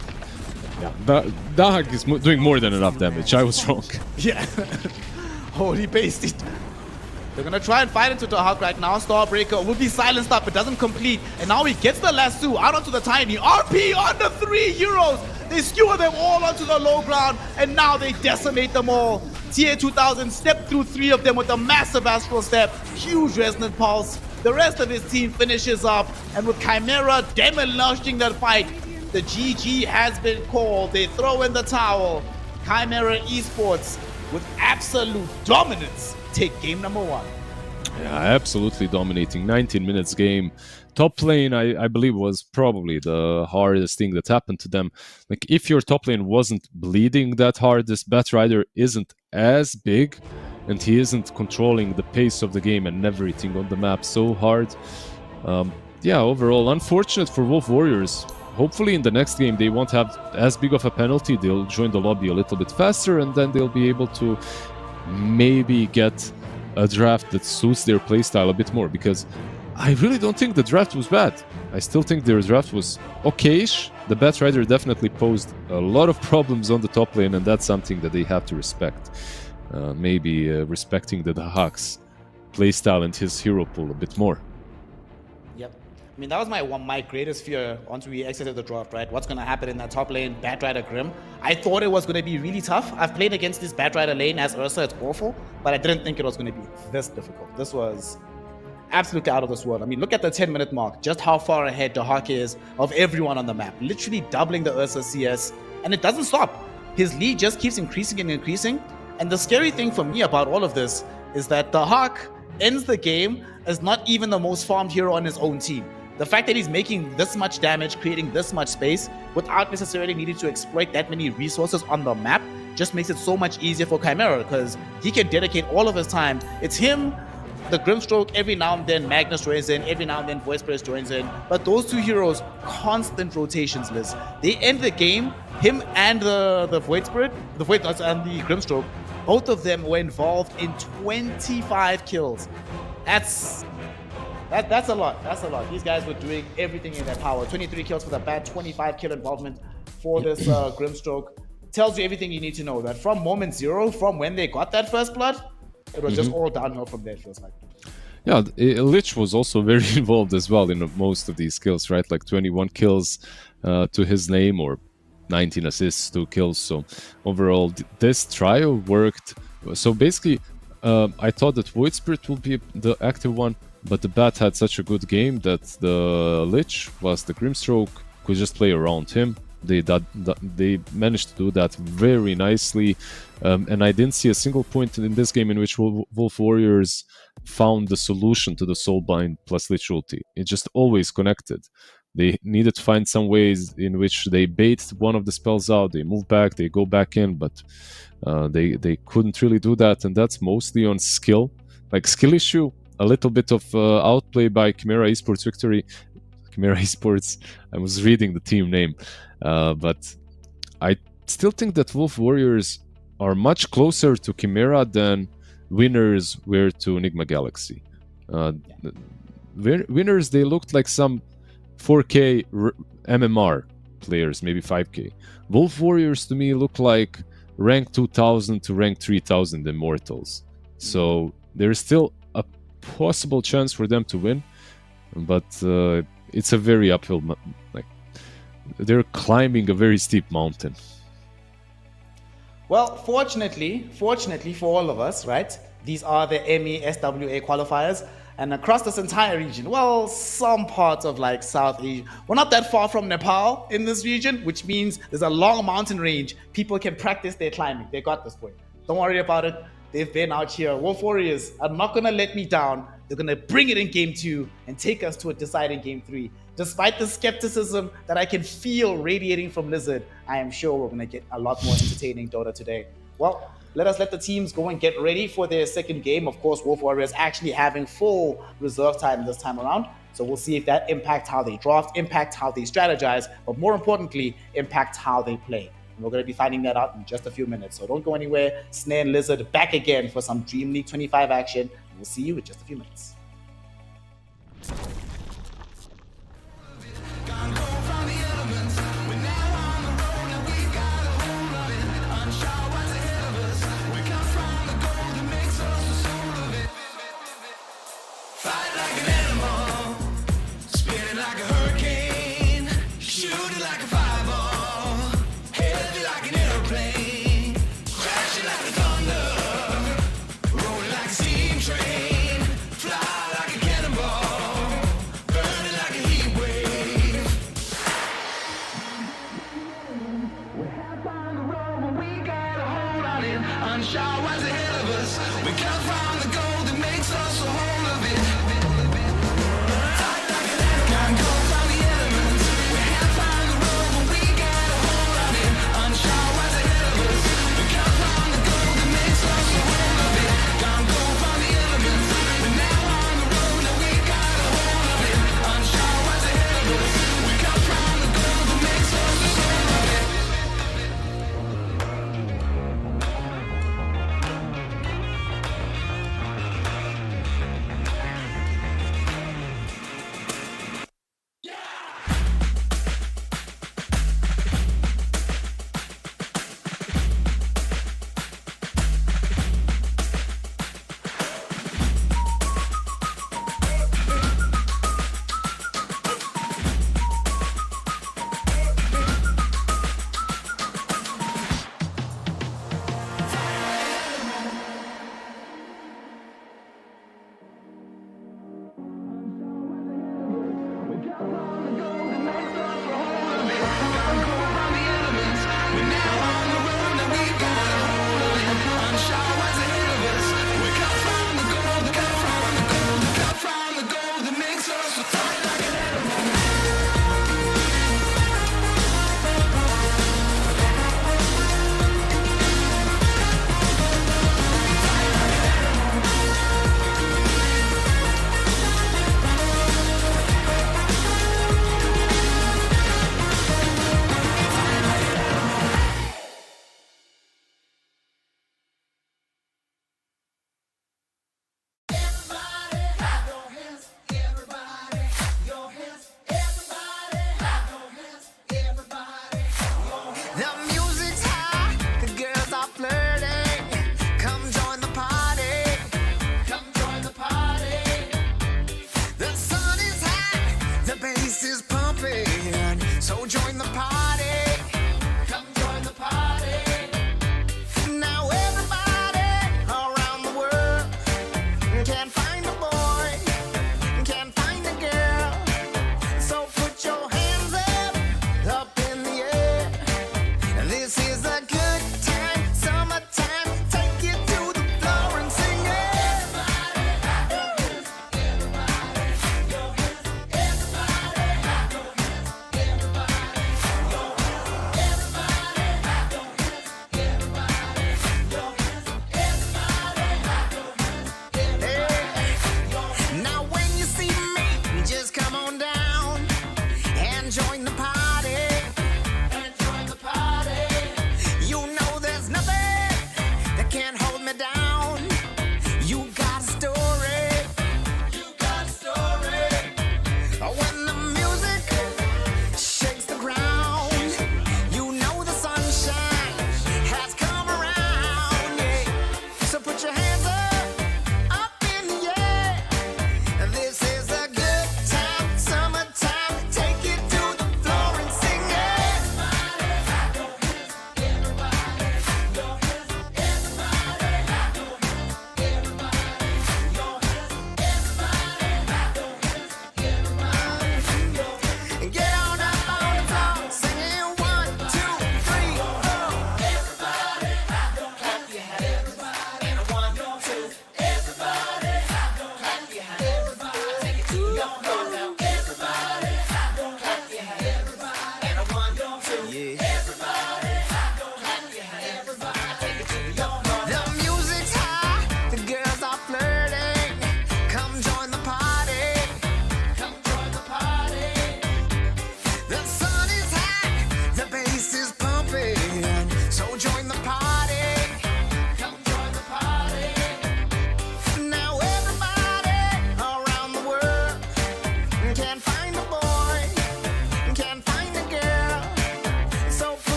Speaker 5: Dahak is doing more than enough damage, I was wrong.
Speaker 4: Yeah. Holy based. They're gonna try and fight into the Hulk right now. Starbreaker will be silenced up, it doesn't complete. And now he gets the lasso out onto the Tiny. RP on the 3 heroes! They skewer them all onto the low ground, and now they decimate them all. TA2000 stepped through 3 of them with a massive astral step, huge resonant pulse. The rest of his team finishes up, and with Chimera demolishing that fight, the GG has been called. They throw in the towel. Chimera Esports, with absolute dominance, take game number 1.
Speaker 5: Yeah, absolutely dominating. 19 minutes game. Top lane, I believe, was probably the hardest thing that happened to them. Like, if your top lane wasn't bleeding that hard, this Batrider isn't as big, and he isn't controlling the pace of the game and everything on the map so hard. Yeah, overall, unfortunate for Wolf Warriors. Hopefully in the next game they won't have as big of a penalty. They'll join the lobby a little bit faster, and then they'll be able to maybe get a draft that suits their playstyle a bit more, because I really don't think the draft was bad. I still think their draft was okayish. The Batrider definitely posed a lot of problems on the top lane, and that's something that they have to respect. Maybe respecting the Dahak's playstyle and his hero pool a bit more.
Speaker 4: Yep. I mean, that was my greatest fear once we exited the draft, right? What's going to happen in that top lane, Batrider Grim? I thought it was going to be really tough. I've played against this Batrider lane as Ursa, it's awful, but I didn't think it was going to be this difficult. This was absolutely out of this world. I mean, look at the 10-minute mark, just how far ahead Dahak is of everyone on the map, literally doubling the Ursa CS, and it doesn't stop. His lead just keeps increasing and increasing, and the scary thing for me about all of this is that Dahak ends the game as not even the most farmed hero on his own team. The fact that he's making this much damage, creating this much space, without necessarily needing to exploit that many resources on the map, just makes it so much easier for Chimera, because he can dedicate all of his time. It's him, the Grimstroke, every now and then Magnus joins in, every now and then Voice Spirit joins in, but those 2 heroes, constant rotations, Liz. They end the game, him and the Void Spirit, the Void and the Grimstroke, both of them were involved in 25 kills. That's a lot. That's a lot. These guys were doing everything in their power. 23 kills for the bad 25 kill involvement for this Grimstroke. Tells you everything you need to know, that from moment 0, from when they got that first blood, it was just all downhill from there, it feels like.
Speaker 5: Yeah, Lich was also very involved as well in most of these kills, right? Like 21 kills to his name, or 19 assists, 2 kills. So overall, this trio worked. So basically, I thought that Void Spirit would be the active one, but the Bat had such a good game that the Lich was the Grimstroke, could just play around him. They managed to do that very nicely, and I didn't see a single point in this game in which Wolf Warriors found the solution to the Soulbind plus Lich ulti. It just always connected. They needed to find some ways in which they bait one of the spells out, they move back, they go back in, but they couldn't really do that, and that's mostly on skill. Like skill issue, a little bit of outplay by Chimera Esports Victory. Chimera Esports, I was reading the team name, but I still think that Wolf Warriors are much closer to Chimera than Winners were to Enigma Galaxy. Winners, they looked like some 4K MMR players, maybe 5K. Wolf Warriors to me look like rank 2000 to rank 3000 Immortals. So there's still a possible chance for them to win, but it's a very uphill, like they're climbing a very steep mountain.
Speaker 4: Well, fortunately for all of us, right? These are the MESWA qualifiers, and across this entire region, well, some parts of like South Asia, we're not that far from Nepal in this region, which means there's a long mountain range. People can practice their climbing. They got this point. Don't worry about it. They've been out here. Wolf Warriors are not gonna let me down. They're gonna bring it in game 2 and take us to a deciding game 3. Despite the skepticism that I can feel radiating from Lizard, I am sure we're gonna get a lot more entertaining Dota today. Well, let the teams go and get ready for their second game. Of course, Wolf Warriors actually having full reserve time this time around. So we'll see if that impacts how they draft, impacts how they strategize, but more importantly, impacts how they play. And we're going to be finding that out in just a few minutes. So don't go anywhere. Snare and Lizard back again for some Dream League 25 action. We'll see you in just a few minutes.
Speaker 8: Fight like an animal, spinning like a hurricane, shooting like a fireball, heavy like an airplane, crashing like the thunder, rolling like a steam train, fly.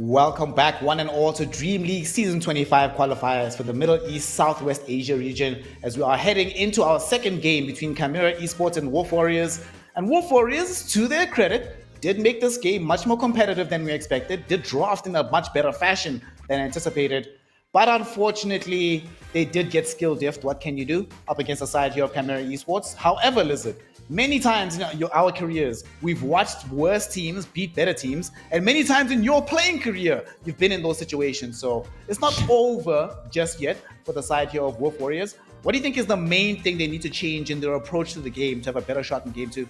Speaker 4: Welcome back, one and all, to Dream League Season 25 qualifiers for the Middle East Southwest Asia region, as we are heading into our second game between Chimera Esports and Wolf Warriors. And Wolf Warriors, to their credit, did make this game much more competitive than we expected, did draft in a much better fashion than anticipated. But unfortunately, they did get skill diff. What can you do up against a side here of Chimera Esports? However, Lizard, many times in our careers, we've watched worse teams beat better teams, and many times in your playing career, you've been in those situations. So it's not over just yet for the side here of Wolf Warriors. What do you think is the main thing they need to change in their approach to the game to have a better shot in game 2?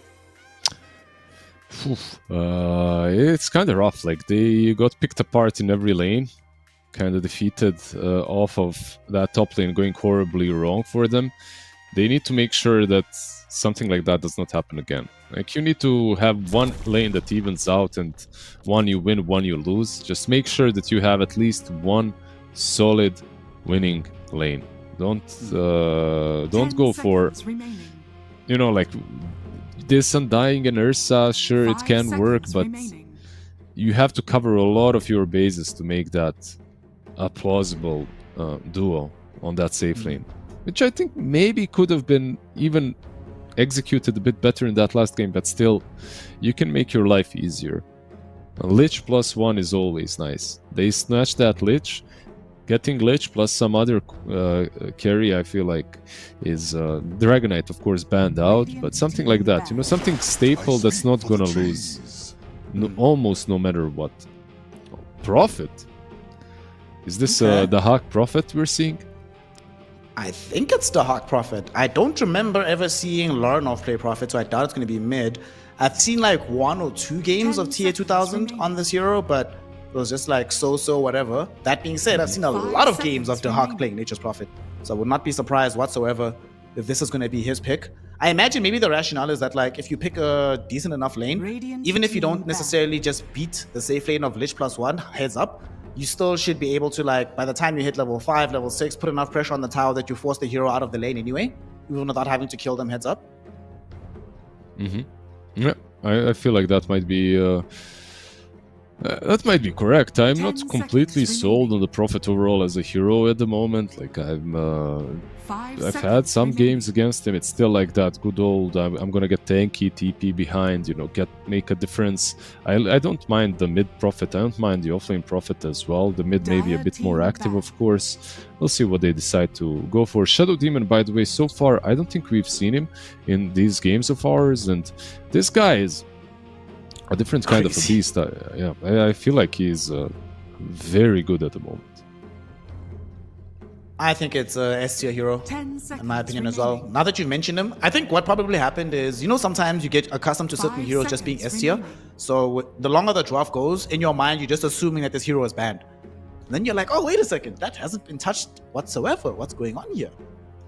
Speaker 5: It's kind of rough. Like, they got picked apart in every lane, kind of defeated off of that top lane going horribly wrong for them. They need to make sure that something like that does not happen again. Like, you need to have one lane that evens out, and one you win, one you lose. Just make sure that you have at least one solid winning lane. Don't go for, you know, like this Undying and Ursa. Sure, it can work, but you have to cover a lot of your bases to make that a plausible duo on that safe lane, which I think maybe could have been even executed a bit better in that last game, but still, you can make your life easier. A Lich +1 is always nice. They snatched that Lich. Getting Lich plus some other carry, I feel like, is Dragonite, of course, banned out, but something like that, you know, something staple that's not gonna lose almost no matter what. Prophet? Is this the Hawk Prophet we're seeing?
Speaker 4: I think it's the Hawk Prophet. I don't remember ever seeing Larnov play Prophet, so I doubt it's going to be mid. I've seen like 1 or 2 games of TA 2000 on this hero, but it was just like so whatever. That being said, I've seen a lot of games of the Hawk playing Nature's Prophet, so I would not be surprised whatsoever if this is going to be his pick. I imagine maybe the rationale is that, like, if you pick a decent enough lane, even if you don't necessarily just beat the safe lane of Lich +1 heads up, you still should be able to, like, by the time you hit level 5, level 6, put enough pressure on the tower that you force the hero out of the lane anyway, even without having to kill them heads up.
Speaker 5: Yeah, I feel like that might be correct. I'm not completely sold on the Prophet overall as a hero at the moment. Like, I've had some games against him. It's still like that good old, I'm gonna get tanky, TP behind, you know, make a difference. I don't mind the mid Prophet. I don't mind the offlane Prophet as well. The mid may be a bit more active, of course. We'll see what they decide to go for. Shadow Demon, by the way, so far, I don't think we've seen him in these games of ours, and this guy is a different kind of a beast. Yeah, I feel like he's very good at the moment.
Speaker 4: I think it's a S tier hero, in my opinion as well. Now that you mentioned him, I think what probably happened is, you know, sometimes you get accustomed to certain heroes just being S tier. So the longer the draft goes, in your mind, you're just assuming that this hero is banned. And then you're like, oh, wait a second, that hasn't been touched whatsoever. What's going on here?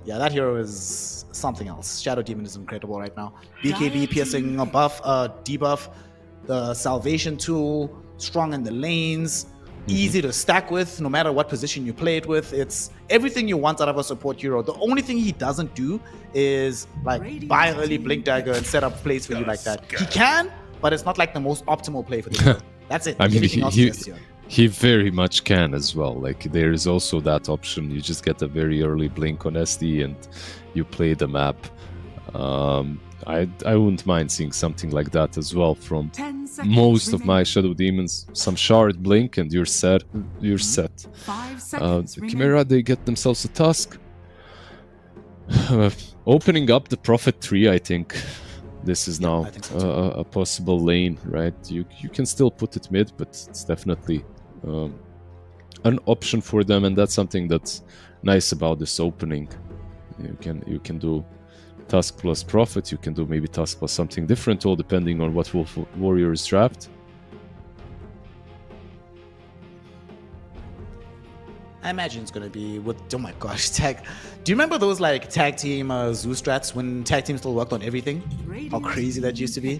Speaker 4: Yeah, that hero is something else. Shadow Demon is incredible right now. BKB piercing a buff, debuff, the salvation tool, strong in the lanes, easy to stack with no matter what position you play it with. It's everything you want out of a support hero. The only thing he doesn't do is, like, buy early Blink Dagger and set up plays for you like that. He can, but it's not like the most optimal play for the hero. That's it.
Speaker 5: I mean,
Speaker 4: Everything else is S tier.
Speaker 5: he very much can as well. Like, there is also that option. You just get a very early blink on SD and you play the map. I wouldn't mind seeing something like that as well from most of my Shadow Demons. Some shard blink and you're set. Chimera, they get themselves a Tusk. Opening up the Prophet tree, I think this is now a possible lane, right? You can still put it mid, but it's definitely an option for them, and that's something that's nice about this opening. You can do Tusk plus Prophet, you can do maybe Tusk plus something different, all depending on what Wolf Warriors draft.
Speaker 4: I imagine it's going to be with, oh my gosh, tag. Do you remember those, like, tag team zoo strats when tag team still worked on everything? How crazy that used to be?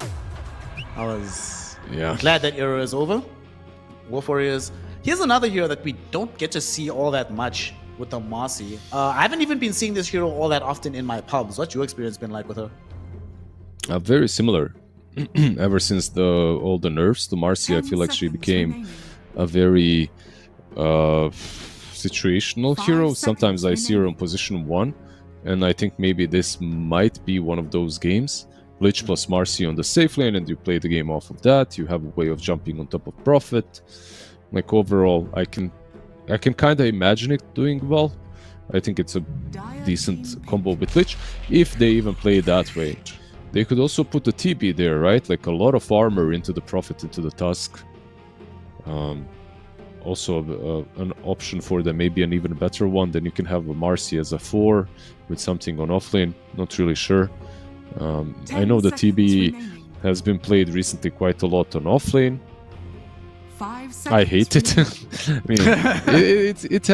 Speaker 4: I'm glad that era is over. Wolf Warriors. Here's another hero that we don't get to see all that much with the Marcy. I haven't even been seeing this hero all that often in my pubs. What's your experience been like with her?
Speaker 5: Very similar. Ever since all the nerfs to Marcy, I feel like she became a very situational
Speaker 6: 5
Speaker 5: hero.
Speaker 6: seconds
Speaker 5: Sometimes I see her in
Speaker 6: remaining.
Speaker 5: position 1, and I think maybe this might be one of those games. Lich plus Marcy on the safe lane, and you play the game off of that. You have a way of jumping on top of Prophet. Like overall, I can kind of imagine it doing well. I think it's a
Speaker 6: Dire
Speaker 5: decent
Speaker 6: team
Speaker 5: combo with Lich, if they even play it that way. They could also put the TB there, right? Like a lot of armor into the Prophet, into the Tusk. Also an option for them, maybe an even better one. Then you can have a Marcy as a 4 with something on offlane. Not really sure. I know the
Speaker 6: 10
Speaker 5: TB
Speaker 6: seconds remaining.
Speaker 5: has been played recently quite a lot on offlane.
Speaker 6: 5 seconds
Speaker 5: I hate it.
Speaker 6: remaining.
Speaker 5: I mean, it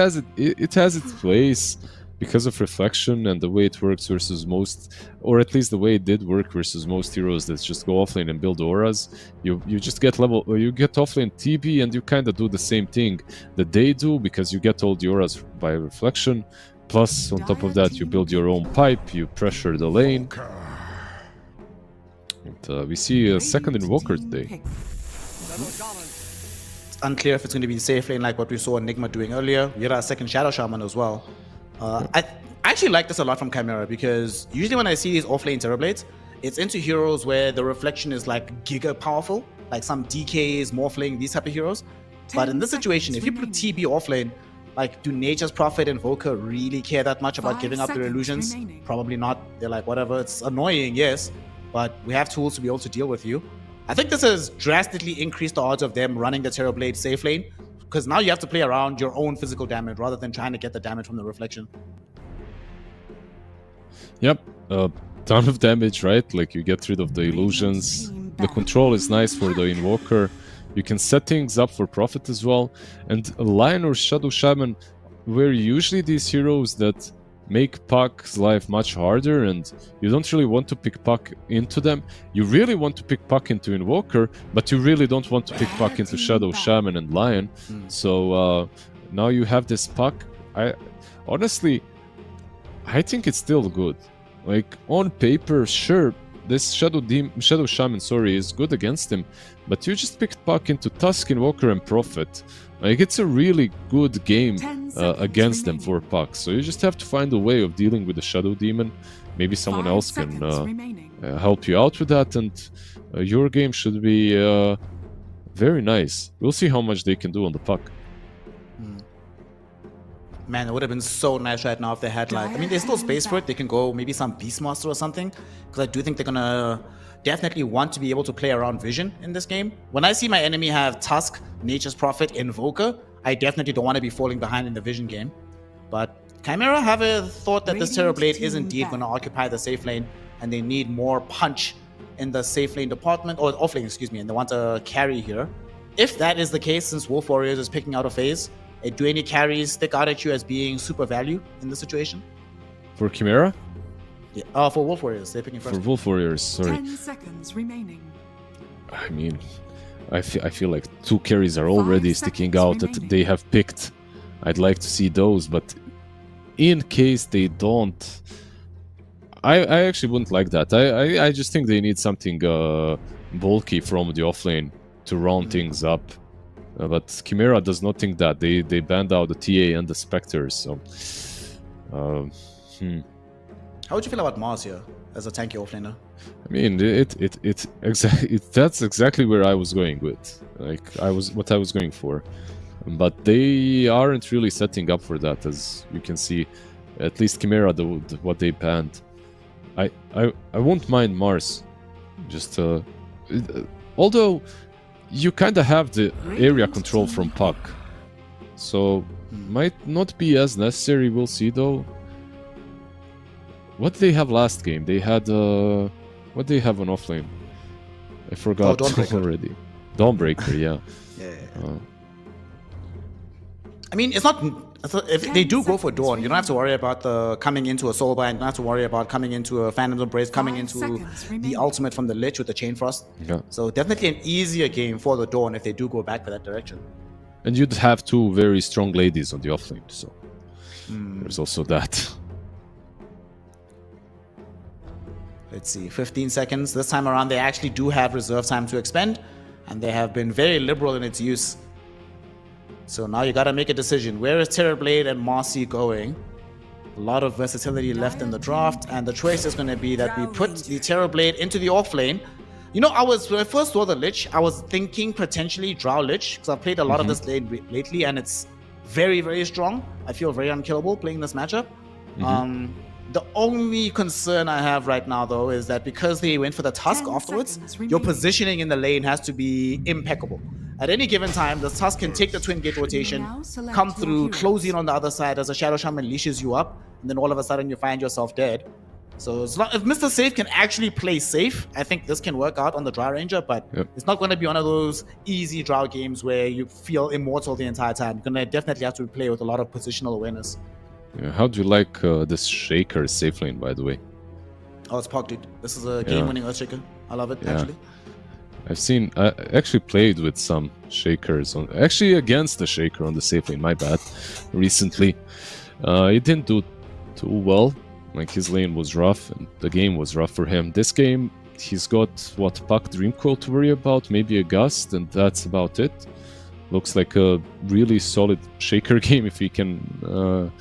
Speaker 5: has its place because of reflection and the way it works versus most, or at least the way it did work versus most heroes that just go offlane and build auras. You just get you get offlane TB and you kind of do the same thing that they do because you get all the auras by reflection. Plus, on top of that, you build your own pipe, you pressure the lane. And, we see a second Invoker
Speaker 6: Team
Speaker 5: today.
Speaker 6: pick.
Speaker 4: It's unclear if it's going to be safe lane like what we saw Enigma doing earlier. We had our second Shadow Shaman as well. I actually like this a lot from Chimera because usually when I see these offlane Terrorblades, it's into heroes where the reflection is like giga powerful, like some DKs, Morphling, these type of heroes. But in this situation, if you put TB offlane, like do Nature's Prophet and Invoker really care that much about
Speaker 6: 5
Speaker 4: giving up their
Speaker 6: seconds
Speaker 4: illusions?
Speaker 6: remaining.
Speaker 4: Probably not. They're like, whatever, it's annoying, yes, but we have tools to be able to deal with you. I think this has drastically increased the odds of them running the Terrorblade safe lane, because now you have to play around your own physical damage rather than trying to get the damage from the reflection.
Speaker 5: Yep, a ton of damage, right? Like you get rid of the illusions. The control is nice for the Invoker. You can set things up for Prophet as well. And Lion or Shadow Shaman were usually these heroes that make Puck's life much harder, and you don't really want to pick Puck into them. You really want to pick Puck into Invoker, but you really don't want to pick Puck into Shadow Shaman and Lion. So now you have this Puck. Honestly, I think it's still good. Like on paper, sure, this Shadow Shaman, is good against him, but you just picked Puck into Tusk, Invoker, and Prophet. Like it's a really good game
Speaker 6: 10 seconds
Speaker 5: against them
Speaker 6: remaining.
Speaker 5: for Puck. So you just have to find a way of dealing with the Shadow Demon. Maybe someone
Speaker 6: 5
Speaker 5: else can
Speaker 6: seconds remaining.
Speaker 5: help you out with that, and your game should be very nice. We'll see how much they can do on the Puck.
Speaker 4: Man, it would have been so nice right now if they had like, I mean, there's still space for it. They can go maybe some Beastmaster or something, because I do think they're gonna definitely want to be able to play around Vision in this game. When I see my enemy have Tusk, Nature's Prophet, Invoker, I definitely don't want to be falling behind in the Vision game. But Chimera have a thought that this
Speaker 6: Radiant
Speaker 4: Terrorblade is
Speaker 6: team
Speaker 4: indeed
Speaker 6: back.
Speaker 4: going to occupy the safe lane, and they need more punch in the safe lane department, or off lane, excuse me, and they want to carry here. If that is the case, since Wolf Warriors is picking out a phase, do any carries stick out at you as being super value in this situation?
Speaker 5: For Chimera?
Speaker 4: Yeah. For Wolf Warriors, they're picking first.
Speaker 5: For Wolf Warriors, sorry.
Speaker 6: 10 seconds remaining.
Speaker 5: I mean, I feel like 2 carries are already
Speaker 6: 5
Speaker 5: sticking
Speaker 6: seconds
Speaker 5: out that
Speaker 6: remaining.
Speaker 5: they have picked. I'd like to see those, but in case they don't, I actually wouldn't like that. I just think they need something bulky from the offlane to round things up. But Chimera does not think that. They banned out the TA and the Spectres, so...
Speaker 4: How would you feel about Mars here as a tanky offlaner?
Speaker 5: I mean, that's exactly where I was going with. Like, what I was going for. But they aren't really setting up for that, as you can see. At least Chimera, what they banned. I won't mind Mars. Just, although, you kind of have the area control from Puck. So, might not be as necessary, we'll see though. What did they have last game? They had, what did they have on offlane? I forgot
Speaker 4: Dawnbreaker.
Speaker 5: already. Dawnbreaker, yeah.
Speaker 4: Yeah. I mean, it's not. If they do go for Dawn, you don't have to worry about the coming into a Soulbind. You don't have to worry about coming into a Phantom's Embrace, coming
Speaker 6: 5
Speaker 4: into
Speaker 6: seconds
Speaker 4: the
Speaker 6: remaining.
Speaker 4: ultimate from the Lich with the Chain Frost.
Speaker 5: Yeah.
Speaker 4: So definitely an easier game for the Dawn if they do go back for that direction.
Speaker 5: And you'd have 2 very strong ladies on the offlane, so there's also that.
Speaker 4: Let's see, 15 seconds. This time around, they actually do have reserve time to expend, and they have been very liberal in its use. So now you gotta make a decision. Where is Terrorblade and Marcy going? A lot of versatility left in the draft, and the choice is gonna be that we put the Terrorblade into the off lane. You know, when I first saw the Lich, I was thinking potentially Drow Lich, because I've played a lot of this lane lately, and it's very, very strong. I feel very unkillable playing this matchup. The only concern I have right now, though, is that because they went for the Tusk
Speaker 6: 10
Speaker 4: afterwards,
Speaker 6: seconds
Speaker 4: your
Speaker 6: remaining.
Speaker 4: positioning in the lane has to be impeccable. At any given time, the Tusk can take the twin gate rotation,
Speaker 6: now select
Speaker 4: come
Speaker 6: your
Speaker 4: through,
Speaker 6: heroes.
Speaker 4: close in on the other side as a Shadow Shaman leashes you up, and then all of a sudden you find yourself dead. So as long, if Mr. Safe can actually play safe, I think this can work out on the Drow Ranger, but it's not going to be one of those easy Drow games where you feel immortal the entire time. You're going to definitely have to play with a lot of positional awareness.
Speaker 5: Yeah, how do you like this Shaker safe lane, by the way?
Speaker 4: Oh, it's Pog, dude. This is a game-winning Earthshaker. I love it, actually.
Speaker 5: I've seen, I actually played with some Shakers, actually against the Shaker on the safe lane, my bad, recently. He didn't do too well, like his lane was rough, and the game was rough for him. This game, he's got, what, Puck Dreamcoil to worry about, maybe a Gust, and that's about it. Looks like a really solid Shaker game if he can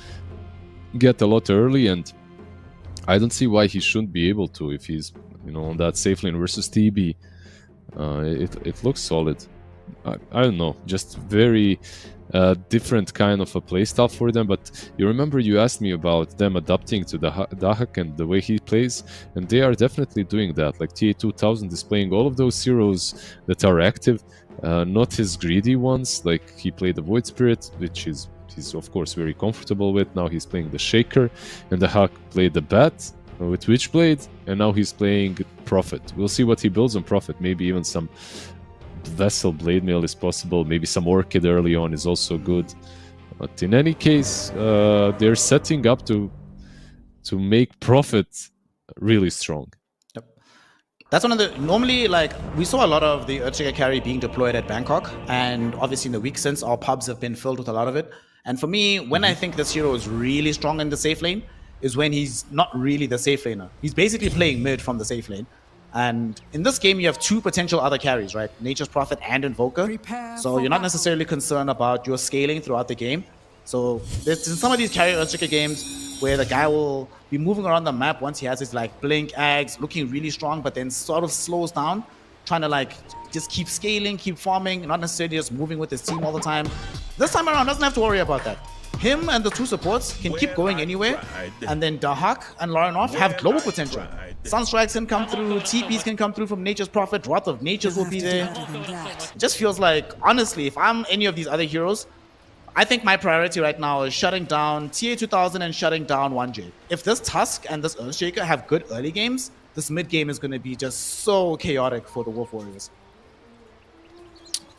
Speaker 5: get a lot early, and I don't see why he shouldn't be able to if he's, you know, on that safe lane versus TB. It looks solid. I don't know, just very different kind of a playstyle for them. But you remember you asked me about them adapting to the Dahak and the way he plays, and they are definitely doing that. Like TA2000 is playing all of those heroes that are active, not his greedy ones. Like he played the Void Spirit, which he's of course very comfortable with. Now he's playing the Shaker, and the Hawk played the Bat with Witchblade, and now he's playing Prophet. We'll see what he builds on Prophet. Maybe even some Vessel Blade Mail is possible. Maybe some Orchid early on is also good. But in any case, they're setting up to make Prophet really strong.
Speaker 4: That's one of the, normally, like, we saw a lot of the Earthshaker carry being deployed at Bangkok, and obviously in the week since, our pubs have been filled with a lot of it. And for me, when I think this hero is really strong in the safe lane, is when he's not really the safe laner. He's basically playing mid from the safe lane. And in this game, you have two potential other carries, right? Nature's Prophet and Invoker.
Speaker 6: Prepare
Speaker 4: So
Speaker 6: for
Speaker 4: you're not
Speaker 6: battle.
Speaker 4: necessarily concerned about your scaling throughout the game. So there's in some of these carry Earthshaker games where the guy will be moving around the map once he has his like blink ags, looking really strong, but then sort of slows down, trying to like just keep scaling, keep farming, not necessarily just moving with his team all the time. This time around, doesn't have to worry about that. Him and the two supports can keep going anywhere, and then Dahak and Larinoff have global potential. Sunstrikes can come through, TPs can come through from Nature's Prophet, Wrath of Natures will be there. It just feels like, honestly, if I'm any of these other heroes, I think my priority right now is shutting down TA2000 and shutting down 1J. If this Tusk and this Earthshaker have good early games, this mid game is going to be just so chaotic for the Wolf Warriors.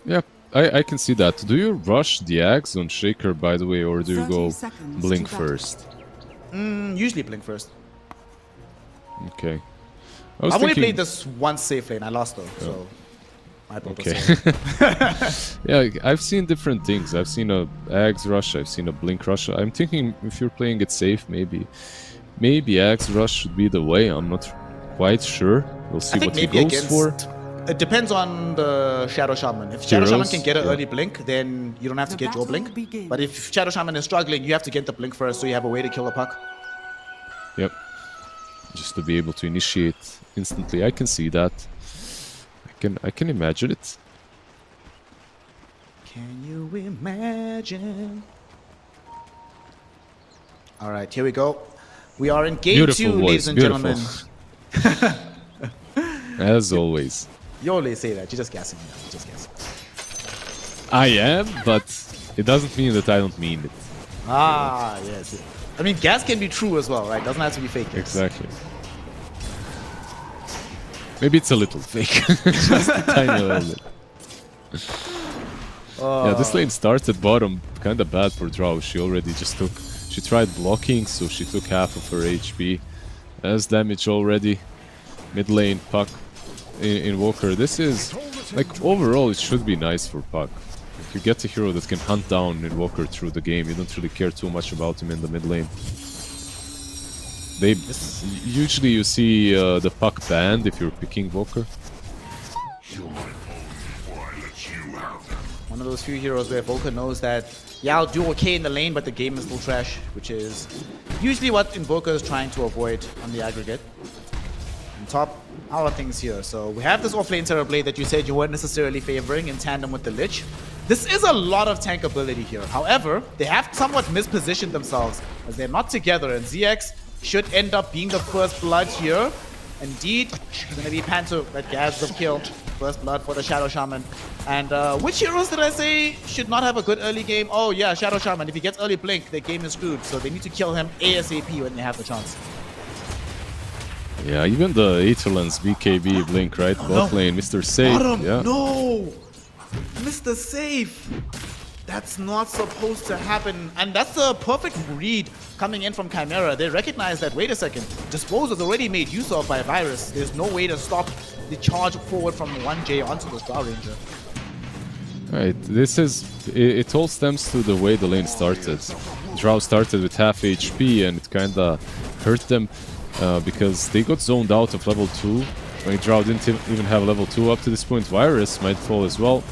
Speaker 5: Yeah, I can see that. Do you rush the Axe on Shaker, by the way, or do you
Speaker 6: 30
Speaker 5: go
Speaker 6: seconds
Speaker 5: Blink
Speaker 6: to battle.
Speaker 5: first?
Speaker 4: Usually Blink first.
Speaker 5: Okay.
Speaker 4: I've only played this one safe lane. I lost though, so my build was
Speaker 5: Okay.
Speaker 4: safe.
Speaker 5: Yeah, I've seen different things. I've seen a Axe rush, I've seen a Blink rush. I'm thinking if you're playing it safe, maybe Axe rush should be the way. I'm not quite sure. We'll see
Speaker 4: I think
Speaker 5: what he
Speaker 4: maybe
Speaker 5: goes
Speaker 4: against.
Speaker 5: for.
Speaker 4: It depends on the Shadow Shaman. If Shadow Shaman
Speaker 5: Heroes,
Speaker 4: can get an
Speaker 5: yeah.
Speaker 4: early blink, then you don't have to
Speaker 6: The
Speaker 4: get your
Speaker 6: battle
Speaker 4: blink.
Speaker 6: begins.
Speaker 4: But if Shadow Shaman is struggling, you have to get the blink first, so you have a way to kill the puck.
Speaker 5: Yep. Just to be able to initiate instantly. I can see that. I can imagine it.
Speaker 4: Can you imagine? All right, here we go. We are in game
Speaker 5: Beautiful
Speaker 4: 2,
Speaker 5: voice,
Speaker 4: ladies and
Speaker 5: beautiful.
Speaker 4: gentlemen.
Speaker 5: As always.
Speaker 4: You always say that. You're just gassing me up. You're just gassing.
Speaker 5: I am, but it doesn't mean that I don't mean it.
Speaker 4: Ah, yes. I mean, gas can be true as well, right? Doesn't have to be fake. Gas.
Speaker 5: Exactly. Maybe it's a little fake. Just a tiny little bit. Yeah, this lane started bottom kind of bad for Drow. She already just took... She tried blocking, so she took half of her HP. Has damage already. Mid lane, Puck, Invoker. This is... Like, overall, it should be nice for Puck. If you get a hero that can hunt down Invoker through the game, you don't really care too much about him in the mid lane. Usually you see the Puck banned if you're picking Invoker.
Speaker 4: One of those few heroes where Volker knows that, yeah, I'll do okay in the lane, but the game is still trash, which is usually what Invoker is trying to avoid on the aggregate. On top, how are things here? So we have this offlane Terrorblade that you said you weren't necessarily favoring in tandem with the Lich. This is a lot of tank ability here. However, they have somewhat mispositioned themselves as they're not together, and ZX should end up being the first blood here. Indeed, it's going to be Panto that gets the kill. First blood for the Shadow Shaman. And which heroes did I say should not have a good early game? Oh yeah, Shadow Shaman. If he gets early blink, their game is screwed. So they need to kill him ASAP when they have the chance.
Speaker 5: Yeah, even the Aetherlands BKB blink, right? Bot lane, Mr. Safe.
Speaker 4: Bottom,
Speaker 5: Yeah.
Speaker 4: no! Mr. Safe! That's not supposed to happen. And that's a perfect read coming in from Chimera. They recognize that, wait a second, Dispose was already made use of by Virus. There's no way to stop the charge forward from 1J onto the Star Ranger.
Speaker 5: Right, this is... It all stems to the way the lane started. Drow started with half HP and it kinda hurt them because they got zoned out of level 2. When Drow didn't even have level 2 up to this point. Virus might fall as well.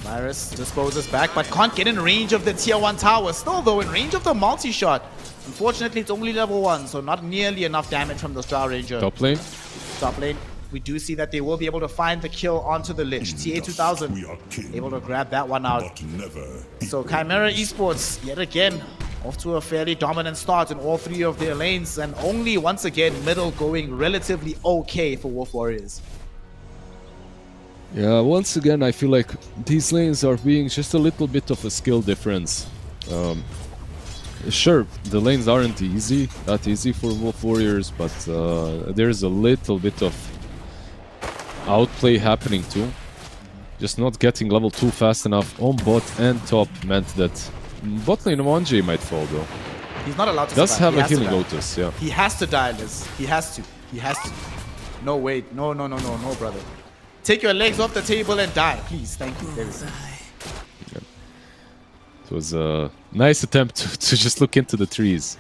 Speaker 4: Virus disposes back, but can't get in range of the tier 1 tower. Still though, in range of the multi-shot. Unfortunately, it's only level 1, so not nearly enough damage from the Star Ranger.
Speaker 5: Top lane.
Speaker 4: Top lane, we do see that they will be able to find the kill onto the Lich. TA2000 able to grab that one out. So Chimera Esports, yet again, off to a fairly dominant start in all three of their lanes, and only once again middle going relatively okay for Wolf Warriors.
Speaker 5: Yeah, once again, I feel like these lanes are being just a little bit of a skill difference. Sure, the lanes aren't that easy for Wolf Warriors, but there's a little bit of outplay happening too. Just not getting level 2 fast enough on bot and top meant that bot lane 1J might fall though.
Speaker 4: He's not allowed to
Speaker 5: Does
Speaker 4: survive.
Speaker 5: have a healing Lotus, yeah.
Speaker 4: He has to die, Liz. He has to. He has to. No, wait. No, brother. Take your legs off the table and die, please. Thank you. There we go.
Speaker 5: It was a nice attempt to just look into the trees.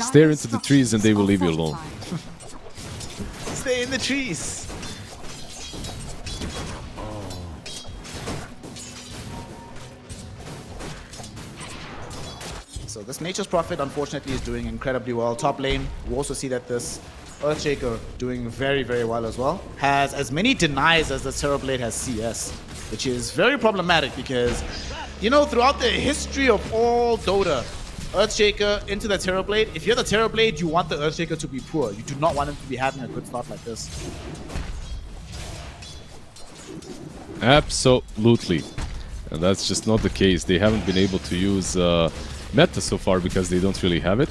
Speaker 5: Stare into the trees and they will leave you alone.
Speaker 4: Stay in the trees. So this Nature's Prophet, unfortunately, is doing incredibly well. Top lane, we also see that this Earthshaker doing very, very well as well. Has as many denies as the Terrorblade has CS, which is very problematic because, you know, throughout the history of all Dota, Earthshaker into the Terrorblade, if you're the Terrorblade, you want the Earthshaker to be poor. You do not want him to be having a good start like this.
Speaker 5: Absolutely. And that's just not the case. They haven't been able to use meta so far because they don't really have it.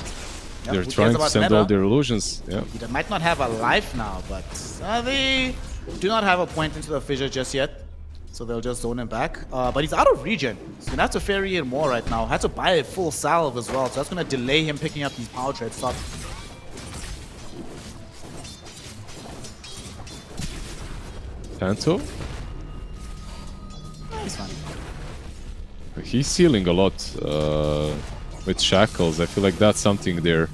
Speaker 4: Yeah,
Speaker 5: they're trying to send all their illusions. Yeah.
Speaker 4: They might not have a life now, but they do not have a point into the fissure just yet. So they'll just zone him back. But he's out of regen. So gonna have to ferry in more right now. Had to buy a full salve as well. So that's gonna delay him picking up these power trades. Stop.
Speaker 5: Panto?
Speaker 4: He's fine.
Speaker 5: He's healing a lot with shackles. I feel like that's something they're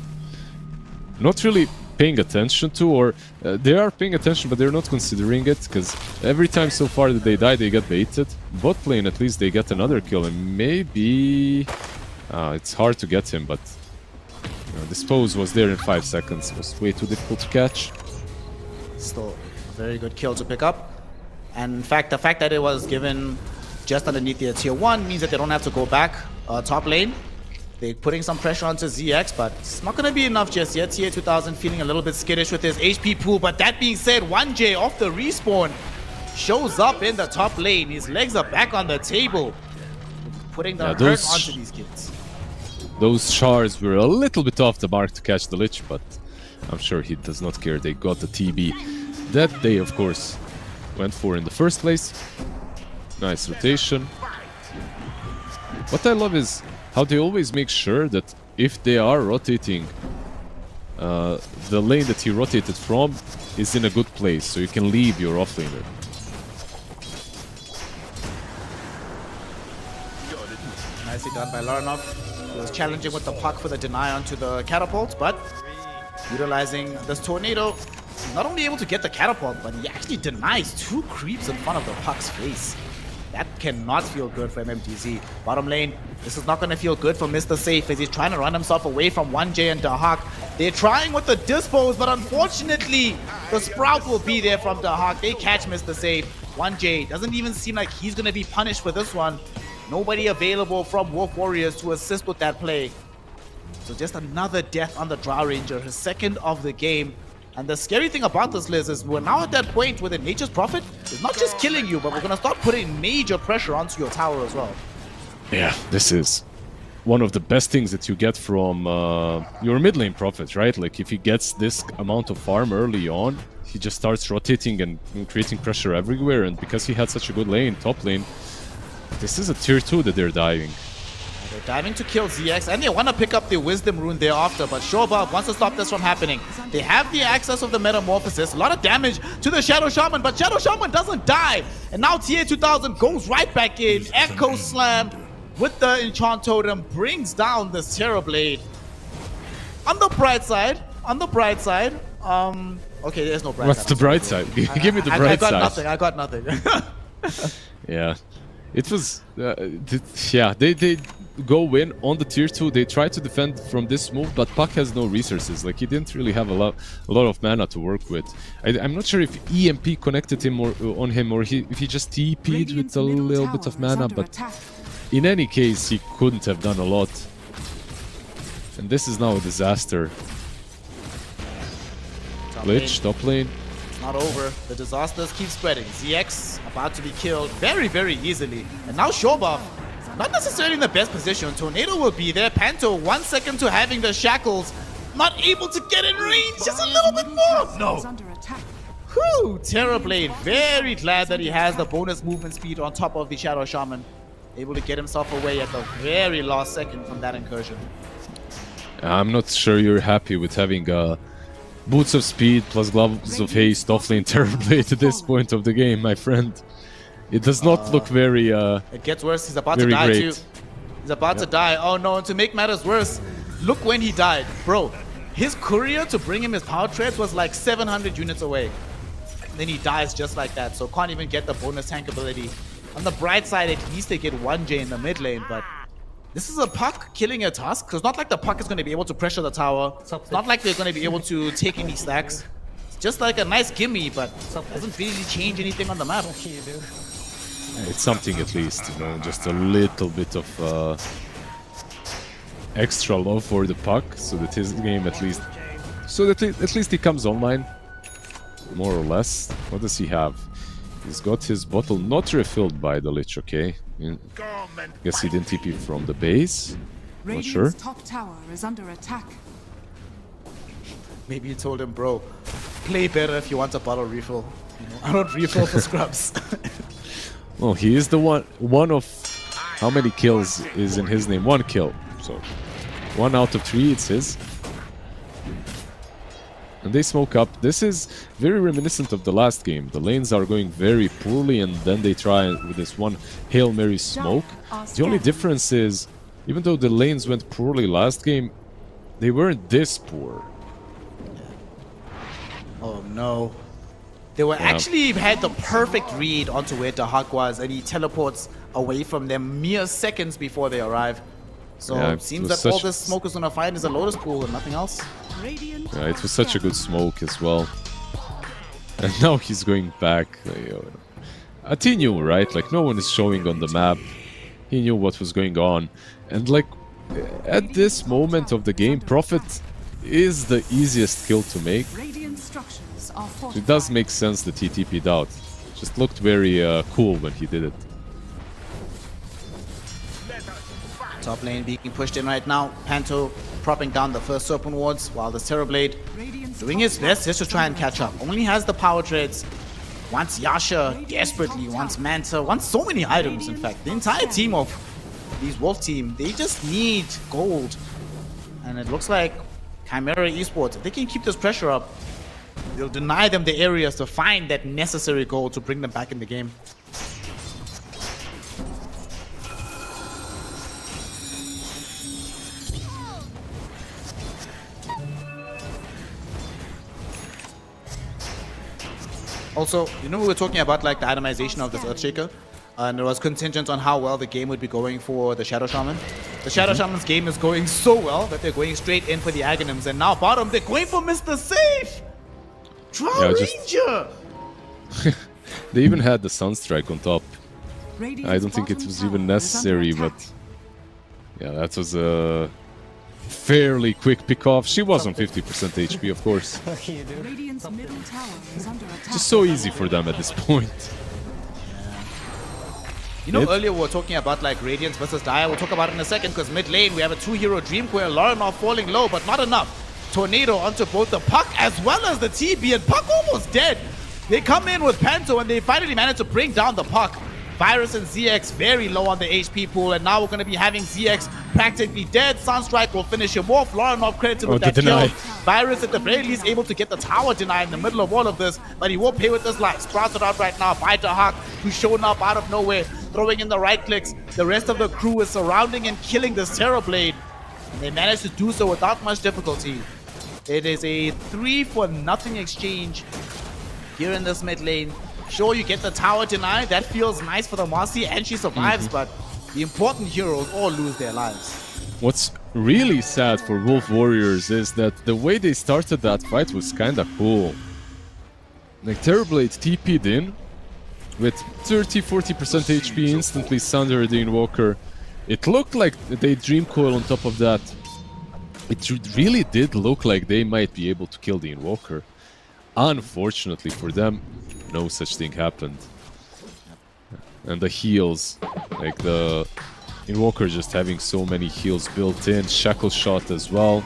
Speaker 5: not really paying attention to, or they are paying attention but they're not considering it, because every time so far that they die they get baited. Bot lane at least they get another kill, and maybe it's hard to get him, but Dispose was there in 5 seconds. It was way too difficult to catch.
Speaker 4: Still a very good kill to pick up. And in fact, the fact that it was given just underneath their tier 1 means that they don't have to go back top lane. They're putting some pressure onto ZX, but it's not going to be enough just yet. TA2000 feeling a little bit skittish with his HP pool, but that being said, 1J off the respawn shows up in the top lane. His legs are back on the table, putting the hurt onto these kids.
Speaker 5: Those shards were a little bit off the mark to catch the Lich, but I'm sure he does not care. They got the TB that they, of course, went for in the first place. Nice rotation. What I love is how they always make sure that if they are rotating, the lane that he rotated from is in a good place, so you can leave your offlaner.
Speaker 4: Nicely done by Laranov. He was challenging with the puck for the deny onto the catapult, but utilizing this tornado, he's not only able to get the catapult, but he actually denies 2 creeps in front of the puck's face. That cannot feel good for MMDZ. Bottom lane, this is not going to feel good for Mr. Safe as he's trying to run himself away from 1J and Dahak. They're trying with the dispos, but unfortunately, the Sprout will be there from Dahak. They catch Mr. Safe. 1J doesn't even seem like he's going to be punished for this one. Nobody available from Wolf Warriors to assist with that play. So just another death on the Drow Ranger, his second of the game. And the scary thing about this, Liz, is we're now at that point where the Nature's Prophet is not just killing you, but we're going to start putting major pressure onto your tower as well.
Speaker 5: Yeah, this is one of the best things that you get from your mid lane Prophet, right? Like, if he gets this amount of farm early on, he just starts rotating and creating pressure everywhere. And because he had such a good lane, top lane, this is a tier 2 that they're diving.
Speaker 4: They're diving to kill ZX, and they want to pick up the Wisdom Rune thereafter, but Shorbab wants to stop this from happening. They have the access of the Metamorphosis, a lot of damage to the Shadow Shaman, but Shadow Shaman doesn't die. And now TA2000 goes right back in, Echo Slam with the Enchant Totem, brings down this Terrorblade. On the bright side, okay, there's no bright side.
Speaker 5: What's the bright side? Give me the bright side.
Speaker 4: I got nothing.
Speaker 5: Yeah, it was, they go in on the tier 2, they try to defend from this move, but Puck has no resources. Like, he didn't really have a lot of mana to work with. I'm not sure if EMP connected him or on him, or if he just TP'd with a little bit of mana, but in any case, he couldn't have done a lot. And this is now a disaster. Glitch, top lane.
Speaker 4: It's not over. The disasters keep spreading. ZX about to be killed very, very easily. And now Shorbab, not necessarily in the best position. Tornado will be there. Panto, 1 second to having the shackles. Not able to get in range. Just a little bit more. No. Whew. Terrorblade. Very glad that he has the bonus movement speed on top of the Shadow Shaman. Able to get himself away at the very last second from that incursion.
Speaker 5: I'm not sure you're happy with having Boots of Speed plus Gloves of Haste offlane Terrorblade at this point of the game, my friend. It does not look very
Speaker 4: it gets worse. He's about to die too. He's about to die. Oh no, and to make matters worse, look when he died. Bro, his courier to bring him his power treads was like 700 units away. Then he dies just like that, so can't even get the bonus tank ability. On the bright side, at least they get 1J in the mid lane, but this is a Puck killing a Tusk. So it's not like the Puck is going to be able to pressure the tower. It's not like they're going to be able to take any stacks. It's just like a nice gimme, but doesn't really change anything on the map.
Speaker 5: It's something at least, you know, just a little bit of extra love for the Puck, so that his game at least he comes online, more or less. What does he have? He's got his bottle not refilled by the Lich, okay? Guess he didn't TP from the base. Not sure.
Speaker 6: Top tower is under attack.
Speaker 4: Maybe you told him, bro, play better if you want a bottle refill. You know, I don't refill for scrubs.
Speaker 5: Well, he is the one of how many kills is in his name? 1 kill. So 1 out of 3, it's his. And they smoke up. This is very reminiscent of the last game. The lanes are going very poorly, and then they try with this one Hail Mary smoke. The only difference is, even though the lanes went poorly last game, they weren't this poor.
Speaker 4: Oh no. They were actually had the perfect read onto where Dahak was, and he teleports away from them mere seconds before they arrive. So it seems that all this smoke is gonna find is a Lotus Pool and nothing else.
Speaker 5: Yeah, it was such a good smoke as well. And now he's going back. He knew, right? Like, no one is showing on the map. He knew what was going on. And like, at this moment of the game, Prophet is the easiest kill to make. So it does make sense that he TP'd out. Just looked very cool when he did it.
Speaker 4: Top lane being pushed in right now. Panto propping down the first Serpent Wards, while the Terrorblade doing his best just to try and catch up. Only has the power treads. Wants Yasha desperately, wants Manta, wants so many items in fact. The entire team of these Wolf team, they just need gold. And it looks like Chimera Esports, if they can keep this pressure up, they'll deny them the areas to find that necessary gold to bring them back in the game. Also, you know, we were talking about like the itemization of this Earthshaker. And it was contingent on how well the game would be going for the Shadow Shaman. The Shadow Shaman's game is going so well that they're going straight in for the Aghanims. And now bottom, they're going for Mr. Safe! Draw Ranger!
Speaker 5: They even had the Sunstrike on top.
Speaker 6: Radiant's
Speaker 5: I don't think it
Speaker 6: bottom
Speaker 5: was
Speaker 6: tower
Speaker 5: even
Speaker 6: is under
Speaker 5: necessary,
Speaker 6: attack.
Speaker 5: but yeah, that was a fairly quick pick off. She was on 50% HP, of course.
Speaker 6: Radiant's middle tower is under attack.
Speaker 5: Just so easy for them at this point.
Speaker 4: You know, earlier we were talking about like Radiance versus Dire. We'll talk about it in a second because mid lane we have a 2-hero Dreamcoil, Lorinov falling low, but not enough. Tornado onto both the Puck as well as the TB, and Puck almost dead. They come in with Panto and they finally manage to bring down the Puck. Virus and ZX very low on the HP pool, and now we're going to be having ZX practically dead. Sunstrike will finish him off. Lorinov credited with that kill. Virus at the very least able to get the tower deny in the middle of all of this, but he will pay with his life. Sprouted out right now by Dahak, who's shown up out of nowhere, throwing in the right clicks. The rest of the crew is surrounding and killing this Terrorblade, and they managed to do so without much difficulty. It is a 3-for-0 exchange here in this mid lane. Sure, you get the tower denied. That feels nice for the Marcy, and she survives, but the important heroes all lose their lives.
Speaker 5: What's really sad for Wolf Warriors is that the way they started that fight was kinda cool. Like Terrorblade TP'd in with 30-40% HP, instantly sundered the Invoker. It looked like they Dreamcoil on top of that. It really did look like they might be able to kill the Invoker. Unfortunately for them, no such thing happened. And the heals, like the Invoker just having so many heals built in, Shackle Shot as well.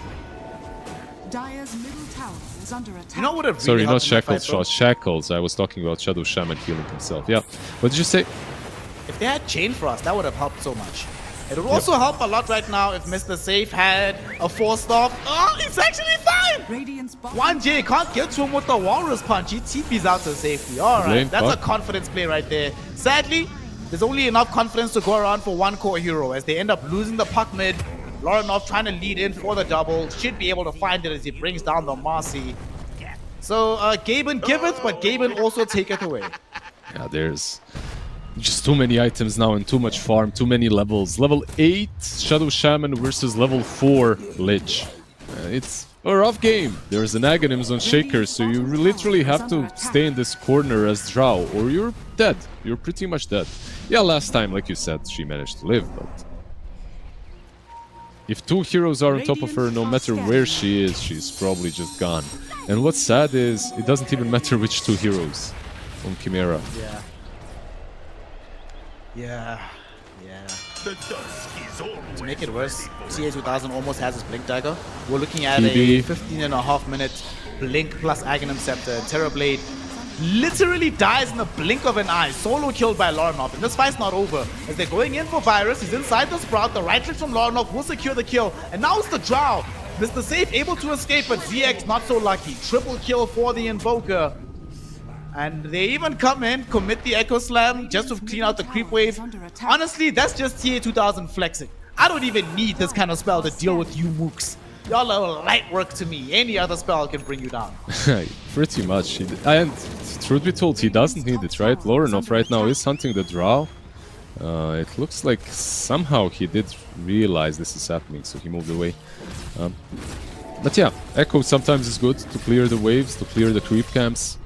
Speaker 6: Dire's middle tower is under attack.
Speaker 4: You know what? Really
Speaker 5: Sorry, not
Speaker 4: helped in that
Speaker 5: Shackle
Speaker 4: fight, bro?
Speaker 5: Shot, Shackles. I was talking about Shadow Shaman healing himself. Yeah. What did you say?
Speaker 4: If they had Chain Frost, that would have helped so much. It would also help a lot right now if Mr. Safe had a 4-star. Oh, it's actually fine!
Speaker 6: Radiant's bottom
Speaker 4: 1J can't get to him with the Walrus Punch. He TP's out to safety. Alright,
Speaker 5: Lane
Speaker 4: that's a
Speaker 5: Puck.
Speaker 4: confidence play right there. Sadly, there's only enough confidence to go around for one core hero as they end up losing the Puck mid. Lorinov trying to lead in for the double. Should be able to find it as he brings down the Marcy. So, Gaben giveth, but Gaben also taketh away.
Speaker 5: Yeah, there's just too many items now and too much farm, too many levels. Level 8 Shadow Shaman versus level 4 Lich. It's a rough game. There's an Aghanims on Shaker, so you literally have to stay in this corner as Drow, or you're dead. You're pretty much dead. Yeah, last time, like you said, she managed to live, but if two heroes are on top of her, no matter where she is, she's probably just gone. And what's sad is, it doesn't even matter which two heroes on Chimera.
Speaker 4: Yeah. Yeah. Yeah. To make it worse, TA2000 almost has his Blink Dagger. We're looking at a
Speaker 5: TB.
Speaker 4: 15.5-minute Blink plus Aghanim Scepter. Terrorblade literally dies in the blink of an eye. Solo killed by Lorinov. And this fight's not over. As they're going in for Virus, he's inside the Sprout. The right click from Lorinov will secure the kill. And now it's the Drow. Mr. Safe able to escape, but ZX not so lucky. Triple kill for the Invoker. And they even come in, commit the Echo Slam just to clean out the creep wave. Honestly, that's just TA2000 flexing. I don't even need this kind of spell to deal with you mooks. Y'all are light work to me. Any other spell can bring you down.
Speaker 5: Pretty much. And truth be told, he doesn't need it, right? Lorinov right now is hunting the Drow. It looks like somehow he did realize this is happening, so he moved away. But yeah, Echo sometimes is good to clear the waves, to clear the creep camps.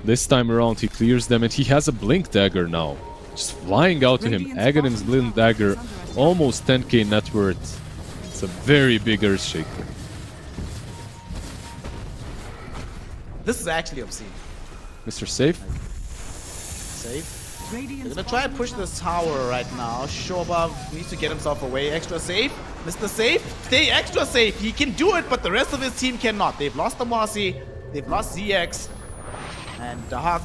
Speaker 5: This time around he clears them, and he has a Blink Dagger now. Just flying out to him. Aghanim's Blink Dagger, almost 10k net worth. It's a very big Earth Shaker.
Speaker 4: This is actually obscene.
Speaker 5: Mr. Safe?
Speaker 4: Safe. They're gonna try and push this tower right now. Shobab needs to get himself away. Extra safe. Mr. Safe, stay extra safe. He can do it, but the rest of his team cannot. They've lost the Marcy. They've lost ZX. And Dahak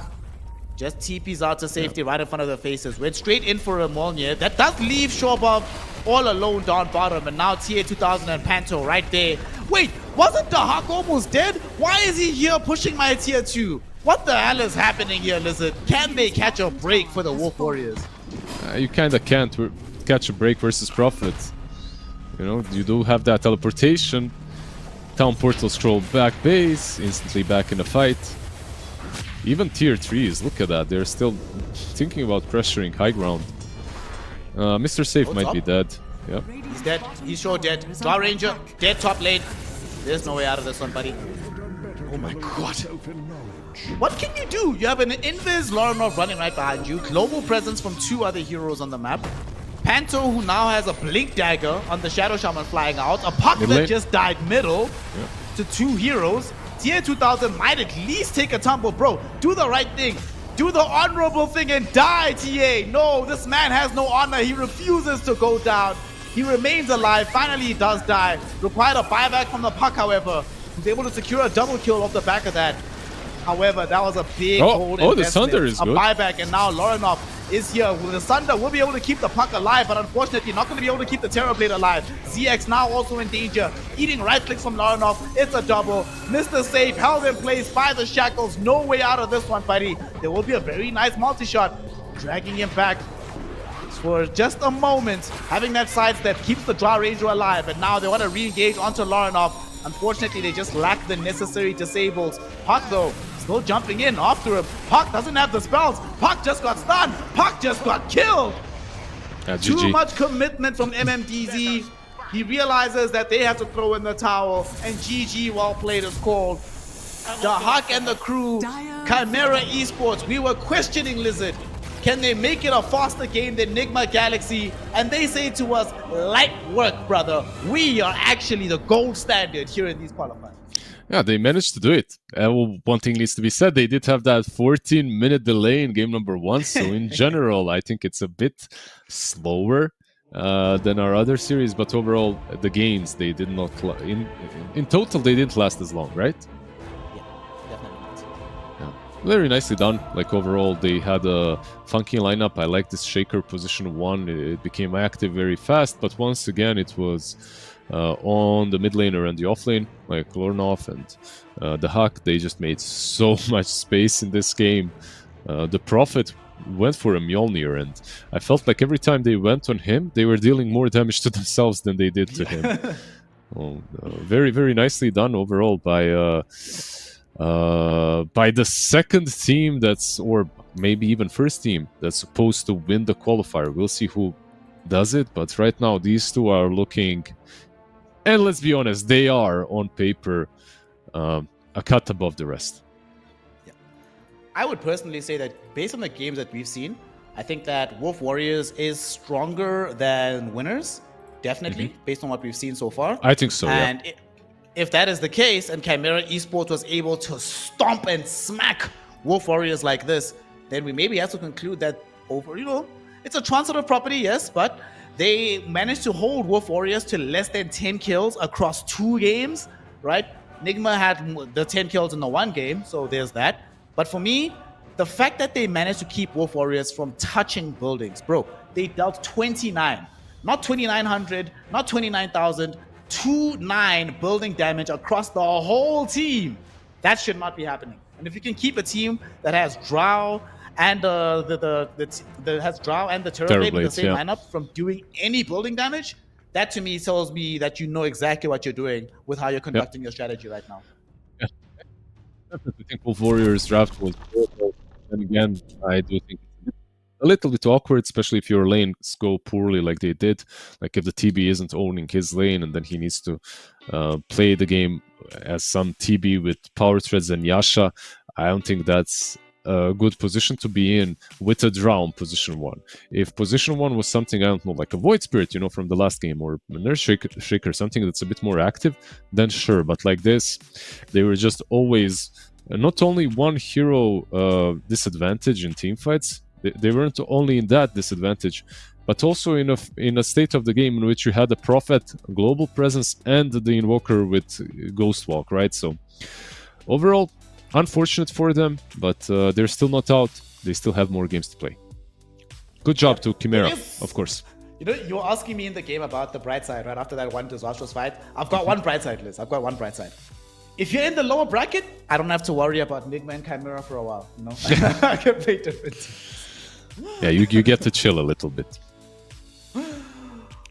Speaker 4: just TP's out to safety right in front of their faces. Went straight in for a Molnir. That does leave Shobab all alone down bottom. And now TA2000 and Panto right there. Wait, wasn't Dahak almost dead? Why is he here pushing my tier 2? What the hell is happening here, Lizard? Can they catch a break for the Wolf Warriors?
Speaker 5: You kinda can't catch a break versus Prophet. You know, you do have that teleportation. Town Portal scroll back base, instantly back in the fight. Even tier 3s, look at that. They're still thinking about pressuring high ground. Mr. Safe might be dead. Yep.
Speaker 4: He's dead. He's sure dead. Draw Ranger, dead top lane. There's no way out of this one, buddy. Oh my god. What can you do? You have an Invis Lorinov running right behind you. Global presence from 2 other heroes on the map. Panto, who now has a Blink Dagger on the Shadow Shaman flying out. A Puck that just died middle to 2 heroes. Tier 2000 might at least take a tumble. Bro, do the right thing. Do the honorable thing and die, TA. No, this man has no honor. He refuses to go down. He remains alive. Finally, he does die. Required a buyback from the Puck, however. He's able to secure a double kill off the back of that. However, that was a big hold investment.
Speaker 5: The Sunder is
Speaker 4: a
Speaker 5: good.
Speaker 4: buyback, and now Lorinov is here. Well, the Sunder will be able to keep the Puck alive, but unfortunately not going to be able to keep the Terrorblade alive. ZX now also in danger. Eating right clicks from Lorinov. It's a double. Mr. Safe held in place by the shackles. No way out of this one, buddy. There will be a very nice multi-shot. Dragging him back for just a moment. Having that sidestep keeps the Draw Ranger alive, and now they want to re-engage onto Lorinov. Unfortunately, they just lack the necessary disables. Puck, though, still jumping in after him. Puck doesn't have the spells. Puck just got stunned. Puck just got killed. Too much commitment from MMDZ. He realizes that they have to throw in the towel, and GG, well played, is called. The Hawk and the crew, Chimera Esports, we were questioning Lizard. Can they make it a faster game than Nigma Galaxy? And they say to us, light work, brother. We are actually the gold standard here in these qualifiers.
Speaker 5: Yeah, they managed to do it. One thing needs to be said, they did have that 14-minute delay in game number 1. So in general, I think it's a bit slower than our other series. But overall, the games, they did not... In total, they didn't last as long, right? Very nicely done. Like overall, they had a funky lineup. I like this Shaker position 1. It became active very fast, but once again, it was on the mid laner and the off lane, like Lorinov and the Huck. They just made so much space in this game. The Prophet went for a Mjolnir, and I felt like every time they went on him, they were dealing more damage to themselves than they did to him. Very, very nicely done overall by the second team or maybe even first team that's supposed to win the qualifier. We'll see who does it, but right now these two are looking, and let's be honest, they are on paper a cut above the rest.
Speaker 4: Yeah. I would personally say that based on the games that we've seen, I think that Wolf Warriors is stronger than Winners, definitely, based on what we've seen so far.
Speaker 5: I think so,
Speaker 4: and if that is the case, and Chimera Esports was able to stomp and smack Wolf Warriors like this, then we maybe have to conclude that it's a transitive property, yes, but they managed to hold Wolf Warriors to less than 10 kills across 2 games, right? Nigma had the 10 kills in the 1 game, so there's that. But for me, the fact that they managed to keep Wolf Warriors from touching buildings, bro, they dealt 29, not 2,900, not 29,000, 29 building damage across the whole team. That should not be happening. And if you can keep a team that has Drow and the Terrorblade in the same lineup from doing any building damage, that to me tells me that you know exactly what you're doing with how you're conducting your strategy right now.
Speaker 5: Yeah. I think Wolf Warriors draft was horrible. And again, I do think it's a little bit awkward, especially if your lanes go poorly like they did. Like if the TB isn't owning his lane and then he needs to play the game as some TB with Power Treads and Yasha, I don't think that's a good position to be in with a Drown position 1. If position 1 was something, I don't know, like a Void Spirit, from the last game, or a Nurse Shaker, something that's a bit more active, then sure. But like this, they were just always not only one hero disadvantage in teamfights, they weren't only in that disadvantage, but also in a state of the game in which you had the Prophet, global presence, and the Invoker with Ghostwalk, right? So overall, unfortunate for them, but they're still not out. They still have more games to play. Good job to Chimera, of course.
Speaker 4: You were asking me in the game about the bright side, right? After that one disastrous fight. I've got one bright side, Liz. I've got one bright side. If you're in the lower bracket, I don't have to worry about Nigma and Chimera for a while. I can play different.
Speaker 5: Yeah, you get to chill a little bit.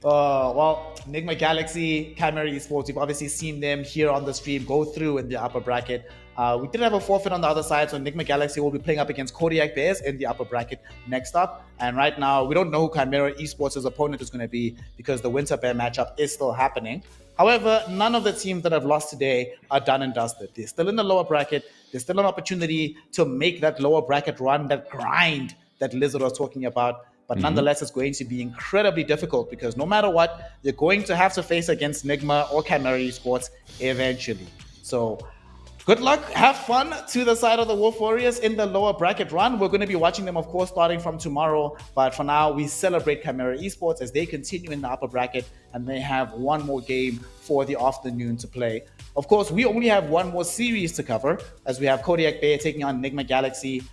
Speaker 4: Well, Enigma Galaxy, Chimera Esports, we've obviously seen them here on the stream go through in the upper bracket. We did have a forfeit on the other side, so Enigma Galaxy will be playing up against Kodiak Bears in the upper bracket next up. And right now, we don't know who Chimera Esports' opponent is going to be because the Winter Bear matchup is still happening. However, none of the teams that have lost today are done and dusted. They're still in the lower bracket. There's still an opportunity to make that lower bracket run, that grind that Lizard was talking about. But nonetheless, it's going to be incredibly difficult because no matter what, you're going to have to face against Enigma or Chimera Esports eventually. So good luck, have fun to the side of the Wolf Warriors in the lower bracket run. We're going to be watching them, of course, starting from tomorrow. But for now, we celebrate Chimera Esports as they continue in the upper bracket and they have one more game for the afternoon to play. Of course, we only have one more series to cover as we have Kodiak Bear taking on Enigma Galaxy.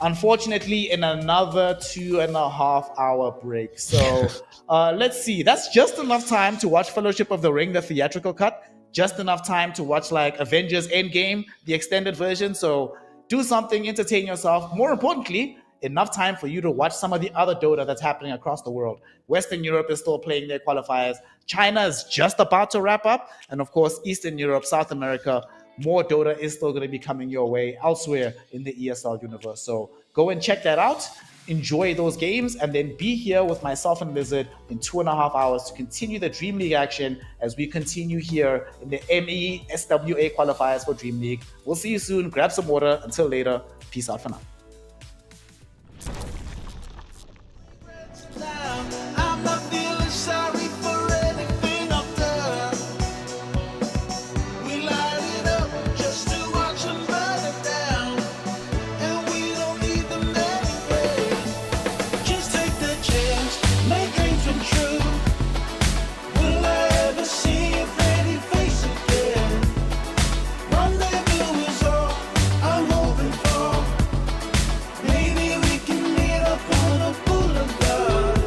Speaker 4: Unfortunately, in another 2.5 hour break. So let's see. That's just enough time to watch Fellowship of the Ring, the theatrical cut. Just enough time to watch like Avengers Endgame, the extended version. So do something, entertain yourself. More importantly, enough time for you to watch some of the other Dota that's happening across the world. Western Europe is still playing their qualifiers. China is just about to wrap up. And of course, Eastern Europe, South America, more Dota is still going to be coming your way elsewhere in the ESL universe. So go and check that out. Enjoy those games and then be here with myself and Lizard in 2.5 hours to continue the Dream League action as we continue here in the MESWA qualifiers for Dream League. We'll see you soon. Grab some water. Until later, peace out for now.
Speaker 3: I'm not feeling sorry for anything I've done. We light it up just to watch them burn it down. And we don't need them anyway. Just take the chance, make dreams come true. Will I ever see a pretty face again? Rendezvous is all I'm hoping for. Maybe we can meet up on a boulevard.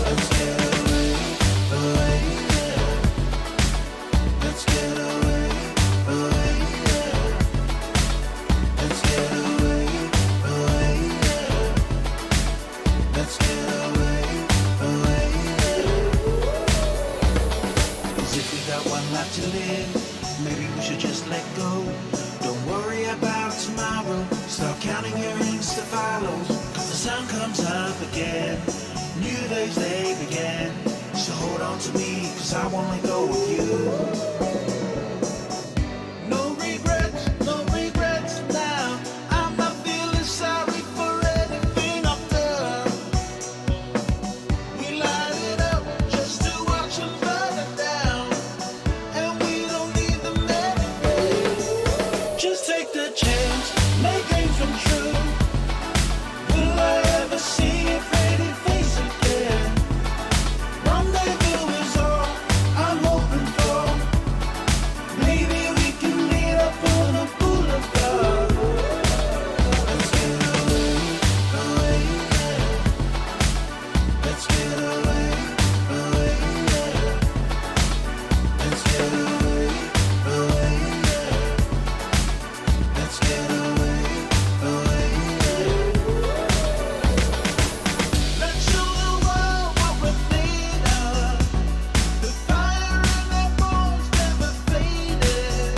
Speaker 3: Let's get away, away, yeah. Let's get away, away, yeah. Let's get away, away, yeah. Let's get away, away, yeah. 'Cause if we got one life to live, maybe we should just let go. Don't worry about tomorrow. Start counting your Insta follows. 'Cause the sun comes up again. New days they begin. So hold on to me, 'cause I won't let go of you. No regrets now. I'm not feeling sorry for anything I've done. We light it up just to watch them burn it down. And we don't need them anyway. Just take the chance, make dreams come true. Will I ever see a pretty face again? Rendezvous is all I'm hoping for. Maybe we can meet up on a boulevard. Let's get away, away, yeah. Let's get away, away, yeah. Let's get away, away, yeah. Let's get away, away, yeah. Let's show the world what we're made of. The fire in our bones never faded.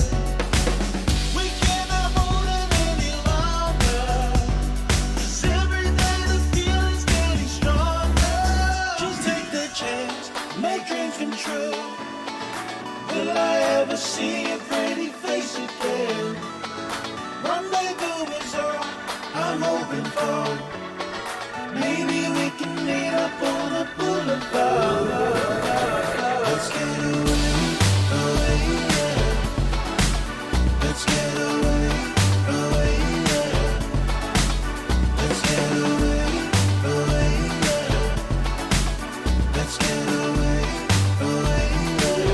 Speaker 3: We cannot hold it any longer. 'Cause every day the feeling's getting stronger. Just take the chance, make dreams come true. Will I ever see a pretty face again? Rendezvous is all I'm hoping for. Maybe we can meet up on a boulevard. Let's get away, away, yeah. Let's get away, away, yeah. Let's get away, away, yeah. Let's get away, away, yeah.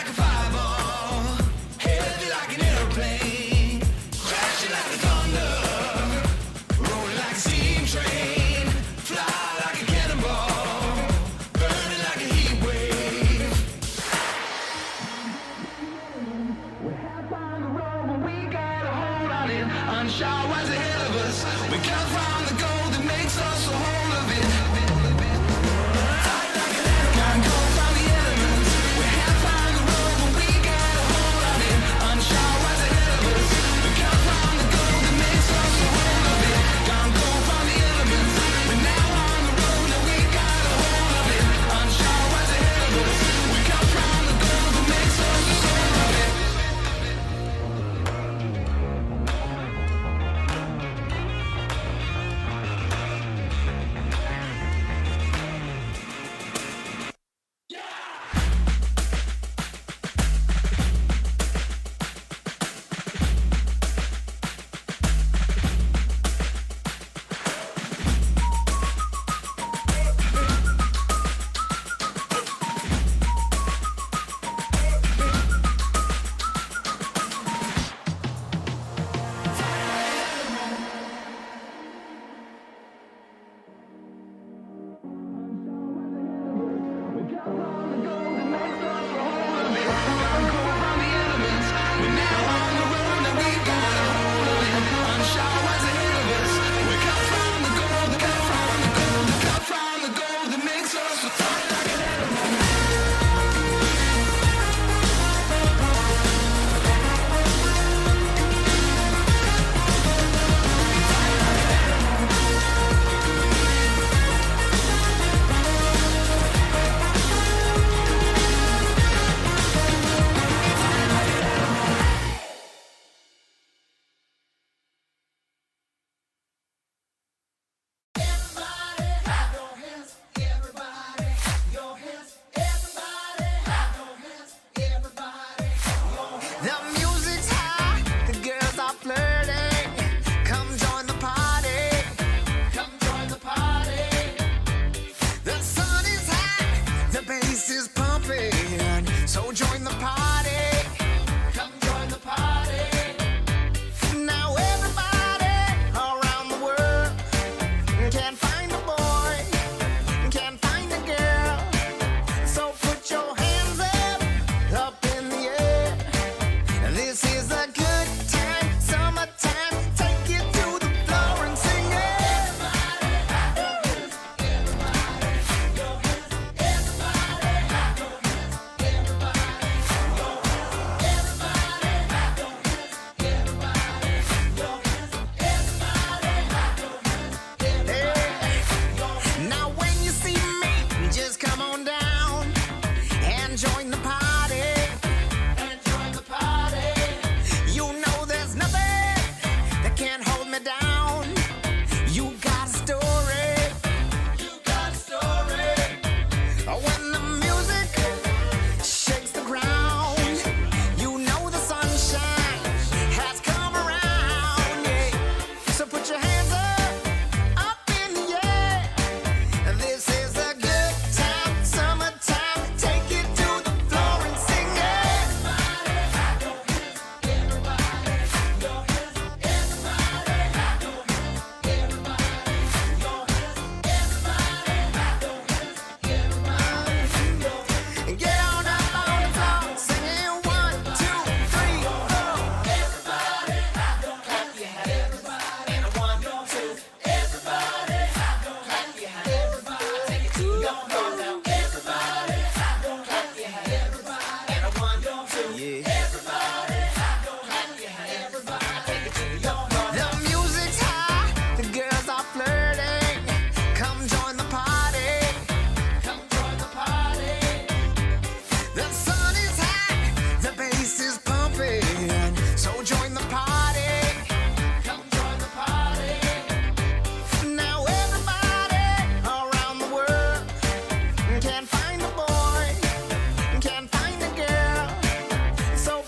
Speaker 8: like a fireball, heavy like an airplane, crashing like the thunder, rolling like a steam train, fly like a cannonball, burning like a heat wave. We're half on the road, but we got a hold on it. Unsure what's ahead of us. We come from the gold that makes us a whole of it. Fight like an animal, can't go from the elements. We're half on the road, but we got a hold on it. Unsure what's ahead of us. We come from the gold that makes us a whole of it. Can't go from the elements. We're now on the road, and we got a hold of it. Unsure what's ahead of us. We come from the gold that makes us a whole of it. The music's high, the girls are flirting. Come join the party. Come join the party. The sun is hot, the bass is pumping. So join the party. Come join the party. Now everybody around the world can find a boy, can find a girl. So put your hands up in the air. This is a good time, summertime. Take it to the floor and sing it. Now when you see me, just come on down and join the party. And join the party. You know there's nothing that can hold me down. You got a story. You got a story. When the music shakes the ground, you know the sunshine has come around. Yeah. So put your hands up in the air. This is a good time, summertime. Take it to the floor and sing it. Get on up on the floor, singing 1, 2, 3, 4. Everybody, clap your hands. Everybody, and 1, 2. Everybody, clap your hands. Everybody, take it to your floor now. Everybody, clap your hands. Everybody, and 1, 2. Everybody, clap your hands. Everybody, take it to your floor. The music's high, the girls are flirting. Come join the party. Come join the party. The sun is hot, the bass is pumping. So join the party. Come join the party. Now everybody around the world can find a boy, can find a girl. So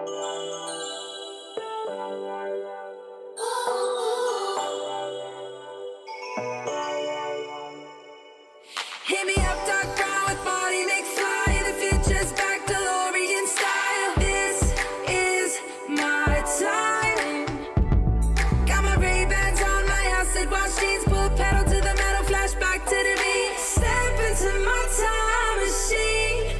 Speaker 1: Hit me up, dark brown with body McFly. The future's back, DeLorean style. This is my time. Got my Ray-Bans on, my acid wash jeans. Pull pedal to the metal, flashback to the beat. Step into my time machine.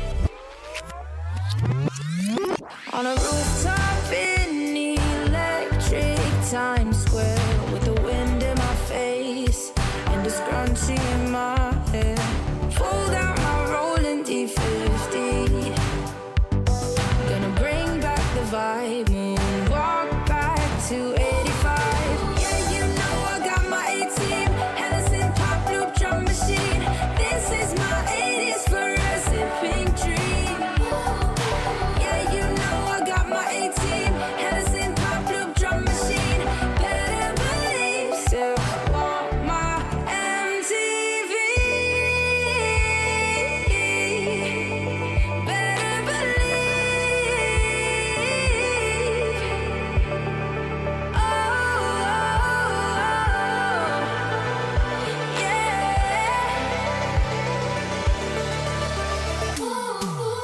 Speaker 1: On a rooftop in electric Times Square, with the wind in my face and a scrunchie in my hair. Fold out my rolling D50. Gonna bring back the vibe. Moonwalk back to 85. Yeah, you know I got my A-team. Hennessy pop loop drum machine. This is my 80s fluorescent pink dream. Yeah, you know I got my A-team. Hennessy pop loop drum machine. Better believe, still want my MTV. Better believe. Oh, yeah.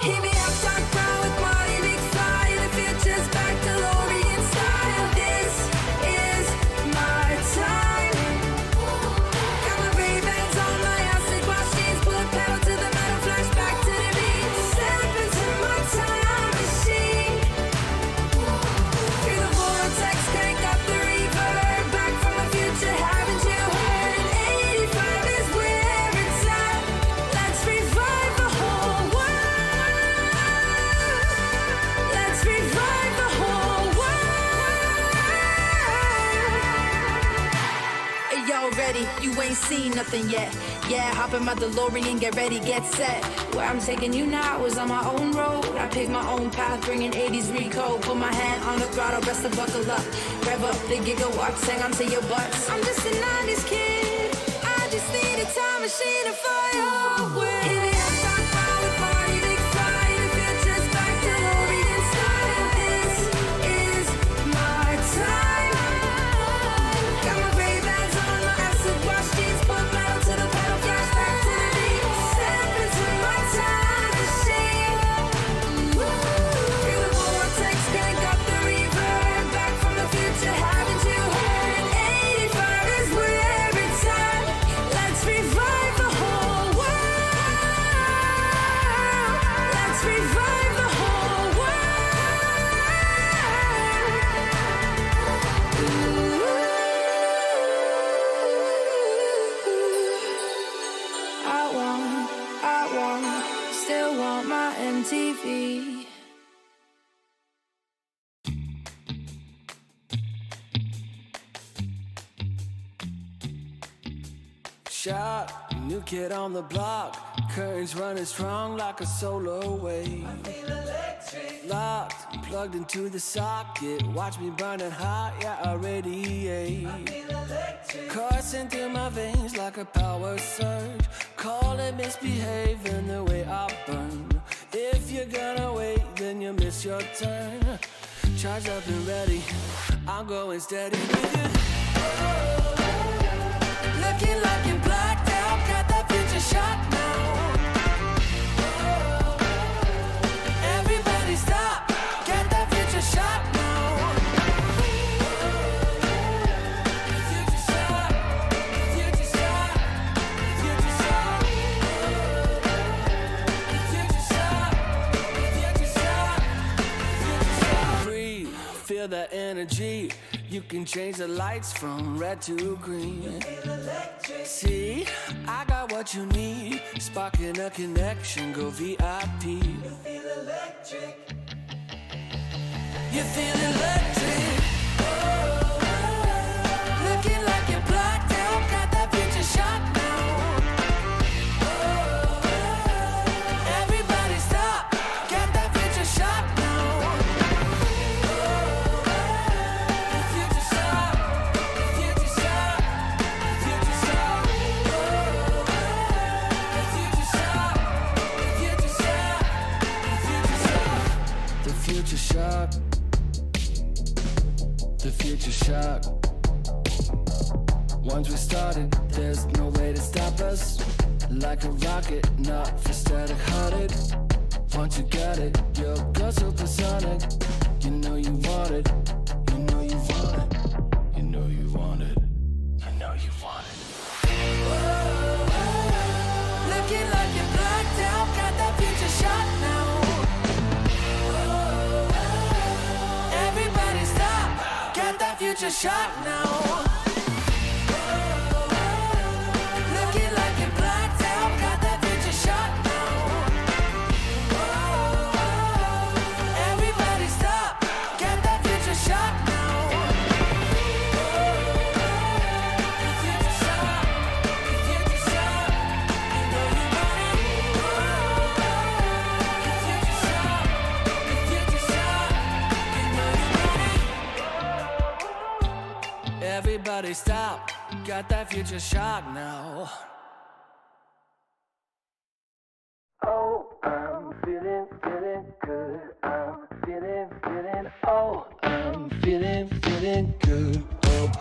Speaker 1: Hit me up, dark brown with Marty McFly. The future's back, DeLorean style. This is my time. Got my Ray-Bans on, my acid wash jeans. Pull pedal to the metal, flashback to the beat. Step into my time machine. Through the vortex, crank up the reverb. Back from the future, haven't you heard? 85 is where it's at. Let's revive the whole world. Let's revive the whole world. Hey, y'all ready? You ain't seen nothing yet. Yeah, hop in my DeLorean, get ready, get set. Where I'm taking you now is on my own road. I pick my own path, bringing 80s recode. Put my hand on the throttle, best to buckle up. Rev up the gigawatts, hang on to your butts. I'm just a 90s kid. I just need a time machine to fly away. Hit me up, dark brown with Marty McFly. The future's back, DeLorean style. This is my time. Got my Ray-Bans on, my acid wash jeans. Pull pedal to the pedal, flashback to the beat. Step into my time machine. Through the vortex, crank up the reverb. Back from the future, haven't you heard? 85 is where it's at. Let's revive the whole world. Let's revive the whole world. Still want my MTV.
Speaker 7: Shot, new kid on the block. Currents running strong like a solar wave. Locked, plugged into the socket. Watch me burning hot, yeah, I radiate. Coursing through my veins like a power surge. Call it misbehaving the way I burn. If you're gonna wait, then you miss your turn. Charged up and ready, I'm going steady with you. Looking like you're blacked out, got that future shot now. Everybody stop, get that future shot now. Future shot, future shot, future shot. Future shot, future shot, future shot. Breathe, feel that energy. You can change the lights from red to green. See, I got what you need. Sparking a connection, go VIP. You feel electric. You feel electric. Looking like you're blacked out, got that future shot now. Everybody stop, get that future shot now. Future shot. the future shock. Once we started, there's no way to stop us. Like a rocket, not for static hearted. Once you got it, you'll go supersonic. You know you want it, you know you want it, you know you want it, you know you want it.
Speaker 1: Looking like you're blacked out, got that future shot now. Everybody stop, got that future shot now. Looking like you're blacked out, got that future shot now. Everybody stop, got that future shot now. The future shot, the future shot, you know you want it. The future shot, the future shot, you know you want it. Everybody stop, got that future shot now.
Speaker 7: Oh, I'm feeling good. I'm feeling, oh, I'm feeling good. Oh,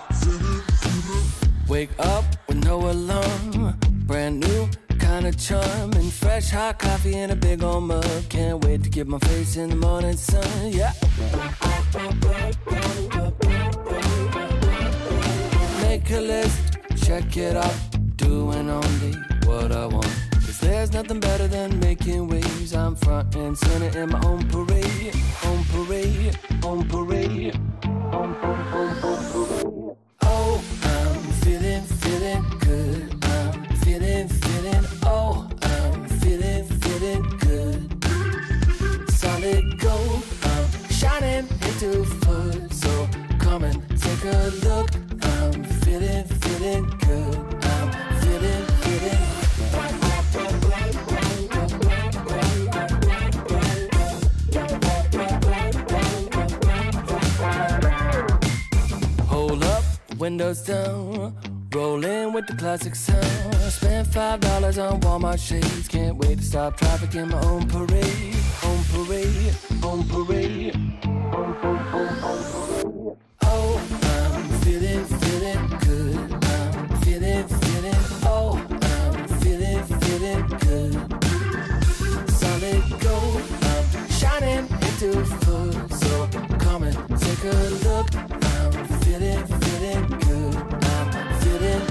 Speaker 7: wake up with no alarm. Brand new kind of charm. And fresh hot coffee in a big old mug. Can't wait to get my face in the morning sun. Yeah. Make a list, check it off. Doing only what I want. There's nothing better than making waves. I'm front and center in my own parade. On parade, on parade, on parade. Oh, I'm feeling good. I'm feeling, oh, I'm feeling good. Solid gold, I'm shining into foot. So come and take a look. I'm feeling good. I'm feeling. Windows down, rolling with the classic sound. I spent $5 on Walmart shades. Can't wait to stop traffic in my own parade. On parade, on parade, on parade. Oh, I'm feeling good. I'm feeling, oh, I'm feeling good. Solid gold, I'm shining into foot. So come and take a look. I'm feeling good. I'm feeling.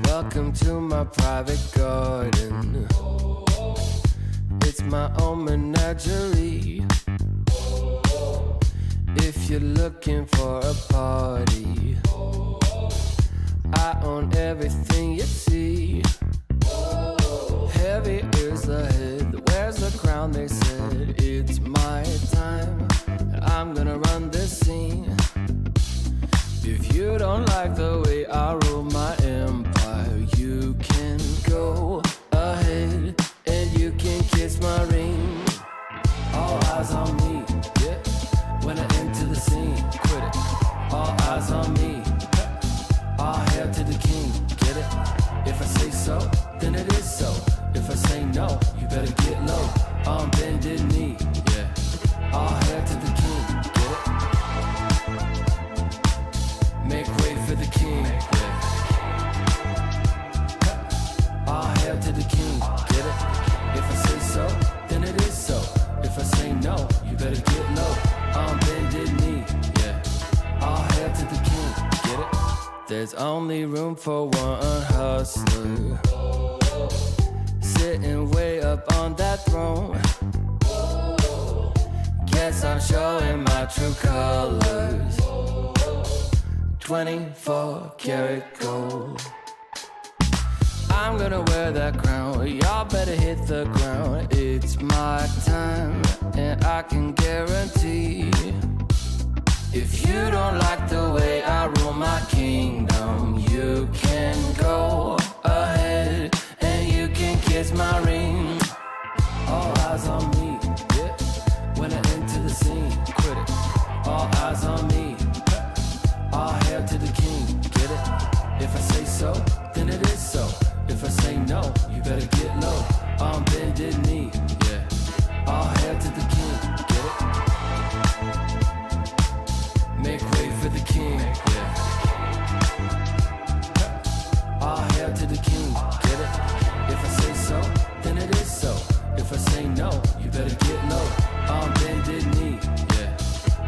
Speaker 7: Welcome to my private garden. It's my own menagerie. If you're looking for a party, I own everything you see. Heavy is the head, where's the crown? They said it's my time, and I'm gonna run this scene. If you don't like the way I rule my empire, you can go ahead and better get low on bended knee. Yeah, all hail to the king. Get it? There's only room for one hustler, sitting way up on that throne. Guess I'm showing my true colors. 24 karat gold. I'm gonna wear that crown. Y'all better hit the ground. It's my time, and I can guarantee, if you don't like the way I rule my kingdom, you can go ahead and you can kiss my ring. All eyes on me, yeah. When I enter the scene, quit it. All eyes on me. All hail to the king, get it? If I say so, then it is so. If I say no, you better get low on bended knee, yeah. All hail to the king, get it? Make way for the king, yeah. All hail to the king, get it? If I say so, then it is so. If I say no, you better get low on bended knee, yeah.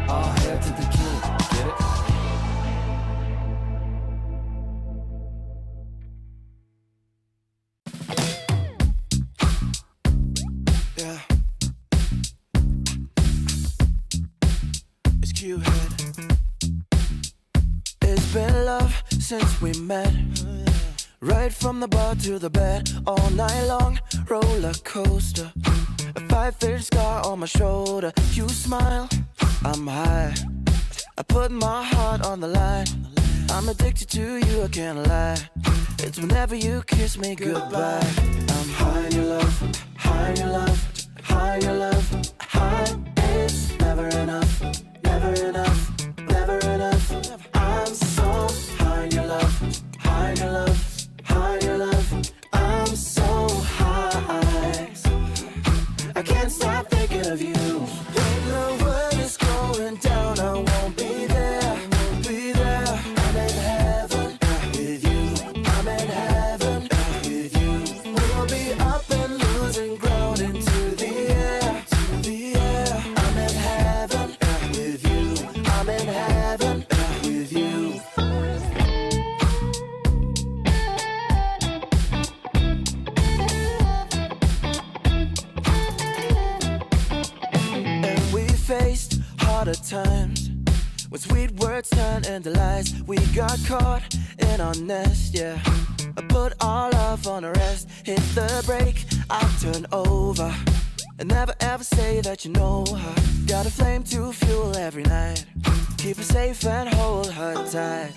Speaker 7: All hail to the king, get it?
Speaker 3: Yeah. It's Q-Head. It's been love since we met. Right from the bar to the bed, all night long, roller coaster. A 5-inch scar on my shoulder. You smile, I'm high. I put my heart on the line. I'm addicted to you, I can't lie. It's whenever you kiss me goodbye. I'm high in your love, high in your love, high in your love, high. It's never enough, never enough, never enough. I'm so high in your love, high in your love, high in your love. I'm so high, I can't stop thinking of you. When the world is going down, I won't be there, won't be there. I'm in heaven with you, I'm in heaven with you. We'll be up and losing ground into the air, to the air. I'm in heaven with you, I'm in heaven with you. And we faced harder times when sweet words turned into lies. We got caught in our nest, yeah. I put our love on a rest. Hit the brake, I turn over. And never ever say that you know her. Got a flame to fuel every night. Keep her safe and hold her tight.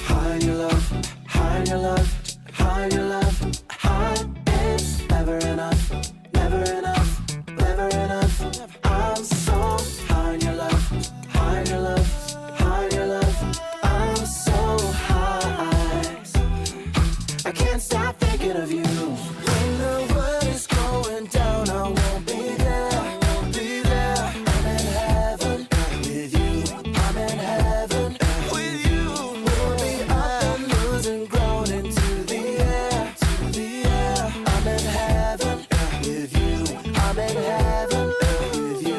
Speaker 3: High in your love, high in your love, high in your love, high. It's never enough, never enough, never enough. I'm so high in your love, high in your love, high in your love. I'm so high, I can't stop thinking of you. When the world is going down, I won't be there, won't be there. I'm in heaven with you, I'm in heaven with you. We'll be up and losing ground into the air, to the air. I'm in heaven with you, I'm in heaven with you.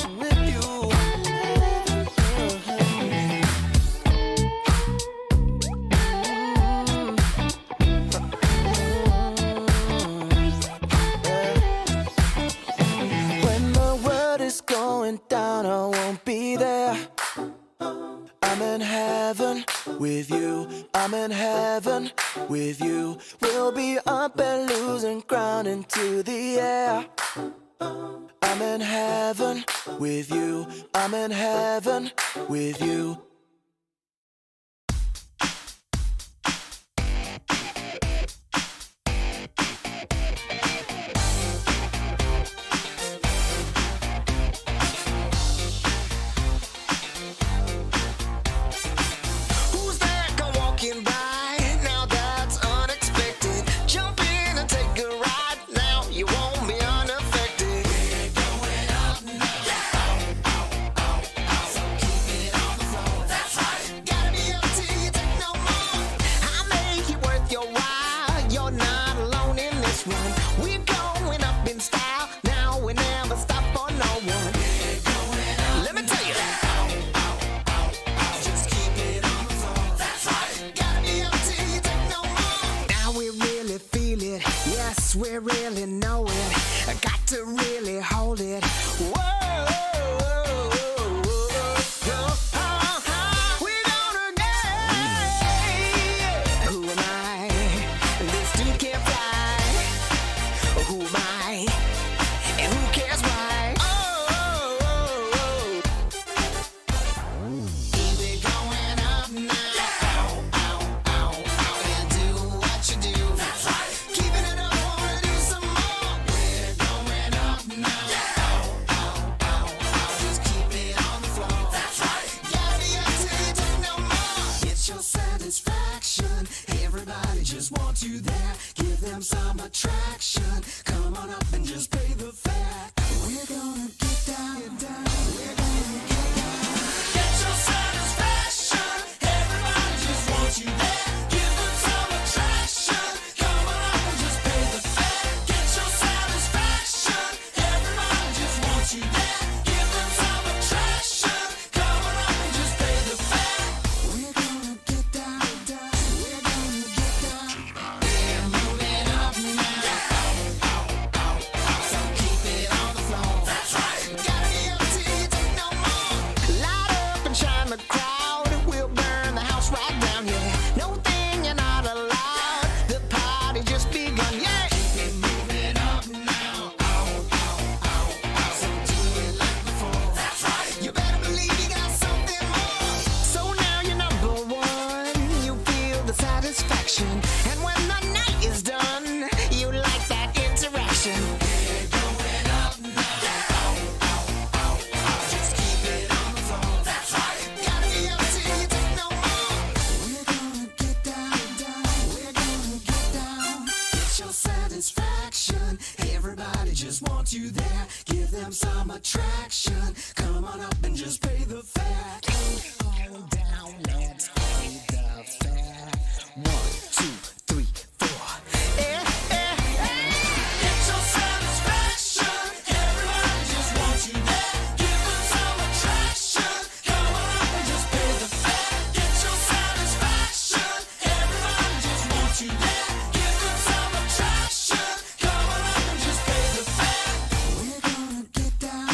Speaker 3: With you. When the world is going down, I won't be there. I'm in heaven with you, I'm in heaven with you. We'll be up and losing ground into the air. I'm in heaven with you, I'm in heaven with you.
Speaker 8: Who's that come walking by? Now that's unexpected. Jump in and take a ride. Now you won't be unaffected. We're going up now. So keep it on the floor.
Speaker 7: really, really know it. I got to really hold it. Whoa. We're gonna get. Who am I? This dude can't fly. Who am I? And who cares why? Keep it going up now. And do what you do. That's right. Keeping it up, wanna do some more. We're going up now. Just keep it on the floor. That's right. Gotta be up till you take no more. It's your satisfaction. Everybody just wants you there. Give them some attraction. Come on up and just pay the fare. We're gonna get down. We're gonna get down. Get your satisfaction. Everybody just wants you there. Give them some attraction. Come on up and just pay the fare. Get your satisfaction. Everybody just wants you there. Give them some attraction. Come on up and just pay the fare. We're gonna get down. We're gonna get down. We're moving up now. So keep it on the floor. That's right. Gotta be up till you take no more. Light up and shine the crowd. We'll burn the house right down, yeah. No thing you're not allowed. The party just begun, yeah. Keep it moving up now. So do it like before. That's right. You better believe you got something more. So now you're number one. You feel the satisfaction. And when the night is done, you like that interaction. We're going up now. Just keep it on the floor. That's right. Gotta be up till you take no more. We're gonna get down. We're gonna get down. Get your satisfaction. Everybody just wants you there. Give them some attraction. Come on up and just pay the fare. Come on down, let's pay the fare. 1, 2, 3, 4. Get your satisfaction. Everybody just wants you there. Give them some attraction. Come on up and just pay the fare. Get your satisfaction. Everybody just wants you there. Give them some attraction. Come on up and just pay the fare. We're gonna get down.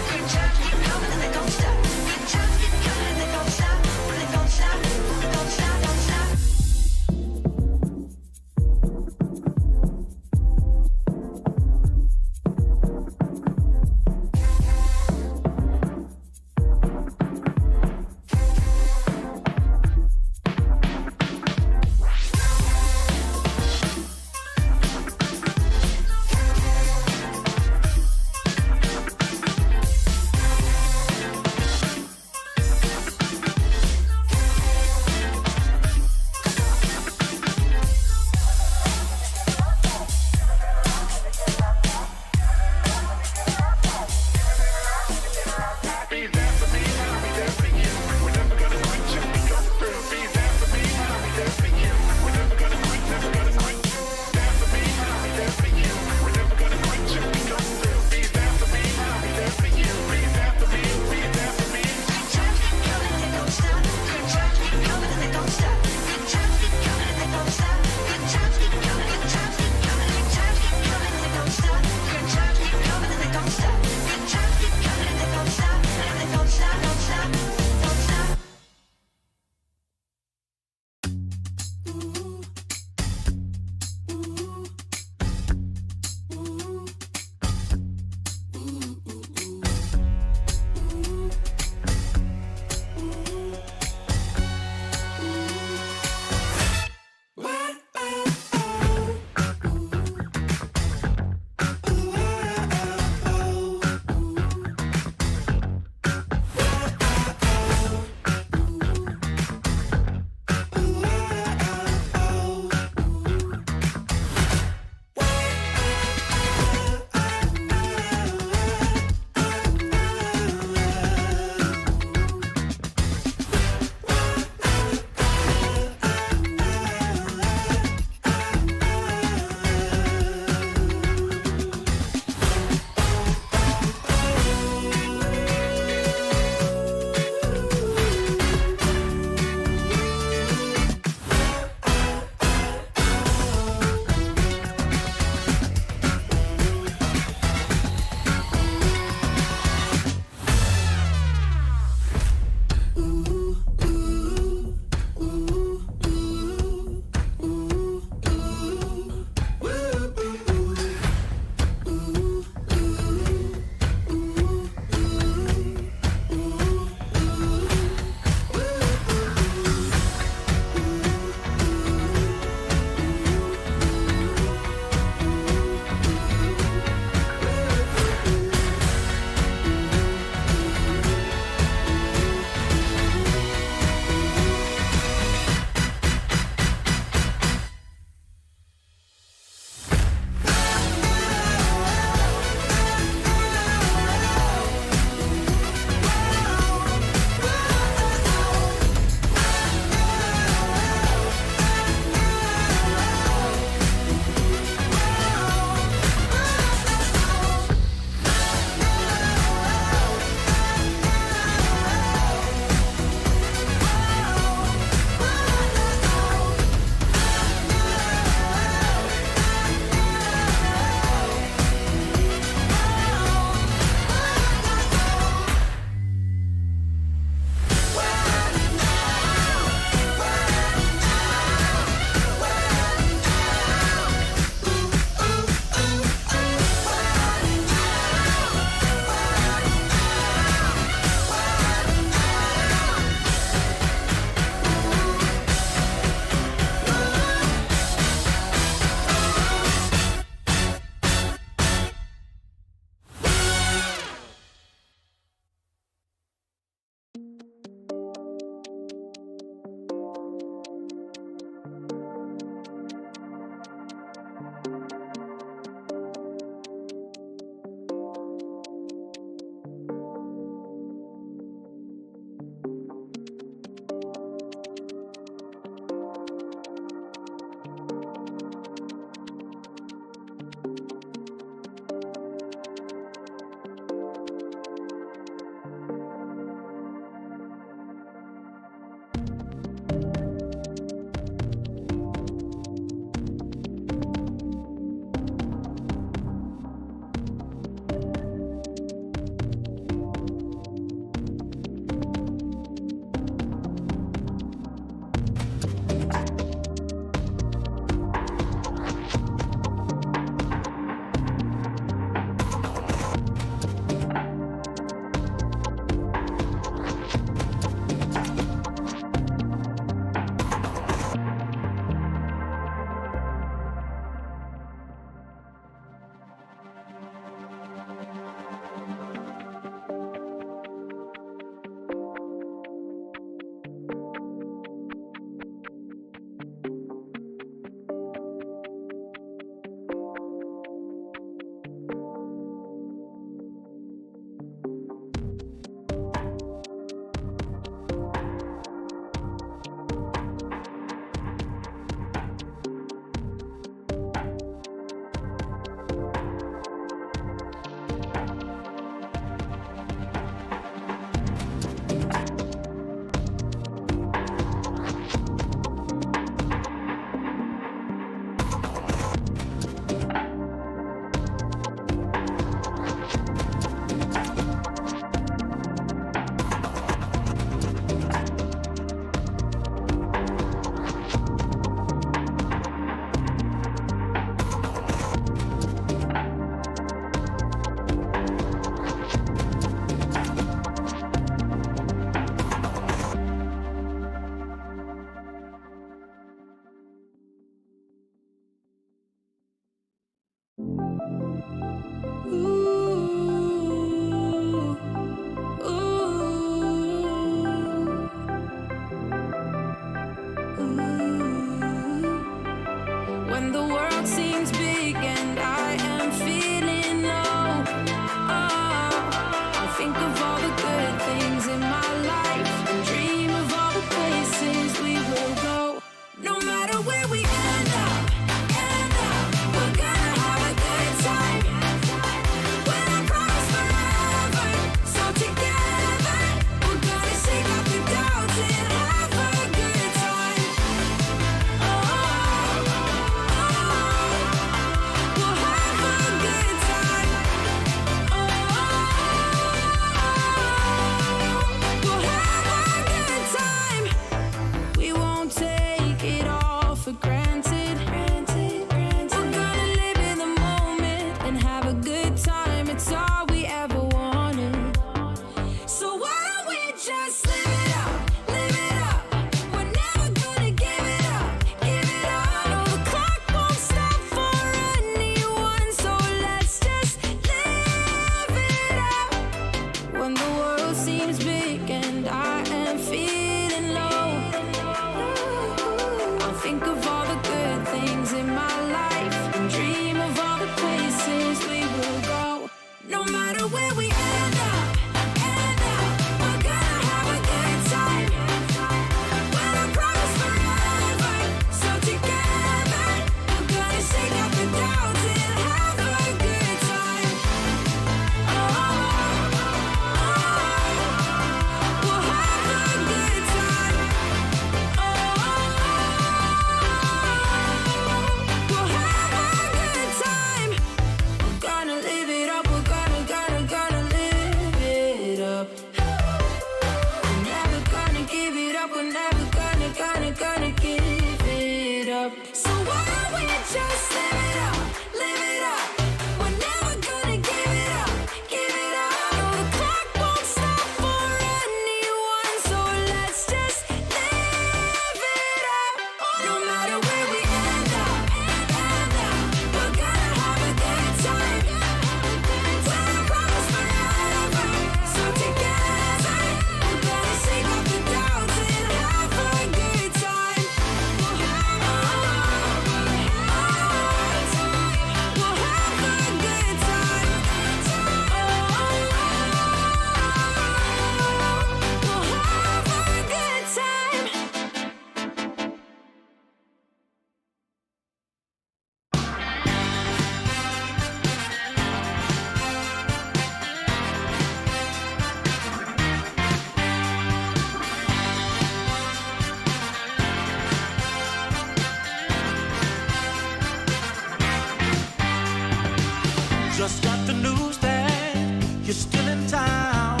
Speaker 2: you're still in town,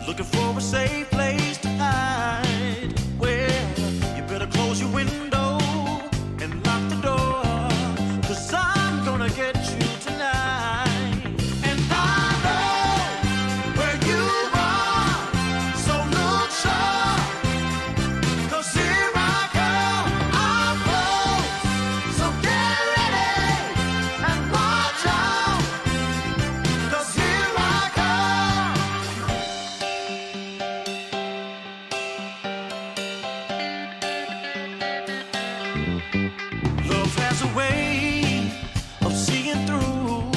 Speaker 2: looking for a safe place to hide. Well, you better close your window and lock the door, 'cause I'm gonna get you tonight. And I know where you are, so look sharp, 'cause here I come, I'm close. So get ready and watch out, 'cause here I come. Love has a way of seeing through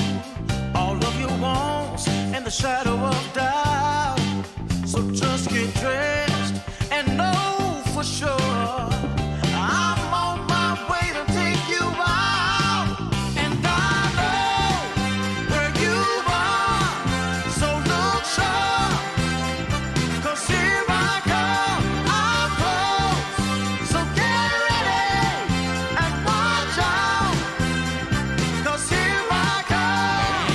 Speaker 2: all of your wants and the shadow of doubt. So just get dressed and know for sure I'm on my way to take you out. And I know where you are, so look sharp, 'cause here I come, I'm close. So get ready and watch out, 'cause here I come.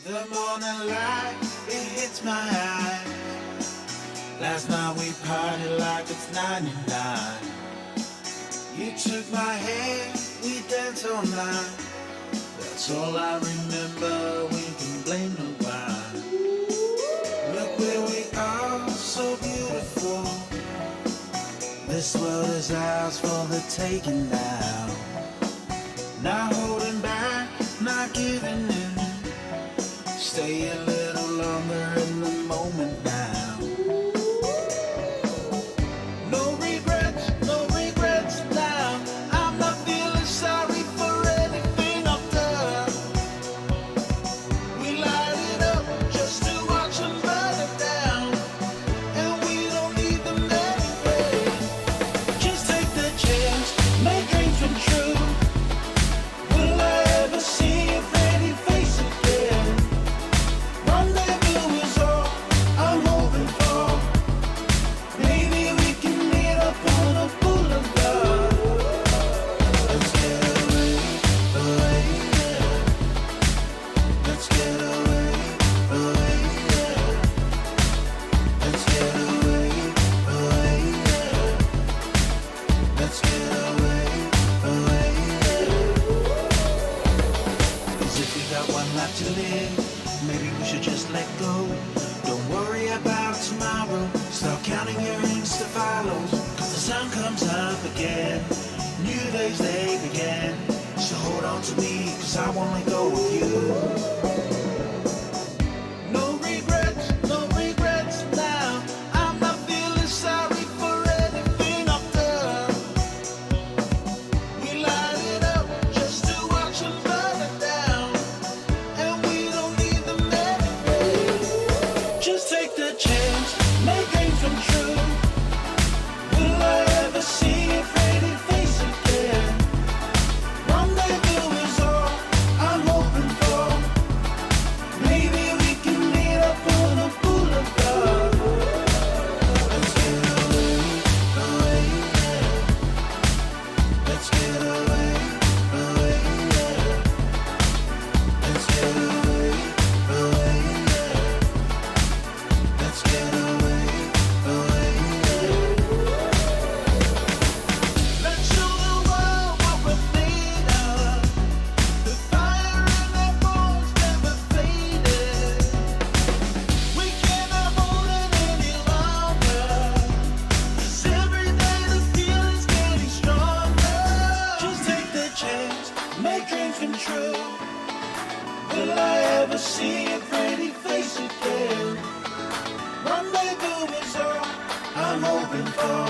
Speaker 3: The morning light, it hits my eye. Last night we partied like it's 99. You took my hand, we danced all night. That's all I remember, we can blame nobody. Look where we are, so beautiful. This world is ours for the taking now. Not holding back, not giving in. Stay a little longer in the moment now. No regrets now. I'm not feeling sorry for anything I've done. We light it up just to watch them burn it down. And we don't need them anyway. Just take the chance, make dreams come true. Will I ever see your pretty face again? Rendezvous is all I'm hoping for. Maybe we can meet up on a boulevard. Let's get away, yeah. Let's get away, yeah. Let's get away, yeah. Let's get away, yeah. 'Cause if we got one life to live, maybe we should just let go. Don't worry about tomorrow. Start counting your Insta follows. 'Cause the sun comes up again. New days they begin. So hold on to me, 'cause I won't let go of you. No regrets now. I'm not feeling sorry for anything I've done. We light it up just to watch them burn it down. And we don't need them anyway. Just take the chance, make dreams come true. Will I ever see your pretty face again? Rendezvous is all I'm hoping for. Maybe we can meet up on a boulevard. Let's get away, yeah. Let's get away, yeah. Let's get away, yeah. Let's get away, yeah. Let's show the world what we're made of. The fire in our bones never faded. We cannot hold it any longer. 'Cause every day the feeling's getting stronger. Just take the chance, make dreams come true. Will I ever see your pretty face again? Rendezvous is all I'm hoping for.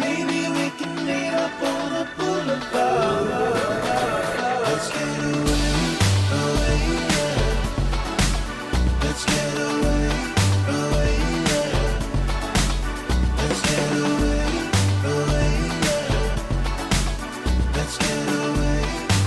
Speaker 3: Maybe we can meet up on a boulevard. Let's get away, yeah. Let's get away, yeah. Let's get away, yeah. Let's get away, yeah.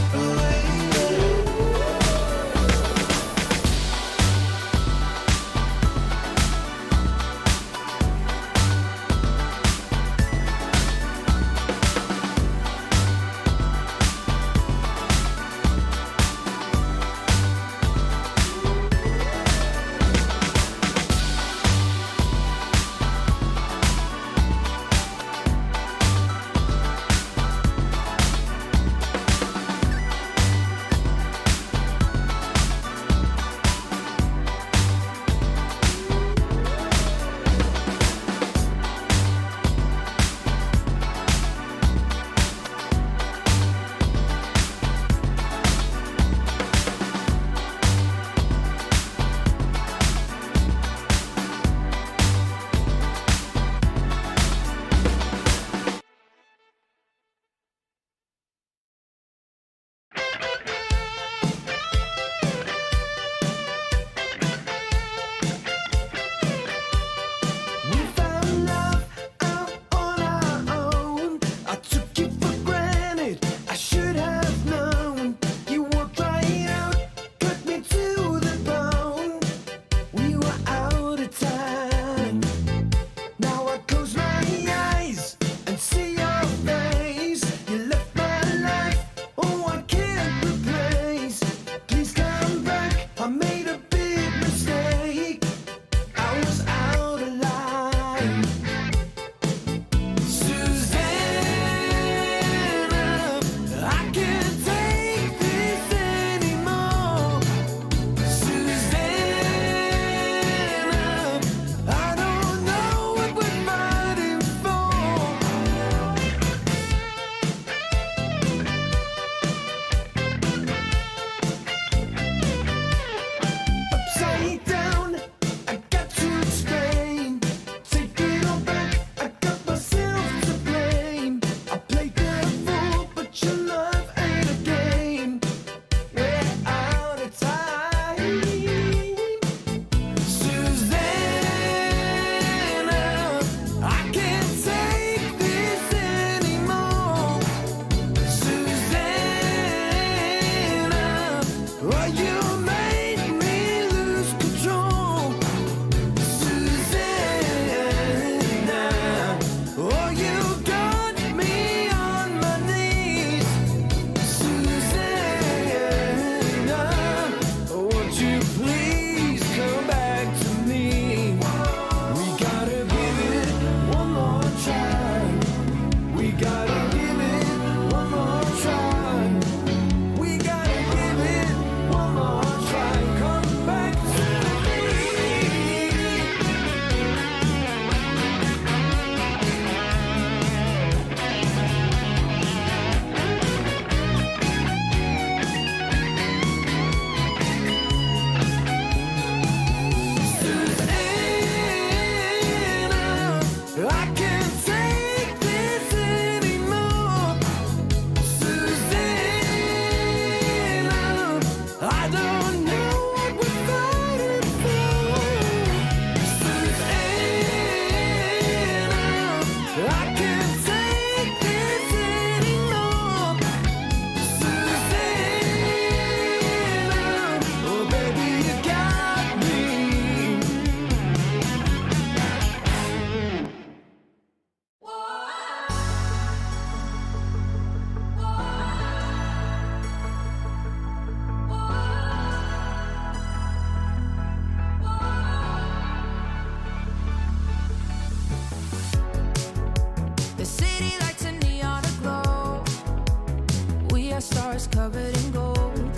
Speaker 1: our stars covered in gold.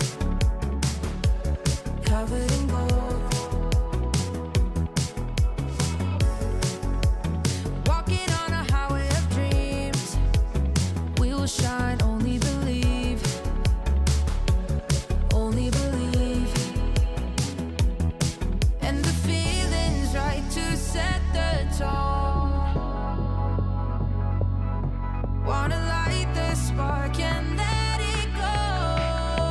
Speaker 1: Covered in gold. Walking on a highway of dreams. We will shine, only believe. Only believe. And the feeling's right to set the tone. Wanna light the spark and let it go.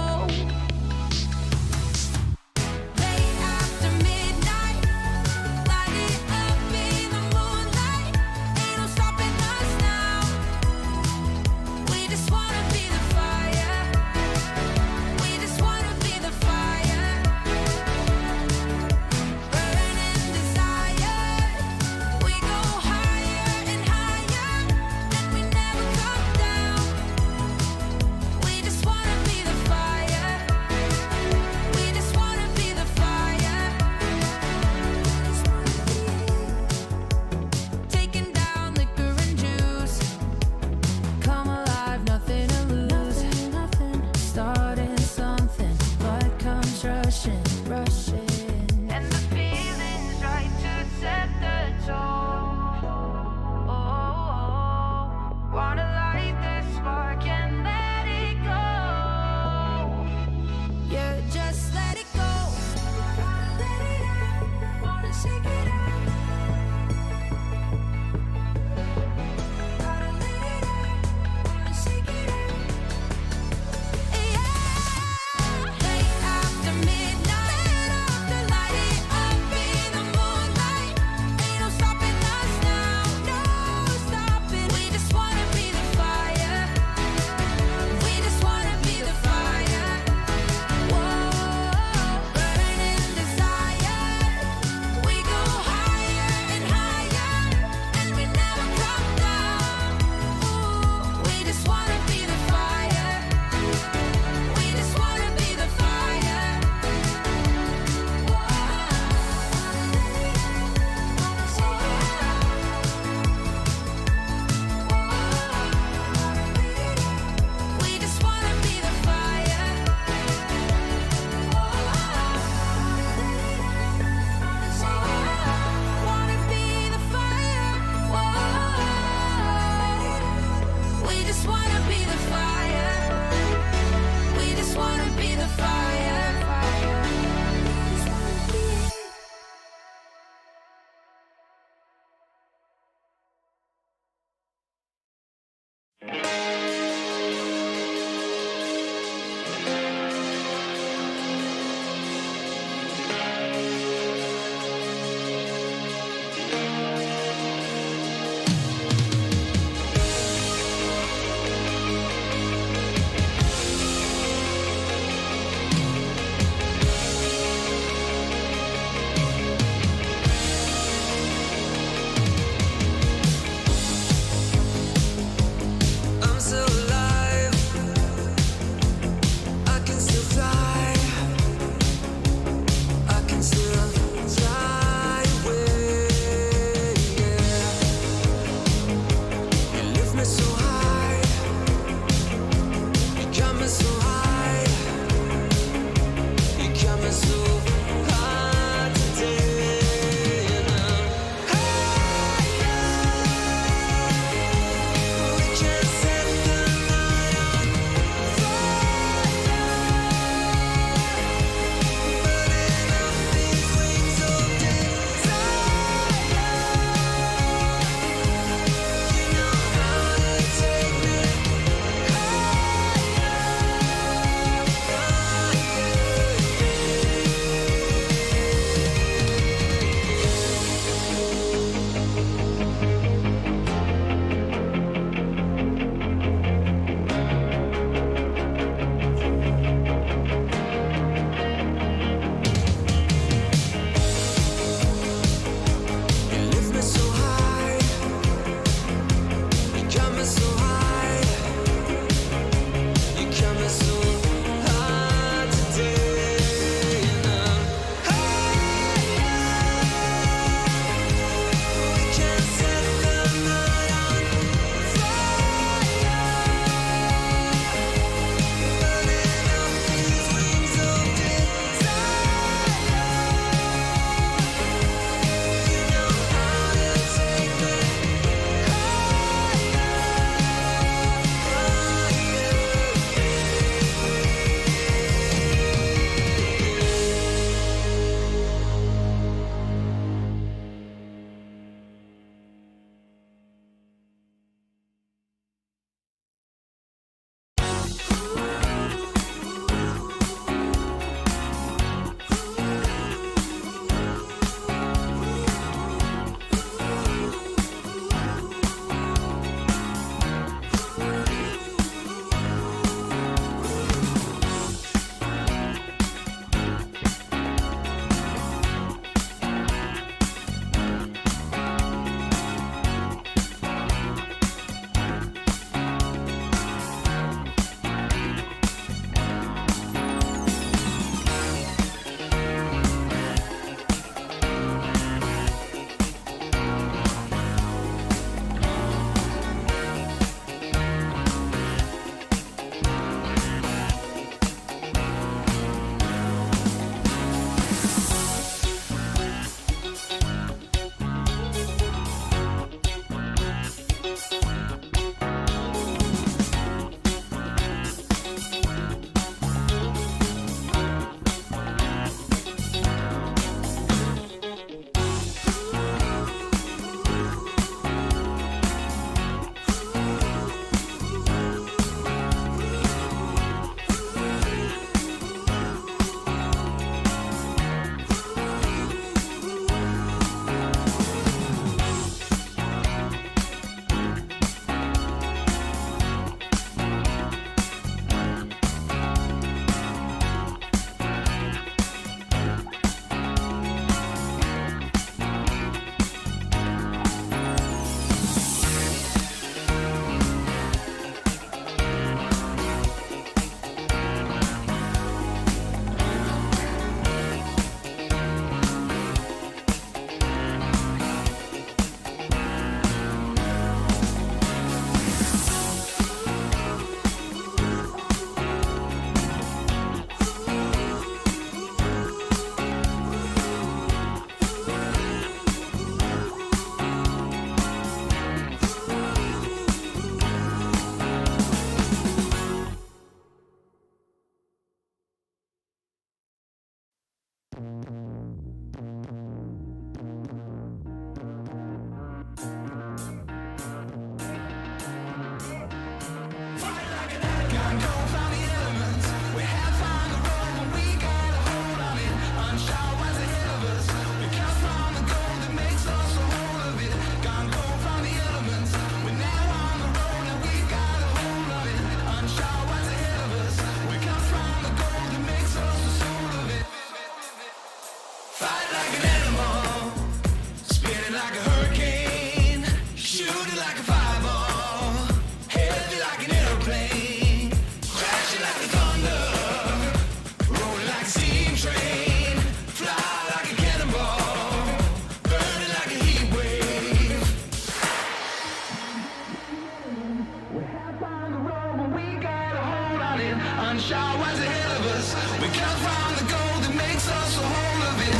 Speaker 8: unsure what's ahead of us. We come from the gold that makes us a whole of it.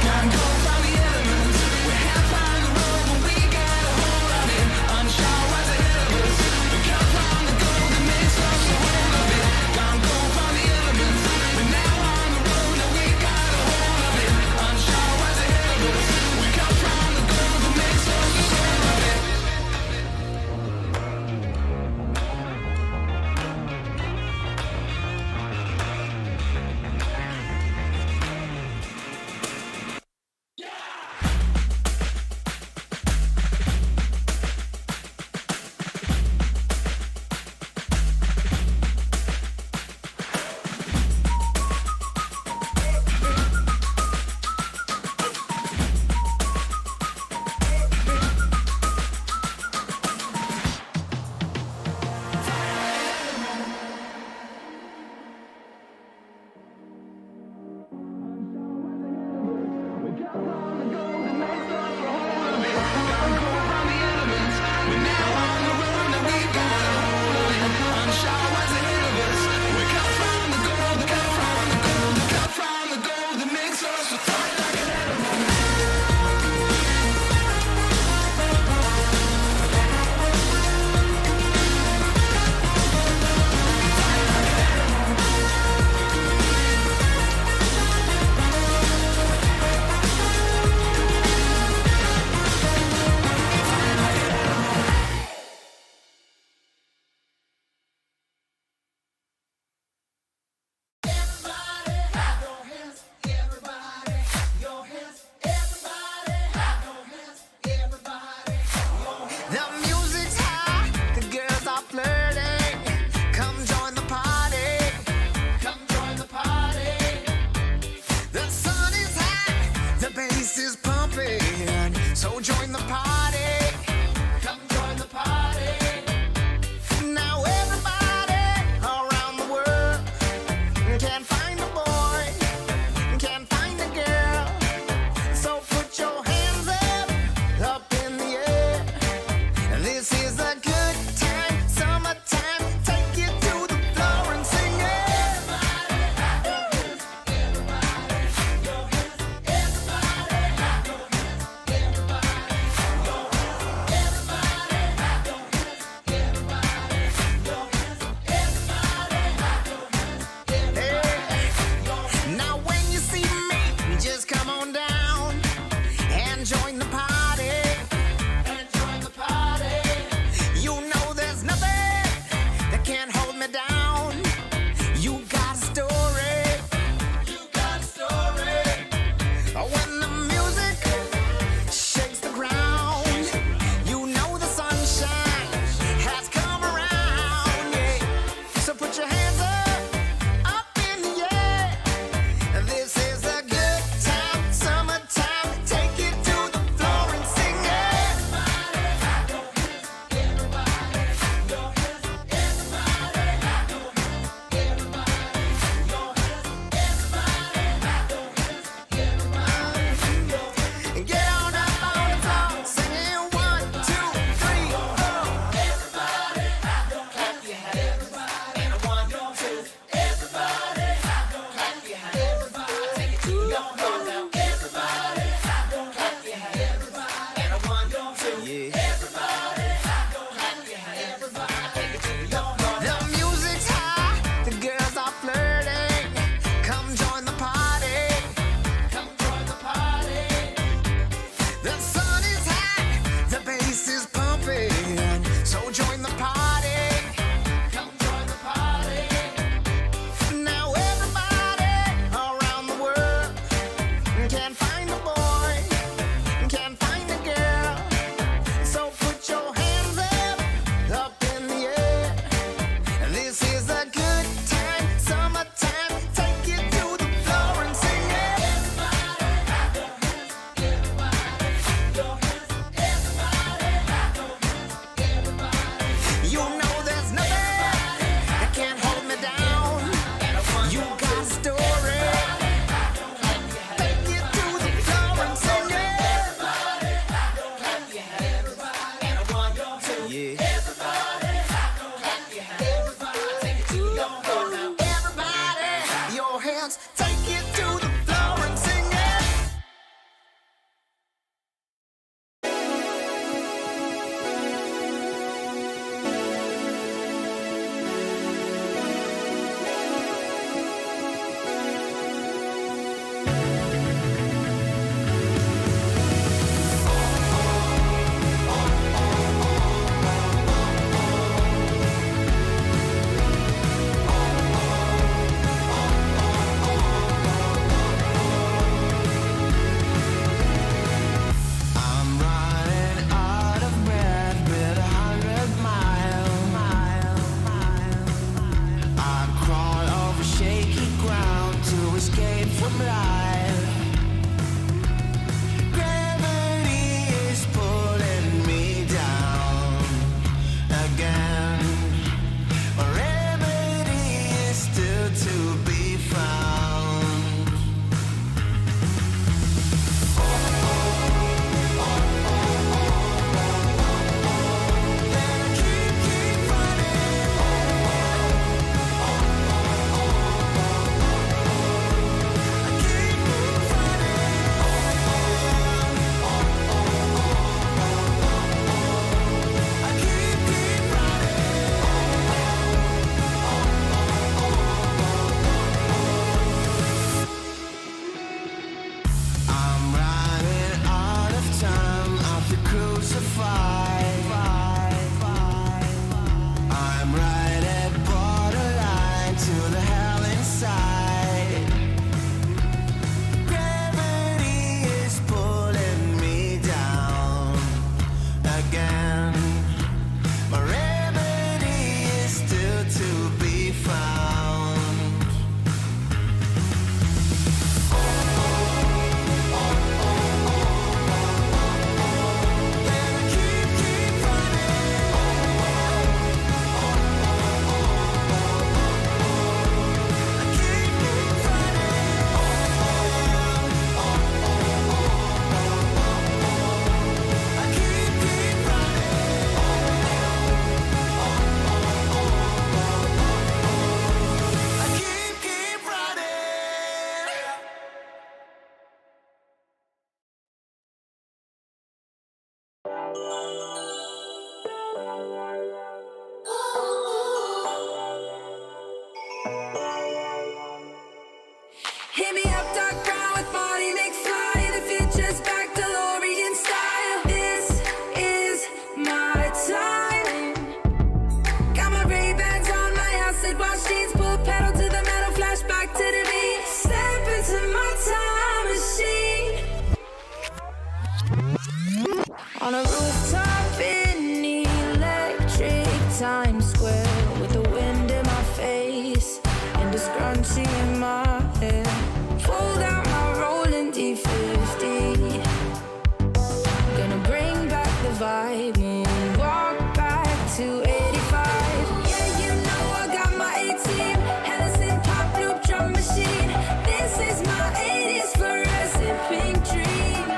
Speaker 8: Can't go from the elements. We have found the road, but we got a hold of it. Unsure what's ahead of us. We come from the gold that makes us a whole of it. Can't go from the elements. We're now on the road, and we got a hold of it. Unsure what's ahead of us. We come from the gold that makes us a whole of it. The music's high, the girls are flirting. Come join the party. Come join the party. The sun is high, the bass is pumping. So join the party. Come join the party. Now everybody around the world can find a boy, can find a girl. So put your hands up in the air. This is a good time, summertime. Take you to the floor and sing it. Now when you see me, just come on down and join the party. And join the party. You know there's nothing that can hold me down. You got a story. You got a story. When the music shakes the ground, you know the sunshine has come around. Yeah. So put your hands up in the air. This is a good time, summertime. Take it to the floor and sing it.
Speaker 3: life. Gravity is pulling me down again. A remedy is still to be found. I'm running out of time. I feel crucified. I'm right at borderline to the hell inside. Gravity is pulling me down again. My remedy is still to be found. Keep running.
Speaker 1: Hit me up, dark brown with body McFly. The future's back, DeLorean style. This is my time. Got my Ray-Bans on, my acid wash jeans. Pull pedal to the metal, flashback to the beat. Step into my time machine. On a rooftop in electric Times Square, with the wind in my face and a scrunchie in my hair. Fold out my rolling D50. Gonna bring back the vibe, walk back to 85. Yeah, you know I got my A-team, Hennessy pop loop drum machine. This is my 80s fluorescent pink dream.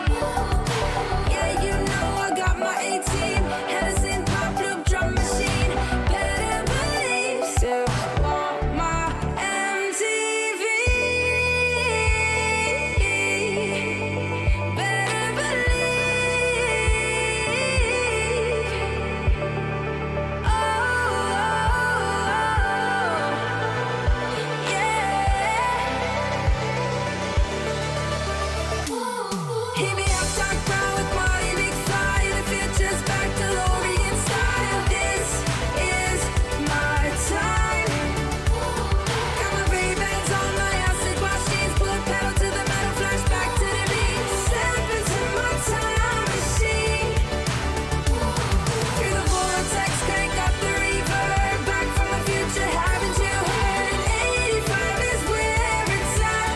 Speaker 1: Yeah, you know I got my A-team, Hennessy pop loop drum machine. Better believe, still want my MTV. Better believe. Oh, yeah. Hit me up, dark brown with body McFly. The future's back, DeLorean style. This is my time. Got my Ray-Bans on, my acid wash jeans. Pull pedal to the metal, flashback to the beat. Step into my time machine. Through the vortex, crank up the reverb. Back from the future, haven't you heard? 85 is where it's at.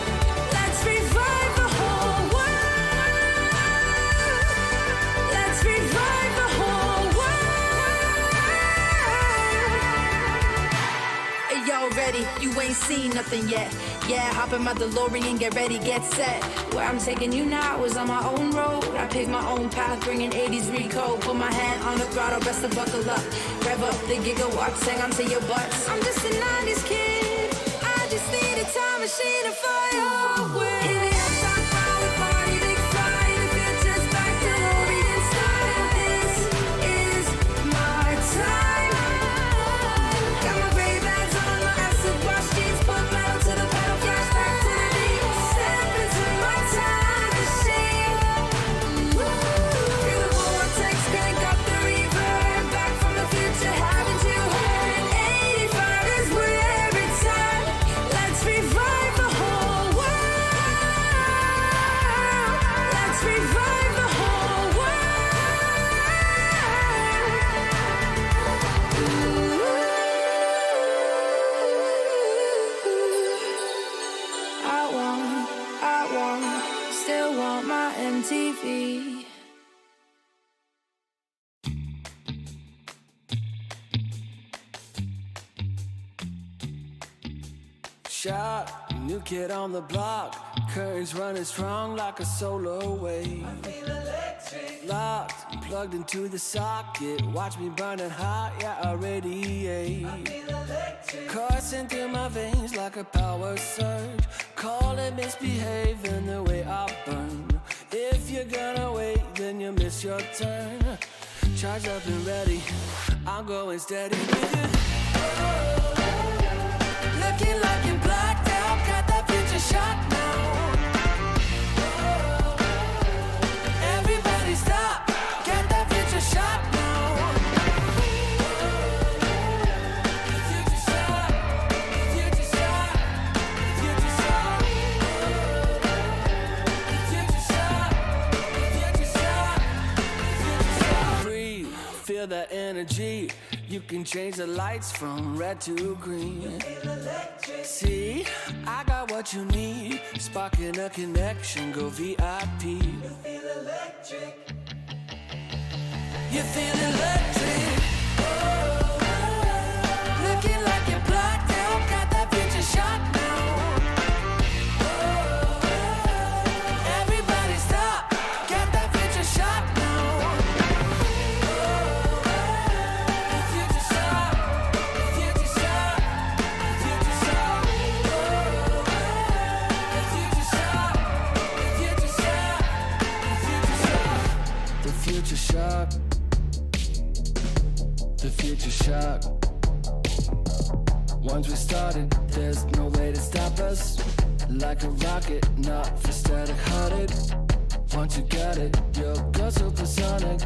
Speaker 1: Let's revive the whole world. Let's revive the whole world. Hey, y'all ready? You ain't seen nothing yet. Yeah, hop in my DeLorean, get ready, get set. Where I'm taking you now is on my own road. I pick my own path, bringing 80s recode. Put my hand on the throttle, best to buckle up. Rev up the gigawatts, hang on to your butts. I'm just a 90s kid. I just need a time machine to fly away. Hit me up, dark brown with body McFly. The future's back, DeLorean style. This is my time. Got my Ray-Bans on, my acid wash jeans. Pull pedal to the pedal, flashback to the beat. Step into my time machine. Through the vortex, crank up the reverb. Back from the future, haven't you heard? 85 is where it's at. Let's revive the whole world. TV.
Speaker 7: Shot, new kid on the block. Currents running strong like a solar wave. I feel electric. Locked, plugged into the socket. Watch me burning hot, yeah, I radiate. I feel electric. Coursing through my veins like a power surge. Call it misbehaving the way I burn. If you're gonna wait, then you miss your turn. Charged up and ready, I'm going steady with it. Looking like you're blacked out, got that future shot now. Everybody stop, get that future shot now. Future shot, future shot, future shot. Future shot, future shot, future shot. Breathe, feel that energy. You can change the lights from red to green. See, I got what you need. Sparking a connection, go VIP. You feel electric. You feel electric. Looking like you're blacked out, got that future shot now. Everybody stop, get that future shot now. Future shot, future shot, future shot. Future shot, future shot, future shot. The future shock. The future shock. Once we started, there's no way to stop us. Like a rocket, not for static hearted. Once you got it, you'll go supersonic.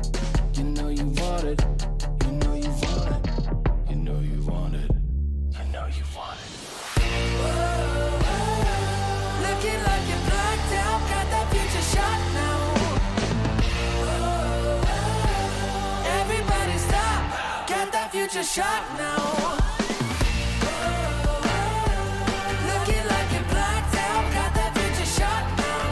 Speaker 7: You know you want it. You know you want it. You know you want it. You know you want it. Looking like you're blacked out, got that future shot now. Everybody stop, get that future shot now. Looking like you're blacked out, got that future shot now.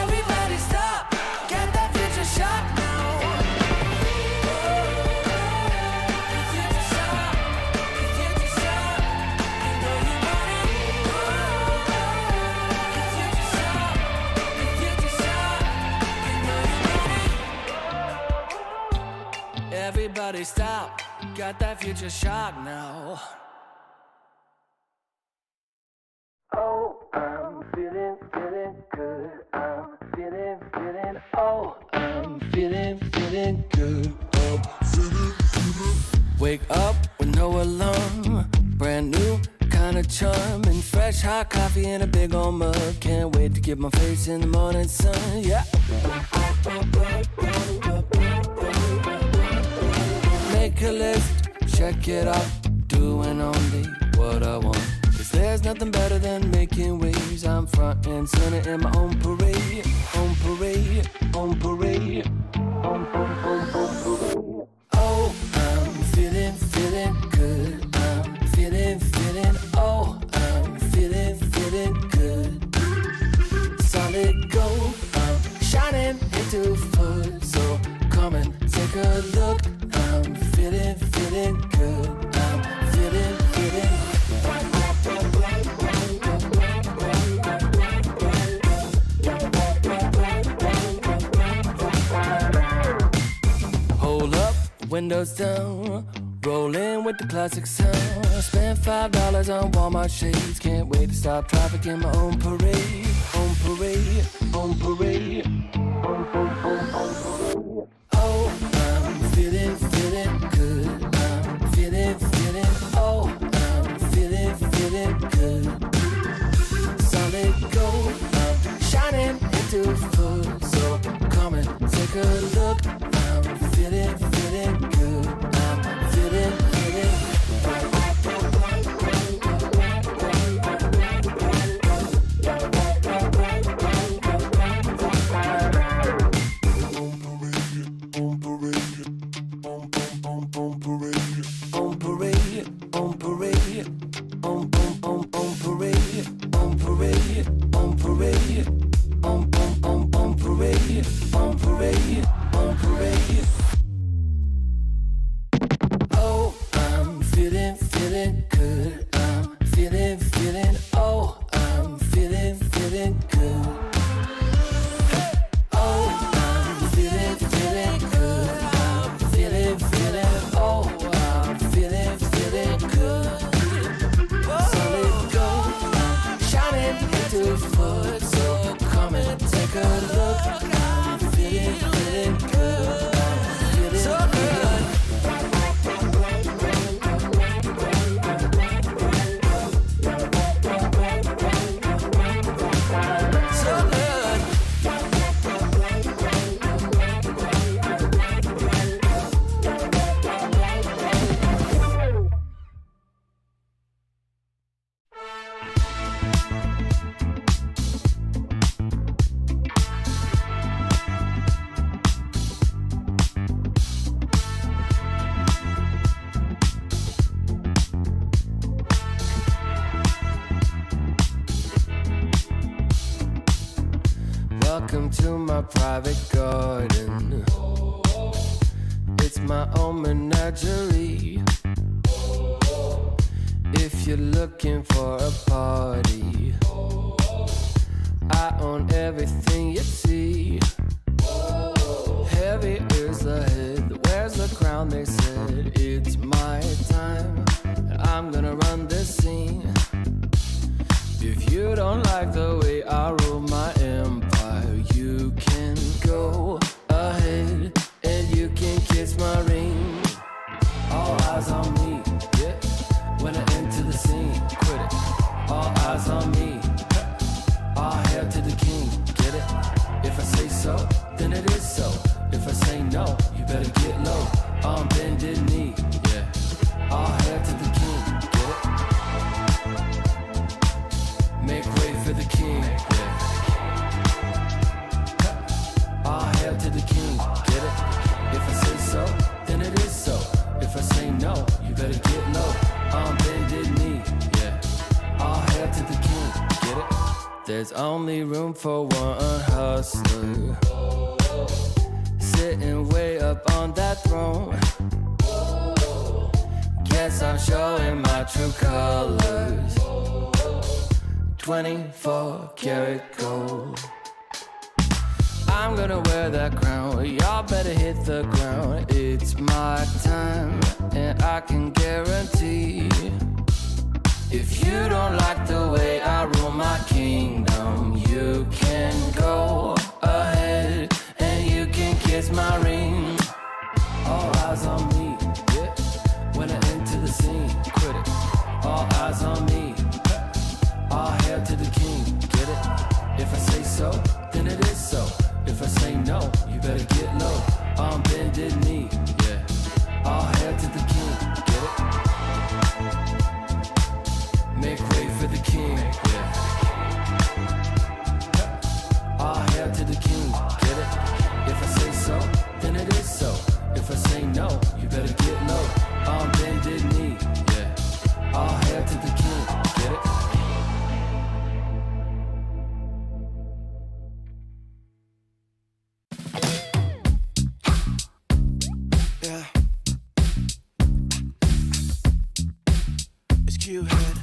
Speaker 7: Everybody stop, get that future shot now. Future shot, future shot, you know you want it. Future shot, future shot, you know you want it. Everybody stop, got that future shot now. Oh, I'm feeling good. I'm feeling, oh, I'm feeling good. Oh, wake up with no alarm. Brand new kind of charm. And fresh hot coffee in a big old mug. Can't wait to get my face in the morning sun. Yeah. Make a list, check it out. Doing only what I want. Cause there's nothing better than making waves. I'm front and center in my own parade. On parade, on parade, on parade. Oh, I'm feeling good. I'm feeling, oh, I'm feeling good. Solid gold, I'm shining into full. So come and take a look. I'm feeling good. I'm feeling. Hold up, windows down. Rolling with the classic sound. Spent $5 on Walmart shades. Can't wait to stop traffic in my own parade. On parade, on parade. Oh, I'm feeling good. I'm feeling, oh, I'm feeling good. Solid gold, I'm shining into full. So come and take a look. I'm feeling good. I'm feeling. feeling good. I'm feeling, oh, I'm feeling good. Oh, I'm feeling good. I'm feeling, oh, I'm feeling good. Solid gold, I'm shining into foot. So come and take a look. I'm feeling good. I'm feeling so good. Welcome to my private garden. It's my own menagerie. If you're looking for a party, I own everything you see. Heavy is the head, where's the crown? They said it's my time, and I'm gonna run this scene. If you don't like the way I rule my empire, you can go ahead and you can kiss my ring. All eyes on me, yeah. When I enter the scene, quit it. All eyes on me. All hail to the king, get it? If I say so, then it is so. If I say no, you better get low. On bended knee, yeah. All hail to the king, get it? Make way for the king, yeah. All hail to the king, get it? If I say so, then it is so. If I say no, you better get low. On bended knee, yeah. All hail to the king, get it? There's only room for one hustler, sitting way up on that throne. Guess I'm showing my true colors. 24 karat gold. I'm gonna wear that crown. Y'all better hit the ground. It's my time, and I can guarantee, if you don't like the way I rule my kingdom, you can go ahead and you can kiss my ring. All eyes on me, yeah. When I enter the scene, quit it. All eyes on me. All hail to the king, get it? If I say so, then it is so. If I say no, you better get low. On bended knee, yeah. All hail to the king, get it? Make way for the king, yeah. All hail to the king, get it? If I say so, then it is so. If I say no, you better get low. On bended knee, yeah. All hail to the king, get it?
Speaker 3: Yeah. It's Q-Head.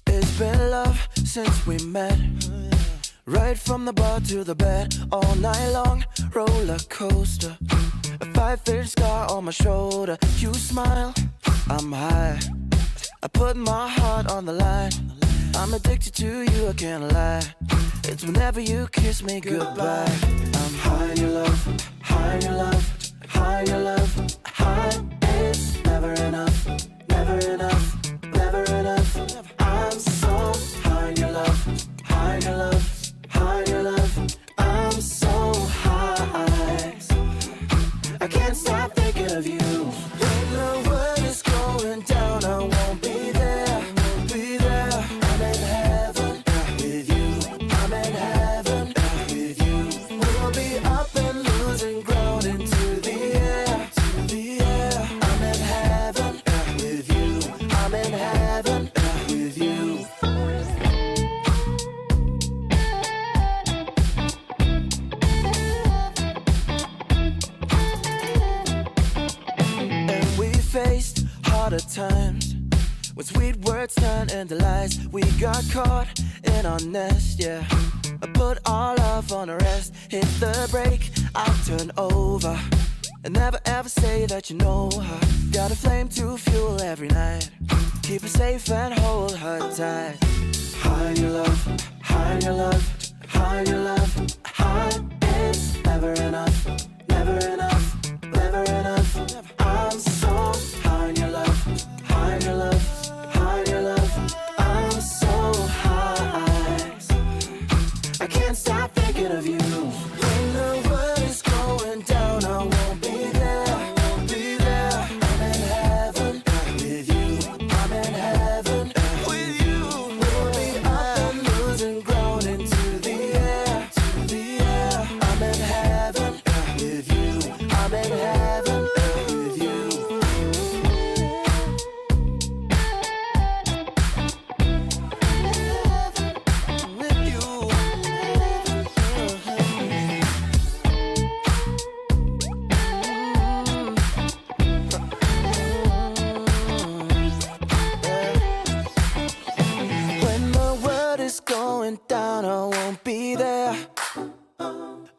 Speaker 3: It's been love since we met. Right from the bar to the bed, all night long, roller coaster. A 5-inch scar on my shoulder. You smile, I'm high. I put my heart on the line. I'm addicted to you, I can't lie. It's whenever you kiss me goodbye. I'm high in your love, high in your love, high in your love, high. It's never enough, never enough, never enough. I'm so high in your love, high in your love, high in your love. I'm so high, I can't stop thinking of you. When the world is going down, I won't be there, won't be there. I'm in heaven with you, I'm in heaven with you. We'll be up and losing ground into the air, to the air. I'm in heaven with you, I'm in heaven with you.
Speaker 7: lot of times when sweet words turn into lies. We got caught in our nest, yeah. I put our love on a rest. Hit the brake, I'll turn over. And never ever say that you know her. Got a flame to fuel every night. Keep her safe and hold her tight. High your love, high your love, high your love, high. It's never enough, never enough, never enough. I'm so high in your love, high in your love, high in your love. I'm so high, I can't stop thinking of you. When the world is going down, I won't be there, I won't be there. I'm in heaven with you, I'm in heaven with you. We'll be up and losing ground into the air, to the air. I'm in heaven with you, I'm in heaven with you. With you. When the world is going down, I won't be there.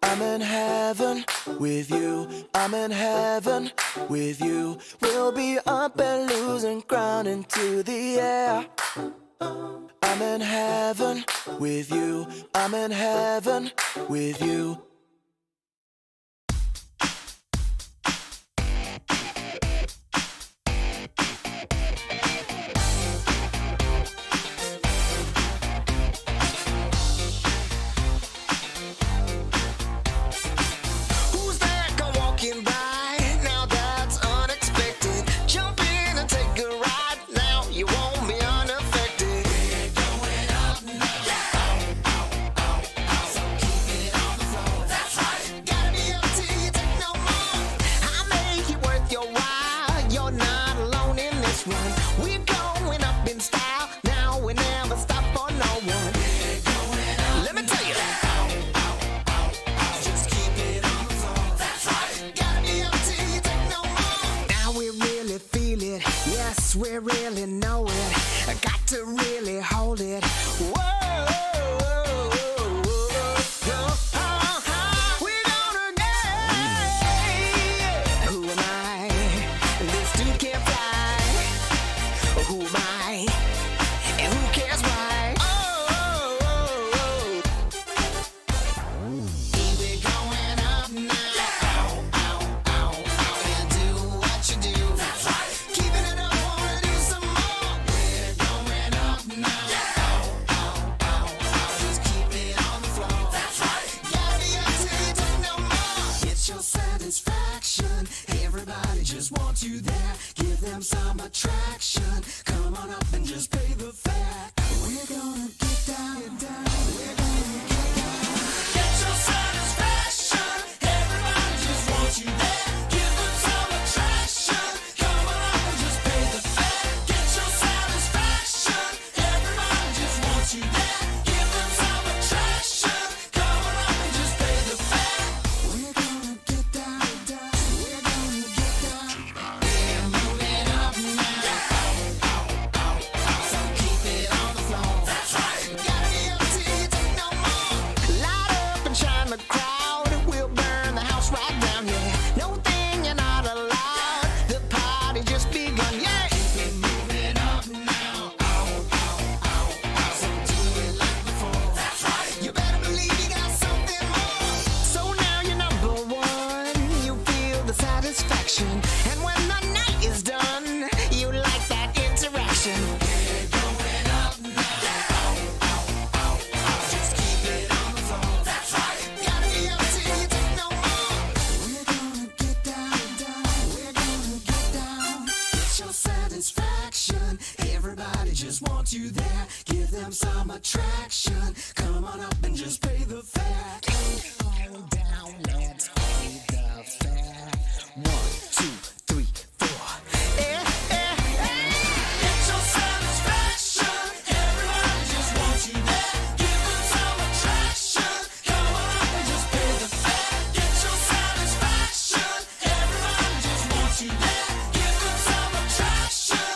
Speaker 7: I'm in heaven with you, I'm in heaven with you. We'll be up and losing ground into the air. I'm in heaven with you, I'm in heaven with you.
Speaker 8: Who's that come walking by? Now that's unexpected. Jump in and take a ride. Now you won't be unaffected. We're going up now. So keep it on the floor. That's right. Gotta be up till you take no more. I make it worth your while. You're not alone in this one. We're going up in style. Now we never stop for no one. We're going up. Let me tell you. Just keep it on the floor. That's right. Gotta be up till you take no more. Now we really feel it. Yes, we really know it. I got to really hold it. Whoa. We're gonna get. Who am I? This dude can't fly. Who am I? And who cares why? We're going up now. And do what you do. That's right. Keeping it up, wanna do some more. We're going up now. Just keep it on the floor. That's right. Gotta be up till you take no more. It's your satisfaction. Everybody just wants you there. Give them some attraction. Come on up and just pay the fare. We're gonna get down. We're gonna get down. Get your satisfaction. Everybody just wants you there. Give them some attraction. Come on up and just pay the fare. Get your satisfaction. Everybody just wants you there. Give them some attraction. Come on up and just pay the fare. We're gonna get down. We're gonna get down. We're moving up now. So keep it on the floor. That's right. Gotta be up till you take no more. Light up and shine the crowd. We'll burn the house right down, yeah. No thing you're not allowed. The party just begun, yeah. Keep it moving up now. So do it like before. That's right. You better believe you got something more. So now you're number one. You feel the satisfaction. And when the night is done, you like that interaction. We're going up now. Just keep it on the floor. That's right. Gotta be up till you take no more. We're gonna get down. We're gonna get down. Get your satisfaction. Everybody just wants you there. Give them some attraction. Come on up and just pay the fare. Come on down, let's pay the fare. 1, 2, 3, 4. Get your satisfaction. Everybody just wants you there. Give them some attraction. Come on up and just pay the fare. Get your satisfaction. Everybody just wants you there. Give them some attraction.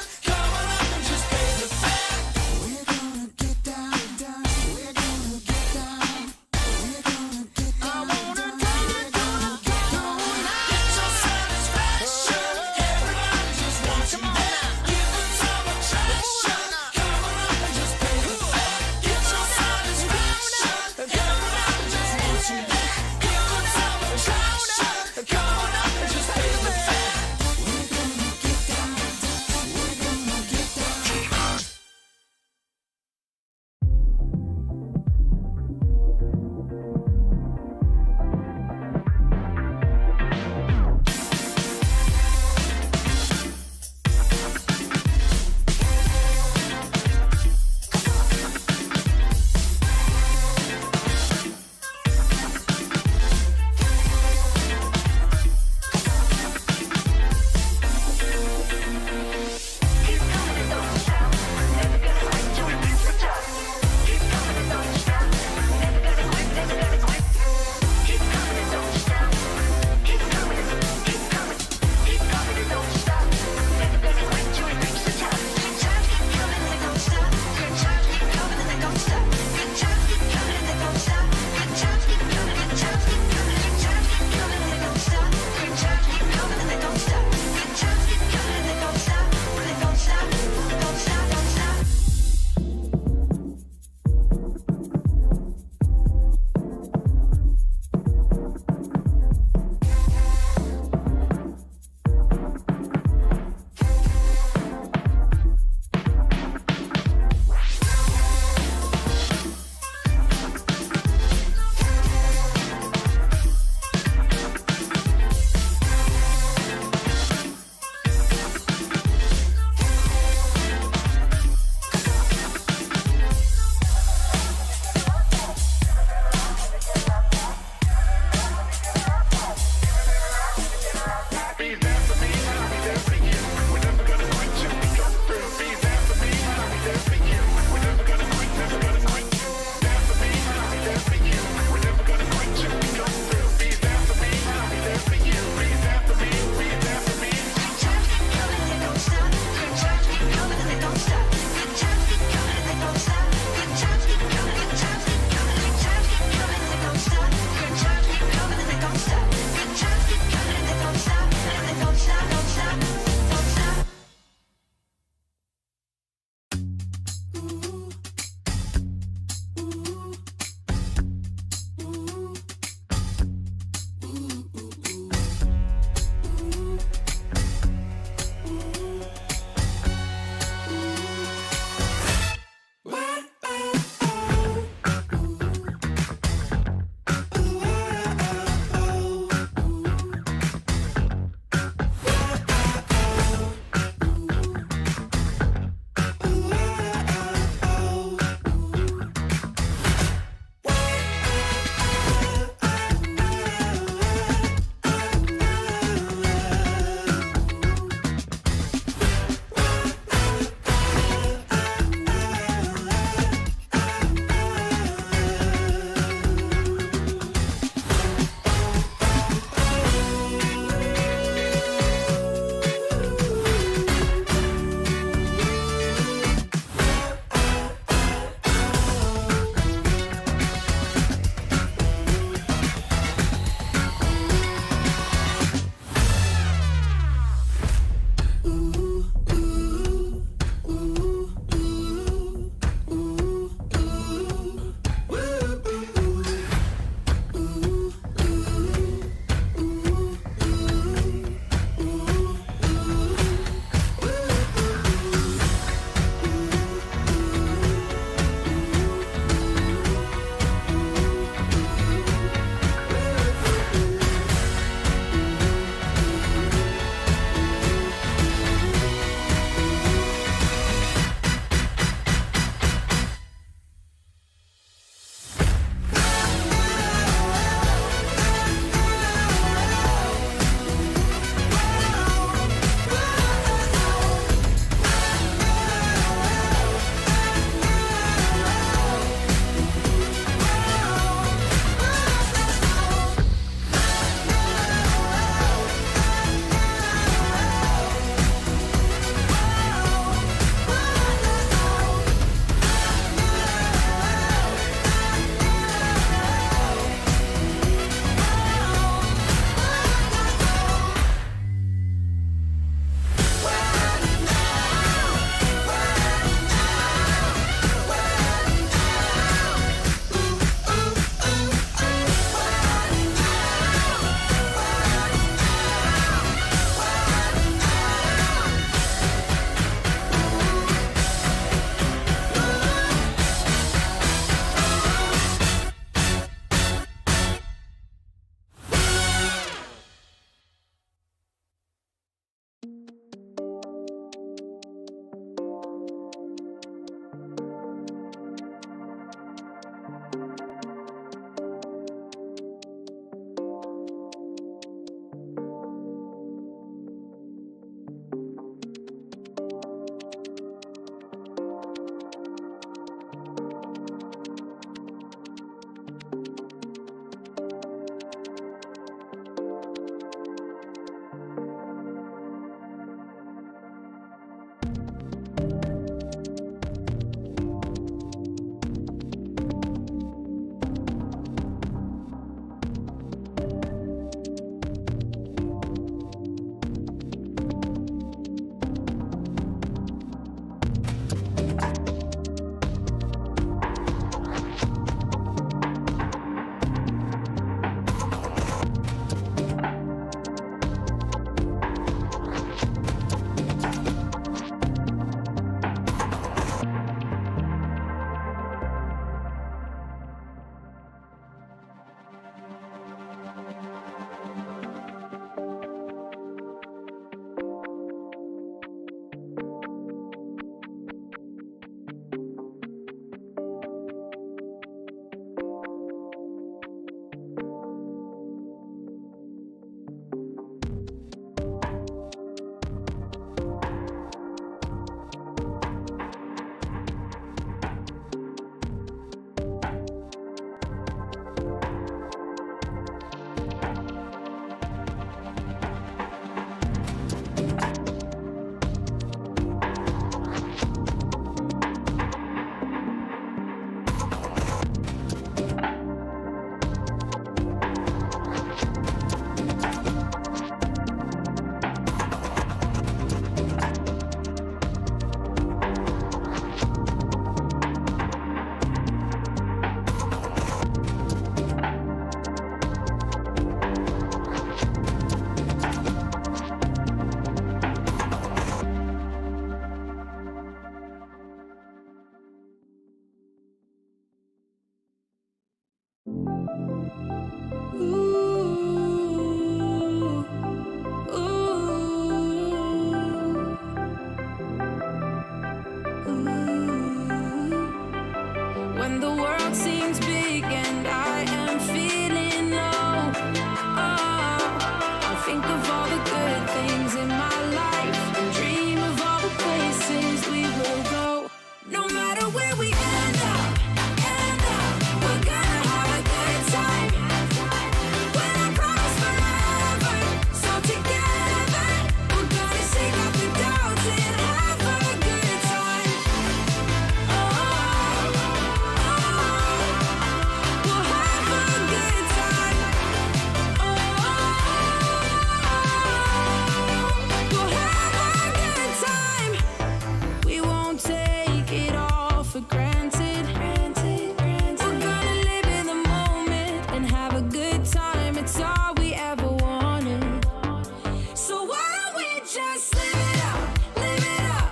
Speaker 1: just live it up, live it up.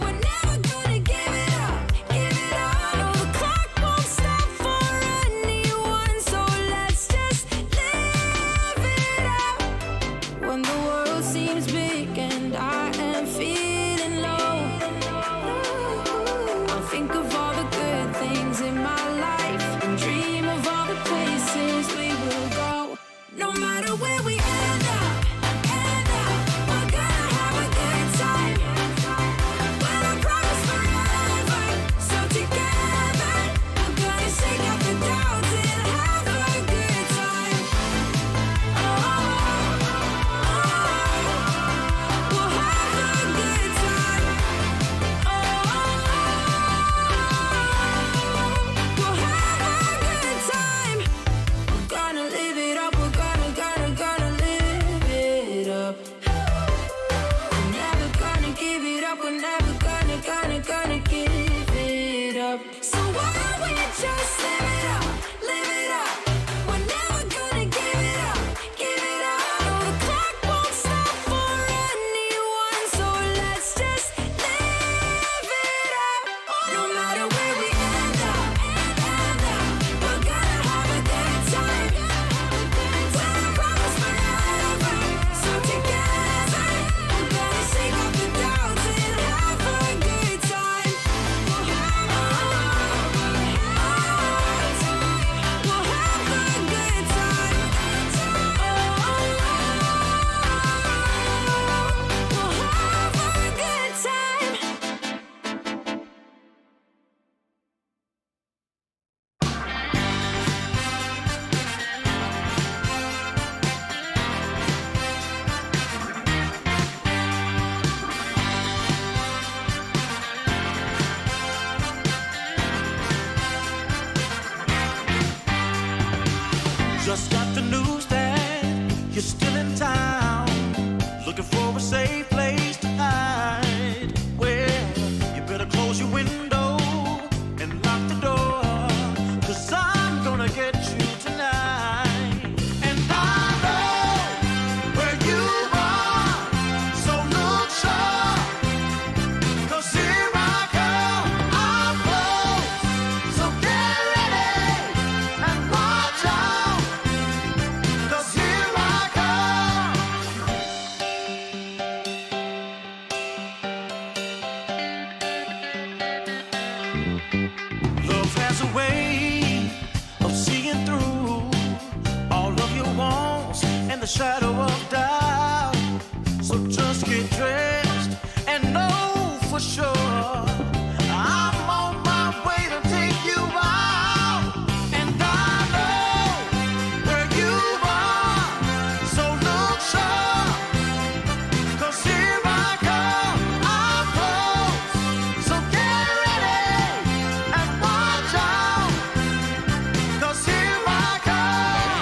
Speaker 1: We're never gonna give it up, give it up. No, the clock won't stop for anyone, so let's just live it up. When the world seems big and I am feeling low, I'll think of all the good things in my life and dream of all the places we will go. No matter where we end up, we're gonna have a good time. But I promise forever, so together we're gonna shake up the doubts and have a good time. Oh, we'll have a good time. Oh, we'll have a good time. We're gonna live it up. We're gonna live it up. We're never gonna give it up. We're never gonna give it up. So why don't we just live it up, live it up? We're never gonna give it up, give it up. No, the clock won't stop for anyone, so let's just live it up. No matter where we end up, we're gonna have a good time. But I promise forever, so together we're gonna shake up the doubts and have a good time. We'll have a good time. We'll have a good time.
Speaker 2: Just got the news that you're still in town, looking for a safe place to hide. Well, you better close your window and lock the door, 'cause I'm gonna get you tonight. And I know where you are, so look sharp, 'cause here I come, I'm close. So get ready and watch out, 'cause here I come. Love has a way of seeing through all of your wants and the shadow of doubt. So just get dressed and know for sure I'm on my way to take you out. And I know where you are, so look sharp, 'cause here I come, I'm close. So get ready and watch out, 'cause here I come.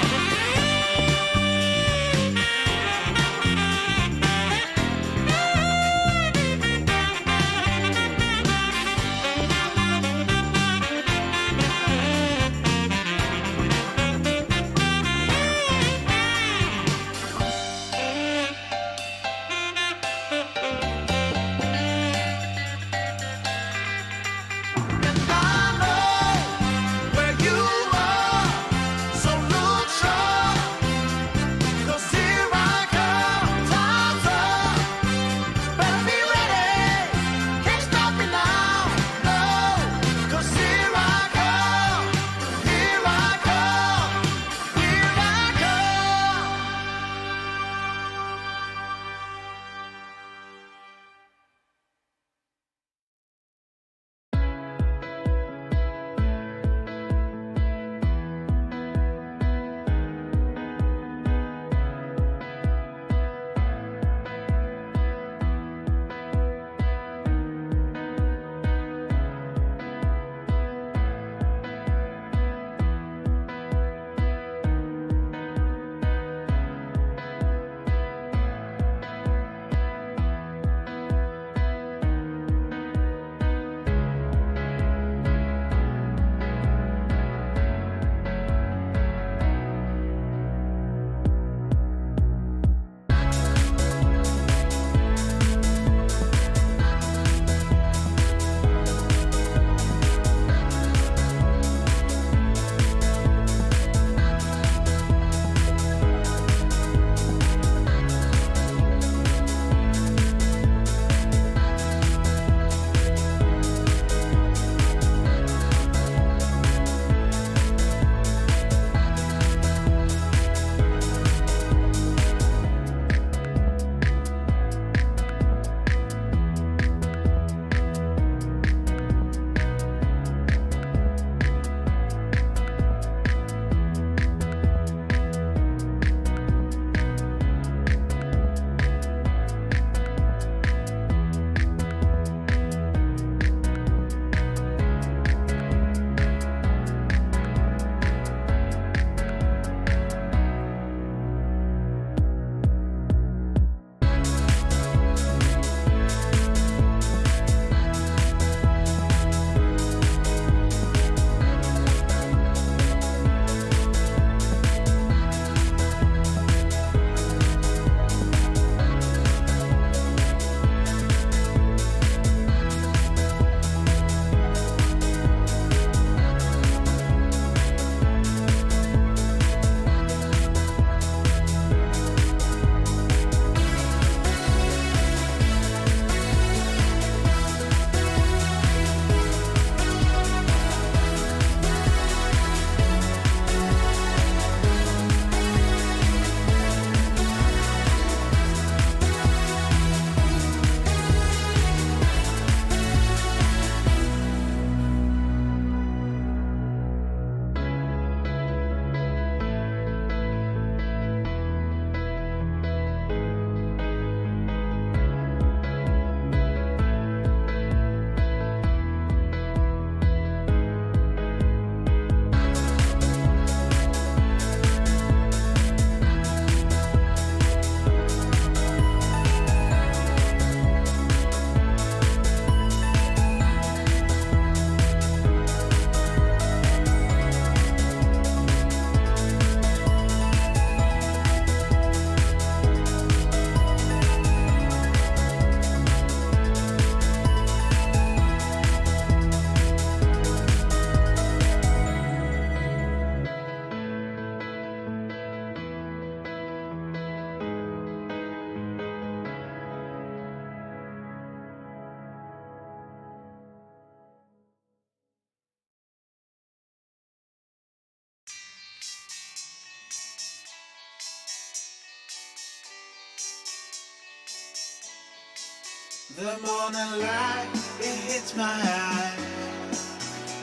Speaker 3: The morning light, it hits my eye.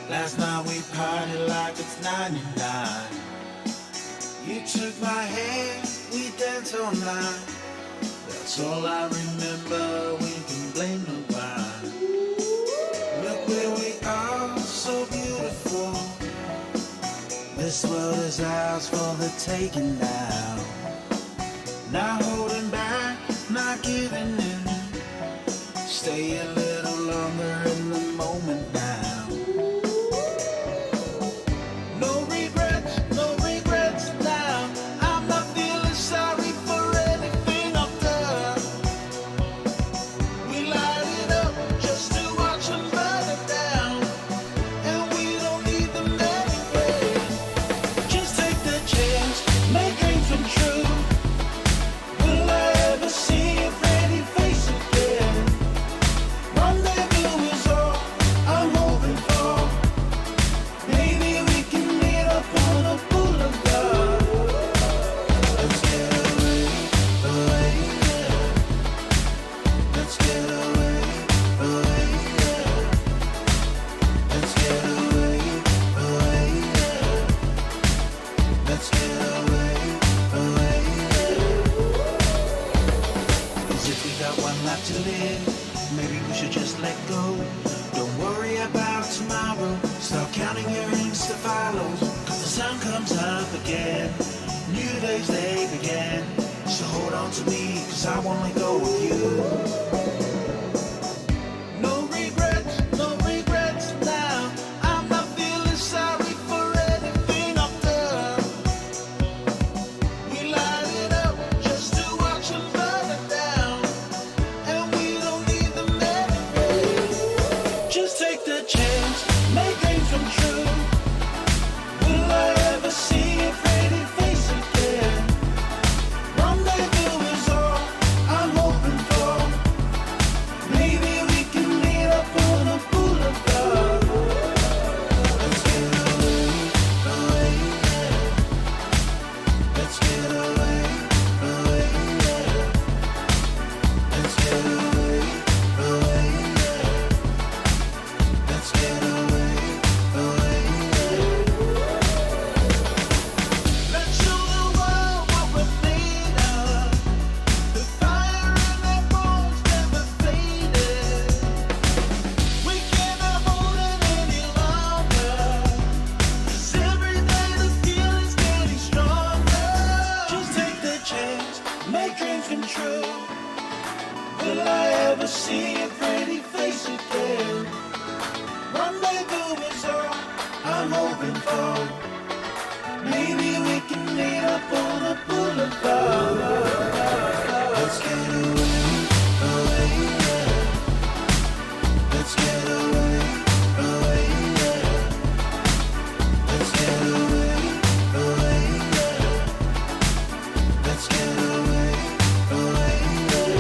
Speaker 3: Last night we partied like it's 99. You took my hand, we danced all night. That's all I remember, we can blame nobody. Look where we are, so beautiful. This world is ours for the taking now. Not holding back, not giving in. Stay a little longer in the moment now. No regrets now. I'm not feeling sorry for anything I've done. We light it up just to watch them burn it down. And we don't need them anyway. Just take the chance, make dreams come true. Will I ever see a pretty face again? Rendezvous is all I'm hoping for. Maybe we can meet up on a boulevard. Let's get away, yeah. Let's get away, yeah. Let's get away, yeah. Let's get away, yeah. 'Cause if we got one life to live, maybe we should just let go. Don't worry about tomorrow. Start counting your rings to follow. 'Cause the sun comes up again. New days they begin. So hold on to me, 'cause I wanna go with you. No regrets now. I'm not feeling sorry for anything I've done. We light it up just to watch them burn it down. And we don't need them anyway. Just take the chance, make dreams come true. Will I ever see a pretty face again? Rendezvous is all I'm hoping for. Maybe we can meet up on a boulevard. Let's get away, yeah. Let's get away, yeah. Let's get away, yeah. Let's get away, yeah. Let's show the world what we're made of. The fire in our bones never faded. We cannot hold it any longer. 'Cause every day the feeling's getting stronger. Just take the chance, make dreams come true. Will I ever see a pretty face again? Rendezvous is all I'm hoping for. Maybe we can meet up on a boulevard. Let's get away, yeah. Let's get away, yeah. Let's get away, yeah. Let's get away, yeah.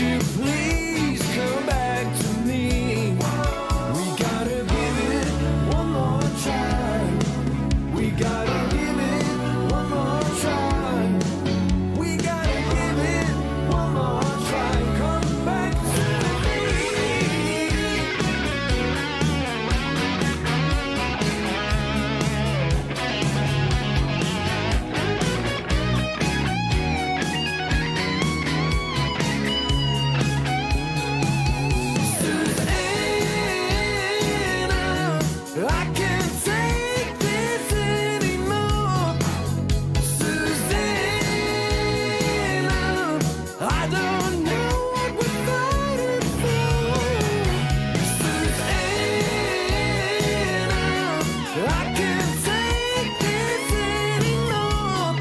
Speaker 7: you please come back to me? We gotta give it one more try. We gotta give it one more try. We gotta give it one more try. Come back to me. Susanna, I can't take this anymore. Susanna, I don't know what we're fighting for. Susanna, I can't take this anymore.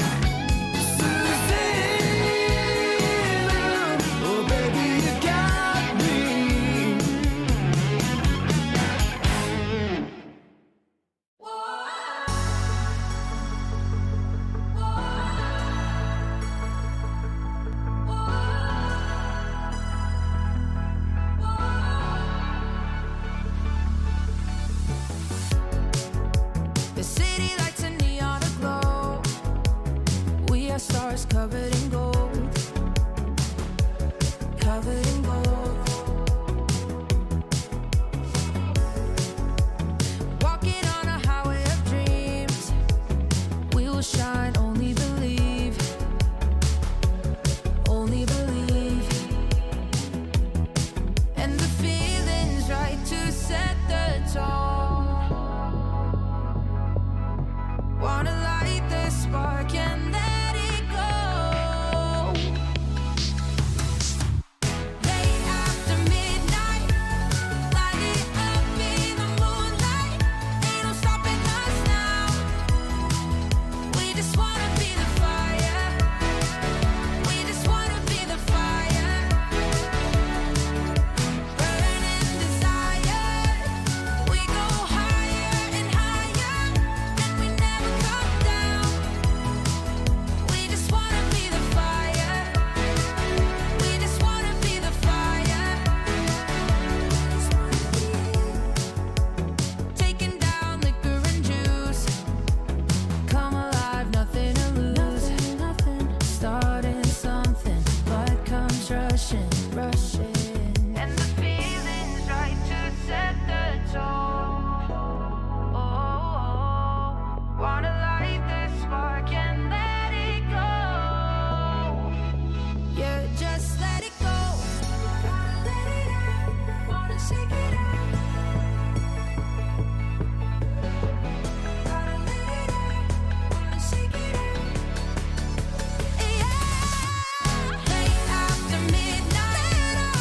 Speaker 7: Susanna, oh baby, you got me.
Speaker 1: The city lights a neon aglow. We are stars covered in gold. Covered in gold. Walking on a highway of dreams. We will shine, only believe. Only believe. And the feeling's right to set the tone. Wanna light the spark and let it go. Late after midnight, light it up in the moonlight. Ain't no stopping us now. We just wanna be the fire. We just wanna be the fire. Burning desire. We go higher and higher, and we never come down. We just wanna be the fire. We just wanna be the fire. Taking down liquor and juice. Come alive, nothing to lose. Starting something, but comes rushing, rushing. And the feeling's right to set the tone. Oh, wanna light the spark and let it go. Yeah, just let it go. Gotta let it out. Wanna shake it out. Gotta let it out. Wanna shake it out. Yeah. Late after midnight,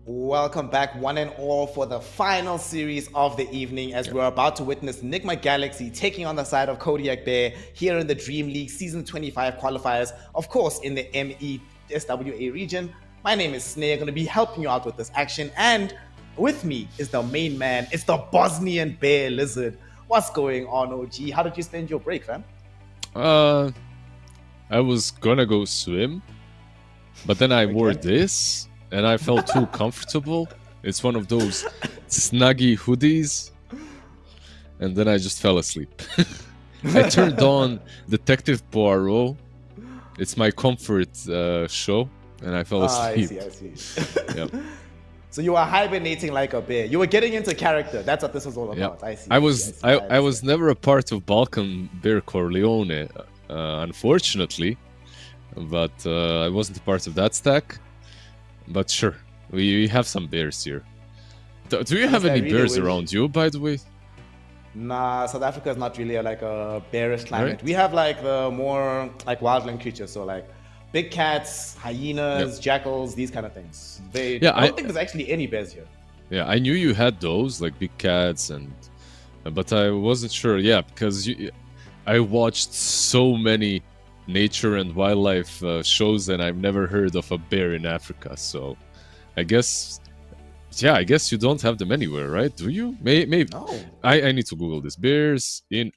Speaker 4: Welcome back, one and all, for the final series of the evening as we're about to witness Nigma Galaxy taking on the side of Kodiak Bear here in the DreamLeague Season 25 qualifiers, of course, in the MESWA region. My name is Snare, going to be helping you out with this action, and with me is the main man. It's the Bosnian Bear Lizard. What's going on, OG? How did you spend your break, fam?
Speaker 5: I was gonna go swim, but then I wore this. And I felt too comfortable. It's one of those snuggy hoodies. And then I just fell asleep. I turned on Detective Poirot. It's my comfort show. And I fell asleep.
Speaker 4: I see.
Speaker 5: Yep.
Speaker 4: So you were hibernating like a bear. You were getting into character. That's what this was all about.
Speaker 5: Yep.
Speaker 4: I see.
Speaker 5: I was never a part of Balkan Bear Corleone, unfortunately. But I wasn't a part of that stack. But sure, we have some bears here. Do you have any bears around you, by the way?
Speaker 4: Nah, South Africa is not really like a bearish climate.
Speaker 5: Right.
Speaker 4: We have like the more like wildland creatures, so like big cats, hyenas, jackals, these kind of things. I don't think there's actually any bears here.
Speaker 5: Yeah, I knew you had those, like big cats, but I wasn't sure. Yeah, because I watched so many nature and wildlife shows, and I've never heard of a bear in Africa. So, I guess you don't have them anywhere, right? Do you? Maybe.
Speaker 4: No.
Speaker 5: I need to Google this. Bears in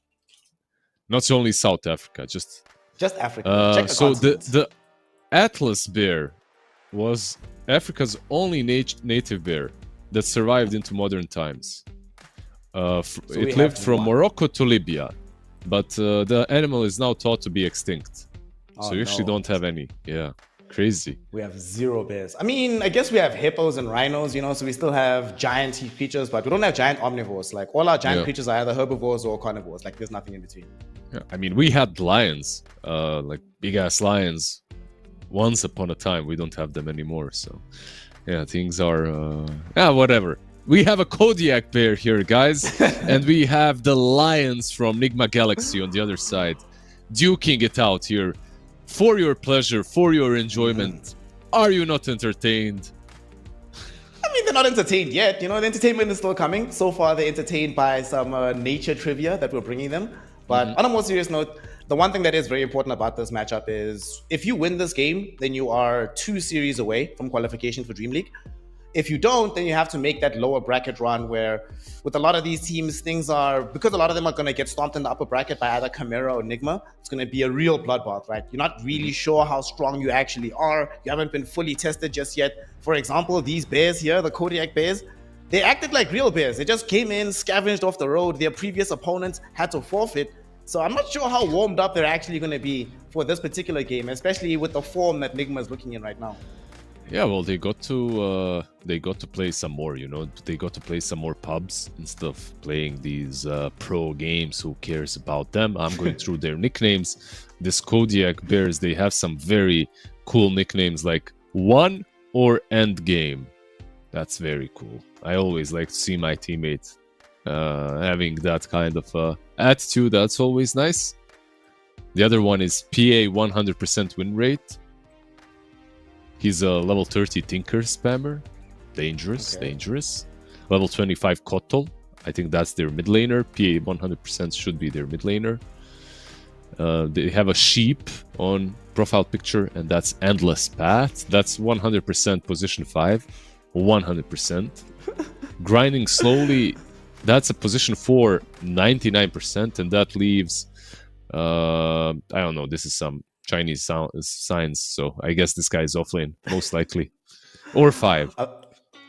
Speaker 5: not only South Africa, just
Speaker 4: Africa. Check the
Speaker 5: so
Speaker 4: continent.
Speaker 5: the Atlas bear was Africa's only native bear that survived into modern times. It lived from Morocco to Libya. But the animal is now thought to be extinct. So you actually don't have any. Yeah, crazy.
Speaker 4: We have 0 bears. I mean, I guess we have hippos and rhinos, so we still have giant creatures, but we don't have giant omnivores. Like all our giant creatures are either herbivores or carnivores. Like there's nothing in between.
Speaker 5: Yeah, I mean, we had lions, like big-ass lions. Once upon a time, we don't have them anymore. So yeah, things are... whatever. We have a Kodiak bear here, guys, and we have the lions from Nigma Galaxy on the other side, duking it out here for your pleasure, for your enjoyment. Are you not entertained?
Speaker 4: I mean, they're not entertained yet. The entertainment is still coming. So far, they're entertained by some nature trivia that we're bringing them. But on a more serious note, the one thing that is very important about this matchup is if you win this game, then you are 2 series away from qualification for DreamLeague. If you don't, then you have to make that lower bracket run where with a lot of these teams, things are, because a lot of them are going to get stomped in the upper bracket by either Chimera or Nigma, it's going to be a real bloodbath, right? You're not really sure how strong you actually are. You haven't been fully tested just yet. For example, these bears here, the Kodiak bears, they acted like real bears. They just came in, scavenged off the road. Their previous opponents had to forfeit. So I'm not sure how warmed up they're actually going to be for this particular game, especially with the form that Nigma is looking in right now.
Speaker 5: Yeah, well, they got to play some more, They got to play some more pubs instead of playing these pro games. Who cares about them? I'm going through their nicknames. This Kodiak Bears, they have some very cool nicknames like One or End Game. That's very cool. I always like to see my teammate having that kind of attitude. That's always nice. The other one is PA 100% win rate. He's a level 30 Tinker spammer. Dangerous. Level 25 Kotl. I think that's their mid laner. PA 100% should be their mid laner. They have a sheep on profile picture, and that's Endless Path. That's 100% position 5. 100%. Grinding slowly, that's a position 4, 99%, and that leaves... I don't know, this is some Chinese signs, so I guess this guy is offlane, most likely. Or 5.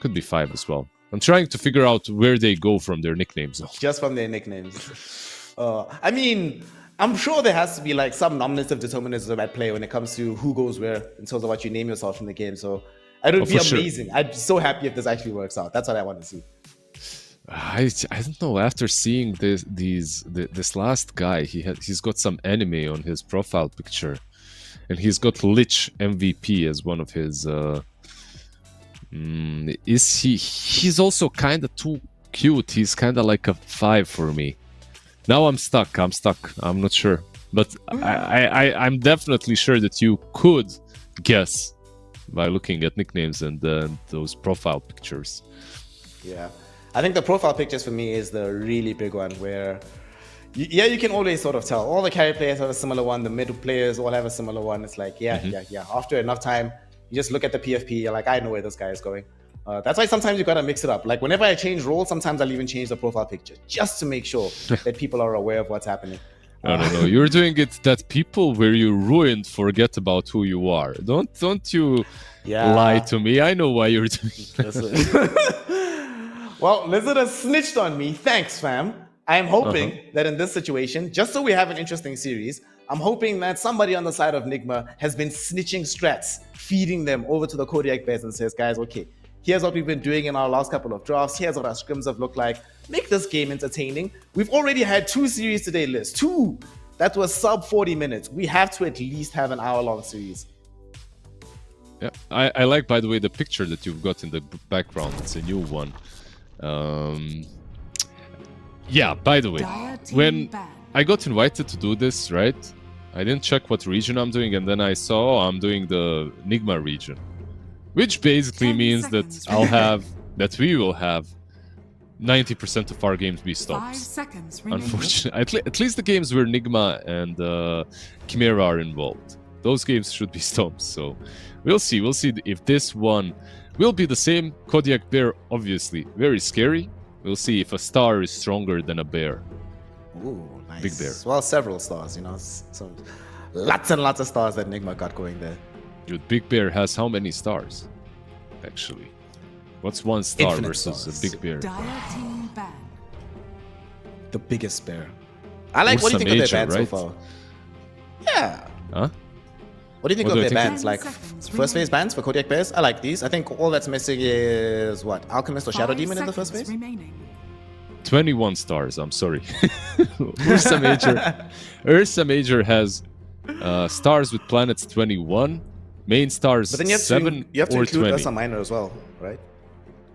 Speaker 5: Could be 5 as well. I'm trying to figure out where they go from their nicknames.
Speaker 4: Just from their nicknames. I mean, I'm sure there has to be like some nominative determinism at play when it comes to who goes where in terms of what you name yourself in the game. So it would be amazing. Sure. I'd be so happy if this actually works out. That's what I want to see.
Speaker 5: I don't know. After seeing this last guy, he's got some anime on his profile picture, and he's got Lich MVP as one of his. Is he's also kind of too cute. He's kind of like a 5 for me. Now I'm stuck. I'm not sure, but I'm definitely sure that you could guess by looking at nicknames and those profile pictures.
Speaker 4: Yeah. I think the profile pictures for me is the really big one where, you can always sort of tell. All the carry players have a similar one. The middle players all have a similar one. It's like, yeah. After enough time, you just look at the PFP. You're like, I know where this guy is going. That's why sometimes you got to mix it up. Like whenever I change roles, sometimes I'll even change the profile picture just to make sure that people are aware of what's happening.
Speaker 5: No. You're doing it that people where you ruined forget about who you are. Don't you lie to me. I know why you're doing that.
Speaker 4: Well, Lizard has snitched on me. Thanks, fam. I'm hoping that in this situation, just so we have an interesting series, I'm hoping that somebody on the side of Nigma has been snitching strats, feeding them over to the Kodiak Bears and says, guys, okay, here's what we've been doing in our last couple of drafts. Here's what our scrims have looked like. Make this game entertaining. We've already had 2 series today, Liz. 2. That was sub 40 minutes. We have to at least have an hour-long series.
Speaker 5: Yeah, I like, by the way, the picture that you've got in the background. It's a new one. Yeah, by the way, when I got invited to do this, right? I didn't check what region I'm doing, and then I saw I'm doing the Nigma region, which basically means that we will have 90% of our games be stops.
Speaker 6: 5 seconds remaining.
Speaker 5: Unfortunately, at least the games where Nigma and Chimera are involved. Those games should be stops. So we'll see. We'll see if this one will be the same. Kodiak Bear, obviously, very scary. We'll see if a star is stronger than a bear.
Speaker 4: Ooh, nice.
Speaker 5: Big bear.
Speaker 4: Well, several stars, so lots and lots of stars that Nigma got going there.
Speaker 5: Dude, Big Bear has how many stars? Actually, what's 1 star
Speaker 4: Infinite
Speaker 5: versus
Speaker 4: stars.
Speaker 5: a Big Bear?
Speaker 6: Dire team ban.
Speaker 4: The biggest bear. I like. What do you think of their bans so far? Yeah.
Speaker 5: Huh?
Speaker 4: What do you think
Speaker 5: What
Speaker 4: of
Speaker 5: do
Speaker 4: their
Speaker 5: I think?
Speaker 4: bans?
Speaker 6: 10
Speaker 4: Like
Speaker 6: seconds
Speaker 4: first phase bans for Kodiak Bears? I like these. I think all that's missing is what? Alchemist or Shadow
Speaker 6: 5
Speaker 4: Demon in the first
Speaker 6: seconds
Speaker 4: phase?
Speaker 6: remaining.
Speaker 5: 21 stars. I'm sorry. Ursa Major has stars with planets 21, main stars
Speaker 4: But then you have
Speaker 5: 7
Speaker 4: to
Speaker 5: or
Speaker 4: include
Speaker 5: 20.
Speaker 4: Ursa Minor as well, right?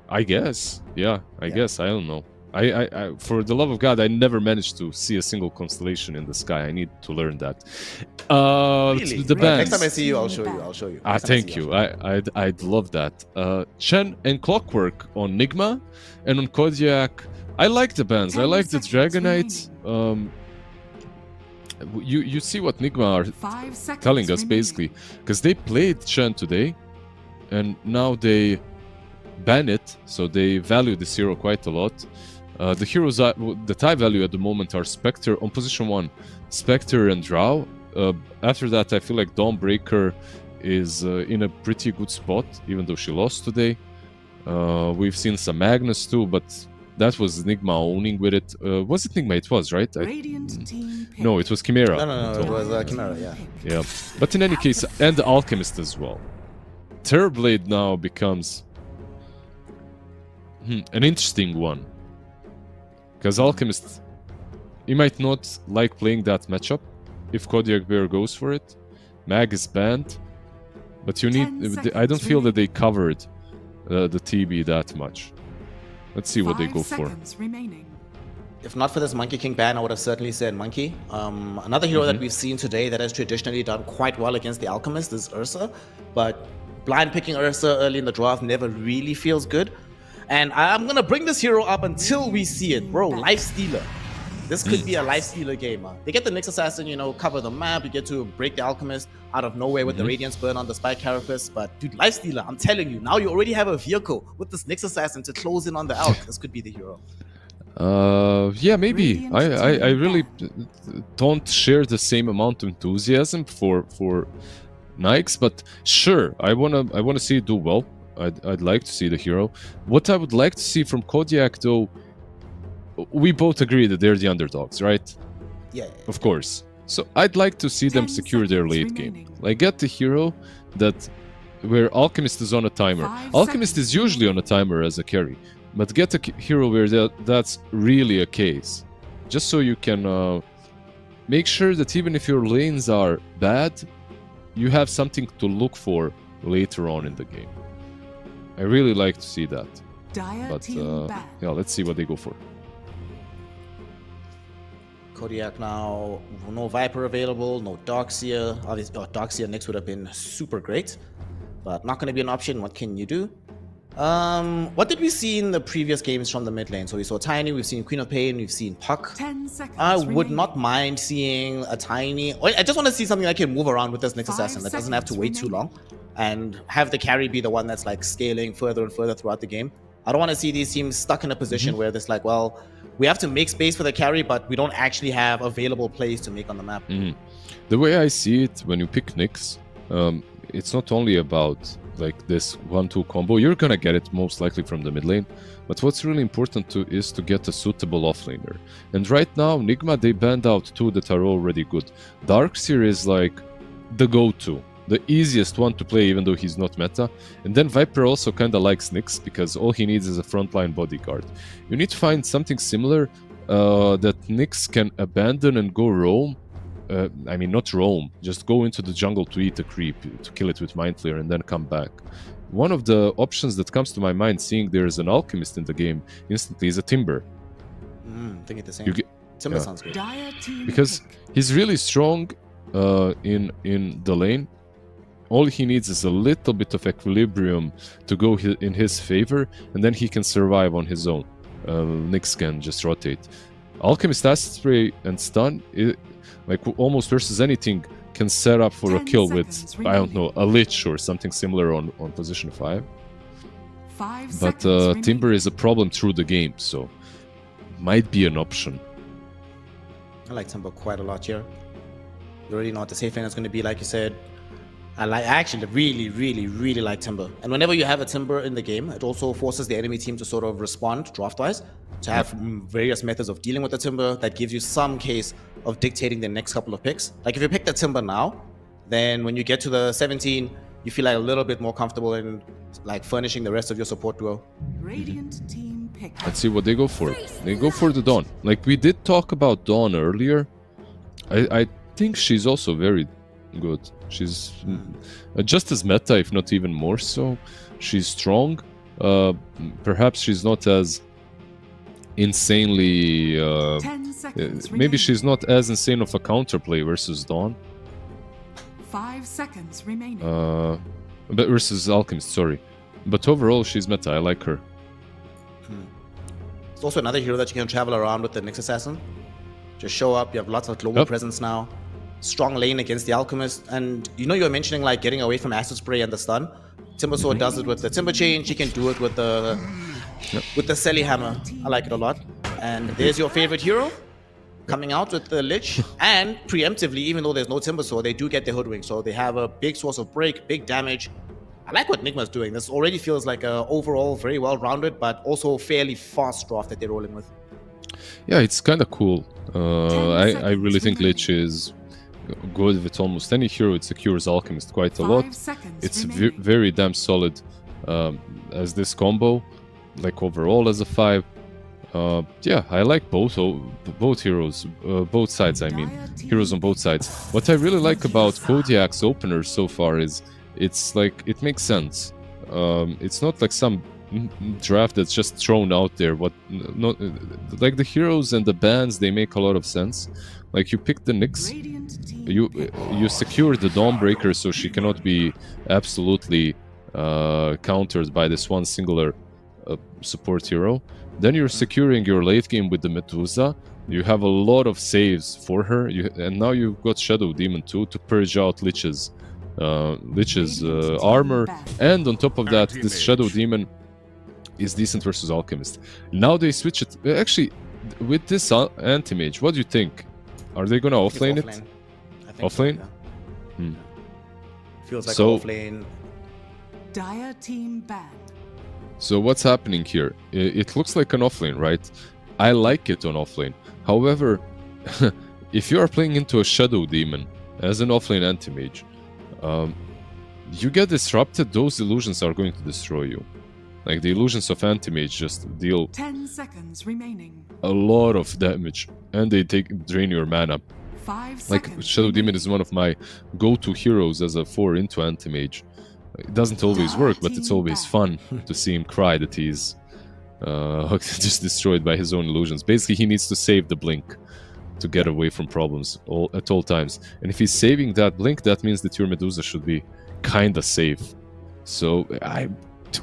Speaker 5: I guess. Yeah, I guess. I don't know. I for the love of God, I never managed to see a single constellation in the sky. I need to learn that.
Speaker 4: Really?
Speaker 5: The
Speaker 4: Right.
Speaker 5: bands.
Speaker 4: Next time I see you, I'll show you. Next time I
Speaker 5: Thank
Speaker 4: see
Speaker 5: you. I'd love that. Chen and Clockwork on Nigma, and on Kodiak. I like the bands. I
Speaker 6: 10
Speaker 5: like the
Speaker 6: seconds
Speaker 5: Dragonite. You see what Nigma are
Speaker 6: 5 seconds
Speaker 5: telling us
Speaker 6: remaining.
Speaker 5: basically, because they played Chen today, and now they ban it, so they value this hero quite a lot. The heroes that I value at the moment are Spectre on position 1, Spectre and Drow. After that, I feel like Dawnbreaker is in a pretty good spot, even though she lost today. We've seen some Magnus too, but that was Nigma owning with it. Was it Nigma? It was, right?
Speaker 6: Radiant team pick.
Speaker 5: No, it was Chimera.
Speaker 4: No, it was Chimera, yeah.
Speaker 5: Yeah, but in any case, and the Alchemist as well. Terrorblade now becomes an interesting one. Because Alchemist, he might not like playing that matchup if Kodiak Bear goes for it. Mag is banned, but you
Speaker 6: 10
Speaker 5: need. I don't
Speaker 6: seconds
Speaker 5: feel that they covered the TB that much. Let's see what they
Speaker 6: 5
Speaker 5: go for.
Speaker 6: seconds remaining.
Speaker 4: If not for this Monkey King ban, I would have certainly said Monkey. Another hero that we've seen today that has traditionally done quite well against the Alchemist is Ursa, but blind picking Ursa early in the draft never really feels good. And I'm gonna bring this hero up until we see it, bro. Life Stealer. This could be a Life Stealer game. They get the Nyx Assassin, cover the map. You get to break the Alchemist out of nowhere with the Radiance Burn on the Spike Carapace. But dude, Life Stealer, I'm telling you, now you already have a vehicle with this Nyx Assassin to close in on the Alch. This could be the hero.
Speaker 5: Yeah, maybe. I
Speaker 6: Radiant
Speaker 5: really don't share the same amount of enthusiasm for Nyx, but sure, I wanna see it do well. I'd like to see the hero. What I would like to see from Kodiak, though, we both agree that they're the underdogs, right?
Speaker 4: Yeah.
Speaker 5: Of course. So I'd like to see them
Speaker 6: 10
Speaker 5: secure their
Speaker 6: seconds
Speaker 5: late
Speaker 6: remaining.
Speaker 5: game. Like get the hero where Alchemist is on a timer.
Speaker 6: 5
Speaker 5: Alchemist is
Speaker 6: seconds
Speaker 5: usually on a timer as a carry, but get a hero where that's really a case. Just so you can make sure that even if your lanes are bad, you have something to look for later on in the game. I really like to see that.
Speaker 6: Dire
Speaker 5: But
Speaker 6: team ban.
Speaker 5: yeah, let's see what they go for.
Speaker 4: Kodiak now, no Viper available, no Darkseer. Obviously, Darkseer next would have been super great. but not going to be an option. What can you do? What did we see in the previous games from the mid lane? So we saw Tiny, we've seen Queen of Pain, we've seen Puck.
Speaker 6: 10 seconds.
Speaker 4: I would
Speaker 6: remaining.
Speaker 4: not mind seeing a Tiny. I just want to see something that can move around with this Nyx
Speaker 6: 5
Speaker 4: Assassin that doesn't have to
Speaker 6: seconds
Speaker 4: wait too
Speaker 6: remaining.
Speaker 4: long, and have the carry be the one that's like scaling further and further throughout the game. I don't want to see these teams stuck in a position where there's like, well, we have to make space for the carry, but we don't actually have available plays to make on the map.
Speaker 5: The way I see it, when you pick Nyx, it's not only about like this 1-2 combo. You're gonna get it most likely from the mid lane, but what's really important is to get a suitable offlaner. And right now, Nigma, they banned out two that are already good. Darkseer is like the go-to, the easiest one to play, even though he's not meta. And then Viper also kind of likes Nyx because all he needs is a frontline bodyguard. You need to find something similar that Nyx can abandon and go roam. I mean, not roam, just go into the jungle to eat a creep, to kill it with Mind Flayer and then come back. One of the options that comes to my mind, seeing there's an alchemist in the game, instantly is a Timber.
Speaker 4: Thinking the same.
Speaker 5: You get-
Speaker 4: Timber
Speaker 5: yeah.
Speaker 4: sounds good.
Speaker 6: Dire team
Speaker 5: Because
Speaker 6: pick.
Speaker 5: he's really strong in the lane. All he needs is a little bit of equilibrium to go in his favor, and then he can survive on his own. Nyx can just rotate. Alchemist Acid Spray and Stun, like almost versus anything, can set up for a
Speaker 6: 10
Speaker 5: kill with,
Speaker 6: seconds
Speaker 5: I don't know, a Lich or something similar on position 5.
Speaker 6: 5
Speaker 5: But
Speaker 6: seconds
Speaker 5: Timber
Speaker 6: remaining.
Speaker 5: is a problem through the game, so might be an option.
Speaker 4: I like Timber quite a lot here. You already know what the safe lane is going to be, like you said. I actually really like Timber. And whenever you have a Timber in the game, it also forces the enemy team to sort of respond draft-wise, to have various methods of dealing with the Timber that gives you some case of dictating the next couple of picks. Like if you pick the Timber now, then when you get to the 17, you feel like a little bit more comfortable in like furnishing the rest of your support duo.
Speaker 6: Radiant team pick.
Speaker 5: Let's see what they go for. They go for the Dawn. Like we did talk about Dawn earlier. I think she's also very good. She's just as meta, if not even more so. She's strong. Perhaps she's not as insanely...
Speaker 6: 10 seconds
Speaker 5: maybe
Speaker 6: remaining.
Speaker 5: she's not as insane of a counterplay versus Dawn.
Speaker 6: 5 seconds remaining.
Speaker 5: But versus Alchemist, sorry. But overall, she's meta. I like her.
Speaker 4: It's also another hero that you can travel around with the Nyx Assassin. Just show up, you have lots of global
Speaker 5: Yep.
Speaker 4: presence now. Strong lane against the Alchemist. And you know you were mentioning like getting away from Acid Spray and the stun. Timber Sword does it with the Timber Chain. She can do it with the Selly Hammer. I like it a lot. And there's your favorite hero coming out with the Lich. And preemptively, even though there's no Timber Sword, they do get the Hoodwink. So they have a big source of break, big damage. I like what Nigma's doing. This already feels like a overall very well-rounded, but also fairly fast draft that they're rolling with.
Speaker 5: Yeah, it's kind of cool. I really think
Speaker 6: remaining.
Speaker 5: Lich is good with almost any hero. It secures Alchemist quite a
Speaker 6: 5
Speaker 5: lot.
Speaker 6: seconds
Speaker 5: It's
Speaker 6: remaining.
Speaker 5: very damn solid as this combo, like overall as a 5. Yeah, I like both heroes, both sides. I mean, heroes on both sides. What I really like about Kodiak's opener so far is it's like it makes sense. It's not like some draft that's just thrown out there. Not like the heroes and the bans, they make a lot of sense. Like you pick the Nyx,
Speaker 6: Radiant team pick.
Speaker 5: you secure the Dawnbreaker so she cannot be absolutely countered by this one singular support hero. Then you're securing your late game with the Medusa. You have a lot of saves for her, and now you've got Shadow Demon too to purge out Lich's armor, and on top of that, this Shadow Demon is decent versus Alchemist. Now they switch it. Actually, with this anti-mage, what do you think? Are they gonna offlane it?
Speaker 4: I think
Speaker 5: Offlane?
Speaker 4: So, yeah. Feels like
Speaker 5: So-
Speaker 4: offlane.
Speaker 6: Dire team banned.
Speaker 5: So what's happening here? It looks like an offlane, right? I like it on offlane. However, if you are playing into a Shadow Demon as an offlane anti-mage, you get disrupted, those illusions are going to destroy you. Like the illusions of anti-mage just deal
Speaker 6: 10 seconds remaining.
Speaker 5: a lot of damage, and they drain your mana.
Speaker 6: 5
Speaker 5: Like
Speaker 6: seconds.
Speaker 5: Shadow Demon is one of my go-to heroes as a 4 into anti-mage. It doesn't always work, but it's always fun to see him cry that he's just destroyed by his own illusions. Basically, he needs to save the blink to get away from problems at all times. And if he's saving that blink, that means that your Medusa should be kinda safe. So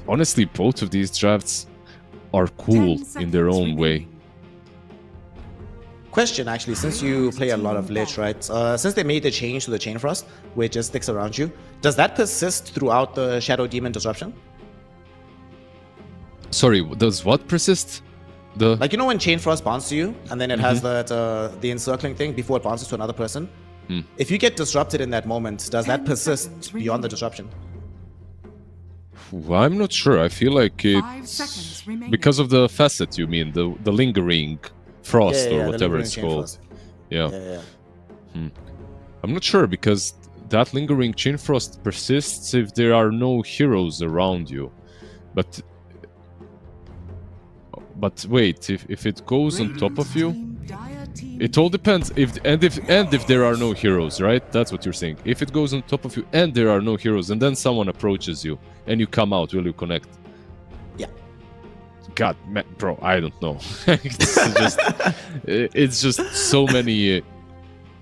Speaker 5: honestly, both of these drafts are cool
Speaker 6: 10
Speaker 5: in their
Speaker 6: seconds
Speaker 5: own way.
Speaker 6: remaining.
Speaker 4: Question, actually, since you play a lot of Lich, right? Since they made the change to the Chain Frost, where it just sticks around you, does that persist throughout the Shadow Demon disruption?
Speaker 5: Sorry, does what persist? The
Speaker 4: Like, you know when Chain Frost bounces to you, and then it has that the encircling thing before it bounces to another person? If you get disrupted in that moment, does that
Speaker 6: 10
Speaker 4: persist
Speaker 6: seconds
Speaker 4: beyond the
Speaker 6: remaining.
Speaker 4: disruption?
Speaker 5: I'm not sure. I feel like
Speaker 6: 5 seconds
Speaker 5: it's
Speaker 6: remaining.
Speaker 5: because of the facet. You mean the lingering frost
Speaker 4: Yeah,
Speaker 5: or
Speaker 4: the
Speaker 5: whatever
Speaker 4: lingering
Speaker 5: it's
Speaker 4: Chain
Speaker 5: called?
Speaker 4: Frost.
Speaker 5: Yeah.
Speaker 4: Yeah.
Speaker 5: I'm not sure because that lingering chain frost persists if there are no heroes around you. But wait, if it goes on top of you,
Speaker 6: Team Dire team
Speaker 5: it all depends. If there are no heroes, right? That's what you're saying. If it goes on top of you and there are no heroes, and then someone approaches you and you come out, will you connect?
Speaker 4: Yeah.
Speaker 5: God, man, bro, I don't know. it's just so many.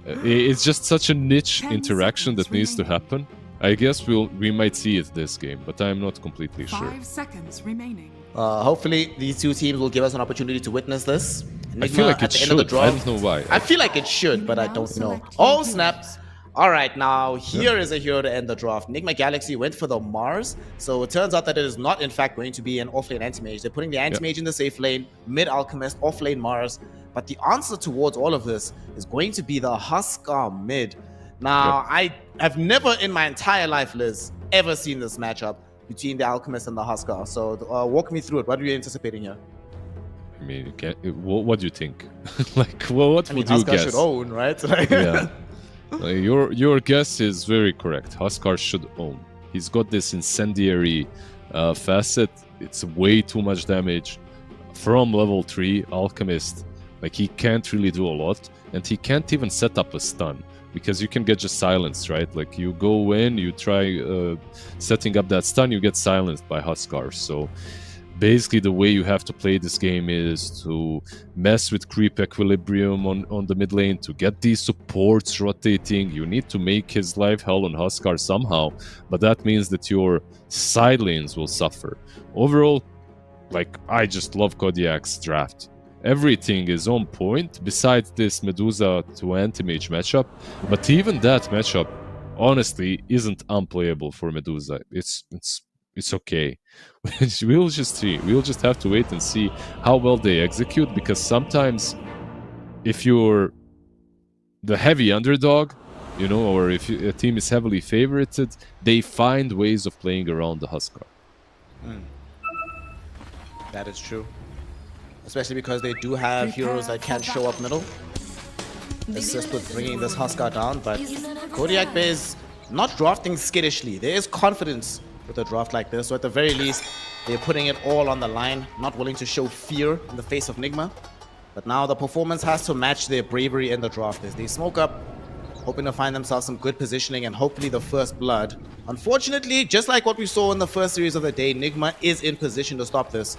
Speaker 5: It's just such a niche
Speaker 6: 10
Speaker 5: interaction that
Speaker 6: seconds
Speaker 5: needs to
Speaker 6: remaining.
Speaker 5: happen. I guess we might see it this game, but I'm not completely sure.
Speaker 6: 5 seconds remaining.
Speaker 4: Hopefully, these two teams will give us an opportunity to witness this.
Speaker 5: I feel like
Speaker 4: at
Speaker 5: it
Speaker 4: the end of the
Speaker 5: should.
Speaker 4: draw,
Speaker 5: I don't know why.
Speaker 4: I feel like it should, but I
Speaker 6: Now
Speaker 4: don't know.
Speaker 6: select
Speaker 4: Oh,
Speaker 6: your
Speaker 4: snap.
Speaker 6: heroes.
Speaker 4: All right, now here is a hero to end the draft. Enigma Galaxy went for the Mars, so it turns out that it is not, in fact, going to be an off-lane anti-mage. They're putting the anti-mage in the safe lane, mid-alchemist, off-lane Mars. But the answer towards all of this is going to be the Huskar mid. Now, I have never in my entire life, Liz, ever seen this matchup between the Alchemist and the Huskar. So walk me through it. What are you anticipating here?
Speaker 5: I mean, what do you think? Like, what
Speaker 4: I mean,
Speaker 5: would you
Speaker 4: Huskar
Speaker 5: guess?
Speaker 4: should own, right?
Speaker 5: Yeah. Your guess is very correct. Huskar should own. He's got this incendiary facet. It's way too much damage from level 3 Alchemist. Like, he can't really do a lot, and he can't even set up a stun because you can get just silenced, right? Like, you go in, you try setting up that stun, you get silenced by Huskar. So basically the way you have to play this game is to mess with creep equilibrium on the mid lane to get these supports rotating. You need to make his life hell on Huskar somehow, but that means that your side lanes will suffer. Overall, like, I just love Kodiak's draft. Everything is on point besides this Medusa to anti-mage matchup, but even that matchup honestly isn't unplayable for Medusa. It's okay. We'll just see. We'll just have to wait and see how well they execute, because sometimes if you're the heavy underdog, you know, or if a team is heavily favorited, they find ways of playing around the Huskar.
Speaker 4: That is true. Especially because they do have heroes that can show up middle. Assist with bringing this Huskar down, but Kodiak Bay is not drafting skittishly. There is confidence with a draft like this, so at the very least, they're putting it all on the line, not willing to show fear in the face of Nigma. But now the performance has to match their bravery in the draft as they smoke up, hoping to find themselves some good positioning and hopefully the first blood. Unfortunately, just like what we saw in the first series of the day, Nigma is in position to stop this.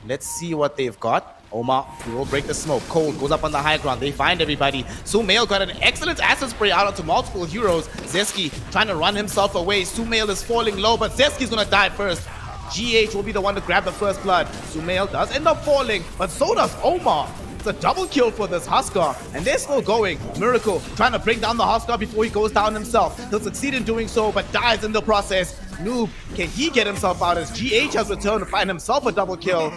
Speaker 4: Let's see what they've got. Omar will break the smoke. Cold goes up on the high ground. They find everybody. Sumail got an excellent acid spray out onto multiple heroes. Zeski trying to run himself away. Sumail is falling low, but Zeski's gonna die first. GH will be the one to grab the first blood. Sumail does end up falling, but so does Omar. It's a double kill for this Huskar, and they're still going. Miracle trying to bring down the Huskar before he goes down himself. He'll succeed in doing so, but dies in the process. Noob, can he get himself out as GH has returned to find himself a double kill?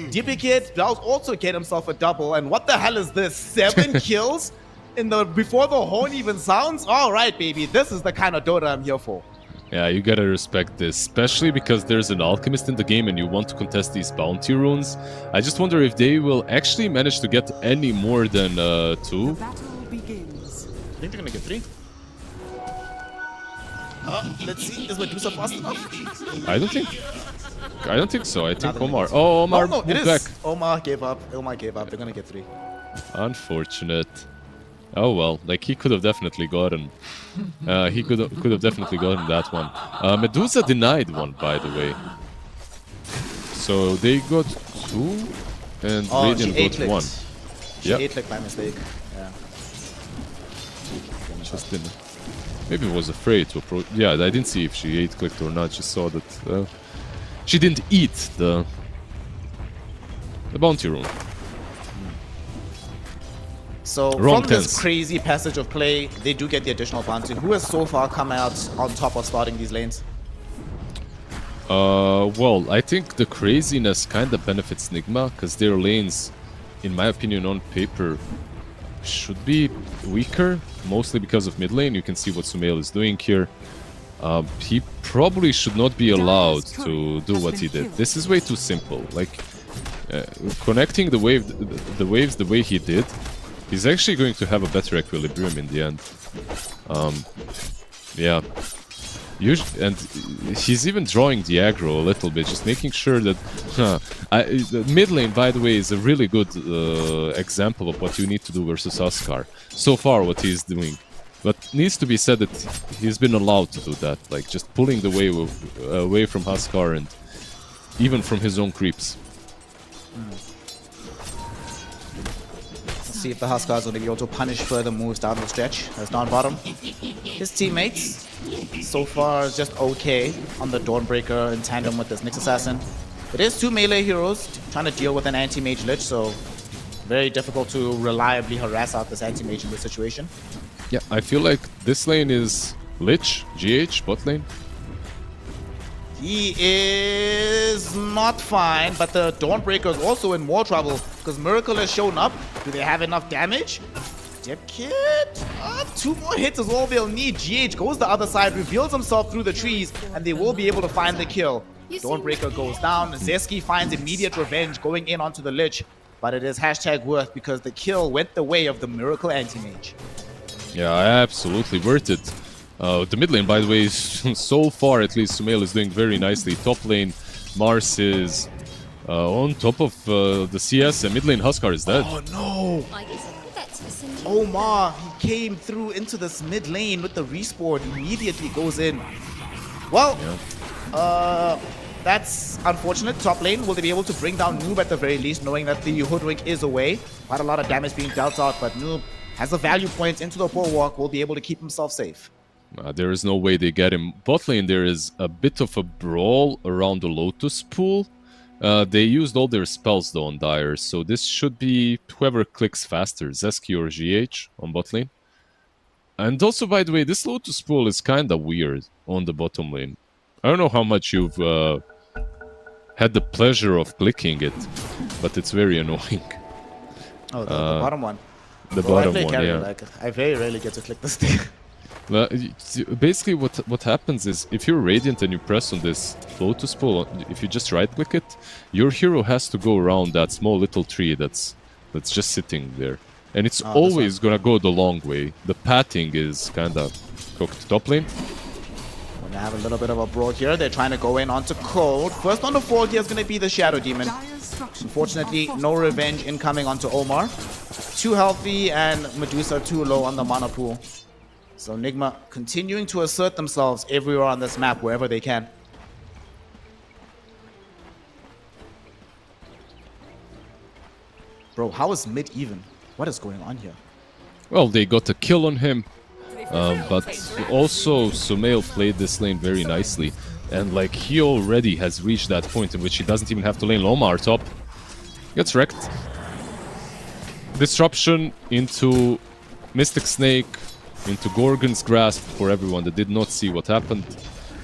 Speaker 4: Dipikid does also get himself a double, and what the hell is this? 7 kills in the before the horn even sounds? All right, baby, this is the kind of Dota I'm here for.
Speaker 5: Yeah, you gotta respect this, especially because there's an alchemist in the game and you want to contest these bounty runes. I just wonder if they will actually manage to get any more than 2.
Speaker 6: The battle begins.
Speaker 4: I think they're gonna get 3. Let's see, is Medusa fast enough?
Speaker 5: I don't think so. I think
Speaker 4: Another
Speaker 5: Omar.
Speaker 4: minute.
Speaker 5: Oh, Omar
Speaker 4: No, it
Speaker 5: moved
Speaker 4: is.
Speaker 5: back.
Speaker 4: Omar gave up. They're gonna get 3.
Speaker 5: Unfortunate. Oh well, like he could have definitely gotten. He could have definitely gotten that one. Medusa denied one, by the way. So they got 2, and
Speaker 4: Oh,
Speaker 5: Radiant
Speaker 4: she
Speaker 5: got
Speaker 4: 8-clicked.
Speaker 5: 1.
Speaker 4: She
Speaker 5: Yep.
Speaker 4: 8-clicked by mistake. Yeah.
Speaker 5: Just didn't. Maybe was afraid to approach. Yeah, I didn't see if she 8-clicked or not. Just saw that she didn't eat the bounty rune.
Speaker 4: So
Speaker 5: Wrong
Speaker 4: from this
Speaker 5: tense.
Speaker 4: crazy passage of play, they do get the additional bounty. Who has so far come out on top of starting these lanes?
Speaker 5: Well, I think the craziness kind of benefits Nigma, because their lanes, in my opinion, on paper, should be weaker, mostly because of mid lane. You can see what Sumail is doing here. He probably should not be allowed to do what he did. This is way too simple. Like, connecting the waves the way he did, he's actually going to have a better equilibrium in the end. Yeah. And he's even drawing the aggro a little bit, just making sure that... the mid lane, by the way, is a really good example of what you need to do versus Huskar. So far, what he's doing. But needs to be said that he's been allowed to do that, like just pulling the wave away from Huskar and even from his own creeps.
Speaker 4: Let's see if the Huskars will be able to punish further moves down the stretch. As down bottom, his teammates so far just okay on the Dawnbreaker in tandem with this Nyx Assassin. It is two melee heroes trying to deal with an anti-mage Lich, so very difficult to reliably harass out this anti-mage in this situation.
Speaker 5: Yeah, I feel like this lane is Lich, GH, bot lane.
Speaker 4: He is not fine, but the Dawnbreaker is also in more trouble because Miracle has shown up. Do they have enough damage? Dip Kit? 2 more hits is all they'll need. GH goes the other side, reveals himself through the trees, and they will be able to find the kill. Dawnbreaker goes down. Zeski finds immediate revenge going in onto the Lich, but it is #worth because the kill went the way of the Miracle Anti-Mage.
Speaker 5: Yeah, absolutely worth it. The mid lane, by the way, is so far at least Sumail is doing very nicely. Top lane, Mars is on top of the CS, and mid lane Huskar is dead.
Speaker 4: Oh no! Omar, he came through into this mid lane with the respawn, immediately goes in. Well, that's unfortunate. Top lane, will they be able to bring down Noob at the very least, knowing that the Hoodwink is away? Quite a lot of damage being dealt out, but Noob has a value point into the bulwark, will be able to keep himself safe.
Speaker 5: There is no way they get him. Bot lane, there is a bit of a brawl around the Lotus pool. They used all their spells though on Dire, so this should be whoever clicks faster, Zeski or GH on bot lane. And also, by the way, this Lotus pool is kind of weird on the bottom lane. I don't know how much you've had the pleasure of clicking it, but it's very annoying.
Speaker 4: Oh, the bottom one.
Speaker 5: The bottom one,
Speaker 4: carry,
Speaker 5: yeah.
Speaker 4: Like, I very rarely get to click this thing.
Speaker 5: Well, basically what happens is if you're Radiant and you press on this Lotus pool, if you just right click it, your hero has to go around that small little tree that's just sitting there. And it's always gonna go the long way. The pathing is kinda cooked. Top lane.
Speaker 4: We're gonna have a little bit of a brawl here. They're trying to go in onto Cold. First on the fall here is gonna be the Shadow Demon. Unfortunately, no revenge incoming onto Omar. Too healthy and Medusa too low on the mana pool. So Nigma continuing to assert themselves everywhere on this map, wherever they can. Bro, how is mid even? What is going on here?
Speaker 5: Well, they got a kill on him, but also Sumail played this lane very nicely. And like he already has reached that point in which he doesn't even have to lane Omar top. Gets wrecked. Disruption into Mystic Snake, into Gorgon's grasp for everyone that did not see what happened.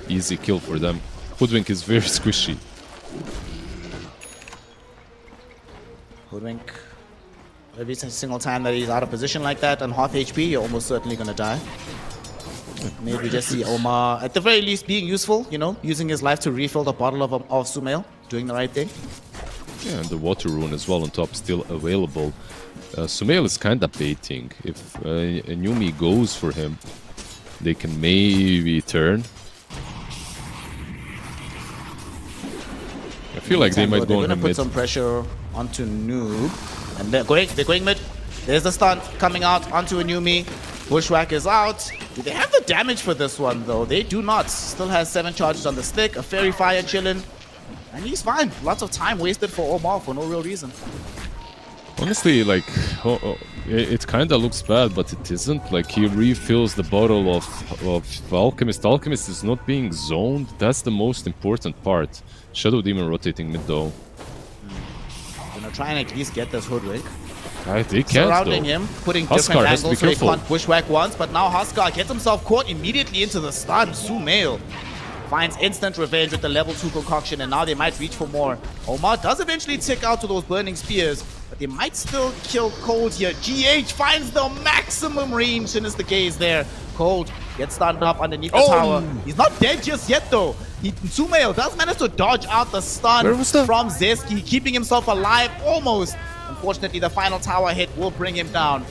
Speaker 5: Easy kill for them. Hoodwink is very squishy.
Speaker 4: Hoodwink, every single time that he's out of position like that on half HP, you're almost certainly gonna die. Maybe just see Omar, at the very least, being useful, you know, using his life to refill the bottle of Sumail, doing the right thing.
Speaker 5: Yeah, and the water rune as well on top still available. Sumail is kinda baiting. If Numi goes for him, they can maybe turn. I feel like they might go on him
Speaker 4: They're gonna put
Speaker 5: mid.
Speaker 4: some pressure onto Noob. And they're going mid. There's the stun coming out onto a Numi. Bushwhack is out. Do they have the damage for this one though? They do not. Still has 7 charges on the stick. A Fairy Fire chilling. And he's fine. Lots of time wasted for Omar for no real reason.
Speaker 5: Honestly, like, it kind of looks bad, but it isn't. Like, he refills the bottle of Alchemist. Alchemist is not being zoned. That's the most important part. Shadow Demon rotating mid, though.
Speaker 4: Gonna try and at least get this Hoodwink.
Speaker 5: They can't,
Speaker 4: Surrounding
Speaker 5: though.
Speaker 4: him, putting
Speaker 5: Huskar
Speaker 4: different
Speaker 5: has to be
Speaker 4: angles so he
Speaker 5: careful.
Speaker 4: can't bushwhack once, but now Huskar gets himself caught immediately into the stun. Sumail finds instant revenge with the level 2 concoction, and now they might reach for more. Omar does eventually tick out to those burning spears, but they might still kill Cold here. GH finds the maximum range, Sinister Gaze there. Cold gets stunned up underneath the tower. He's not dead just yet, though. Sumail does manage to dodge out the stun from Zeski, keeping himself alive almost. Unfortunately, the final tower hit will bring him down.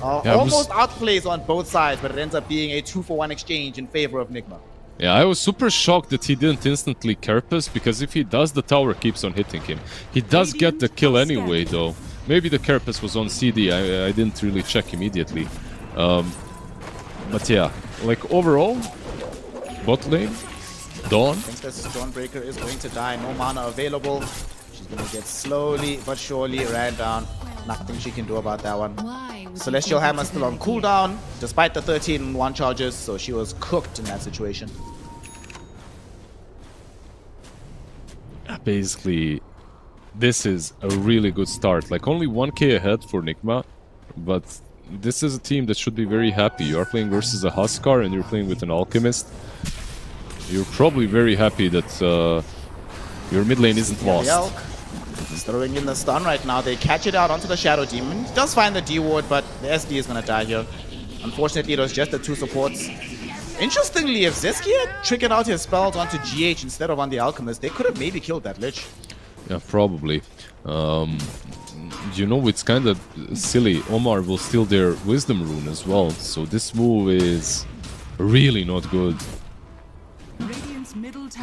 Speaker 4: Almost outplays on both sides, but it ends up being a 2-for-1 exchange in favor of Nigma.
Speaker 5: Yeah, I was super shocked that he didn't instantly Carapace, because if he does, the tower keeps on hitting him. He does get the kill anyway, though. Maybe the Carapace was on CD, I didn't really check immediately. But yeah, like overall, bot lane, Dawn.
Speaker 4: Thinks this Dawnbreaker is going to die, no mana available. She's going to get slowly but surely ran down. Nothing she can do about that one. Celestial Hammer still on cooldown, despite the 13-1 charges, so she was cooked in that situation.
Speaker 5: Basically, this is a really good start. Like, only 1k ahead for Nigma, but this is a team that should be very happy. You are playing versus a Huskar and you're playing with an Alchemist. You're probably very happy that your mid lane isn't lost.
Speaker 4: Elk is throwing in the stun right now. They catch it out onto the Shadow Demon. He does find the D ward, but the SD is going to die here. Unfortunately, it was just the 2 supports. Interestingly, if Zeski had triggered out his spells onto GH instead of on the Alchemist, they could have maybe killed that Lich.
Speaker 5: Yeah, probably. You know, it's kind of silly. Omar will steal their Wisdom Rune as well, so this move is really not good.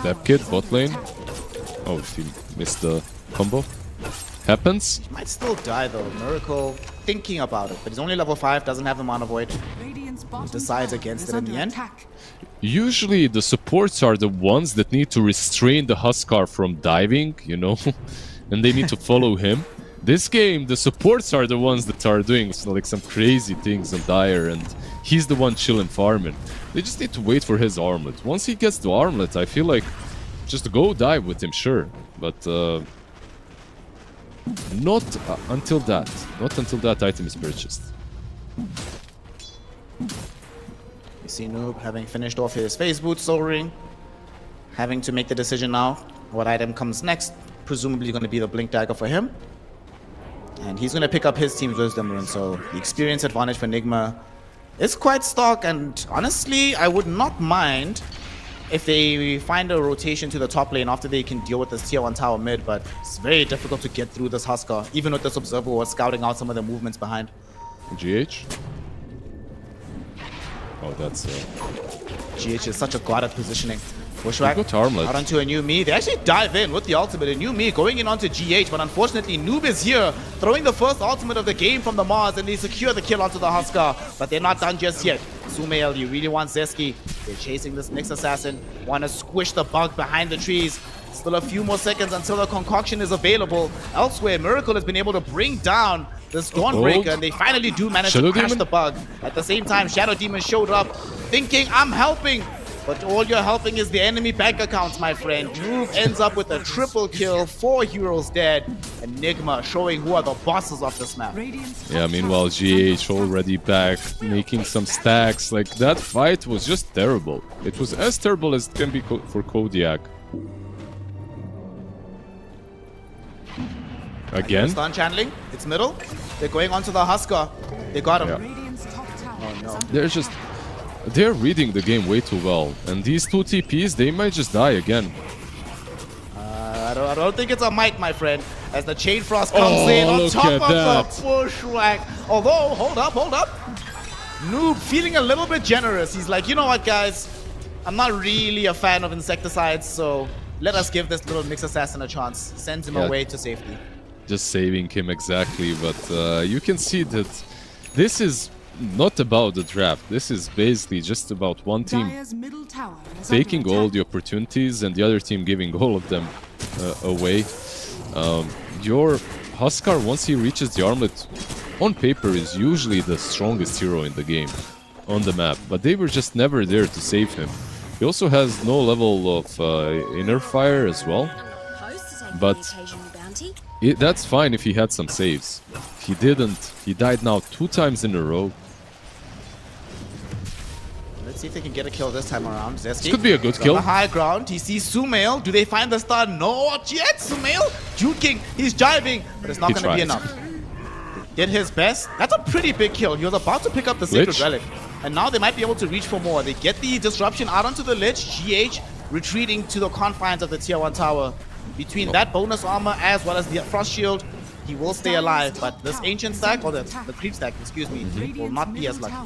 Speaker 5: Depth Kid, bot lane. Oh, he missed the combo. Happens.
Speaker 4: He might still die though. Miracle thinking about it, but he's only level 5, doesn't have the mana void. He decides against it in the end.
Speaker 5: Usually the supports are the ones that need to restrain the Huskar from diving, you know, and they need to follow him. This game, the supports are the ones that are doing like some crazy things on Dire, and he's the one chilling farming. They just need to wait for his armlet. Once he gets the armlet, I feel like just go dive with him, sure, but not until that. Not until that item is purchased.
Speaker 4: You see Noob having finished off his phase boot soul ring, having to make the decision now. What item comes next? Presumably going to be the Blink Dagger for him. And he's going to pick up his team's Wisdom Rune, so the experience advantage for Nigma is quite stark, and honestly, I would not mind if they find a rotation to the top lane after they can deal with this tier 1 tower mid, but it's very difficult to get through this Huskar, even with this Observer who was scouting out some of the movements behind.
Speaker 5: GH? Oh, that's...
Speaker 4: GH is such a guarded positioning. Bushwhack
Speaker 5: got armlet.
Speaker 4: out onto a new me. They actually dive in with the ultimate. A new me going in onto GH, but unfortunately Noob is here, throwing the first ultimate of the game from the Mars, and they secure the kill onto the Huskar, but they're not done just yet. Sumail, you really want Zeski. They're chasing this Nyx Assassin, want to squish the bug behind the trees. Still a few more seconds until the concoction is available. Elsewhere, Miracle has been able to bring down this Dawnbreaker, and they finally do manage to crash the bug. At the same time, Shadow Demon showed up, thinking, I'm helping. But all you're helping is the enemy bank accounts, my friend. Noob ends up with a triple kill, 4 heroes dead, and Nigma showing who are the bosses of this map.
Speaker 5: Yeah, meanwhile GH already back, making some stacks. Like, that fight was just terrible. It was as terrible as it can be for Kodiak. Again?
Speaker 4: Stun channeling, it's middle. They're going onto the Huskar. They got him.
Speaker 5: Yeah. They're reading the game way too well, and these 2 TPs, they might just die again.
Speaker 4: I don't think it's a might, my friend, as the Chain Frost comes in on top of the Bushwhack. Although, hold up. Noob feeling a little bit generous. He's like, you know what, guys? I'm not really a fan of insecticides, so let us give this little Nyx Assassin a chance. Sends him away to safety.
Speaker 5: Just saving him exactly, but you can see that this is not about the draft. This is basically just about one team taking all the opportunities and the other team giving all of them away. Your Huskar, once he reaches the armlet, on paper is usually the strongest hero in the game on the map, but they were just never there to save him. He also has no level of inner fire as well, but that's fine if he had some saves. He didn't. He died now 2 times in a row.
Speaker 4: Let's see if they can get a kill this time around. Zeski.
Speaker 5: This could be a good
Speaker 4: On
Speaker 5: kill.
Speaker 4: the high ground, he sees Sumail. Do they find the star? Not yet. Sumail juking. He's jiving, but it's not
Speaker 5: He
Speaker 4: going to be
Speaker 5: tried.
Speaker 4: enough. Did his best. That's a pretty big kill. He was about to pick up the Sacred
Speaker 5: Lich.
Speaker 4: Relic. And now they might be able to reach for more. They get the disruption out onto the Lich. GH retreating to the confines of the tier 1 tower. Between that bonus armor as well as the frost shield, he will stay alive. But this ancient stack, or the creep stack, excuse me, will not be as lucky.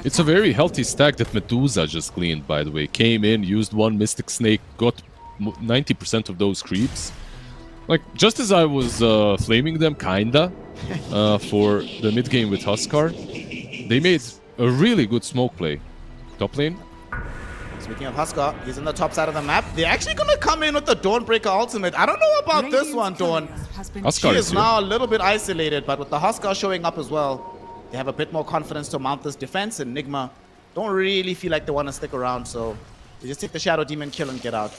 Speaker 5: It's a very healthy stack that Medusa just cleaned, by the way. Came in, used 1 Mystic Snake, got 90% of those creeps. Like, just as I was flaming them, kinda, for the mid game with Huskar, they made a really good smoke play. Top lane.
Speaker 4: Speaking of Huskar, he's on the top side of the map. They're actually going to come in with the Dawnbreaker ultimate. I don't know about this one, Dawn. She
Speaker 5: Huskar
Speaker 4: is
Speaker 5: is
Speaker 4: now a little bit isolated, but with the Huskar showing up as well, they have a bit more confidence to mount this defense, and Nigma don't really feel like they want to stick around, so they just take the Shadow Demon kill and get out.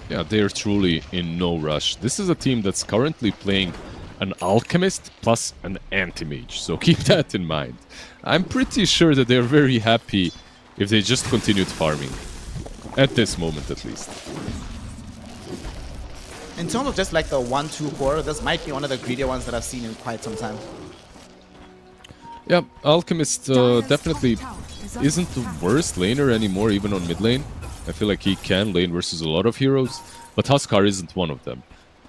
Speaker 5: Yeah, they're truly in no rush. This is a team that's currently playing an Alchemist plus an Anti-Mage, so keep that in mind. I'm pretty sure that they're very happy if they just continued farming. At this moment, at least.
Speaker 4: In terms of just like the 1-2 core, this might be one of the greedier ones that I've seen in quite some time.
Speaker 5: Yeah, Alchemist definitely isn't the worst laner anymore, even on mid lane. I feel like he can lane versus a lot of heroes, but Huskar isn't one of them.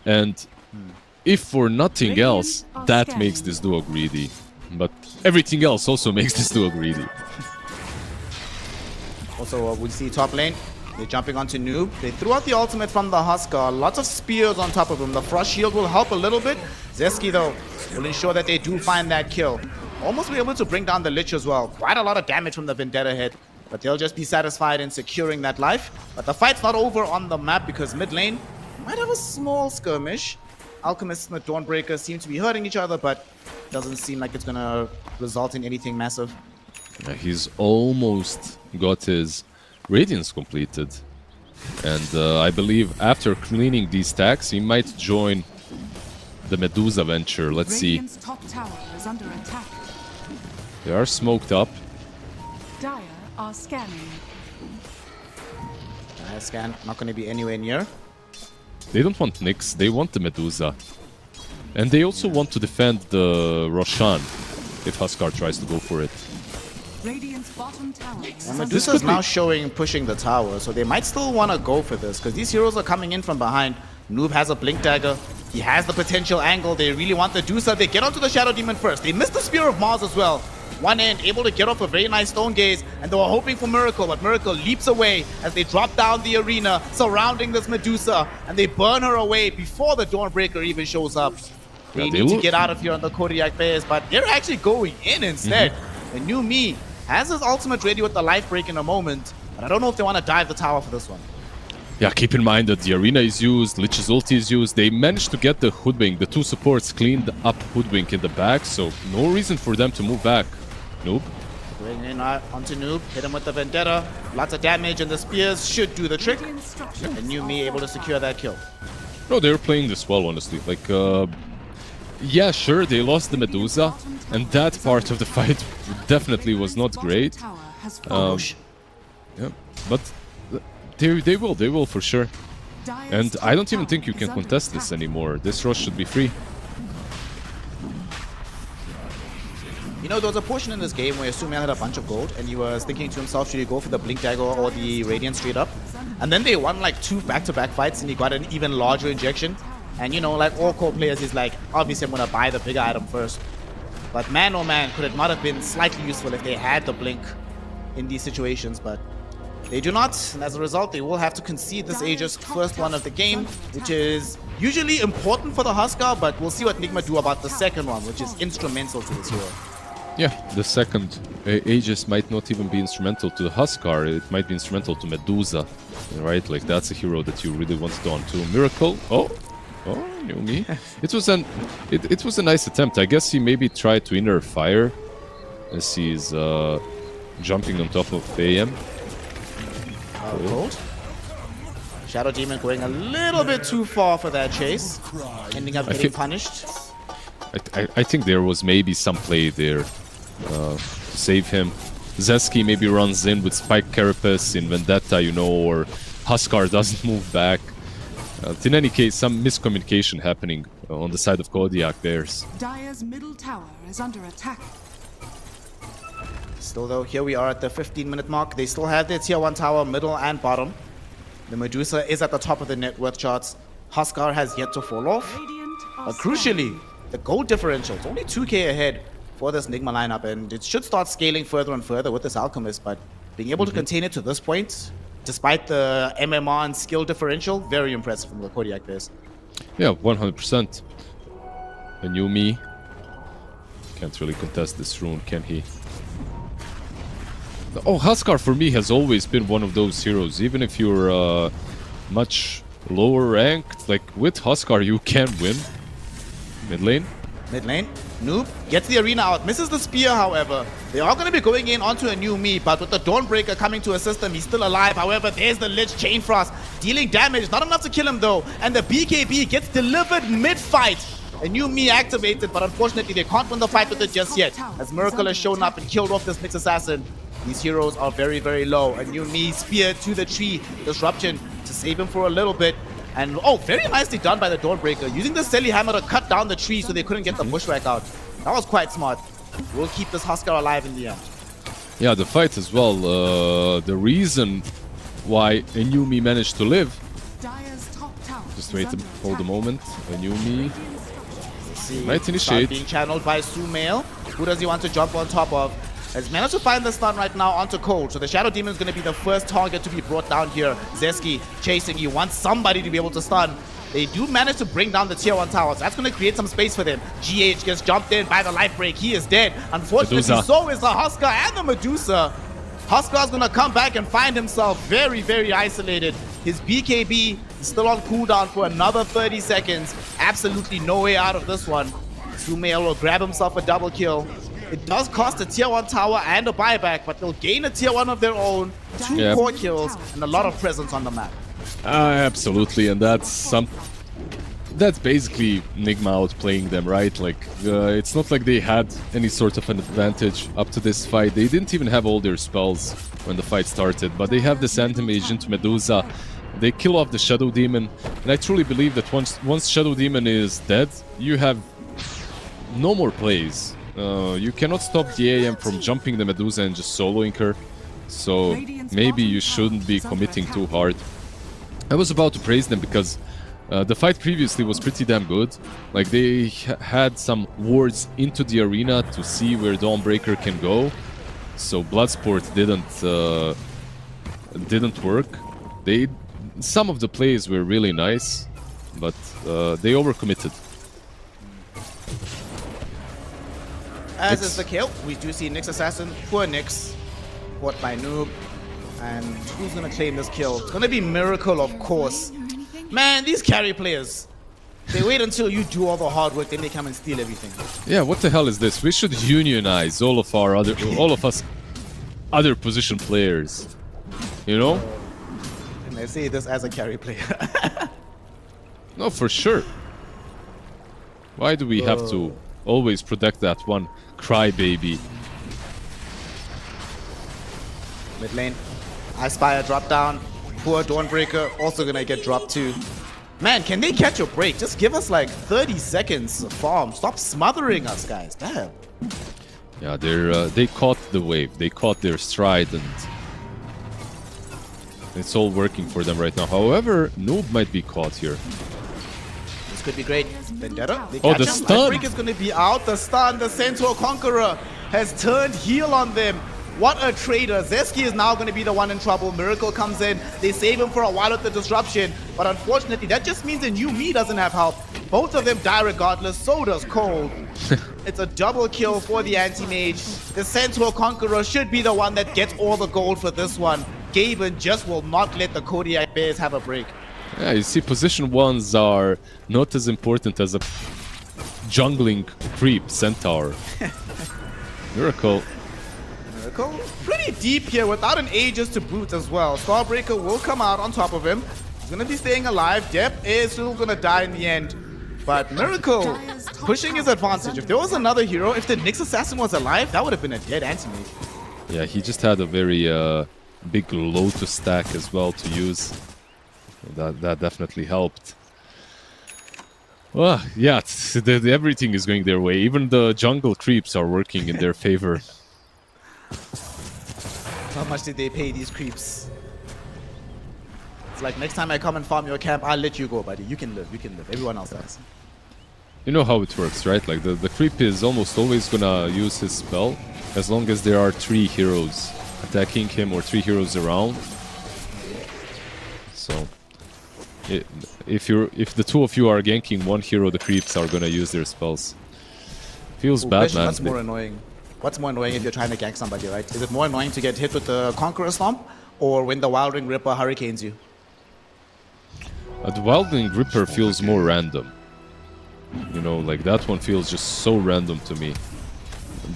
Speaker 5: And if for nothing else, that makes this duo greedy. But everything else also makes this duo greedy.
Speaker 4: Also, we see top lane. They're jumping onto Noob. They threw out the ultimate from the Huskar. Lots of spears on top of him. The Frost Shield will help a little bit. Zeski, though, will ensure that they do find that kill. Almost be able to bring down the Lich as well. Quite a lot of damage from the Vendetta head. But they'll just be satisfied in securing that life. But the fight's not over on the map because mid lane might have a small skirmish. Alchemist and the Dawnbreaker seem to be hurting each other, but doesn't seem like it's going to result in anything massive.
Speaker 5: He's almost got his Radiance completed. And I believe after cleaning these stacks, he might join the Medusa venture. Let's see.
Speaker 6: Radiant's top tower is under attack.
Speaker 5: They are smoked up.
Speaker 6: Dire are scanning.
Speaker 4: Scan, not going to be anywhere near.
Speaker 5: They don't want Nyx, they want the Medusa. And they also want to defend the Roshan if Huskar tries to go for it.
Speaker 6: Radiant's bottom tower is
Speaker 4: And
Speaker 6: under
Speaker 4: Medusa's
Speaker 5: could be-
Speaker 4: now showing pushing the tower, so they might still want to go for this because these heroes are coming in from behind. Noob has a Blink Dagger. He has the potential angle. They really want to do so. They get onto the Shadow Demon first. They missed the Spear of Mars as well. One end, able to get off a very nice Stone Gaze, and they were hoping for Miracle, but Miracle leaps away as they drop down the arena surrounding this Medusa, and they burn her away before the Dawnbreaker even shows up. They
Speaker 5: Yeah,
Speaker 4: need to get out of here on the Kodiak Bears, but they're actually going in instead. The new me has his ultimate ready with the life break in a moment, but I don't know if they want to dive the tower for this one.
Speaker 5: Yeah, keep in mind that the arena is used, Lich's ulti is used. They managed to get the Hoodwink, the 2 supports cleaned up Hoodwink in the back, so no reason for them to move back. Noob.
Speaker 4: Going in onto Noob, hit him with the Vendetta. Lots of damage, and the spears should do the trick.
Speaker 6: Radiant structures
Speaker 4: And new me
Speaker 6: are
Speaker 4: able to secure that kill.
Speaker 5: No, they were playing this well, honestly. Like, yeah, sure, they lost the Medusa, and that part of the fight definitely was not great.
Speaker 6: Tower has fallen.
Speaker 5: Yeah, but they will for sure.
Speaker 6: Dire's
Speaker 5: And
Speaker 6: top
Speaker 5: I don't even
Speaker 6: tower
Speaker 5: think you
Speaker 6: is
Speaker 5: can
Speaker 6: under
Speaker 5: contest this
Speaker 6: attack.
Speaker 5: anymore. This rush should be free.
Speaker 4: You know, there was a portion in this game where Sumail had a bunch of gold, and he was thinking to himself, should he go for the Blink Dagger or the Radiant straight up? And then they won like 2 back-to-back fights, and he got an even larger injection. And you know, like all core players, he's like, obviously I'm gonna buy the bigger item first. But man, oh man, could it not have been slightly useful if they had the Blink in these situations, but they do not, and as a result, they will have to concede this Aegis first one of the game, which is usually important for the Huskar, but we'll see what Nigma do about the second one, which is instrumental to this hero.
Speaker 5: Yeah, the second Aegis might not even be instrumental to the Huskar, it might be instrumental to Medusa, right? Like, that's a hero that you really want to do onto. Miracle, oh, Oh, Yumi. It was a nice attempt. I guess he maybe tried to inner fire as he's jumping on top of AM.
Speaker 4: Cold. Shadow Demon going a little bit too far for that chase, ending up getting punished.
Speaker 5: I think there was maybe some play there to save him. Zeski maybe runs in with Spike Carapace in Vendetta, you know, or Huskar doesn't move back. In any case, some miscommunication happening on the side of Kodiak Bears.
Speaker 6: Dire's middle tower is under attack.
Speaker 4: Still though, here we are at the 15-minute mark. They still have their tier 1 tower, middle and bottom. The Medusa is at the top of the net worth charts. Huskar has yet to fall off. But crucially, the gold differential is only 2k ahead for this Nigma lineup, and it should start scaling further and further with this Alchemist, but being able to contain it to this point, despite the MMR and skill differential, very impressive from the Kodiak Bears.
Speaker 5: Yeah, 100%. And Yumi can't really contest this rune, can he? Oh, Huskar for me has always been one of those heroes. Even if you're much lower ranked, like with Huskar you can win. Mid lane.
Speaker 4: Mid lane, Noob gets the arena out, misses the spear however. They are going to be going in onto a new me, but with the Dawnbreaker coming to assist him, he's still alive. However, there's the Lich Chain Frost, dealing damage, not enough to kill him though. And the BKB gets delivered mid-fight. A new me activated, but unfortunately they can't win the fight with it just yet. As Miracle has shown up and killed off this Nyx Assassin. These heroes are very, very low. A new me spear to the tree, disruption to save him for a little bit. And oh, very nicely done by the Dawnbreaker, using the Selly Hammer to cut down the tree so they couldn't get the bushwhack out. That was quite smart. We'll keep this Huskar alive in the end.
Speaker 5: Yeah, the fight as well. The reason why Enumi managed to live.
Speaker 6: Dire's top tower
Speaker 5: Just
Speaker 6: is
Speaker 5: wait,
Speaker 6: under
Speaker 5: hold a
Speaker 6: attack.
Speaker 5: moment. Enumi
Speaker 4: See,
Speaker 5: might
Speaker 4: start
Speaker 5: initiate.
Speaker 4: being channeled by Sumail. Who does he want to jump on top of? Has managed to find the stun right now onto Cold. So the Shadow Demon is going to be the first target to be brought down here. Zeski chasing. He wants somebody to be able to stun. They do manage to bring down the tier 1 towers. That's going to create some space for them. GH gets jumped in by the life break. He is dead. Unfortunately,
Speaker 5: Medusa.
Speaker 4: so is the Huskar and the Medusa. Huskar is going to come back and find himself very, very isolated. His BKB is still on cooldown for another 30 seconds. Absolutely no way out of this one. Sumail will grab himself a double kill. It does cost a tier 1 tower and a buyback, but they'll gain a tier 1 of their own, 2 core kills, and a lot of presence on the map.
Speaker 5: Absolutely, and that's basically Nigma outplaying them, right? Like, it's not like they had any sort of an advantage up to this fight. They didn't even have all their spells when the fight started, but they have this Anti-Mage Medusa. They kill off the Shadow Demon, and I truly believe that once Shadow Demon is dead, you have no more plays. You cannot stop the AM from jumping the Medusa and just soloing her, so maybe you shouldn't be committing too hard. I was about to praise them because the fight previously was pretty damn good. Like, they had some wards into the arena to see where Dawnbreaker can go, so Bloodsport didn't work. Some of the plays were really nice, but they overcommitted.
Speaker 4: As is the kill, we do see Nyx Assassin, poor Nyx, caught by Noob. And who's gonna claim this kill? It's gonna be Miracle, of course. Man, these carry players, they wait until you do all the hard work, then they come and steal everything.
Speaker 5: Yeah, what the hell is this? We should unionize all of us other position players. You know?
Speaker 4: And I say this as a carry player.
Speaker 5: No, for sure. Why do we have to always protect that one crybaby?
Speaker 4: Mid lane, Icepire drop down. Poor Dawnbreaker also gonna get dropped too. Man, can they catch a break? Just give us like 30 seconds of farm. Stop smothering us, guys. Damn.
Speaker 5: Yeah, they caught the wave. They caught their stride, and it's all working for them right now. However, Noob might be caught here.
Speaker 4: This could be great. Vendetta, they
Speaker 5: Oh,
Speaker 4: catch
Speaker 5: the
Speaker 4: him.
Speaker 5: stun!
Speaker 4: Break is gonna be out. The stun, the Centaur Conqueror has turned heel on them. What a traitor. Zeski is now going to be the one in trouble. Miracle comes in. They save him for a while with the disruption. But unfortunately, that just means the new me doesn't have help. Both of them die regardless. So does Cold. It's a double kill for the anti-mage. The Centaur Conqueror should be the one that gets all the gold for this one. Gaben just will not let the Kodiak Bears have a break.
Speaker 5: Yeah, you see, position 1s are not as important as a jungling creep centaur. Miracle.
Speaker 4: Miracle pretty deep here without an Aegis to boot as well. Starbreaker will come out on top of him. He's gonna be staying alive. Dep is still gonna die in the end. But Miracle pushing his advantage. If there was another hero, if the Nyx Assassin was alive, that would have been a dead anti-mage.
Speaker 5: Yeah, he just had a very big Lotus stack as well to use. That definitely helped. Well, yeah, everything is going their way. Even the jungle creeps are working in their favor.
Speaker 4: How much did they pay these creeps? It's like, next time I come and farm your camp, I'll let you go, buddy. You can live, you can live. Everyone else does.
Speaker 5: You know how it works, right? Like the creep is almost always gonna use his spell as long as there are 3 heroes attacking him or 3 heroes around. So if the 2 of you are ganking 1 hero, the creeps are gonna use their spells. Feels bad, man.
Speaker 4: What's more annoying? What's more annoying if you're trying to gank somebody, right? Is it more annoying to get hit with the Conqueror Stomp or when the Wild Ring Ripper hurricanes you?
Speaker 5: The Wild Ring Ripper feels more random. You know, like that one feels just so random to me.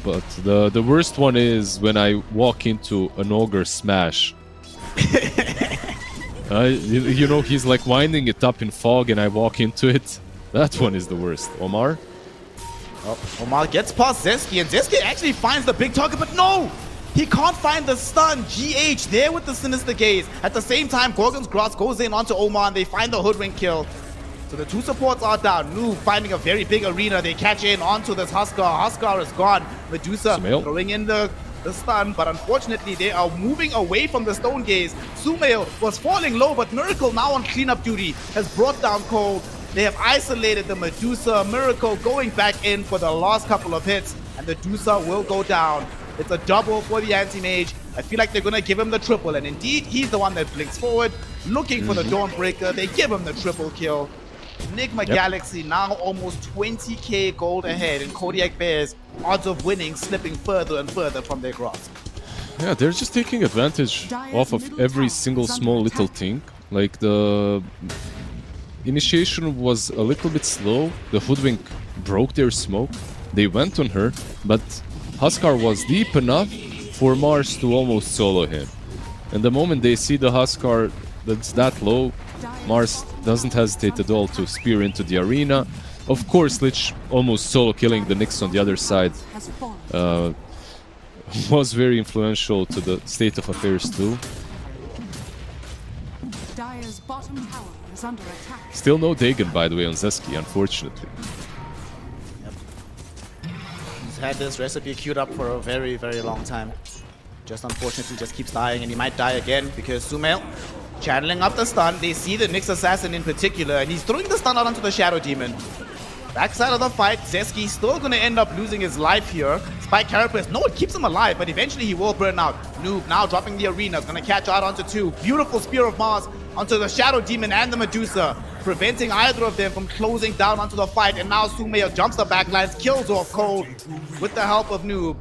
Speaker 5: But the worst one is when I walk into an Ogre Smash. You know, he's like winding it up in fog and I walk into it. That one is the worst. Omar?
Speaker 4: Oh, Omar gets past Zeski, and Zeski actually finds the big target, but no! He can't find the stun. GH there with the Sinister Gaze. At the same time, Gorgon's Grasp goes in onto Omar, and they find the Hoodwink kill. So the 2 supports are down. Noob finding a very big arena. They catch in onto this Huskar. Huskar is gone. Medusa
Speaker 5: Sumail
Speaker 4: throwing in the stun, but unfortunately they are moving away from the Stone Gaze. Sumail was falling low, but Miracle now on cleanup duty has brought down Cold. They have isolated the Medusa. Miracle going back in for the last couple of hits, and the Medusa will go down. It's a double for the anti-mage. I feel like they're going to give him the triple, and indeed, he's the one that blinks forward, looking for the Dawnbreaker. They give him the triple kill. Enigma Galaxy now almost 20k gold ahead, and Kodiak Bears odds of winning slipping further and further from their grasp.
Speaker 5: Yeah, they're just taking advantage off of every single small little thing. Like the initiation was a little bit slow. The Hoodwink broke their smoke. They went on her, but Huskar was deep enough for Mars to almost solo him. And the moment they see the Huskar that's that low, Mars doesn't hesitate at all to spear into the arena. Of course, Lich almost solo killing the Nyx on the other side was very influential to the state of affairs too.
Speaker 6: Dire's bottom tower is under attack.
Speaker 5: Still no Dagon, by the way, on Zeski, unfortunately.
Speaker 4: He's had this recipe queued up for a very, very long time. Just unfortunately just keeps dying, and he might die again because Sumail channeling up the stun. They see the Nyx Assassin in particular, and he's throwing the stun out onto the Shadow Demon. Backside of the fight, Zeski still going to end up losing his life here. Spike Carapace, no, it keeps him alive, but eventually he will burn out. Noob now dropping the arena, is going to catch out onto 2. Beautiful Spear of Mars onto the Shadow Demon and the Medusa, preventing either of them from closing down onto the fight. And now Sumail jumps the backlines, kills off Cold with the help of Noob.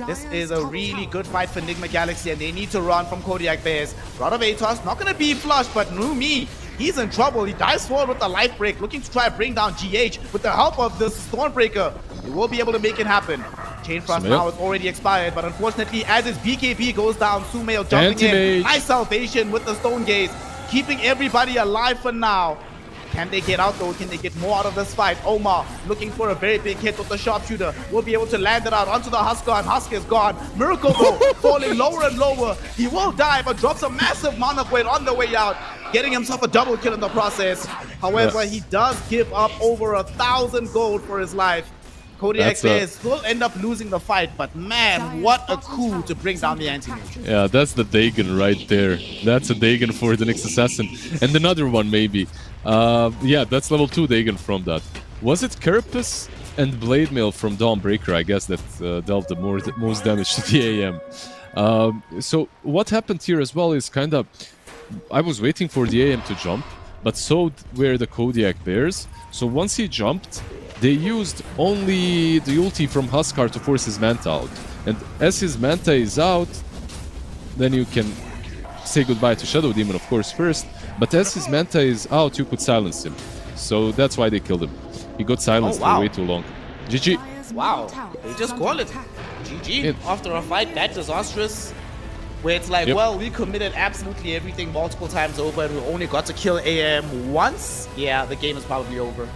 Speaker 4: This is a really good fight for Enigma Galaxy, and they need to run from Kodiak Bears. Rod of Atos, not going to be flush, but Numi, he's in trouble. He dives forward with the life break, looking to try to bring down GH with the help of this Stormbreaker. He will be able to make it happen. Chain Frost now is already expired, but unfortunately, as his BKB goes down, Sumail jumping in. Nice salvation with the Stone Gaze, keeping everybody alive for now. Can they get out though? Can they get more out of this fight? Omar looking for a very big hit with the sharpshooter. Will be able to land it out onto the Huskar, and Huskar is gone. Miracle though, falling lower and lower. He will die, but drops a massive amount of weight on the way out, getting himself a double kill in the process. However, he does give up over 1,000 gold for his life. Kodiak Bears will end up losing the fight, but man, what a coup to bring down the anti-mage.
Speaker 5: Yeah, that's the Dagon right there. That's a Dagon for the Nyx Assassin. And another one maybe. Yeah, that's level 2 Dagon from that. Was it Carapace and Blade Mail from Dawnbreaker, I guess, that dealt the most damage to the AM. So what happened here as well is kind of... I was waiting for the AM to jump, but so were the Kodiak Bears. So once he jumped, they used only the ulti from Huskar to force his Manta out. And as his Manta is out, then you can say goodbye to Shadow Demon, of course, first. But as his Manta is out, you could silence him. So that's why they killed him. He got silenced for way too long. GG.
Speaker 6: Dire's
Speaker 4: Wow,
Speaker 6: middle tower
Speaker 4: they
Speaker 6: is
Speaker 4: just
Speaker 6: under
Speaker 4: call it
Speaker 6: attack.
Speaker 4: GG
Speaker 5: Yep.
Speaker 4: after a fight that disastrous, where it's like,
Speaker 5: Yep.
Speaker 4: well, we committed absolutely everything multiple times over and we only got to kill AM once. Yeah, the game is probably over.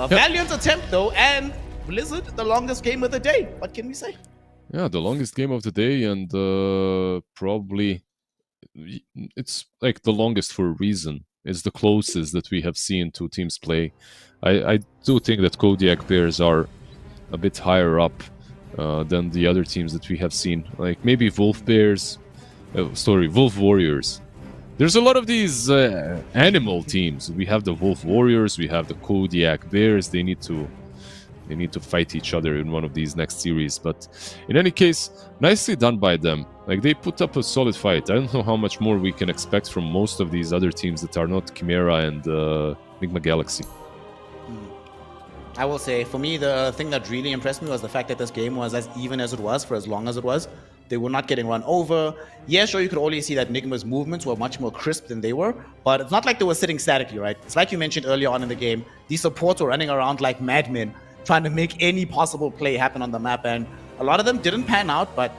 Speaker 4: Valiant attempt though, and Blizzard, the longest game of the day. What can we say?
Speaker 5: Yeah, the longest game of the day, and probably it's like the longest for a reason. It's the closest that we have seen two teams play. I do think that Kodiak Bears are a bit higher up than the other teams that we have seen. Like maybe Wolf Bears, Wolf Warriors. There's a lot of these animal teams. We have the Wolf Warriors, we have the Kodiak Bears. They need to fight each other in one of these next series. But in any case, nicely done by them. Like they put up a solid fight. I don't know how much more we can expect from most of these other teams that are not Chimera and Enigma Galaxy.
Speaker 4: I will say, for me, the thing that really impressed me was the fact that this game was as even as it was for as long as it was. They were not getting run over. Yeah, sure, you could always see that Nigma's movements were much more crisp than they were, but it's not like they were sitting statically, right? It's like you mentioned earlier on in the game, these supports were running around like madmen, trying to make any possible play happen on the map, and a lot of them didn't pan out, but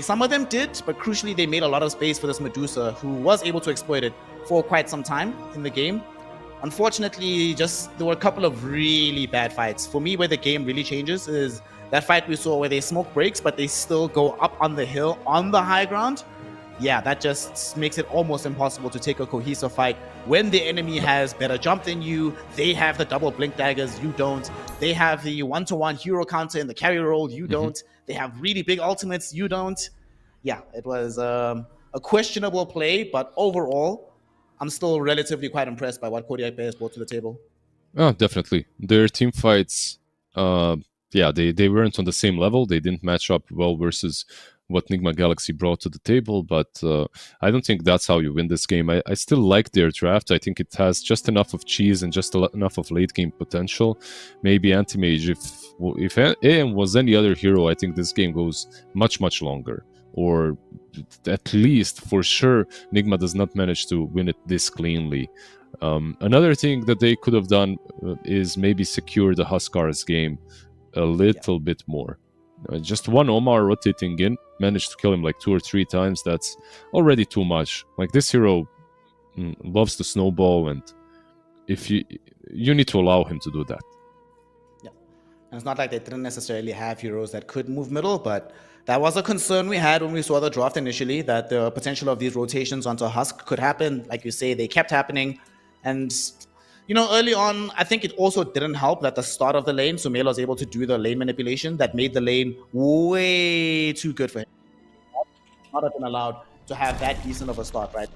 Speaker 4: some of them did, but crucially, they made a lot of space for this Medusa, who was able to exploit it for quite some time in the game. Unfortunately, there were a couple of really bad fights. For me, where the game really changes is that fight we saw where they smoke breaks, but they still go up on the hill on the high ground. Yeah, that just makes it almost impossible to take a cohesive fight when the enemy has better jump than you. They have the double blink daggers, you don't. They have the one-to-one hero counter in the carry role, you don't. They have really big ultimates, you don't. Yeah, it was a questionable play, but overall, I'm still relatively quite impressed by what Kodiak Bears brought to the table.
Speaker 5: Oh, definitely. Their team fights, they weren't on the same level. They didn't match up well versus what Enigma Galaxy brought to the table, but I don't think that's how you win this game. I still like their draft. I think it has just enough of cheese and just enough of late game potential. Maybe Anti-Mage, if AM was any other hero, I think this game goes much, much longer. Or at least, for sure, Enigma does not manage to win it this cleanly. Another thing that they could have done is maybe secure the Huskars game a little bit more. Just one Omar rotating in, managed to kill him like 2 or 3 times. That's already too much. Like, this hero loves to snowball, and if you need to allow him to do that.
Speaker 4: Yeah, and it's not like they didn't necessarily have heroes that could move middle, but that was a concern we had when we saw the draft initially, that the potential of these rotations onto Husk could happen. Like you say, they kept happening. And, early on, I think it also didn't help that the start of the lane, Sumail was able to do the lane manipulation that made the lane way too good for him. Not have been allowed to have that decent of a start, right?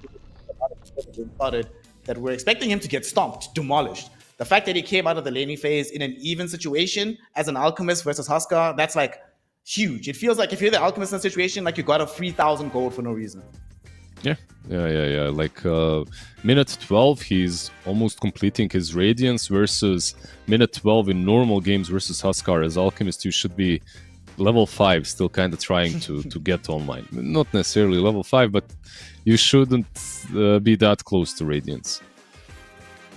Speaker 4: Started that we're expecting him to get stomped, demolished. The fact that he came out of the laning phase in an even situation as an Alchemist versus Huskar, that's like huge. It feels like if you're the Alchemist in a situation, like you got a 3,000 gold for no reason.
Speaker 5: Yeah. Like minute 12, he's almost completing his Radiance versus minute 12 in normal games versus Huskar. As Alchemist, you should be level 5, still kind of trying to get online. Not necessarily level 5, but you shouldn't be that close to Radiance.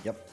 Speaker 4: Yep.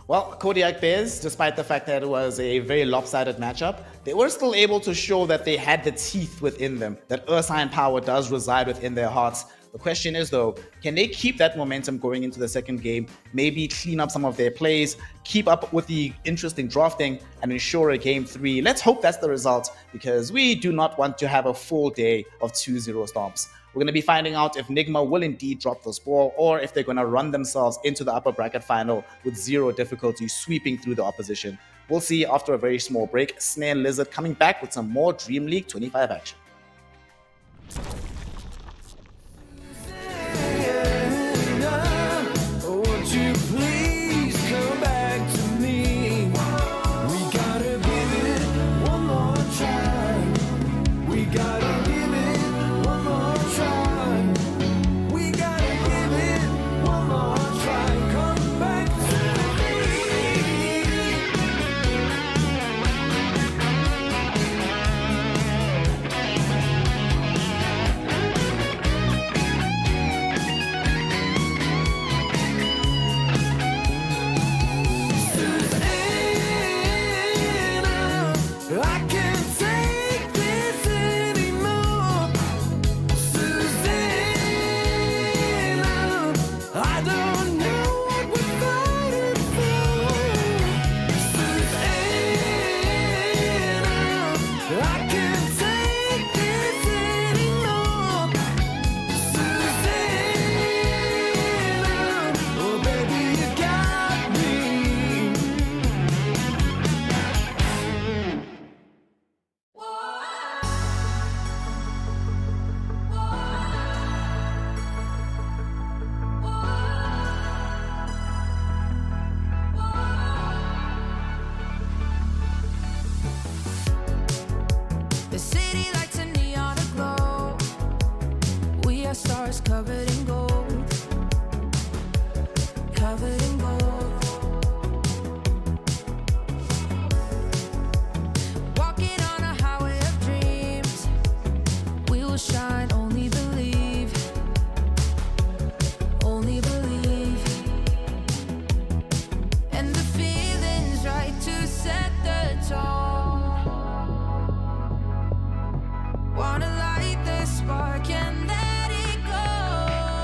Speaker 4: Well, Kodiak Bears, despite the fact that it was a very lopsided matchup, they were still able to show that they had the teeth within them, that Ursine power does reside within their hearts. The question is, though, can they keep that momentum going into the second game, maybe clean up some of their plays, keep up with the interesting drafting, and ensure a game 3? Let's hope that's the result, because we do not want to have a full day of 2-0 stomps. We're going to be finding out if Nigma will indeed drop this ball, or if they're going to run themselves into the upper bracket final with 0 difficulty sweeping through the opposition. We'll see after a very small break. Snare Lizard coming back with some more Dream League 25 action.
Speaker 7: Won't you please come back to me? We gotta give it one more try. We gotta give it one more try. We gotta give it one more try. Come back to me.
Speaker 1: The city lights a neon aglow. We are stars covered in gold. Covered in gold. Walking on a highway of dreams. We will shine, only believe. Only believe. And the feeling's right to set the tone. Wanna light the spark and let it go.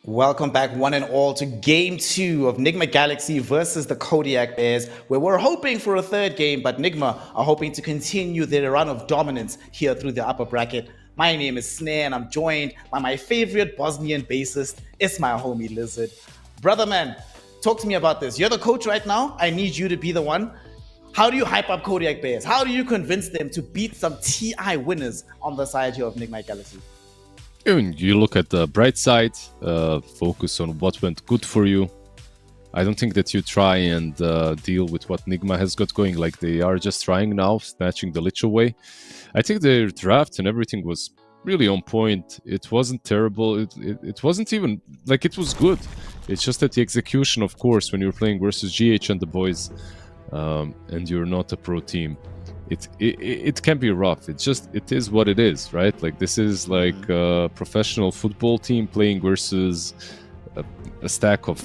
Speaker 4: Welcome back, one and all, to Game 2 of Nigma Galaxy versus the Kodiak Bears, where we're hoping for a third game, but Nigma are hoping to continue their run of dominance here through the upper bracket. My name is Snare, and I'm joined by my favorite Bosnian bassist, Ismail Homie Lizard. Brother man, talk to me about this. You're the coach right now. I need you to be the one. How do you hype up Kodiak Bears? How do you convince them to beat some TI winners on the side here of Nigma Galaxy?
Speaker 5: You look at the bright side, focus on what went good for you. I don't think that you try and deal with what Nigma has got going like they are just trying now, snatching the Lich away. I think their draft and everything was really on point. It wasn't terrible. It wasn't even, like, it was good. It's just that the execution, of course, when you're playing versus GH and the boys, and you're not a pro team, it can be rough. It is what it is, right? Like, this is like a professional football team playing versus a stack of,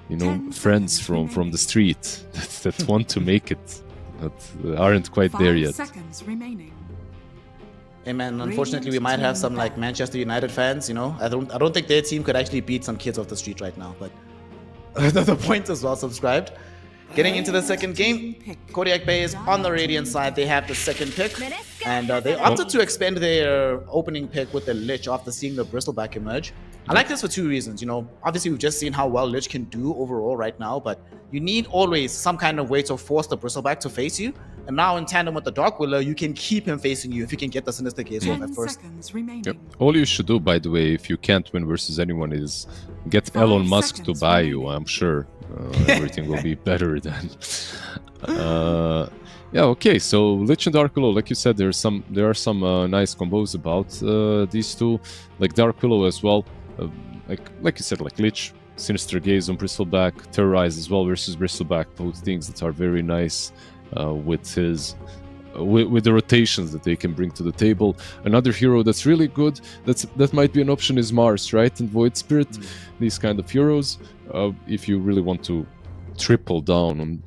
Speaker 5: you know, friends from the street that want to make it, that aren't quite there yet.
Speaker 6: 5 seconds remaining.
Speaker 4: Hey man, unfortunately we might have some like Manchester United fans, you know. I don't think their team could actually beat some kids off the street right now, but the point is well subscribed. Getting into the second game, Kodiak Bears on the Radiant side, they have the second pick, and they opted to expend their opening pick with the Lich after seeing the Bristleback emerge. I like this for two reasons, you know. Obviously, we've just seen how well Lich can do overall right now, but you need always some kind of way to force the Bristleback to face you. And now in tandem with the Dark Willow, you can keep him facing you if you can get the Sinister Gaze off at
Speaker 6: 10
Speaker 4: first.
Speaker 6: seconds remaining.
Speaker 5: Yep. All you should do, by the way, if you can't win versus anyone, is get
Speaker 6: 5
Speaker 5: Elon Musk to
Speaker 6: seconds
Speaker 5: buy you.
Speaker 6: remaining.
Speaker 5: I'm sure everything will be better then. Yeah, okay. So Lich and Dark Willow, like you said, there are some nice combos about these two, like Dark Willow as well. Like you said, like Lich, Sinister Gaze on Bristleback, Terrorize as well versus Bristleback. Both things that are very nice with his. With the rotations that they can bring to the table. Another hero that's really good, that might be an option, is Mars, right? And Void Spirit, these kind of heroes. If you really want to triple down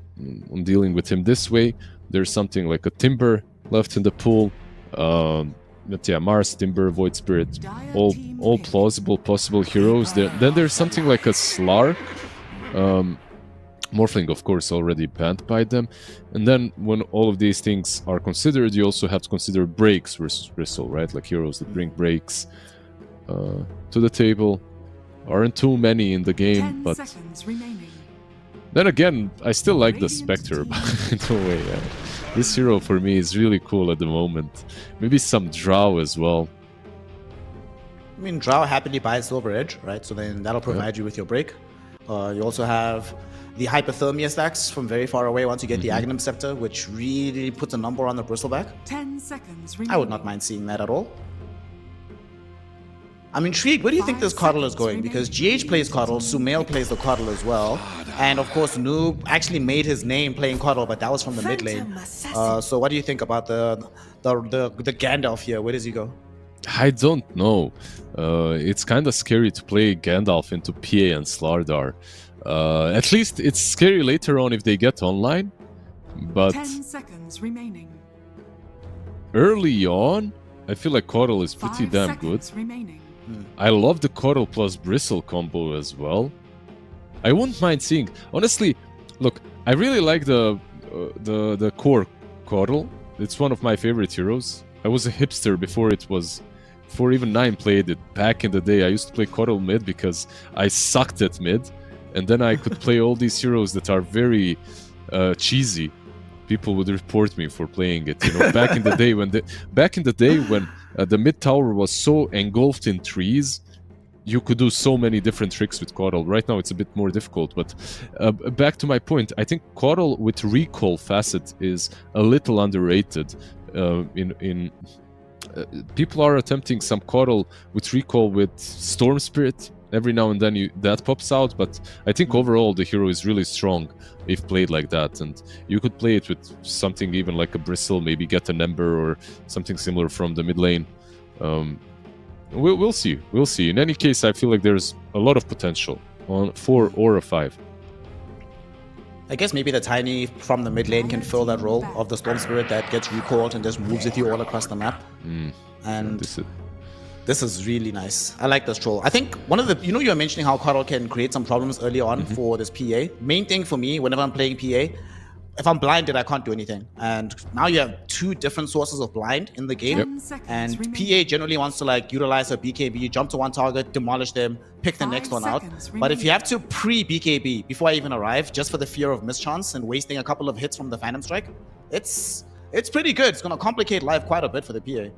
Speaker 5: on dealing with him this way, there's something like a Timber left in the pool. But yeah, Mars, Timber, Void Spirit, all plausible possible heroes. Then there's something like a Slark. Morphling, of course, already banned by them. And then when all of these things are considered, you also have to consider breaks versus Bristle, right? Like heroes that bring breaks to the table. Aren't too many in the game,
Speaker 6: 10
Speaker 5: but
Speaker 6: seconds remaining.
Speaker 5: then again, I still like the Spectre, by the way. This hero for me is really cool at the moment. Maybe some Drow as well.
Speaker 4: I mean, Drow happily buys Silver Edge, right? So then that'll provide you with your break. You also have the Hypothermia stacks from very far away once you get the Aghanim Scepter, which really puts a number on the Bristleback.
Speaker 6: 10 seconds remaining.
Speaker 4: I would not mind seeing that at all. I'm intrigued. Where do you think
Speaker 6: 5
Speaker 4: this Coddle is
Speaker 6: seconds
Speaker 4: going? Because GH plays Coddle, Sumail plays the Coddle as well. And of course, Noob actually made his name playing Coddle, but that was from the mid lane. So what do you think about the Gandalf here? Where does he go?
Speaker 5: I don't know. It's kind of scary to play Gandalf into PA and Slardar. At least it's scary later on if they get online. But
Speaker 6: 10 seconds remaining.
Speaker 5: early on, I feel like Coddle is
Speaker 6: 5
Speaker 5: pretty damn good.
Speaker 6: seconds remaining.
Speaker 5: I love the Coddle plus Bristle combo as well. I wouldn't mind seeing. Honestly, look, I really like the core Coddle. It's one of my favorite heroes. I was a hipster before even 9 played it. Back in the day, I used to play Coddle mid because I sucked at mid, and then I could play all these heroes that are very cheesy. People would report me for playing it. You know, back in the day when the mid tower was so engulfed in trees, you could do so many different tricks with Coddle. Right now, it's a bit more difficult. But back to my point, I think Coddle with recall facet is a little underrated. People are attempting some Coddle with recall with Storm Spirit. Every now and then that pops out, but I think overall the hero is really strong if played like that, and you could play it with something even like a Bristle, maybe get an Ember or something similar from the mid lane. We'll see. In any case, I feel like there's a lot of potential on 4 or a 5.
Speaker 4: I guess maybe the Tiny from the mid lane can fill that role of the Storm Spirit that gets recalled and just moves with you all across the map. And This is really nice. I like this troll. I think one of the, you were mentioning how Coddle can create some problems early on for this PA. Main thing for me, whenever I'm playing PA, if I'm blinded, I can't do anything. And now you have two different sources of blind in the game.
Speaker 6: 10 seconds
Speaker 4: And
Speaker 6: remaining.
Speaker 4: PA generally wants to like utilize a BKB, jump to one target, demolish them, pick the
Speaker 6: 5
Speaker 4: next one out.
Speaker 6: seconds
Speaker 4: But if you
Speaker 6: remaining.
Speaker 4: have to pre-BKB before I even arrive, just for the fear of mischance and wasting a couple of hits from the Phantom Strike, it's pretty good. It's going to complicate life quite a bit for the PA.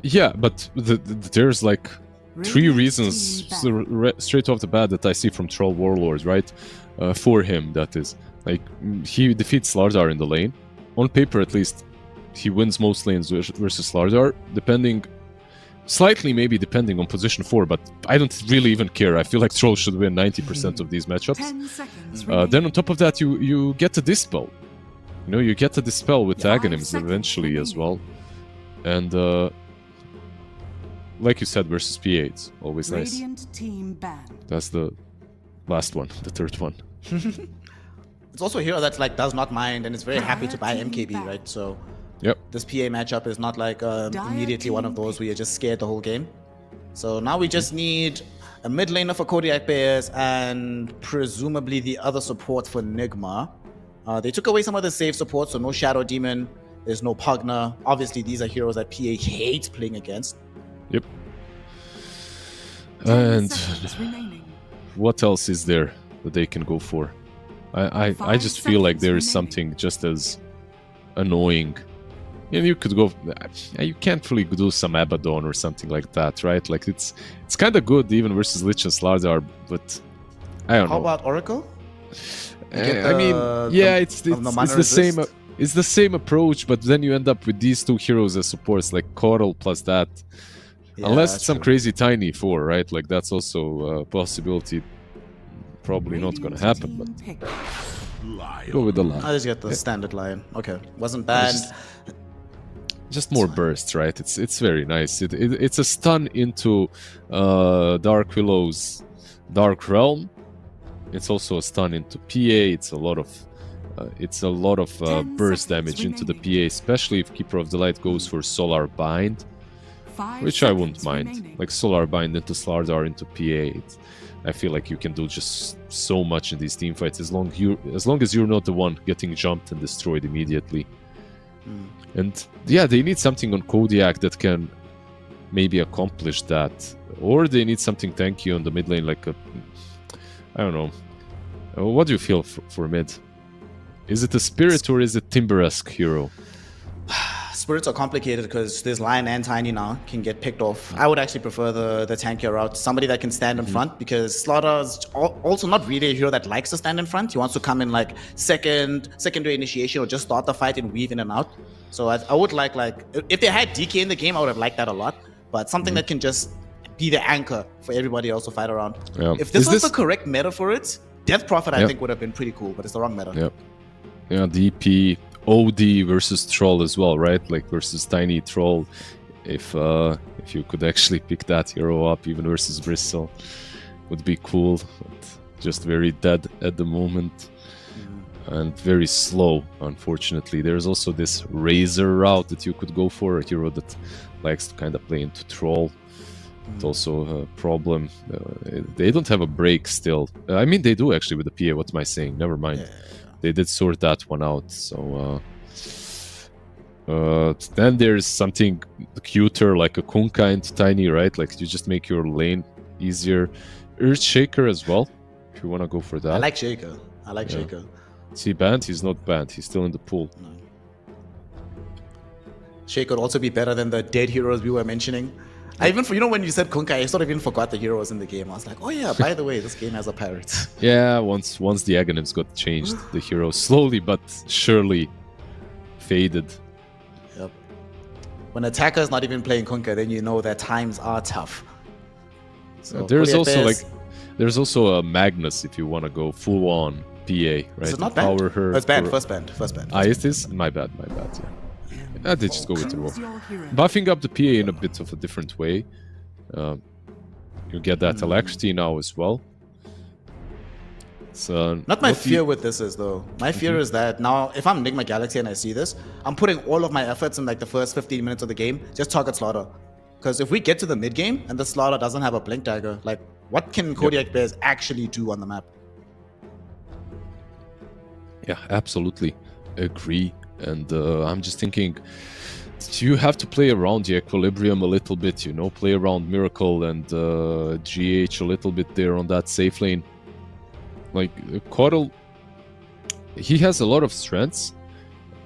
Speaker 5: Yeah, but there's like three
Speaker 6: Radiant
Speaker 5: reasons
Speaker 6: team back.
Speaker 5: straight off the bat that I see from Troll Warlord, right? For him, that is. Like, he defeats Slardar in the lane. On paper, at least, he wins most lanes versus Slardar, slightly maybe depending on position 4, but I don't really even care. I feel like Troll should win 90% of these matchups.
Speaker 6: 10 seconds
Speaker 5: Then
Speaker 6: remaining.
Speaker 5: on top of that, you get a Dispel. You get a Dispel with
Speaker 6: Yeah. 5
Speaker 5: Aghanims
Speaker 6: seconds
Speaker 5: eventually as
Speaker 6: remaining.
Speaker 5: well. And like you said, versus PA, it's always nice.
Speaker 6: Radiant team banned.
Speaker 5: That's the last one, the third one.
Speaker 4: It's also a hero that like does not mind and is very happy to buy MKB, right? So
Speaker 5: Yep.
Speaker 4: this PA matchup is not like immediately one of those where you're just scared the whole game. So now we just need a mid laner for Kodiak Bears and presumably the other support for Nigma. They took away some of the save support, so no Shadow Demon, there's no Pugna. Obviously, these are heroes that PA hates playing against.
Speaker 5: Yep.
Speaker 6: 10
Speaker 5: And
Speaker 6: seconds remaining.
Speaker 5: what else is there that they can go for? I
Speaker 6: 5
Speaker 5: just feel like
Speaker 6: seconds
Speaker 5: there is
Speaker 6: remaining.
Speaker 5: something just as annoying. And you could go. You can't really do some Abaddon or something like that, right? Like it's kind of good even versus Lich and Slardar, but I don't
Speaker 4: How
Speaker 5: know.
Speaker 4: about Oracle?
Speaker 5: I mean, yeah, it's
Speaker 4: the mana
Speaker 5: the same.
Speaker 4: resist?
Speaker 5: It's the same approach, but then you end up with these two heroes as supports, like Coral plus that.
Speaker 4: Yeah,
Speaker 5: Unless it's some
Speaker 4: true.
Speaker 5: crazy tiny 4, right? Like that's also a possibility. Probably not gonna
Speaker 6: Radiant
Speaker 5: happen, but
Speaker 6: team pick.
Speaker 5: go with the line.
Speaker 4: I just get the standard lion. Okay, wasn't bad.
Speaker 5: Just more bursts, right? It's very nice. It's a stun into Dark Willow's Dark Realm. It's also a stun into PA. It's a lot of
Speaker 6: 10
Speaker 5: burst
Speaker 6: seconds
Speaker 5: damage into the
Speaker 6: remaining.
Speaker 5: PA, especially if Keeper of the Light goes for Solar Bind,
Speaker 6: 5
Speaker 5: which I wouldn't
Speaker 6: seconds
Speaker 5: mind.
Speaker 6: remaining.
Speaker 5: Like Solar Bind into Slardar into PA. I feel like you can do just so much in these team fights as long as you're not the one getting jumped and destroyed immediately. And yeah, they need something on Kodiak that can maybe accomplish that, or they need something tanky on the mid lane, like I don't know. What do you feel for mid? Is it a Spirit or is it Timber-esque hero?
Speaker 4: Spirits are complicated because there's Lion and Tiny now can get picked off. I would actually prefer the tankier route, somebody that can stand in front, because Slaughter's also not really a hero that likes to stand in front. He wants to come in like secondary initiation or just start the fight and weave in and out. So I would like if they had DK in the game, I would have liked that a lot. But something that can just be the anchor for everybody else to fight around.
Speaker 5: Yeah.
Speaker 4: If this
Speaker 5: Is
Speaker 4: was
Speaker 5: this-
Speaker 4: the correct meta for it, Death Prophet I
Speaker 5: Yeah.
Speaker 4: think would have been pretty cool, but it's the wrong meta.
Speaker 5: Yep. Yeah, DP, OD versus Troll as well, right? Like versus Tiny Troll. If you could actually pick that hero up, even versus Bristle, would be cool. But just very dead at the moment. And very slow, unfortunately. There's also this Razor route that you could go for, a hero that likes to kind of play into Troll. It's also a problem. They don't have a break still. I mean, they do actually with the PA. What am I saying? Never mind. They did sort that one out. So then there's something cuter like a Kunkka into Tiny, right? Like you just make your lane easier. Earthshaker as well, if you want to go for that.
Speaker 4: I like Shaker. Shaker.
Speaker 5: Is he banned? He's not banned. He's still in the pool.
Speaker 4: Shay could also be better than the dead heroes we were mentioning. I even, when you said Kunkka, I sort of even forgot the heroes in the game. I was like, oh yeah, by the way, this game has a pirate.
Speaker 5: Yeah, once the Aghanims got changed, the hero slowly but surely faded.
Speaker 4: Yep. When attacker's not even playing Kunkka, then you know that times are tough. So
Speaker 5: There's
Speaker 4: Kodiak
Speaker 5: also
Speaker 4: Bears-
Speaker 5: there's also a Magnus if you want to go full on PA, right?
Speaker 4: Is it not
Speaker 5: Power
Speaker 4: banned?
Speaker 5: her.
Speaker 4: Oh, it's banned.
Speaker 5: for-
Speaker 4: First banned.
Speaker 5: Ah, it is? My bad, yeah. I did just go with the
Speaker 6: Choose
Speaker 5: roll.
Speaker 6: your hero.
Speaker 5: Buffing up the PA in a bit of a different way. You get that alacrity now as well. It's,
Speaker 4: Not my fear with this is though. My fear is that now, if I'm Enigma Galaxy and I see this, I'm putting all of my efforts in like the first 15 minutes of the game, just target Slaughter. Because if we get to the mid game and the Slaughter doesn't have a Blink Dagger, like, what can Kodiak Bears actually do on the map?
Speaker 5: Yeah, absolutely agree. And I'm just thinking, you have to play around the equilibrium a little bit, you know, play around Miracle and GH a little bit there on that safe lane. Like, Coddle, he has a lot of strengths,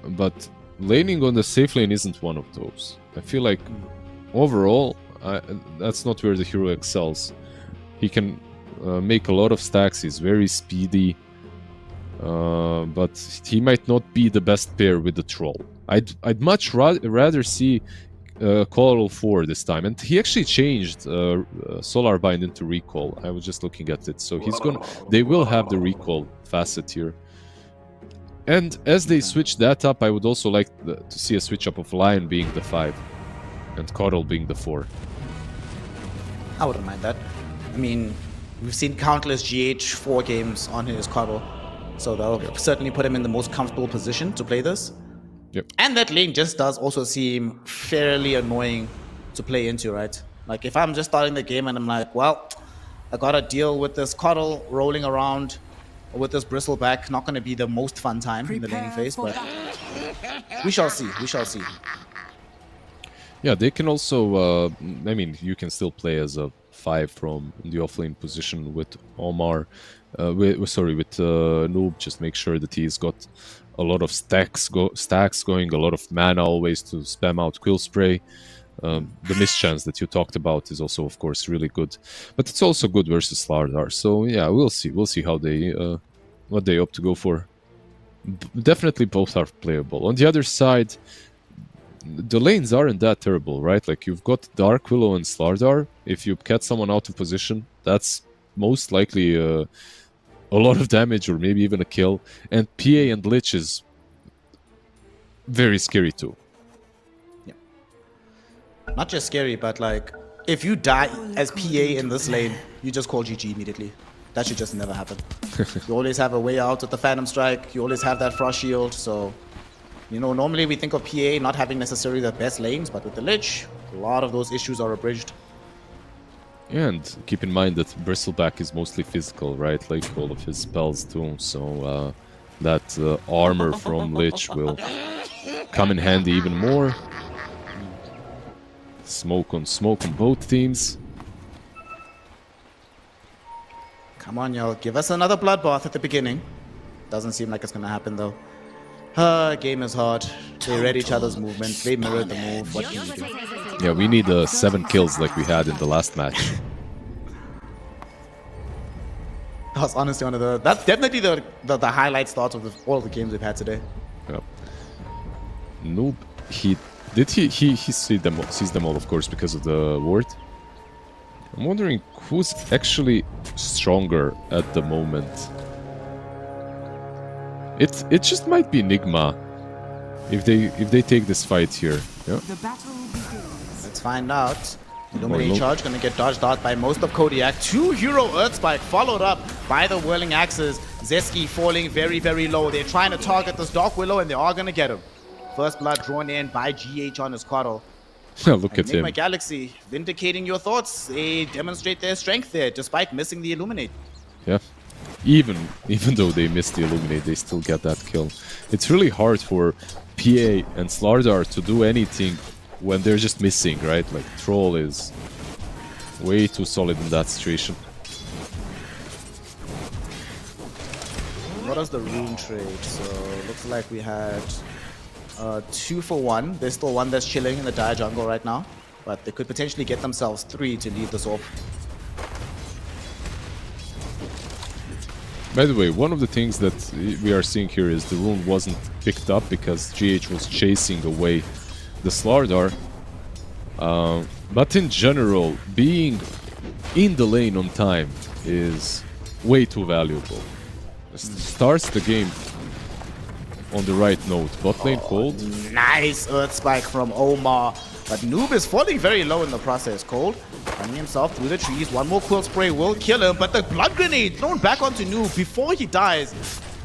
Speaker 5: but laning on the safe lane isn't one of those. I feel like overall, that's not where the hero excels. He can make a lot of stacks, he's very speedy, but he might not be the best pair with the Troll. I'd much rather see Coral 4 this time, and he actually changed Solar Bind into Recall. I was just looking at it, so they will have the Recall facet here. And as they switch that up, I would also like to see a switch up of Lion being the 5 and Coral being the 4.
Speaker 4: I wouldn't mind that. I mean, we've seen countless GH4 games on his Coddle, so that'll certainly put him in the most comfortable position to play this.
Speaker 5: Yep.
Speaker 4: And that lane just does also seem fairly annoying to play into, right? Like, if I'm just starting the game and I'm like, well, I gotta deal with this Coddle rolling around with this Bristleback, not gonna be the most fun time in the laning phase, but we shall see, we shall see.
Speaker 5: Yeah, they can also, I mean, you can still play as a 5 from the offlane position with Omar, with Noob, just make sure that he's got a lot of stacks going, a lot of mana always to spam out Quill Spray. The mischance that you talked about is also, of course, really good, but it's also good versus Slardar. So yeah, we'll see how they what they opt to go for. Definitely both are playable. On the other side, the lanes aren't that terrible, right? Like, you've got Dark Willow and Slardar. If you get someone out of position, that's most likely a lot of damage or maybe even a kill. And PA and Lich is very scary too.
Speaker 4: Yeah. Not just scary, but like, if you die as PA in this lane, you just call GG immediately. That should just never happen. You always have a way out with the Phantom Strike. You always have that Frost Shield. So, you know, normally we think of PA not having necessarily the best lanes, but with the Lich, a lot of those issues are abridged.
Speaker 5: And keep in mind that Bristleback is mostly physical, right? Like all of his spells too. So that armor from Lich will come in handy even more. Smoke on both teams.
Speaker 4: Come on, y'all. Give us another bloodbath at the beginning. Doesn't seem like it's going to happen, though. Game is hard. They read each other's movements. They mirrored the move. What can you do?
Speaker 5: Yeah, we need 7 kills like we had in the last match.
Speaker 4: That was honestly one of the... That's definitely the highlight starts of all the games we've had today.
Speaker 5: Yeah. Noob, he sees them all, of course, because of the ward. I'm wondering who's actually stronger at the moment. It just might be Nigma if they take this fight here. Yeah.
Speaker 6: The battle begins.
Speaker 4: Let's find out. Illuminate Charge gonna get dodged out by most of Kodiak. 2 Hero Earthspike followed up by the Whirling Axes. Zeski falling very, very low. They're trying to target this Dark Willow and they are gonna get him. First blood drawn in by GH on his Coddle.
Speaker 5: Look at him.
Speaker 4: Enigma Galaxy vindicating your thoughts. They demonstrate their strength there despite missing the Illuminate.
Speaker 5: Yeah. Even though they missed the Illuminate, they still get that kill. It's really hard for PA and Slardar to do anything when they're just missing, right? Like, Troll is way too solid in that situation.
Speaker 4: What is the rune trade? So looks like we had 2 for 1. There's still one that's chilling in the dire jungle right now, but they could potentially get themselves 3 to lead this off.
Speaker 5: By the way, one of the things that we are seeing here is the rune wasn't picked up because GH was chasing away the Slardar. But in general, being in the lane on time is way too valuable. Starts the game on the right note. Bot lane cold.
Speaker 4: Nice Earth Spike from Omar. But Noob is falling very low in the process. Cold running himself through the trees. One more Quill Spray will kill him. But the Blood Grenade thrown back onto Noob before he dies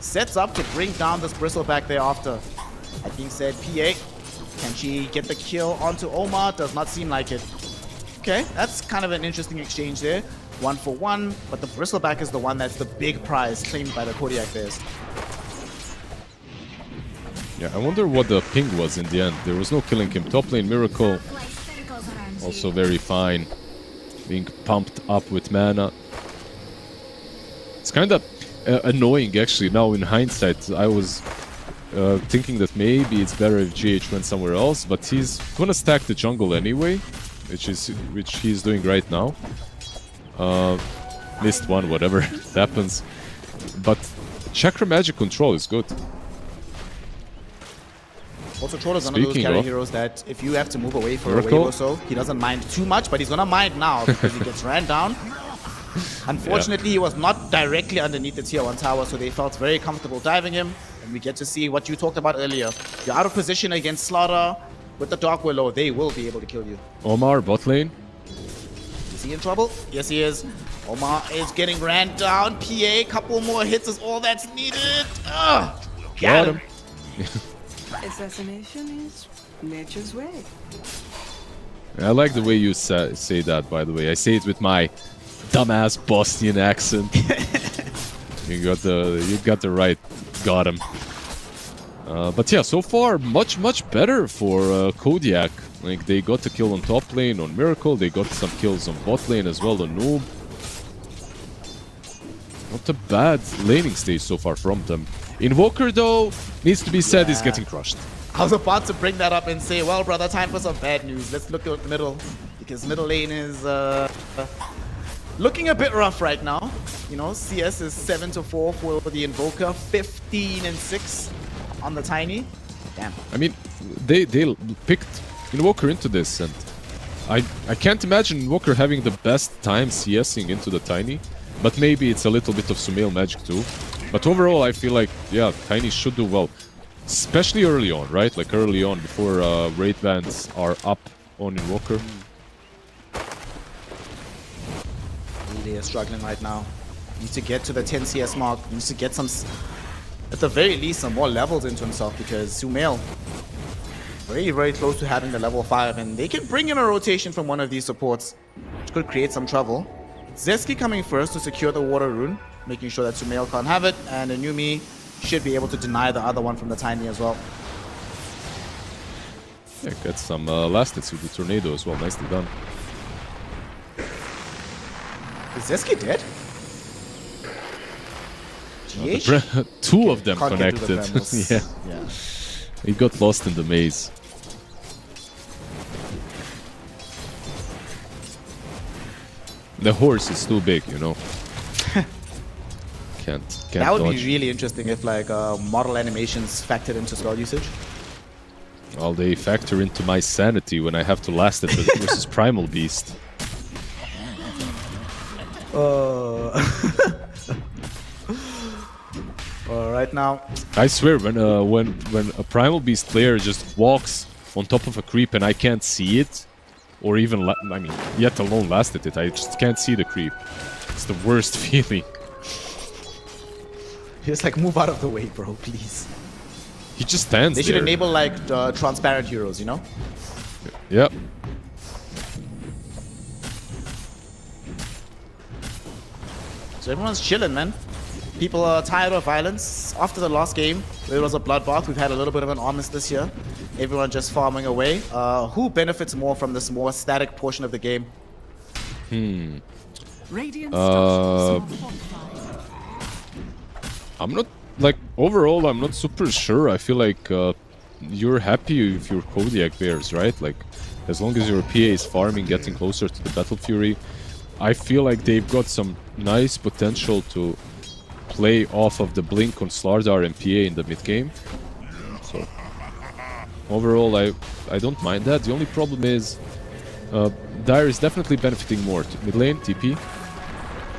Speaker 4: sets up to bring down this Bristleback thereafter. That being said, PA, can she get the kill onto Omar? Does not seem like it. Okay, that's kind of an interesting exchange there. 1 for 1, but the bristleback is the one that's the big prize claimed by the Kodiak Bears.
Speaker 5: Yeah, I wonder what the ping was in the end. There was no killing him. Top lane Miracle, also very fine. Being pumped up with mana. It's kind of annoying actually now in hindsight. I was thinking that maybe it's better if GH went somewhere else, but he's gonna stack the jungle anyway, which he's doing right now. Missed one, whatever happens. But Chakra Magic control is good.
Speaker 4: Also, Troll is one of those carry heroes that if you have to move away for a wave or so, he doesn't mind too much, but he's gonna mind now because he gets ran down. Unfortunately, he was not directly underneath the tier 1 tower, so they felt very comfortable diving him. And we get to see what you talked about earlier. You're out of position against Slaughter. With the Dark Willow, they will be able to kill you.
Speaker 5: Omar, bot lane.
Speaker 4: Is he in trouble? Yes, he is. Omar is getting ran down. PA, couple more hits is all that's needed. Got him.
Speaker 6: Assassination is nature's way.
Speaker 5: I like the way you say that, by the way. I say it with my dumbass Bosnian accent. You got the right. Got him. But yeah, so far much better for Kodiak. Like they got a kill on top lane on Miracle, they got some kills on bot lane as well on Noob. Not a bad laning stage so far from them. Invoker though, needs to be said, is getting crushed.
Speaker 4: I was about to bring that up and say, well brother, time for some bad news. Let's look at middle, because middle lane is looking a bit rough right now. You know, CS is 7-4 for the Invoker, 15-6 on the Tiny. Damn.
Speaker 5: I mean, they picked Invoker into this, and I can't imagine Invoker having the best time CSing into the Tiny, but maybe it's a little bit of Sumail magic too. But overall, I feel like, yeah, Tiny should do well, especially early on, right? Like early on, before raid bans are up on Invoker.
Speaker 4: Really is struggling right now. Needs to get to the 10 CS mark. Needs to get some, at the very least, some more levels into himself, because Sumail very close to having the level 5, and they can bring in a rotation from one of these supports, which could create some trouble. Zeski coming first to secure the water rune, making sure that Sumail can't have it, and Inumi should be able to deny the other one from the Tiny as well.
Speaker 5: Yeah, get some last hits with the tornado as well. Nicely done.
Speaker 4: Is Zeski dead?
Speaker 5: Two of them
Speaker 4: Can't
Speaker 5: connected.
Speaker 4: The
Speaker 5: yeah. He got lost in the maze. The horse is too big, you know. Can't
Speaker 4: That would
Speaker 5: dodge.
Speaker 4: be really interesting if like model animations factored into spell usage.
Speaker 5: Well, they factor into my sanity when I have to last it versus Primal Beast.
Speaker 4: Right now,
Speaker 5: I swear, when a Primal Beast player just walks on top of a creep and I can't see it, or even, I mean, yet alone lasted it, I just can't see the creep. It's the worst feeling.
Speaker 4: just like move out of the way, bro, please.
Speaker 5: He just stands
Speaker 4: They should
Speaker 5: there.
Speaker 4: enable like transparent heroes, you know?
Speaker 5: Yep.
Speaker 4: So everyone's chilling, man. People are tired of violence. After the last game, where it was a bloodbath, we've had a little bit of an armistice here. Everyone just farming away. Who benefits more from this more static portion of the game?
Speaker 6: Radiant structures are fortified.
Speaker 5: I'm not, like, overall, I'm not super sure. I feel like you're happy with your Kodiak Bears, right? Like, as long as your PA is farming, getting closer to the Battle Fury, I feel like they've got some nice potential to play off of the blink on Slardar and PA in the mid game. So overall, I don't mind that. The only problem is Dire is definitely benefiting more. Mid lane, TP.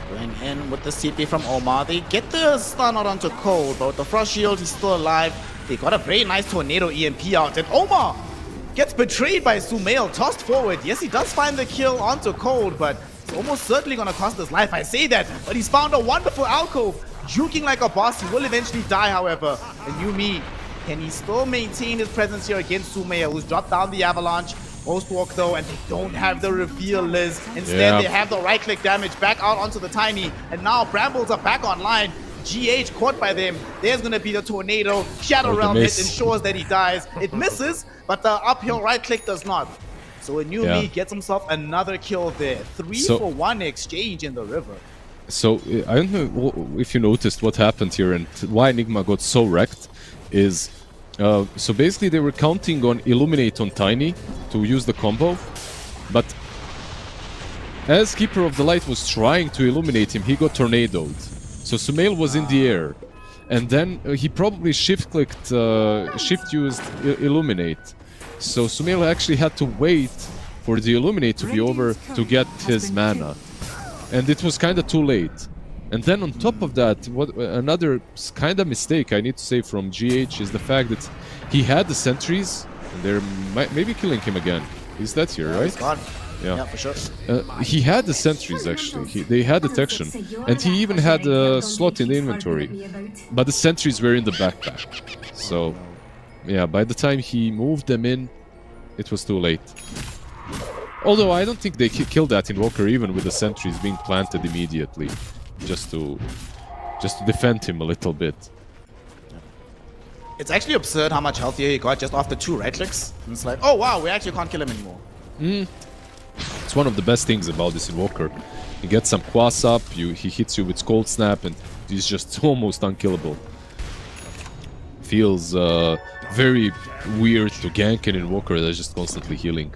Speaker 4: Going in with the CP from Omar. They get the stun out onto Cold, but with the Frost Shield, he's still alive. They got a very nice Tornado EMP out, and Omar gets betrayed by Sumail, tossed forward. Yes, he does find the kill onto Cold, but it's almost certainly going to cost his life. I say that, but he's found a wonderful alcove. Juking like a boss. He will eventually die, however. And Yumi, can he still maintain his presence here against Sumail, who's dropped down the avalanche? Ghost Walk though, and they don't have the reveal, Liz. Instead, they have the right-click damage back out onto the Tiny, and now Brambles are back online. GH caught by them. There's gonna be the tornado. Shadow Realm hit ensures that he dies. It misses, but the uphill right-click does not. So a new me gets himself another kill there. 3-for-1 exchange in the river.
Speaker 5: So I don't know if you noticed what happened here and why Enigma got so wrecked is so basically they were counting on Illuminate on Tiny to use the combo, but as Keeper of the Light was trying to illuminate him, he got tornadoed. So Sumail was in the air, and then he probably shift used Illuminate. So Sumail actually had to wait for the Illuminate to be over to get his mana. And it was kind of too late. And then on top of that, another kind of mistake I need to say from GH is the fact that he had the sentries, and they're maybe killing him again. Is that here, right?
Speaker 4: Yeah, for sure.
Speaker 5: He had the sentries actually. They had detection, and he even had a slot in the inventory. But the sentries were in the backpack. So, yeah, by the time he moved them in, it was too late. Although I don't think they killed that Invoker even with the sentries being planted immediately, just to defend him a little bit.
Speaker 4: It's actually absurd how much healthier he got just after 2 right clicks. And it's like, oh wow, we actually can't kill him anymore.
Speaker 5: It's one of the best things about this Invoker. You get some Quas up, he hits you with Cold Snap, and he's just almost unkillable. Feels very weird to gank an Invoker that's just constantly healing.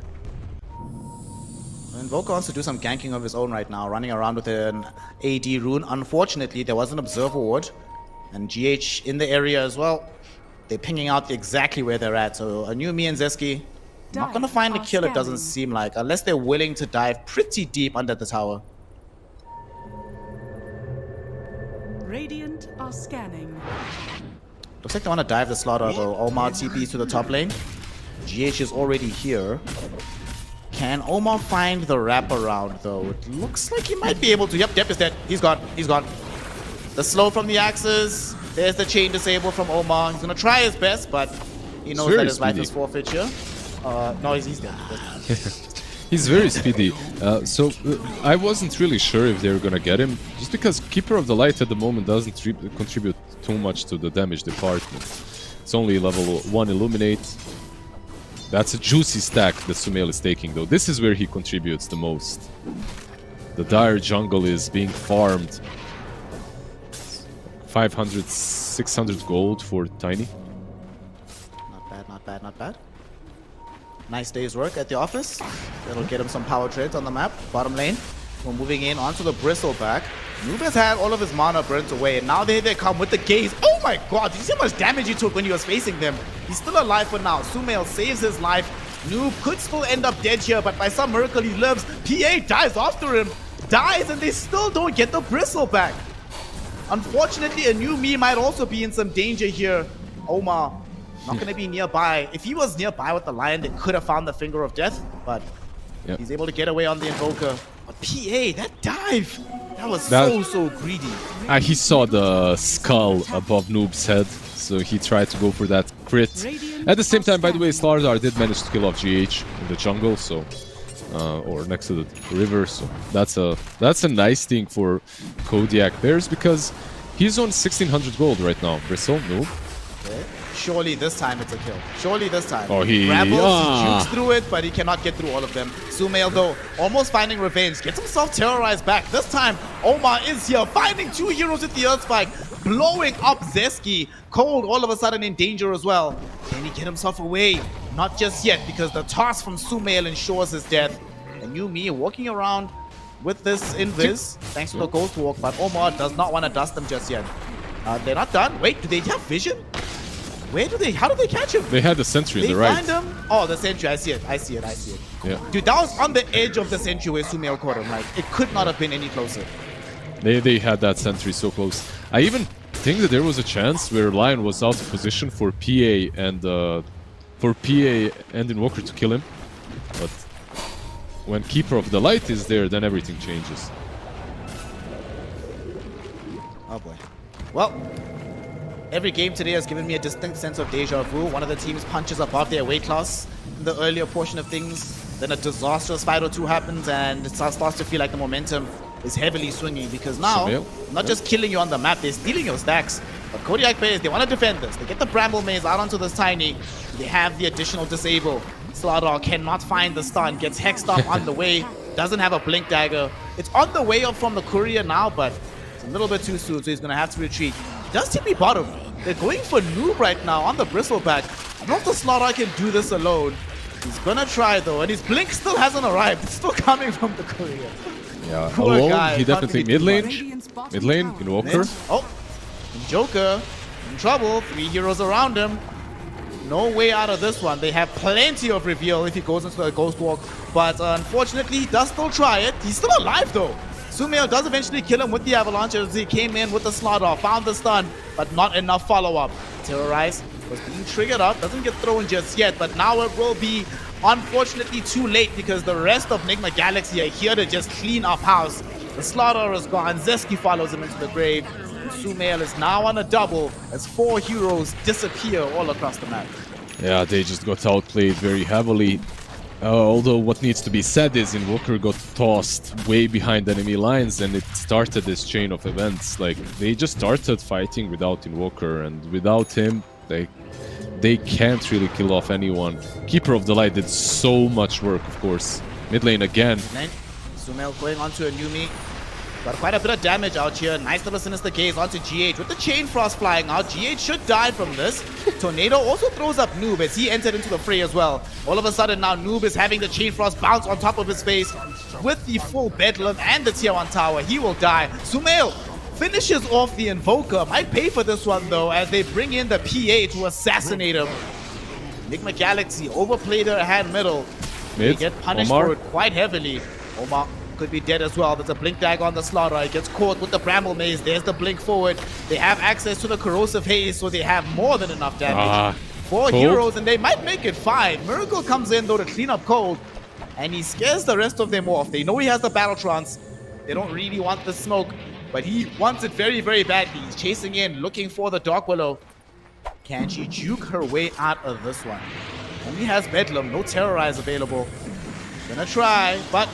Speaker 4: Invoker wants to do some ganking of his own right now, running around with an AD rune. Unfortunately, there was an Observer Ward, and GH in the area as well. They're pinging out exactly where they're at, so a new me and Zeski not gonna find a kill, it doesn't seem like, unless they're willing to dive pretty deep under the tower.
Speaker 6: Radiant are scanning.
Speaker 4: Looks like they want to dive the slaughter though. Omar TPs to the top lane. GH is already here. Can Omar find the wraparound though? It looks like he might be able to. Yep, Depp is dead. He's gone. He's gone. The slow from the axes. There's the chain disable from Omar. He's gonna try his best, but he knows that his life is forfeit here. No, he's dead.
Speaker 5: He's very speedy. So I wasn't really sure if they were gonna get him, just because Keeper of the Light at the moment doesn't contribute too much to the damage department. It's only level 1 Illuminate. That's a juicy stack that Sumail is taking though. This is where he contributes the most. The Dire jungle is being farmed. 500, 600 gold for Tiny.
Speaker 4: Not bad, not bad, not bad. Nice day's work at the office. That'll get him some power trades on the map. Bottom lane. We're moving in onto the Bristleback. Noob has had all of his mana burnt away, and now they come with the gaze. Oh my god, did you see how much damage he took when he was facing them? He's still alive for now. Sumail saves his life. Noob could still end up dead here, but by some miracle he lives. PA dies after him. Dies, and they still don't get the Bristleback. Unfortunately, a new me might also be in some danger here. Omar not going to be nearby. If he was nearby with the Lion, they could have found the Finger of Death, but he's able to get away on the Invoker. But PA, that dive, that was so greedy.
Speaker 5: He saw the skull above Noob's head, so he tried to go for that crit. At the same time, by the way, Slardar did manage to kill off GH in the jungle, so or next to the river, so that's a nice thing for Kodiak Bears, because he's on 1600 gold right now. Bristle, Noob.
Speaker 4: Okay. Surely this time it's a kill. Surely this time.
Speaker 5: Oh, he
Speaker 4: jukes through it, but he cannot get through all of them. Sumail, though, almost finding revenge. Gets himself terrorized back. This time, Omar is here, finding 2 heroes with the Earth Spike, blowing up Zeski. Cold, all of a sudden in danger as well. Can he get himself away? Not just yet, because the toss from Sumail ensures his death. And you, me, walking around with this invis, thanks to the Ghost Walk, but Omar does not want to dust them just yet. They're not done. Wait, do they have vision? How do they catch him?
Speaker 5: They had the sentry in the right.
Speaker 4: They find him? Oh, the sentry, I see it.
Speaker 5: Yeah.
Speaker 4: Dude, that was on the edge of the sentry where Sumail caught him. Like, it could not have been any closer.
Speaker 5: They had that sentry so close. I even think that there was a chance where Lion was out of position for PA and Invoker to kill him. But when Keeper of the Light is there, then everything changes.
Speaker 4: Oh boy. Well, every game today has given me a distinct sense of deja vu. One of the teams punches above their weight class in the earlier portion of things. Then a disastrous fight or two happens, and it starts to feel like the momentum is heavily swinging, because now, not just killing you on the map, they're stealing your stacks. But Kodiak players, they want to defend this. They get the Bramble Maze out onto this Tiny. They have the additional disable. Slardar cannot find the stun, gets hexed up on the way, doesn't have a Blink Dagger. It's on the way up from the courier now, but it's a little bit too soon, so he's going to have to retreat. He does TP bottom. They're going for Noob right now on the Bristleback. I don't know if the Slardar can do this alone. He's going to try though, and his Blink still hasn't arrived. It's still coming from the courier.
Speaker 5: Yeah,
Speaker 4: Poor
Speaker 5: alone,
Speaker 4: guy,
Speaker 5: he
Speaker 4: can't
Speaker 5: definitely
Speaker 4: really do
Speaker 5: mid lane, Invoker.
Speaker 4: Oh, and Joker in trouble. 3 heroes around him. No way out of this one. They have plenty of reveal if he goes into a Ghost Walk, but unfortunately he does still try it. He's still alive though. Sumail does eventually kill him with the Avalanche as he came in with the Slardar, found the stun, but not enough follow-up. Terrorize was being triggered up, doesn't get thrown just yet, but now it will be unfortunately too late, because the rest of Nigma Galaxy are here to just clean up house. The Slardar is gone, Zeski follows him into the grave, and Sumail is now on a double as 4 heroes disappear all across the map.
Speaker 5: Yeah, they just got outplayed very heavily. Although what needs to be said is Invoker got tossed way behind enemy lines, and it started this chain of events. Like, they just started fighting without Invoker, and without him, they can't really kill off anyone. Keeper of the Light did so much work, of course. Mid lane again.
Speaker 4: Sumail going onto a Numi. Got quite a bit of damage out here. Nice little Sinister Gaze onto GH with the Chain Frost flying out. GH should die from this. Tornado also throws up Noob as he entered into the fray as well. All of a sudden now Noob is having the Chain Frost bounce on top of his face with the full Bedlam and the Tier 1 tower. He will die. Sumail finishes off the Invoker. Might pay for this one though, as they bring in the PA to assassinate him. Nigma Galaxy overplayed their hand middle. They get punished for it quite heavily. Omar could be dead as well. There's a Blink Dagger on the Slardar. He gets caught with the Bramble Maze. There's the Blink forward. They have access to the Corrosive Haze, so they have more than enough damage. 4 heroes, and they might make it 5. Miracle comes in though to clean up Cold, and he scares the rest of them off. They know he has the Battle Trance. They don't really want the smoke, but he wants it very, very badly. He's chasing in, looking for the Dark Willow. Can she juke her way out of this one? Only has Bedlam, no Terrorize available. Gonna try, but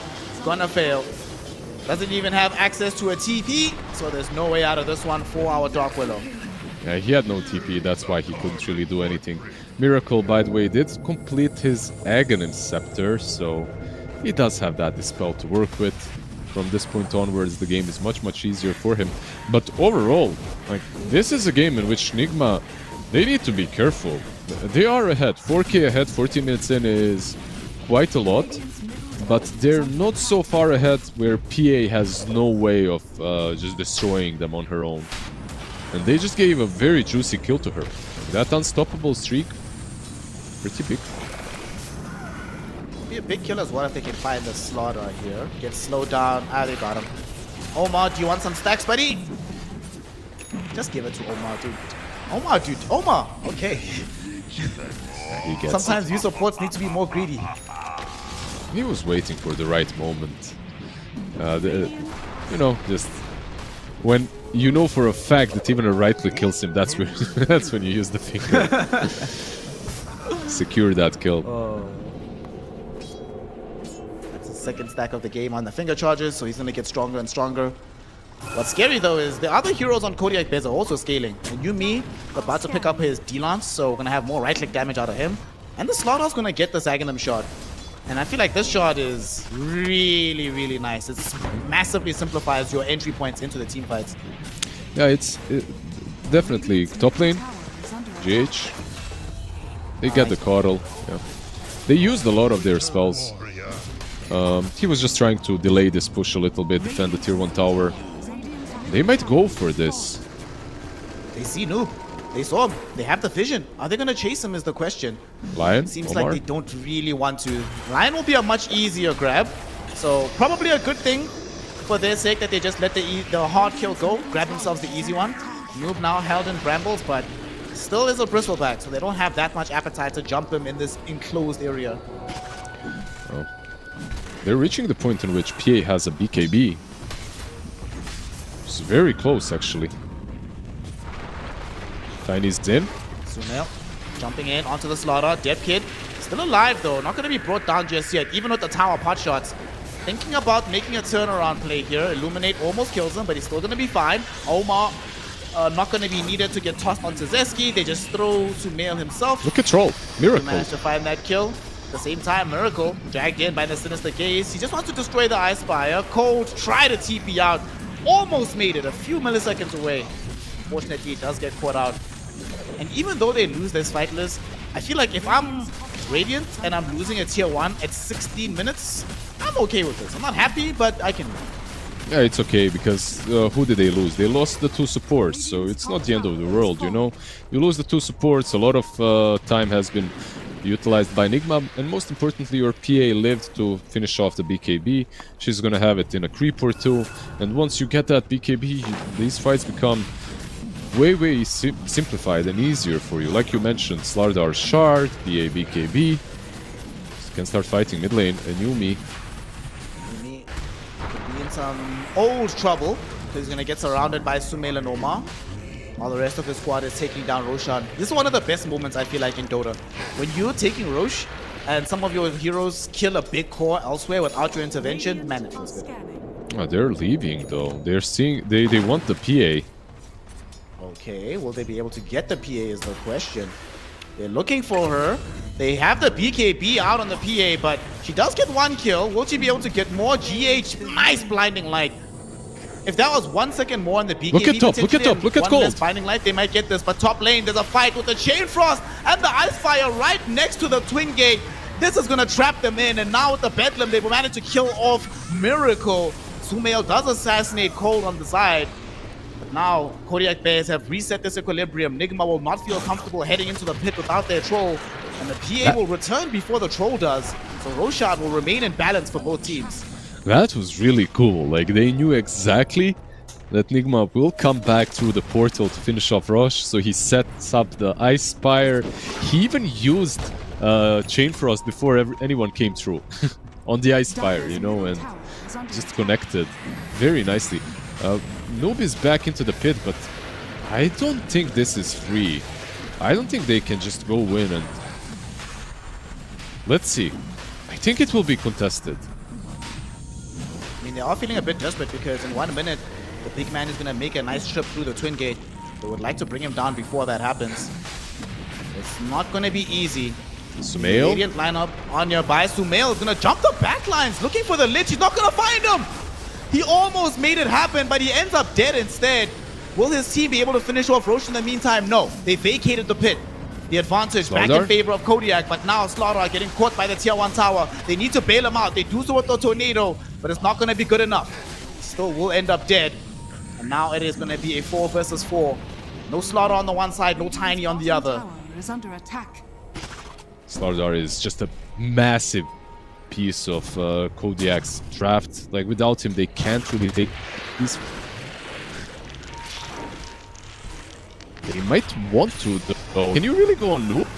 Speaker 4: gonna fail. Doesn't even have access to a TP, so there's no way out of this one for our Dark Willow.
Speaker 5: Yeah, he had no TP, that's why he couldn't really do anything. Miracle, by the way, did complete his Aghanim Scepter, so he does have that Dispel to work with. From this point onwards, the game is much, much easier for him. But overall, like, this is a game in which Nigma, they need to be careful. They are ahead. 4k ahead, 14 minutes in is quite a lot. But they're not so far ahead where PA has no way of just destroying them on her own. And they just gave a very juicy kill to her. That unstoppable streak, pretty big.
Speaker 4: Be a big kill as well if they can find the Slardar here. Get slowed down. Ah, they got him. Omar, do you want some stacks, buddy? Just give it to Omar, dude. Omar, dude. Omar! Okay.
Speaker 5: He gets
Speaker 4: Sometimes you supports need to be more greedy.
Speaker 5: He was waiting for the right moment. You know, just when you know for a fact that even a right click kills him, that's when that's when you use the finger. Secure that kill.
Speaker 4: That's the second stack of the game on the finger charges, so he's gonna get stronger and stronger. What's scary though is the other heroes on Kodiak Bez are also scaling. And Yumi about to pick up his D-Lance, so we're gonna have more right click damage out of him. And the Slardar's gonna get this Aghanim shot. And I feel like this shot is really, really nice. It massively simplifies your entry points into the team fights.
Speaker 5: Yeah, it's definitely top lane. GH. They get the Coddle. Yeah. They used a lot of their spells. He was just trying to delay this push a little bit, defend the tier 1 tower. They might go for this.
Speaker 4: They see Noob. They saw him. They have the vision. Are they going to chase him is the question.
Speaker 5: Lion?
Speaker 4: Seems
Speaker 5: Omar?
Speaker 4: like they don't really want to. Lion will be a much easier grab. So probably a good thing for their sake that they just let the hard kill go. Grab themselves the easy one. Noob now held in brambles, but still is a bristleback. So they don't have that much appetite to jump him in this enclosed area.
Speaker 5: Oh. They're reaching the point in which PA has a BKB. It's very close, actually. Tiny's in.
Speaker 4: Sumail jumping in onto the slaughter. Dead Kid still alive though, not going to be brought down just yet, even with the tower pot shots. Thinking about making a turnaround play here. Illuminate almost kills him, but he's still going to be fine. Omar not going to be needed to get tossed onto Zeski. They just throw Sumail himself.
Speaker 5: Look at Troll.
Speaker 4: He
Speaker 5: Miracle.
Speaker 4: managed to find that kill. At the same time, Miracle dragged in by the Sinister Gaze. He just wants to destroy the Ice Spire. Cold tried to TP out. Almost made it, a few milliseconds away. Fortunately, it does get caught out. And even though they lose this fight list, I feel like if I'm Radiant and I'm losing a tier 1 at 16 minutes, I'm okay with this. I'm not happy, but I can.
Speaker 5: Yeah, it's okay, because who did they lose? They lost the 2 supports, so it's not the end of the world, you know? You lose the 2 supports, a lot of time has been utilized by Nigma, and most importantly, your PA lived to finish off the BKB. She's gonna have it in a creep or 2, and once you get that BKB, these fights become way simplified and easier for you. Like you mentioned, Slardar Shard, PA BKB. You can start fighting mid lane, and Yumi.
Speaker 4: Yumi could be in some old trouble, because he's going to get surrounded by Sumail and Omar, while the rest of his squad is taking down Roshan. This is one of the best moments, I feel like, in Dota. When you're taking Rosh, and some of your heroes kill a big core elsewhere without your intervention, man, it feels good.
Speaker 5: Oh, they're leaving, though. They're seeing... They want the PA.
Speaker 4: Okay, will they be able to get the PA is the question. They're looking for her. They have the BKB out on the PA, but she does get 1 kill. Will she be able to get more? GH, nice blinding light. If that was 1 second more on the BKB,
Speaker 5: look at top, look at top, look at
Speaker 4: one
Speaker 5: gold.
Speaker 4: less blinding light, they might get this. But top lane, there's a fight with the Chain Frost and the Ice Fire right next to the Twin Gate. This is gonna trap them in, and now with the Bedlam, they will manage to kill off Miracle. Sumail does assassinate Cold on the side. But now, Kodiak Bears have reset this equilibrium. Nigma will not feel comfortable heading into the pit without their troll. And the PA will return before the troll does. So Roshad will remain in balance for both teams.
Speaker 5: That was really cool. Like, they knew exactly that Nigma will come back through the portal to finish off Rosh. So he sets up the Ice Spire. He even used Chain Frost before anyone came through on the Ice Spire, you know, and just connected very nicely. Noob is back into the pit, but I don't think this is free. I don't think they can just go win and... Let's see. I think it will be contested.
Speaker 4: I mean, they are feeling a bit desperate because in 1 minute, the big man is going to make a nice trip through the Twin Gate. They would like to bring him down before that happens. It's not going to be easy.
Speaker 5: Sumail.
Speaker 4: Radiant lineup on nearby. Sumail is going to jump the backlines looking for the Lich. He's not going to find him. He almost made it happen, but he ends up dead instead. Will his team be able to finish off Rosh in the meantime? No. They vacated the pit. The advantage back in favor of Kodiak, but now Slardar getting caught by the tier 1 tower. They need to bail him out. They do so with the tornado, but it's not going to be good enough. Still will end up dead. And now it is going to be a 4 versus 4. No Slardar on the one side, no Tiny on the other.
Speaker 6: Tower is under attack.
Speaker 5: Slardar is just a massive piece of Kodiak's draft. Like, without him, they can't really take these. They might want to, though. Can you really go on Noob?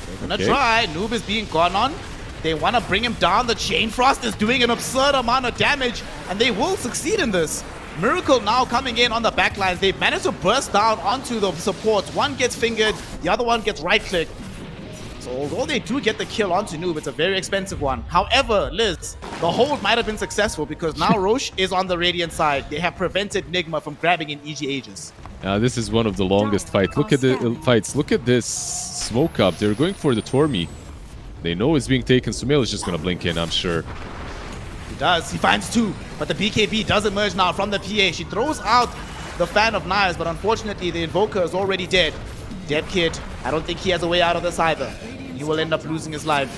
Speaker 4: They're gonna try. Noob is being gone on. They want to bring him down. The Chain Frost is doing an absurd amount of damage, and they will succeed in this. Miracle now coming in on the backlines. They've managed to burst down onto the supports. One gets fingered, the other one gets right-clicked. So although they do get the kill onto Noob, it's a very expensive one. However, Liz, the hold might have been successful because now Rosh is on the Radiant side. They have prevented Nigma from grabbing in EG Aegis.
Speaker 5: This is one of the longest fights. Look at the fights. Look at this smoke up. They're going for the Tormi. They know it's being taken. Sumail is just going to blink in, I'm sure.
Speaker 4: He does. He finds 2. But the BKB does emerge now from the PA. She throws out the Fan of Knives, but unfortunately the Invoker is already dead. Dead Kid. I don't think he has a way out of this either. He will end up losing his life.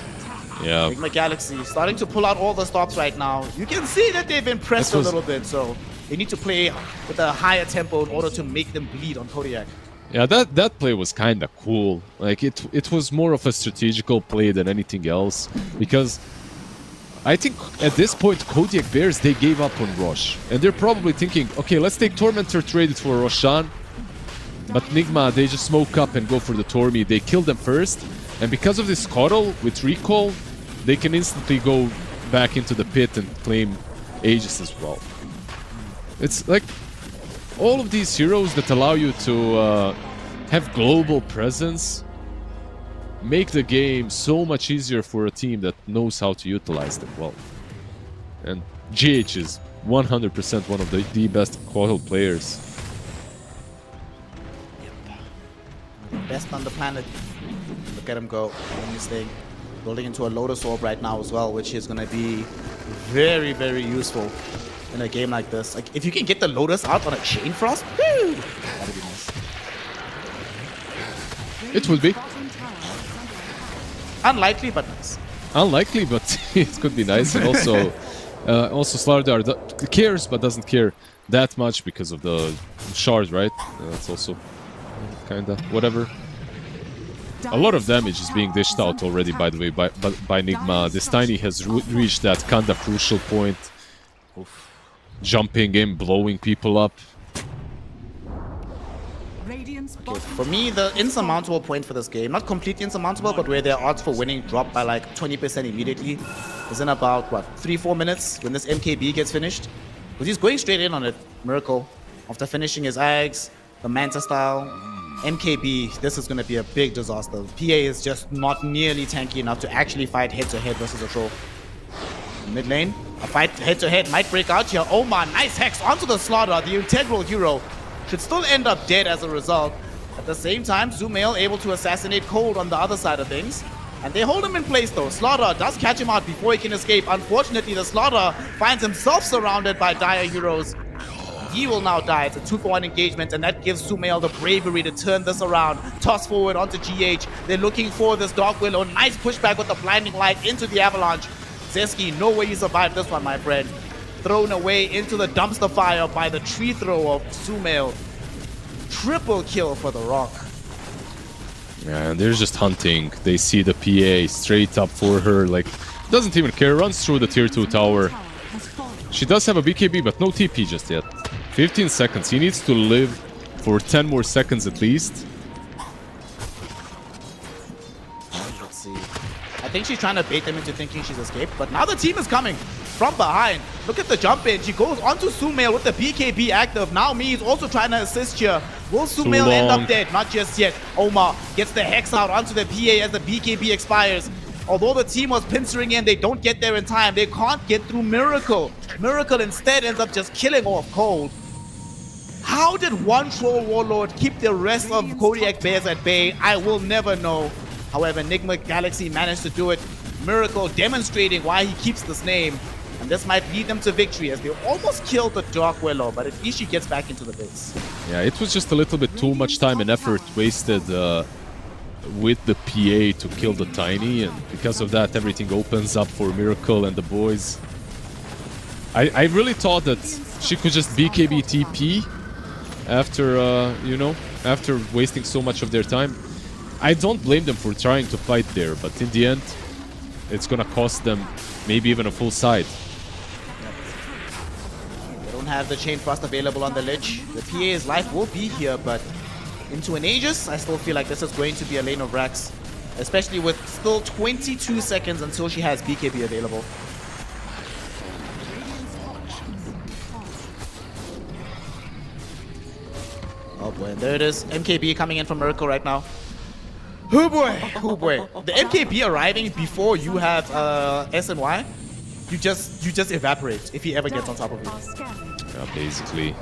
Speaker 5: Yeah.
Speaker 4: Nigma Galaxy starting to pull out all the stops right now. You can see that they've been pressed a little bit, so they need to play with a higher tempo in order to make them bleed on Kodiak.
Speaker 5: Yeah, that play was kind of cool. Like, it was more of a strategical play than anything else, because I think at this point Kodiak Bears, they gave up on Rosh, and they're probably thinking, okay, let's take Tormentor, trade it for Roshan. But Nigma, they just smoke up and go for the Tormi. They kill them first, and because of this Coddle with recall, they can instantly go back into the pit and claim Aegis as well. It's like all of these heroes that allow you to have global presence, make the game so much easier for a team that knows how to utilize them well. And GH is 100% one of the best qual players.
Speaker 4: Best on the planet. Look at him go. Doing his thing. Building into a Lotus Orb right now as well, which is going to be very, very useful in a game like this. Like, if you can get the Lotus out on a Chain Frost, woo, that'd be nice.
Speaker 5: It would be.
Speaker 4: Unlikely, but nice.
Speaker 5: Unlikely, but it could be nice. And also, Slardar cares, but doesn't care that much because of the shard, right? That's also kind of whatever. A lot of damage is being dished out already, by the way, by Nigma. This Tiny has reached that kind of crucial point. Oof. Jumping in, blowing people up.
Speaker 4: Okay, for me, the insurmountable point for this game, not completely insurmountable, but where their odds for winning drop by like 20% immediately, is in about, what, 3-4 minutes when this MKB gets finished. Because he's going straight in on it, Miracle. After finishing his Ags, the Manta style, MKB, this is going to be a big disaster. PA is just not nearly tanky enough to actually fight head-to-head versus a troll. Mid lane, a fight head-to-head might break out here. Omar, nice hex onto the Slaughter, the integral hero. Should still end up dead as a result. At the same time, Zumail able to assassinate Cold on the other side of things. And they hold him in place though. Slaughter does catch him out before he can escape. Unfortunately, the Slaughter finds himself surrounded by dire heroes. He will now die. It's a 2-for-1 engagement, and that gives Zumail the bravery to turn this around. Toss forward onto GH. They're looking for this Dark Willow. Nice pushback with the blinding light into the avalanche. Zeski, no way you survived this one, my friend. Thrown away into the dumpster fire by the tree throw of Zumail. Triple kill for the Rock.
Speaker 5: Yeah, and they're just hunting. They see the PA straight up for her, like, doesn't even care, runs through the tier 2 tower. She does have a BKB, but no TP just yet. 15 seconds. He needs to live for 10 more seconds at least.
Speaker 4: Let's see. I think she's trying to bait them into thinking she's escaped, but now the team is coming from behind. Look at the jump in. She goes onto Zumail with the BKB active. Now Me is also trying to assist here. Will Zumail end up dead? Not just yet. Omar gets the hex out onto the PA as the BKB expires. Although the team was pincering in, they don't get there in time. They can't get through Miracle. Miracle instead ends up just killing off Cold. How did one Troll Warlord keep the rest of Kodiak Bears at bay? I will never know. However, Enigma Galaxy managed to do it. Miracle demonstrating why he keeps this name. And this might lead them to victory as they almost killed the Dark Willow, but at least she gets back into the base.
Speaker 5: Yeah, it was just a little bit too much time and effort wasted with the PA to kill the Tiny, and because of that everything opens up for Miracle and the boys. I really thought that she could just BKB TP after, you know, after wasting so much of their time. I don't blame them for trying to fight there, but in the end, it's gonna cost them maybe even a full side.
Speaker 4: They don't have the Chain Frost available on the Lich. The PA's life will be here, but into an Aegis, I still feel like this is going to be a lane of Rax, especially with still 22 seconds until she has BKB available. Oh boy, and there it is. MKB coming in from Miracle right now. Oh boy, oh boy. The MKB arriving before you have SNY, you just evaporate if he ever gets on top of you.
Speaker 5: Yeah, basically.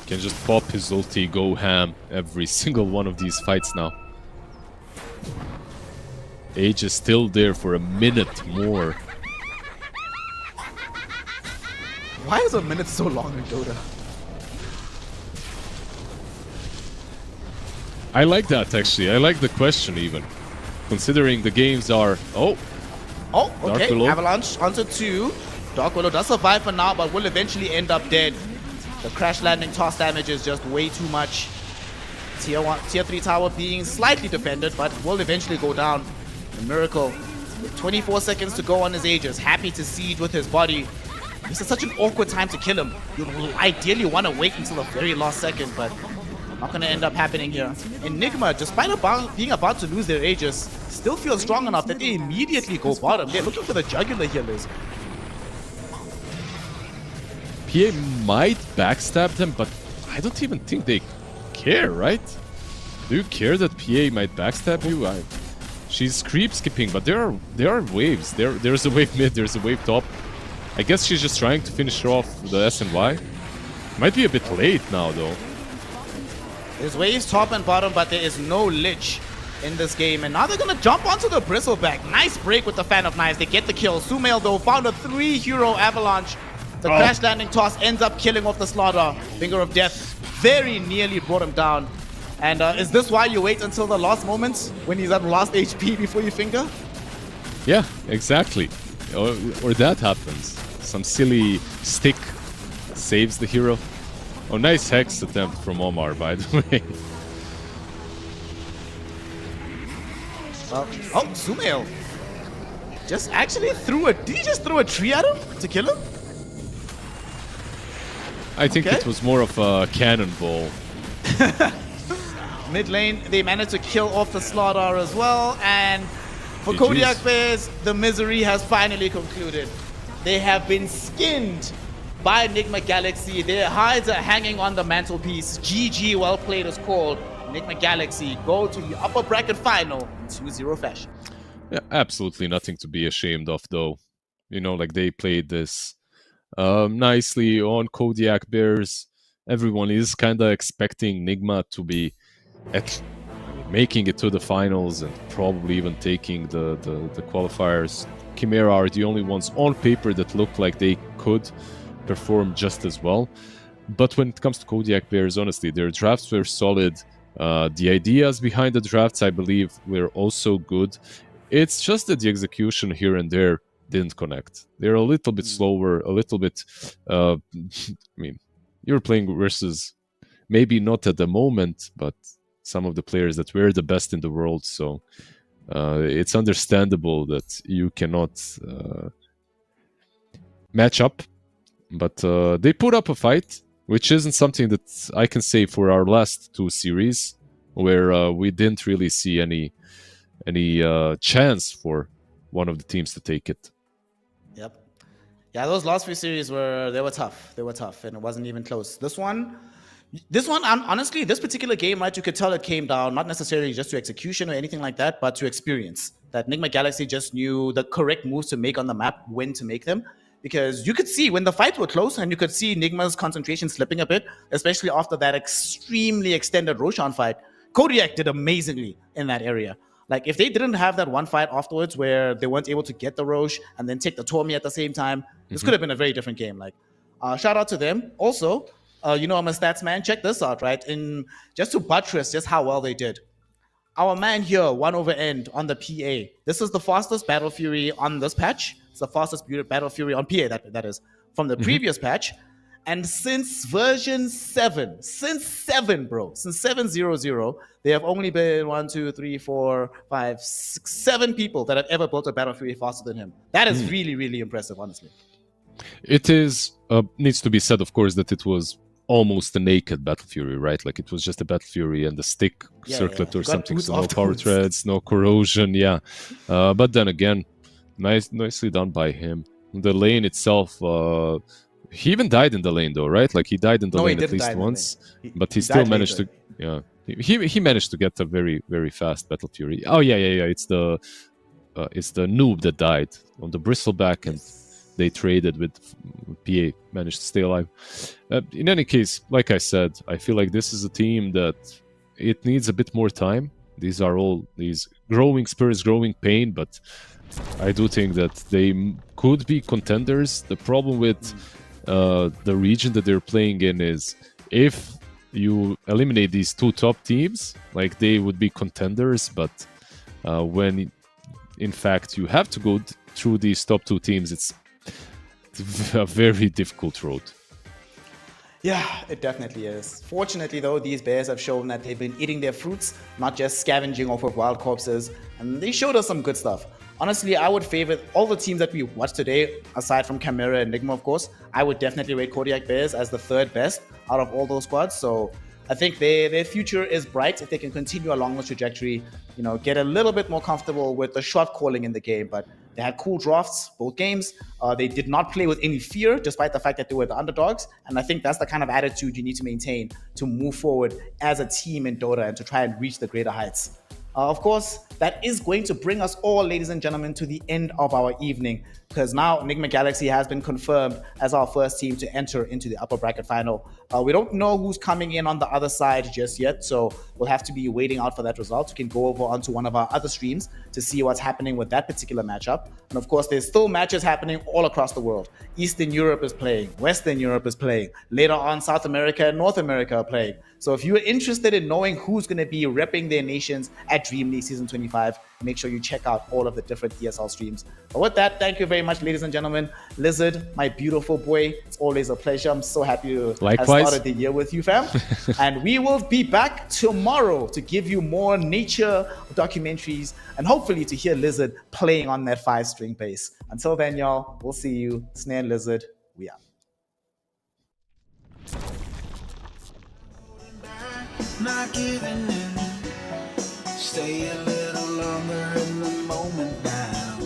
Speaker 5: Can just pop his ulti, go ham every single one of these fights now. Age is still there for a minute more.
Speaker 4: Why is a minute so long in Dota?
Speaker 5: I like that actually. I like the question even. Considering the games are... Oh,
Speaker 4: okay. Avalanche onto 2. Dark Willow does survive for now, but will eventually end up dead. The crash landing toss damage is just way too much. Tier 3 tower being slightly defended, but will eventually go down. The Miracle, with 24 seconds to go on his Aegis, happy to siege with his body. This is such an awkward time to kill him. You ideally want to wait until the very last second, but not going to end up happening here. Enigma, despite being about to lose their Aegis, still feel strong enough that they immediately go bottom. They're looking for the jugular healers.
Speaker 5: PA might backstab them, but I don't even think they care, right? Do you care that PA might backstab you? She's creep skipping, but there are waves. There's a wave mid, there's a wave top. I guess she's just trying to finish off the S and Y. Might be a bit late now though.
Speaker 4: There's waves top and bottom, but there is no Lich in this game. And now they're gonna jump onto the Bristleback. Nice break with the Fan of Knives. They get the kill. Sumail though found a 3-hero avalanche. The crash landing toss ends up killing off the Slaughter. Finger of Death very nearly brought him down. And is this why you wait until the last moment when he's at last HP before you finger?
Speaker 5: Yeah, exactly. Or that happens. Some silly stick saves the hero. Oh, nice Hex attempt from Omar, by the way.
Speaker 4: Well, oh, Sumail just actually did he just throw a tree at him to kill him?
Speaker 5: I think
Speaker 4: Okay.
Speaker 5: it was more of a cannonball.
Speaker 4: Mid lane, they managed to kill off the Slaughter as well. And for
Speaker 5: GG's.
Speaker 4: Kodiak Bears, the misery has finally concluded. They have been skinned by Enigma Galaxy. Their hides are hanging on the mantelpiece. GG, well played is called. Enigma Galaxy go to the upper bracket final in 2-0 fashion.
Speaker 5: Yeah, absolutely nothing to be ashamed of, though. You know, like they played this nicely on Kodiak Bears. Everyone is kind of expecting Nigma to be making it to the finals and probably even taking the qualifiers. Chimera are the only ones on paper that look like they could perform just as well. But when it comes to Kodiak Bears, honestly, their drafts were solid. The ideas behind the drafts, I believe, were also good. It's just that the execution here and there didn't connect. They're a little bit slower, a little bit... I mean, you're playing versus maybe not at the moment, but some of the players that were the best in the world. So it's understandable that you cannot match up. But they put up a fight, which isn't something that I can say for our last two series, where we didn't really see any chance for one of the teams to take it.
Speaker 4: Yep. Yeah, those last few series were tough. They were tough, and it wasn't even close. This one, honestly, this particular game, right, you could tell it came down not necessarily just to execution or anything like that, but to experience. That Enigma Galaxy just knew the correct moves to make on the map, when to make them. Because you could see when the fights were close, and you could see Nigma's concentration slipping a bit, especially after that extremely extended Roshan fight. Kodiak did amazingly in that area. Like, if they didn't have that one fight afterwards where they weren't able to get the Roche and then take the Tormi at the same time, this could have been a very different game. Like, shout out to them. Also, you know I'm a stats man. Check this out, right? Just to buttress just how well they did. Our man here, 1 over end on the PA. This is the fastest Battle Fury on this patch. It's the fastest Battle Fury on PA, that is, from the previous patch. And since version 7, since 7.0.0, there have only been 1, 2, 3, 4, 5, 6, 7 people that have ever built a Battle Fury faster than him. That is really, really impressive, honestly.
Speaker 5: It is needs to be said, of course, that it was almost a naked Battle Fury, right? Like it was just a Battle Fury and the stick circlet or something, so no power threads, no corrosion, yeah. But then again, nicely done by him. The lane itself, he even died in the lane though, right? Like he died in the lane at least once, but he still managed to, yeah. He managed to get a very, very fast Battle Fury. Oh yeah. It's the noob that died on the bristleback, and they traded with PA, managed to stay alive. In any case, like I said, I feel like this is a team that it needs a bit more time. These are all these growing spurs, growing pain, but I do think that they could be contenders. The problem with the region that they're playing in is if you eliminate these two top teams, like they would be contenders, but when in fact you have to go through these top two teams, it's a very difficult road.
Speaker 4: Yeah, it definitely is. Fortunately, though, these bears have shown that they've been eating their fruits, not just scavenging off of wild corpses, and they showed us some good stuff. Honestly, I would favor all the teams that we watched today, aside from Chimera and Enigma, of course. I would definitely rate Kodiak Bears as the third best out of all those squads. So I think their future is bright if they can continue along this trajectory, you know, get a little bit more comfortable with the shot calling in the game. But They had cool drafts, both games. They did not play with any fear, despite the fact that they were the underdogs. And I think that's the kind of attitude you need to maintain to move forward as a team in Dota and to try and reach the greater heights. Of course, that is going to bring us all, ladies and gentlemen, to the end of our evening, because now Enigma Galaxy has been confirmed as our first team to enter into the upper bracket final. We don't know who's coming in on the other side just yet, so we'll have to be waiting out for that result. We can go over onto one of our other streams to see what's happening with that particular matchup. And of course, there's still matches happening all across the world. Eastern Europe is playing, Western Europe is playing, later on South America and North America are playing. So if you're interested in knowing who's going to be repping their nations at DreamLeague Season 25, make sure you check out all of the different ESL streams. But with that, thank you very much, ladies and gentlemen. Lizard, my beautiful boy, it's always a pleasure. I'm so happy to have started the year with you, fam. And we will be back tomorrow to give you more nature documentaries and hopefully to hear Lizard playing on that 5-string bass. Until then, y'all, we'll see you. Snare and Lizard, we out.
Speaker 3: Not giving in. Stay a little longer in the moment now.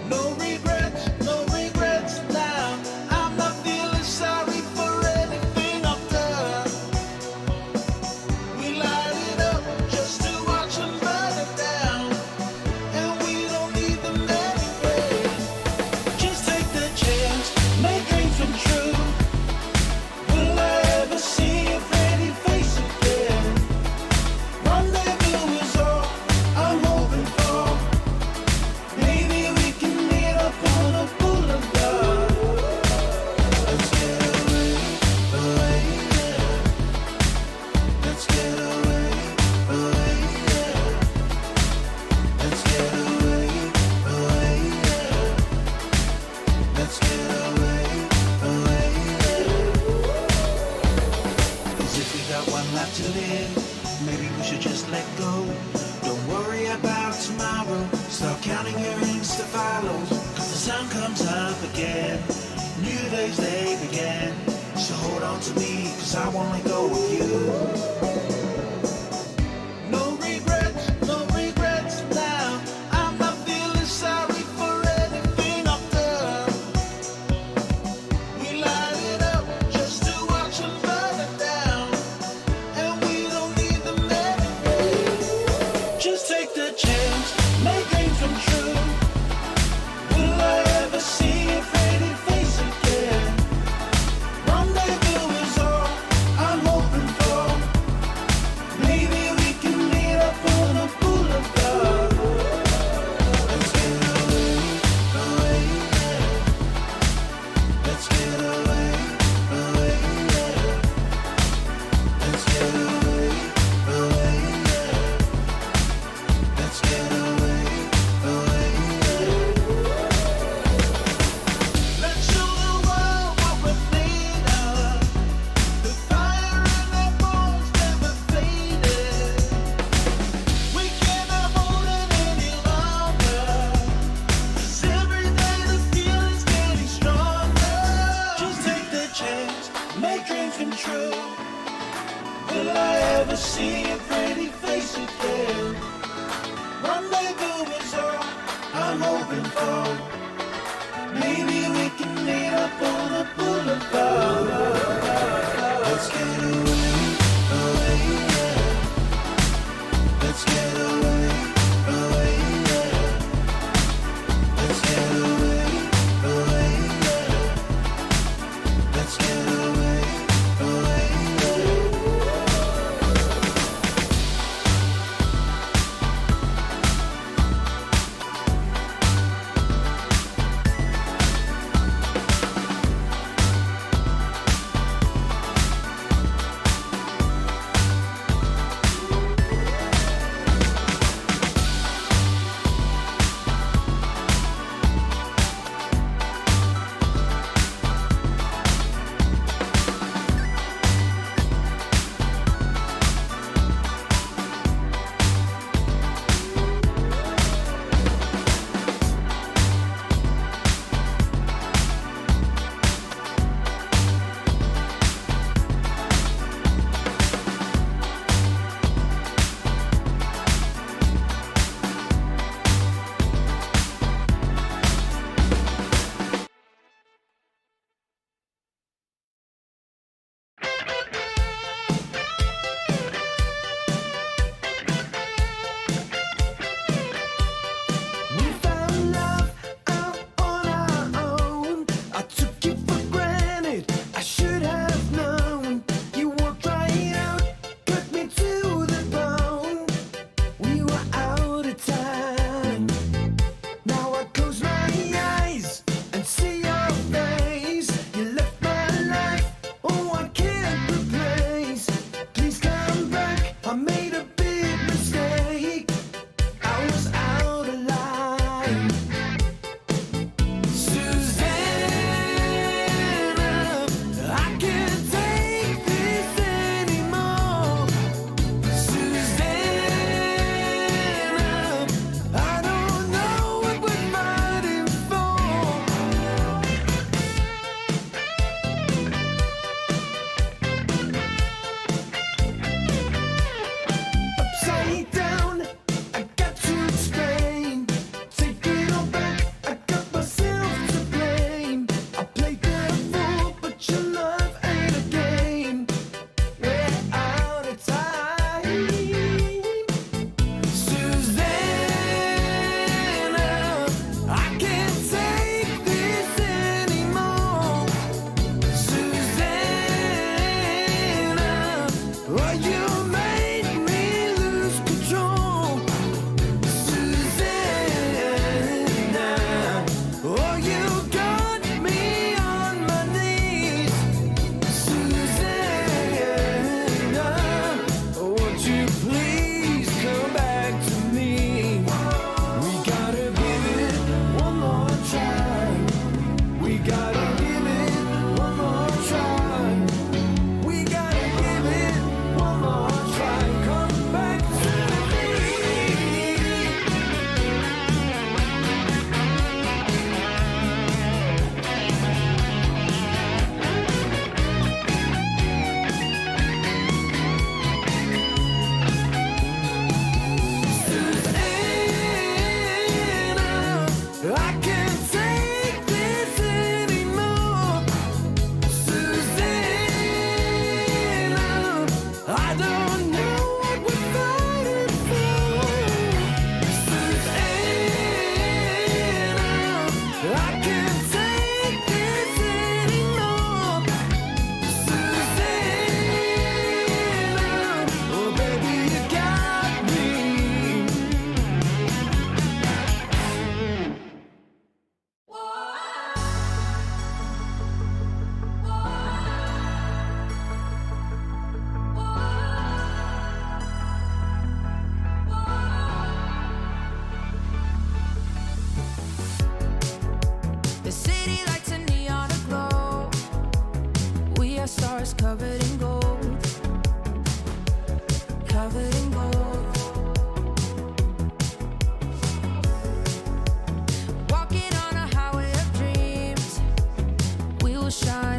Speaker 3: No regrets now. I'm not feeling sorry for anything I've done. We light it up just to watch them burn it down. And we don't need them anyway. Just take the chance, make dreams come true. Will I ever see your pretty face again? Rendezvous is all I'm hoping for. Maybe we can meet up on a boulevard. Let's get away, yeah. Let's get away, yeah. Let's get away, yeah. Let's get away, yeah. 'Cause if we got one life to live, maybe we should just let go. Don't worry about tomorrow. Start counting your Insta follows. 'Cause the sun comes up again. New days they begin. So hold on to me, 'cause I wanna go with you. No regrets now. I'm not feeling sorry for anything I've done. We light it up just to watch them burn it down. And we don't need them anyway. Just take the chance, make dreams come true. Will I ever see your pretty face again? Rendezvous is all I'm hoping for. Maybe we can meet up on a boulevard. Let's get away, yeah. Let's get away, yeah. Let's get away, yeah. Let's get away, yeah. Let's show the world what we're made of. The fire in our bones never faded. We cannot hold it any longer. 'Cause every day the feeling's getting stronger. Just take the chance, make dreams come true. Will I ever see your pretty face again? Rendezvous is all I'm hoping for. Maybe we can meet up on a boulevard. Let's get away, yeah. Let's get away, yeah. Let's get away, yeah. Let's get away, yeah.
Speaker 1: shine.